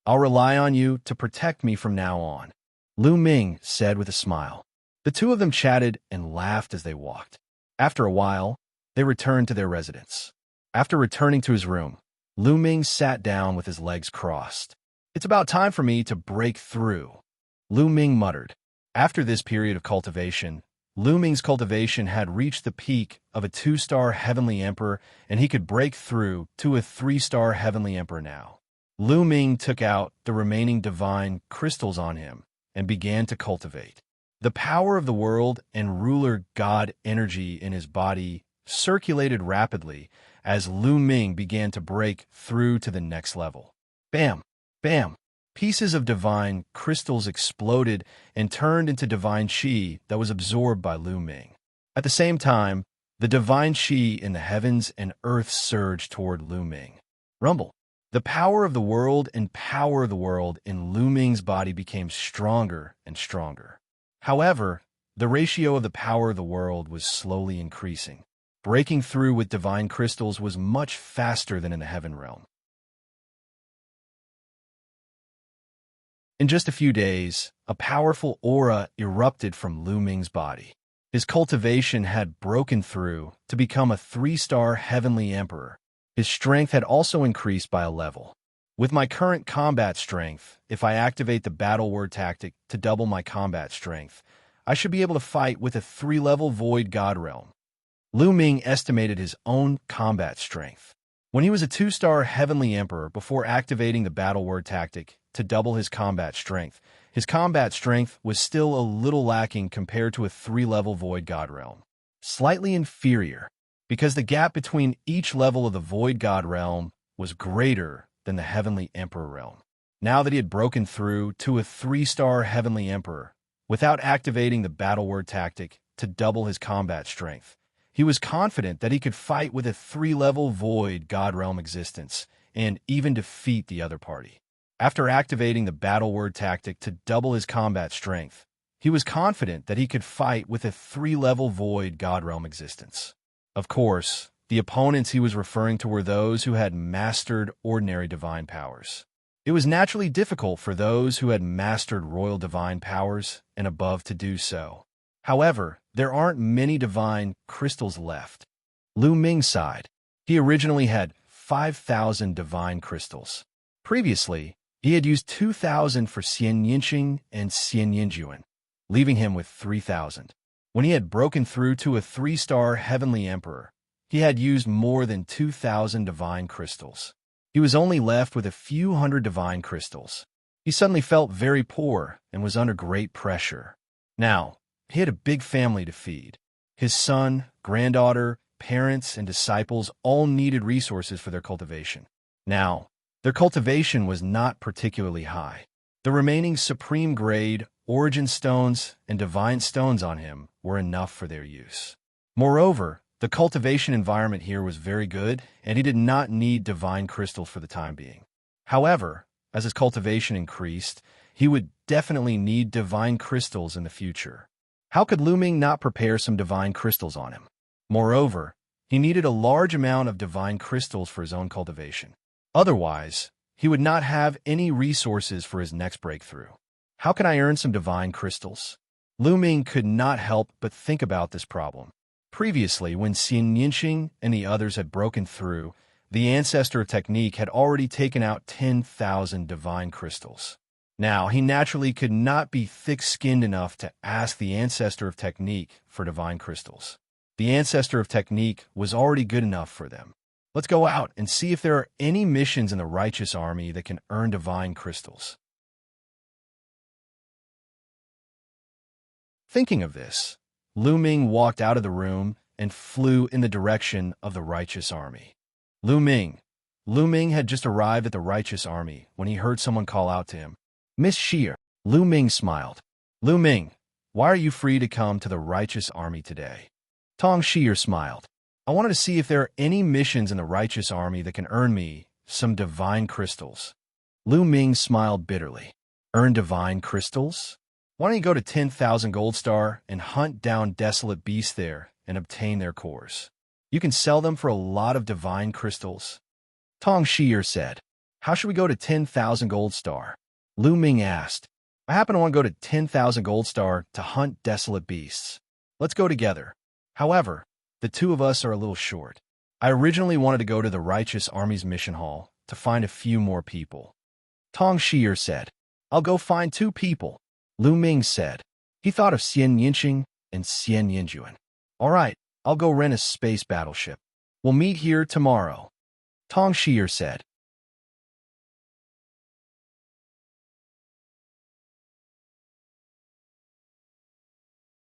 I'll rely on you to protect me from now on," Lu Ming said with a smile. The two of them chatted and laughed as they walked. After a while, they returned to their residence. After returning to his room, Lu Ming sat down with his legs crossed. "It's about time for me to break through," Lu Ming muttered. After this period of cultivation, Lu Ming's cultivation had reached the peak of a 2-star Heavenly Emperor, and he could break through to a 3-star Heavenly Emperor now. Lu Ming took out the remaining divine crystals on him and began to cultivate. The power of the world and ruler God energy in his body circulated rapidly as Lu Ming began to break through to the next level. Bam! Bam! Pieces of divine crystals exploded and turned into divine qi that was absorbed by Lu Ming. At the same time, the divine qi in the heavens and earth surged toward Lu Ming. Rumble! The power of the world and power of the world in Lu Ming's body became stronger and stronger. However, the ratio of the power of the world was slowly increasing. Breaking through with divine crystals was much faster than in the heaven realm. In just a few days, a powerful aura erupted from Lu Ming's body. His cultivation had broken through to become a 3-star Heavenly Emperor. His strength had also increased by a level. With my current combat strength, if I activate the battle word tactic to double my combat strength, I should be able to fight with a 3-level Void God realm. Lu Ming estimated his own combat strength. When he was a 2-star Heavenly Emperor before activating the battle word tactic to double his combat strength was still a little lacking compared to a 3-level Void God realm. Slightly inferior, because the gap between each level of the Void God realm was greater than the Heavenly Emperor realm. Now that he had broken through to a 3-star Heavenly Emperor, without activating the battle word tactic to double his combat strength, he was confident that he could fight with a 3-level Void God realm existence and even defeat the other party. After activating the battle word tactic to double his combat strength, he was confident that he could fight with a 3-level Void God realm existence. Of course, the opponents he was referring to were those who had mastered ordinary divine powers. It was naturally difficult for those who had mastered royal divine powers and above to do so. However, there aren't many divine crystals left. Lu Ming sighed. He originally had 5,000 divine crystals. Previously, he had used 2,000 for Xianxia and Xianxia, leaving him with 3,000. When he had broken through to a 3-star Heavenly Emperor, he had used more than 2,000 divine crystals. He was only left with a few hundred divine crystals. He suddenly felt very poor and was under great pressure. Now, he had a big family to feed. His son, granddaughter, parents, and disciples all needed resources for their cultivation. Now, their cultivation was not particularly high. The remaining supreme grade, origin stones, and divine stones on him were enough for their use. Moreover, the cultivation environment here was very good, and he did not need divine crystals for the time being. However, as his cultivation increased, he would definitely need divine crystals in the future. How could Lu Ming not prepare some divine crystals on him? Moreover, he needed a large amount of divine crystals for his own cultivation. Otherwise, he would not have any resources for his next breakthrough. How can I earn some divine crystals? Lu Ming could not help but think about this problem. Previously, when Xianxia and the others had broken through, the Ancestor of Technique had already taken out 10,000 divine crystals. Now, he naturally could not be thick-skinned enough to ask the Ancestor of Technique for divine crystals. The Ancestor of Technique was already good enough for them. Let's go out and see if there are any missions in the Righteous Army that can earn divine crystals. Thinking of this, Lu Ming walked out of the room and flew in the direction of the Righteous Army. Lu Ming had just arrived at the Righteous Army when he heard someone call out to him, "Miss Xia." Lu Ming smiled. "Lu Ming, why are you free to come to the Righteous Army today?" Tong Xia smiled. "I wanted to see if there are any missions in the Righteous Army that can earn me some divine crystals." Lu Ming smiled bitterly. "Earn divine crystals? Why don't you go to 10,000 Gold Star and hunt down desolate beasts there and obtain their cores? You can sell them for a lot of divine crystals." Tong Xia said. How should we go to 10,000 Gold Star? Lu Ming asked. I happen to want to go to 10,000 Gold Star to hunt desolate beasts. Let's go together. However, the two of us are a little short. I originally wanted to go to the Righteous Army's mission hall to find a few more people. Tong Shi'er said. I'll go find 2 people. Lu Ming said. He thought of Xianxia and Xianxia. All right, I'll go rent a space battleship. We'll meet here tomorrow. Tong Shi'er said.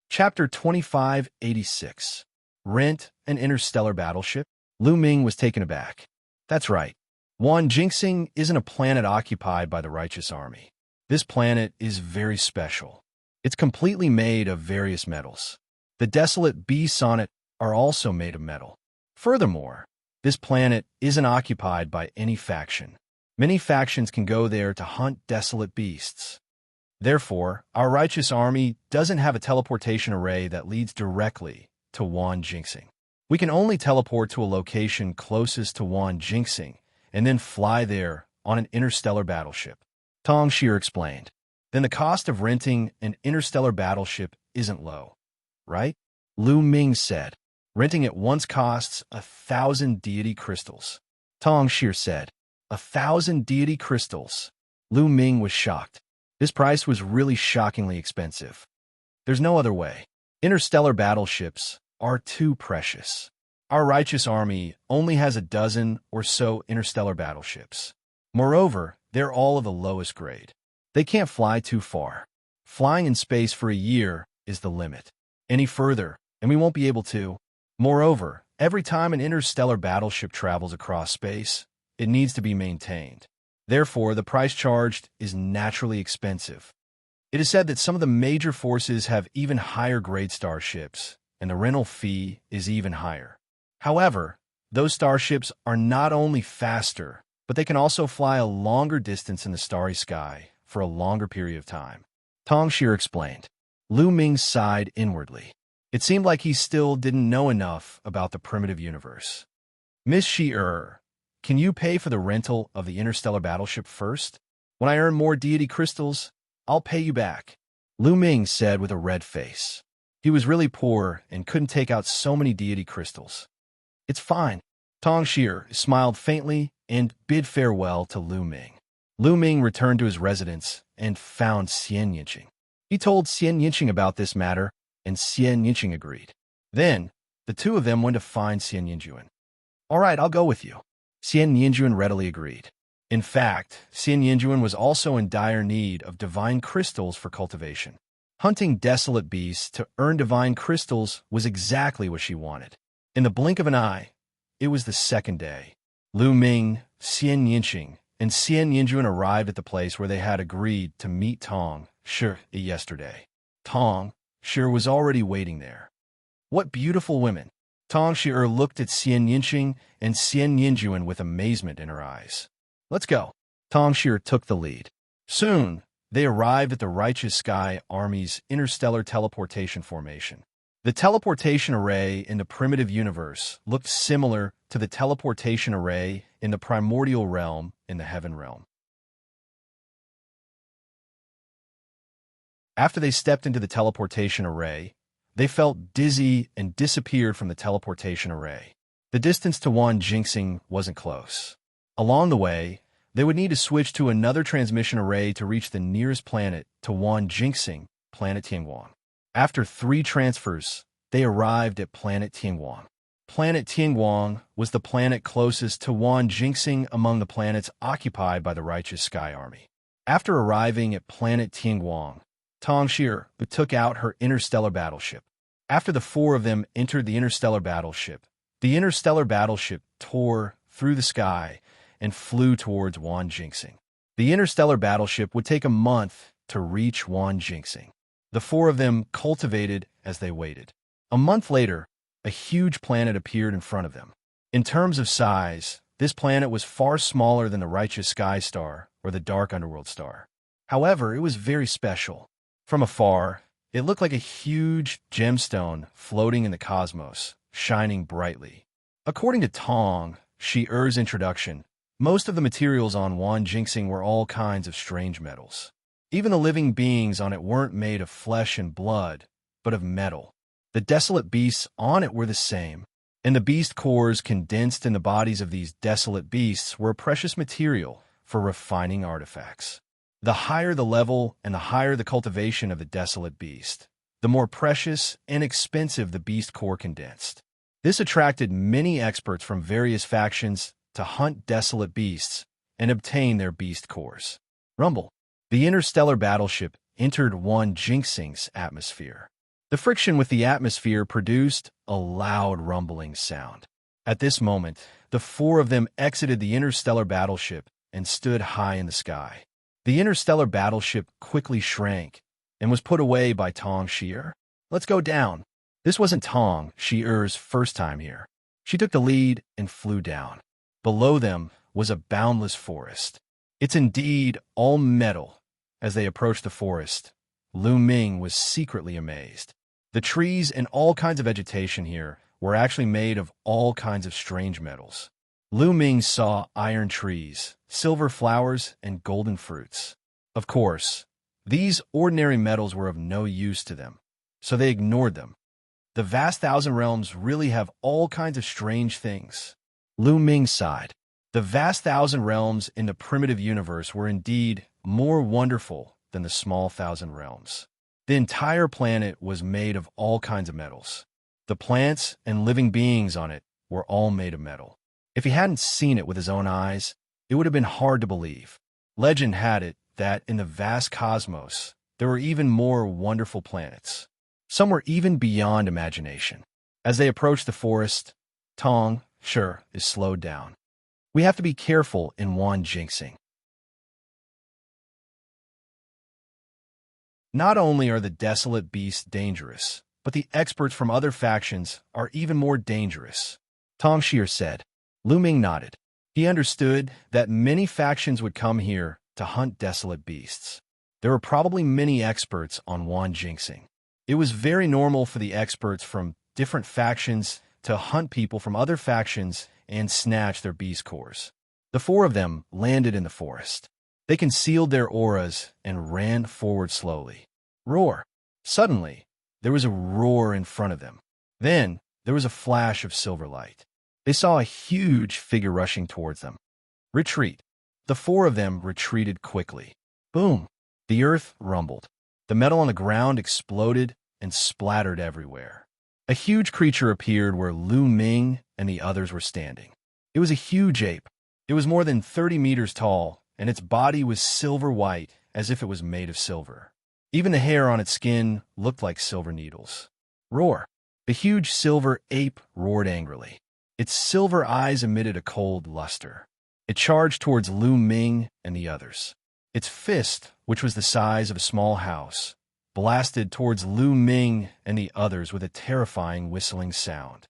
Chapter 2586. Rent an interstellar battleship? Lu Ming was taken aback. That's right. Wan Jinxing isn't a planet occupied by the Righteous Army. This planet is very special. It's completely made of various metals. The desolate beasts on it are also made of metal. Furthermore, this planet isn't occupied by any faction. Many factions can go there to hunt desolate beasts. Therefore, our Righteous Army doesn't have a teleportation array that leads directly to Wan Jinxing. We can only teleport to a location closest to Wan Jinxing and then fly there on an interstellar battleship. Tong Shi'er explained. Then the cost of renting an interstellar battleship isn't low, right? Lu Ming said. Renting it once costs 1,000 deity crystals. Tong Shi'er said. 1,000 deity crystals. Lu Ming was shocked. This price was really shockingly expensive. There's no other way. Interstellar battleships are too precious. Our Righteous Army only has a dozen or so interstellar battleships. Moreover, they're all of the lowest grade. They can't fly too far. Flying in space for a year is the limit. Any further, and we won't be able to. Moreover, every time an interstellar battleship travels across space, it needs to be maintained. Therefore, the price charged is naturally expensive. It is said that some of the major forces have even higher grade starships, and the rental fee is even higher. However, those starships are not only faster, but they can also fly a longer distance in the starry sky for a longer period of time. Tong Shi'er explained. Lu Ming sighed inwardly. It seemed like he still didn't know enough about the primitive universe. Miss Shi'er, can you pay for the rental of the interstellar battleship first? When I earn more deity crystals, I'll pay you back. Lu Ming said with a red face. He was really poor and couldn't take out so many deity crystals. It's fine. Tong Shi'er smiled faintly and bid farewell to Lu Ming. Lu Ming returned to his residence and found Xianxia. He told Xianxia about this matter, and Xianxia agreed. Then, the two of them went to find Xianxia. All right, I'll go with you. Xianxia readily agreed. In fact, Xianxia was also in dire need of divine crystals for cultivation. Hunting desolate beasts to earn divine crystals was exactly what she wanted. In the blink of an eye, it was the second day. Lu Ming, Xianxia, and Xianxia arrived at the place where they had agreed to meet Tong Shi'er yesterday. Tong Shi'er was already waiting there. What beautiful women! Tong Shi'er looked at Xianxia and Xianxia with amazement in her eyes. Let's go. Tong Shi'er took the lead. Soon, they arrived at the Righteous Sky Army's interstellar teleportation formation. The teleportation array in the primitive universe looked similar to the teleportation array in the primordial realm in the heaven realm. After they stepped into the teleportation array, they felt dizzy and disappeared from the teleportation array. The distance to Wan Jinxing wasn't close. Along the way, they would need to switch to another transmission array to reach the nearest planet to Wan Jinxing, planet Tianguang. After 3 transfers, they arrived at planet Tianguang. Planet Tianguang was the planet closest to Wan Jinxing among the planets occupied by the Righteous Sky Army. After arriving at planet Tianguang, Tong Shi'er took out her interstellar battleship. After the 4 of them entered the interstellar battleship tore through the sky and flew towards Wan Jinxing. The interstellar battleship would take a month to reach Wan Jinxing. The 4 of them cultivated as they waited. A month later, a huge planet appeared in front of them. In terms of size, this planet was far smaller than the Righteous Sky Star or the Dark Underworld Star. However, it was very special. From afar, it looked like a huge gemstone floating in the cosmos, shining brightly. According to Tong Shi'er's introduction, Most of the materials on Wan Jinxing were all kinds of strange metals. Even the living beings on it weren't made of flesh and blood, but of metal. The desolate beasts on it were the same, and the beast cores condensed in the bodies of these desolate beasts were a precious material for refining artifacts. The higher the level and the higher the cultivation of the desolate beast, the more precious and expensive the beast core condensed. This attracted many experts from various factions to hunt desolate beasts and obtain their beast cores. Rumble. The interstellar battleship entered Wan Jinxing's atmosphere. The friction with the atmosphere produced a loud rumbling sound. At this moment, the four of them exited the interstellar battleship and stood high in the sky. The interstellar battleship quickly shrank and was put away by Xianxia. Let's go down. This wasn't Xianxia's first time here. She took the lead and flew down. Below them was a boundless forest. It's indeed all metal. As they approached the forest, Lu Ming was secretly amazed. The trees and all kinds of vegetation here were actually made of all kinds of strange metals. Lu Ming saw iron trees, silver flowers, and golden fruits. Of course, these ordinary metals were of no use to them, so they ignored them. The vast thousand realms really have all kinds of strange things. Lu Ming sighed. The vast thousand realms in the primitive universe were indeed more wonderful than the small thousand realms. The entire planet was made of all kinds of metals. The plants and living beings on it were all made of metal. If he hadn't seen it with his own eyes, it would have been hard to believe. Legend had it that in the vast cosmos, there were even more wonderful planets. Some were even beyond imagination. As they approached the forest, Xianxia is slowed down. We have to be careful in Wan Jinxing. Not only are the desolate beasts dangerous, but the experts from other factions are even more dangerous, Xianxia said. Lu Ming nodded. He understood that many factions would come here to hunt desolate beasts. There were probably many experts on Wan Jinxing. It was very normal for the experts from different factions to hunt people from other factions and snatch their beast cores. The four of them landed in the forest. They concealed their auras and ran forward slowly. Roar! Suddenly, there was a roar in front of them. Then, there was a flash of silver light. They saw a huge figure rushing towards them. Retreat! The four of them retreated quickly. Boom! The earth rumbled. The metal on the ground exploded and splattered everywhere. A huge creature appeared where Lu Ming and the others were standing. It was a huge ape. It was more than 30 meters tall, and its body was silver white, as if it was made of silver. Even the hair on its skin looked like silver needles. Roar! The huge silver ape roared angrily. Its silver eyes emitted a cold luster. It charged towards Lu Ming and the others. Its fist, which was the size of a small house, blasted towards Lu Ming and the others with a terrifying whistling sound.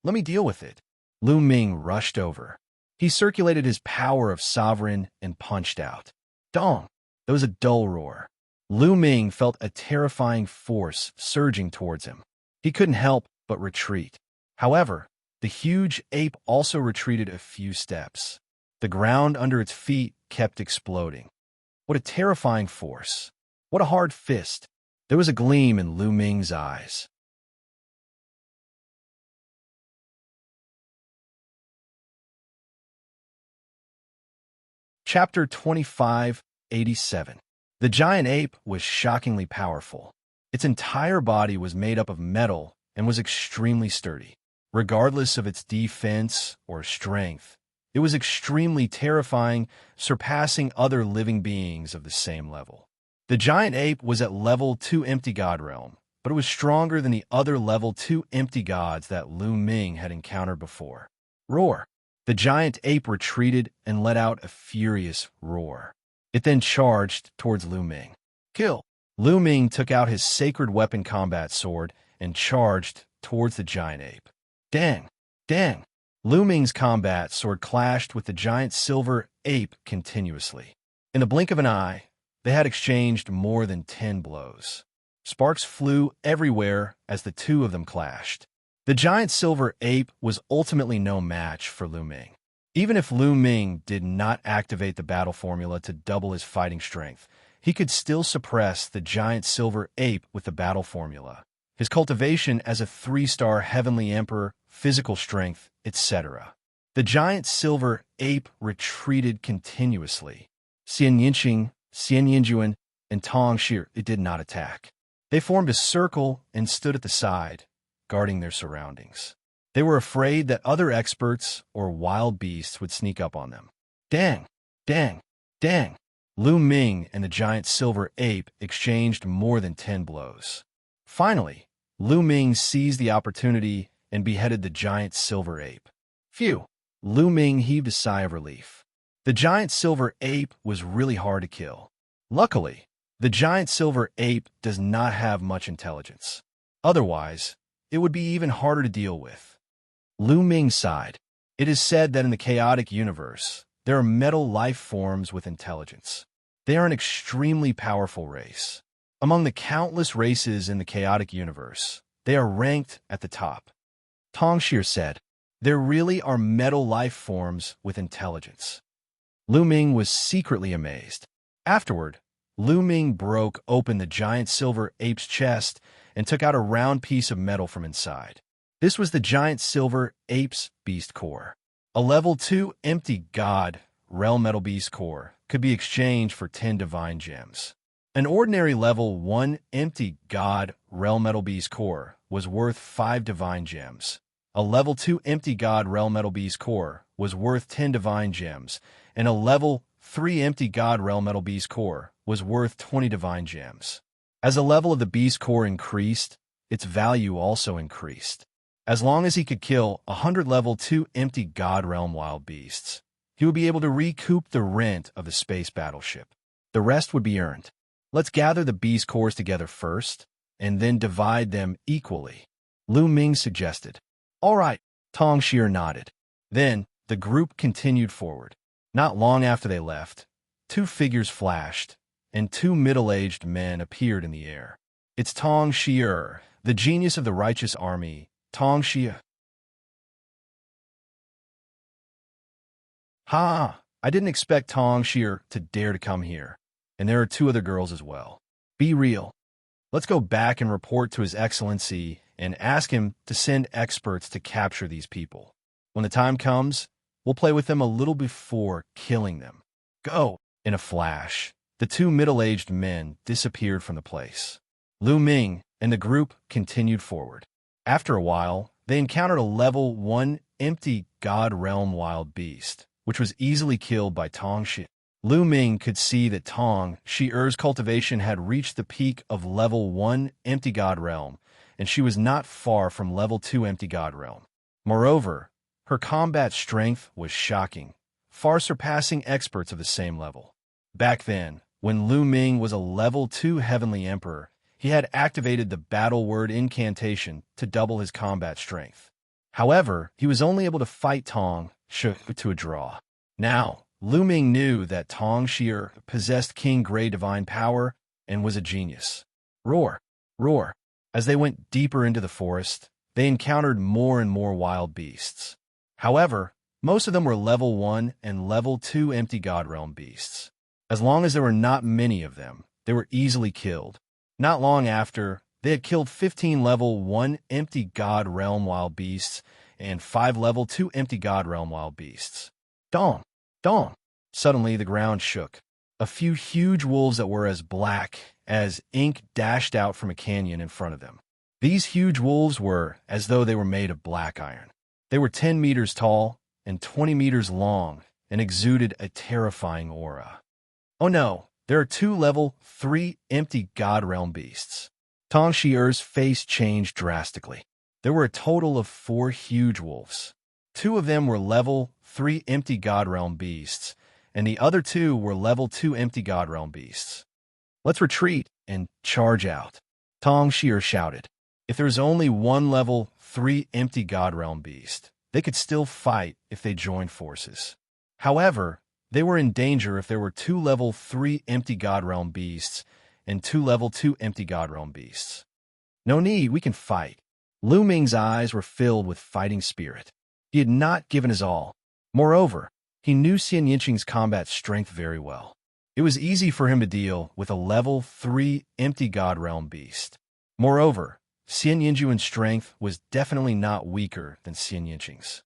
Let me deal with it. Lu Ming rushed over. He circulated his power of sovereign and punched out. Dong! There was a dull roar. Lu Ming felt a terrifying force surging towards him. He couldn't help but retreat. However, the huge ape also retreated a few steps. The ground under its feet kept exploding. What a terrifying force. What a hard fist. There was a gleam in Lu Ming's eyes. Chapter 2587. The giant ape was shockingly powerful. Its entire body was made up of metal and was extremely sturdy. Regardless of its defense or strength, it was extremely terrifying, surpassing other living beings of the same level. The giant ape was at level 2 empty god realm, but it was stronger than the other level 2 empty gods that Lu Ming had encountered before. Roar! The giant ape retreated and let out a furious roar. It then charged towards Lu Ming. Kill! Lu Ming took out his sacred weapon combat sword and charged towards the giant ape. Dang! Dang! Lu Ming's combat sword clashed with the giant silver ape continuously. In the blink of an eye, they had exchanged more than 10 blows. Sparks flew everywhere as the two of them clashed. The giant silver ape was ultimately no match for Lu Ming. Even if Lu Ming did not activate the battle formula to double his fighting strength, he could still suppress the giant silver ape with the battle formula, his cultivation as a 3-star heavenly emperor, physical strength, etc. The giant silver ape retreated continuously. Xianxia, Xianxia, and Tong Shi did not attack. They formed a circle and stood at the side, guarding their surroundings. They were afraid that other experts or wild beasts would sneak up on them. Dang! Dang! Dang! Lu Ming and the giant silver ape exchanged more than 10 blows. Finally, Lu Ming seized the opportunity and beheaded the giant silver ape. Phew! Lu Ming heaved a sigh of relief. The giant silver ape was really hard to kill. Luckily, the giant silver ape does not have much intelligence. Otherwise, it would be even harder to deal with. Lu Ming sighed. It is said that in the chaotic universe, there are metal life forms with intelligence. They are an extremely powerful race. Among the countless races in the chaotic universe, they are ranked at the top. Tong Shi said, there really are metal life forms with intelligence. Lu Ming was secretly amazed. Afterward, Lu Ming broke open the giant silver ape's chest and took out a round piece of metal from inside. This was the giant silver ape's beast core. A level 2 empty god realm metal beast core could be exchanged for 10 divine gems. An ordinary level 1 empty god realm metal beast core was worth 5 divine gems. A level 2 empty god realm metal beast core was worth 10 divine gems, and a level 3 empty god realm metal beast core was worth 20 divine gems. As the level of the beast core increased, its value also increased. As long as he could kill 100 level 2 empty god realm wild beasts, he would be able to recoup the rent of the space battleship. The rest would be earned. Let's gather the beast cores together first, and then divide them equally, Lu Ming suggested. All right, Tong Shi nodded. Then, the group continued forward. Not long after they left, 2 figures flashed, and 2 middle-aged men appeared in the air. It's Tong Shi, the genius of the righteous army, Tong Shi. Ha! I didn't expect Tong Shi to dare to come here, and there are 2 other girls as well. Be real. Let's go back and report to His Excellency and ask him to send experts to capture these people. When the time comes, we'll play with them a little before killing them. Go! In a flash, the 2 middle-aged men disappeared from the place. Lu Ming and the group continued forward. After a while, they encountered a level 1 empty god realm wild beast, which was easily killed by Tong Shi. Lu Ming could see that Tong Shi's cultivation had reached the peak of level 1 empty god realm, and she was not far from level 2 empty god realm. Moreover, her combat strength was shocking, far surpassing experts of the same level. Back then, when Lu Ming was a level 2 heavenly emperor, he had activated the battle word incantation to double his combat strength. However, he was only able to fight Tong Shi to a draw. Now, Lu Ming knew that Tong Shi possessed King Gray divine power and was a genius. Roar! Roar! As they went deeper into the forest, they encountered more and more wild beasts. However, most of them were level 1 and level 2 empty god realm beasts. As long as there were not many of them, they were easily killed. Not long after, they had killed 15 level 1 empty god realm wild beasts and 5 level 2 empty god realm wild beasts. Dong! Dong! Suddenly the ground shook. A few huge wolves that were as black as ink dashed out from a canyon in front of them. These huge wolves were as though they were made of black iron. They were 10 meters tall and 20 meters long and exuded a terrifying aura. Oh no, there are 2 level 3 empty god realm beasts. Tong Shi's face changed drastically. There were a total of 4 huge wolves. 2 of them were level 3 empty god realm beasts, and the other 2 were level 2 empty god realm beasts. Let's retreat and charge out, Tong Shi shouted. If there was only 1 level 3 empty god realm beast, they could still fight if they joined forces. However, they were in danger if there were 2 level 3 empty god realm beasts and 2 level 2 empty god realm beasts. No need, we can fight. Lu Ming's eyes were filled with fighting spirit. He had not given his all. Moreover, he knew Xianxia's combat strength very well. It was easy for him to deal with a level 3 empty God Realm beast. Moreover, Xianxia's strength was definitely not weaker than Xianxia's.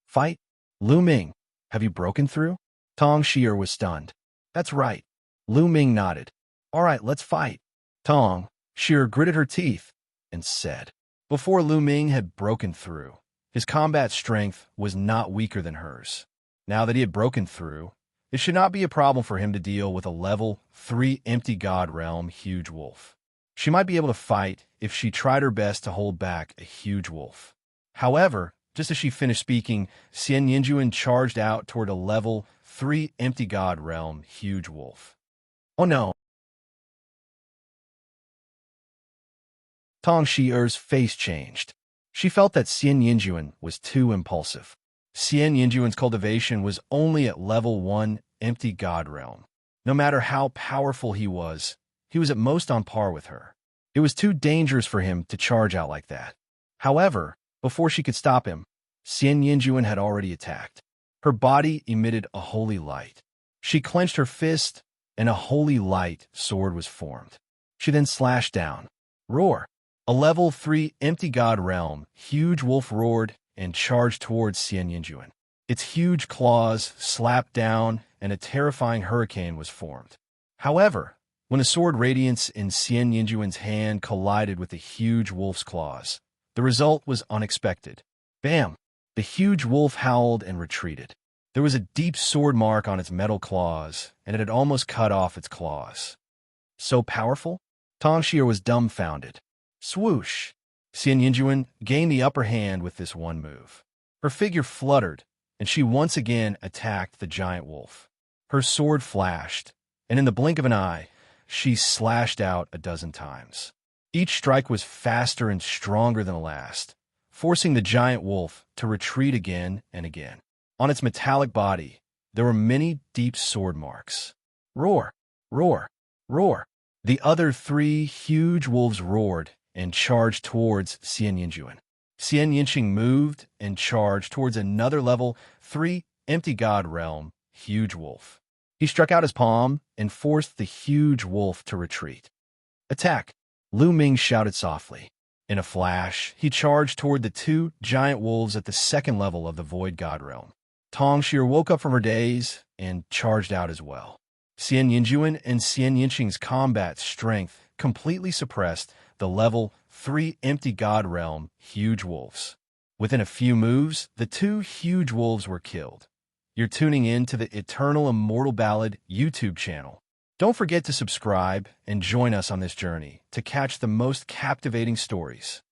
Fight? Lu Ming, have you broken through? Tong Xier was stunned. That's right. Lu Ming nodded. All right, let's fight. Tong Xier gritted her teeth and said. Before Lu Ming had broken through, his combat strength was not weaker than hers. Now that he had broken through, it should not be a problem for him to deal with a level 3 empty God Realm huge wolf. She might be able to fight if she tried her best to hold back a huge wolf. However, just as she finished speaking, Xianxia charged out toward a level 3 empty God Realm huge wolf. Oh no! Tong Xier's face changed. She felt that Xianxia was too impulsive. Xianxia's cultivation was only at level 1 empty God Realm. No matter how powerful he was at most on par with her. It was too dangerous for him to charge out like that. However, before she could stop him, Xianxia had already attacked. Her body emitted a holy light. She clenched her fist, and a holy light sword was formed. She then slashed down. Roar! A level 3 empty God Realm huge wolf roared and charged towards Xianxia. Its huge claws slapped down, and a terrifying hurricane was formed. However, when a sword radiance in Xianxia's hand collided with the huge wolf's claws, the result was unexpected. Bam! The huge wolf howled and retreated. There was a deep sword mark on its metal claws, and it had almost cut off its claws. So powerful? Tong Xier was dumbfounded. Swoosh! Xianxia gained the upper hand with this one move. Her figure fluttered, and she once again attacked the giant wolf. Her sword flashed, and in the blink of an eye, she slashed out a dozen times. Each strike was faster and stronger than the last, forcing the giant wolf to retreat again and again. On its metallic body, there were many deep sword marks. Roar! Roar! Roar! The other 3 huge wolves roared and charged towards Xianxia. Xianxia moved and charged towards another level 3 empty God Realm huge wolf. He struck out his palm and forced the huge wolf to retreat. Attack! Lu Ming shouted softly. In a flash, he charged toward the 2 giant wolves at the second level of the Void God Realm. Tong Xier woke up from her daze and charged out as well. Xianxia and Xianxia's combat strength completely suppressed the level 3 empty God Realm huge wolves. Within a few moves, the 2 huge wolves were killed. You're tuning in to the Eternal Immortal Ballad YouTube channel. Don't forget to subscribe and join us on this journey to catch the most captivating stories.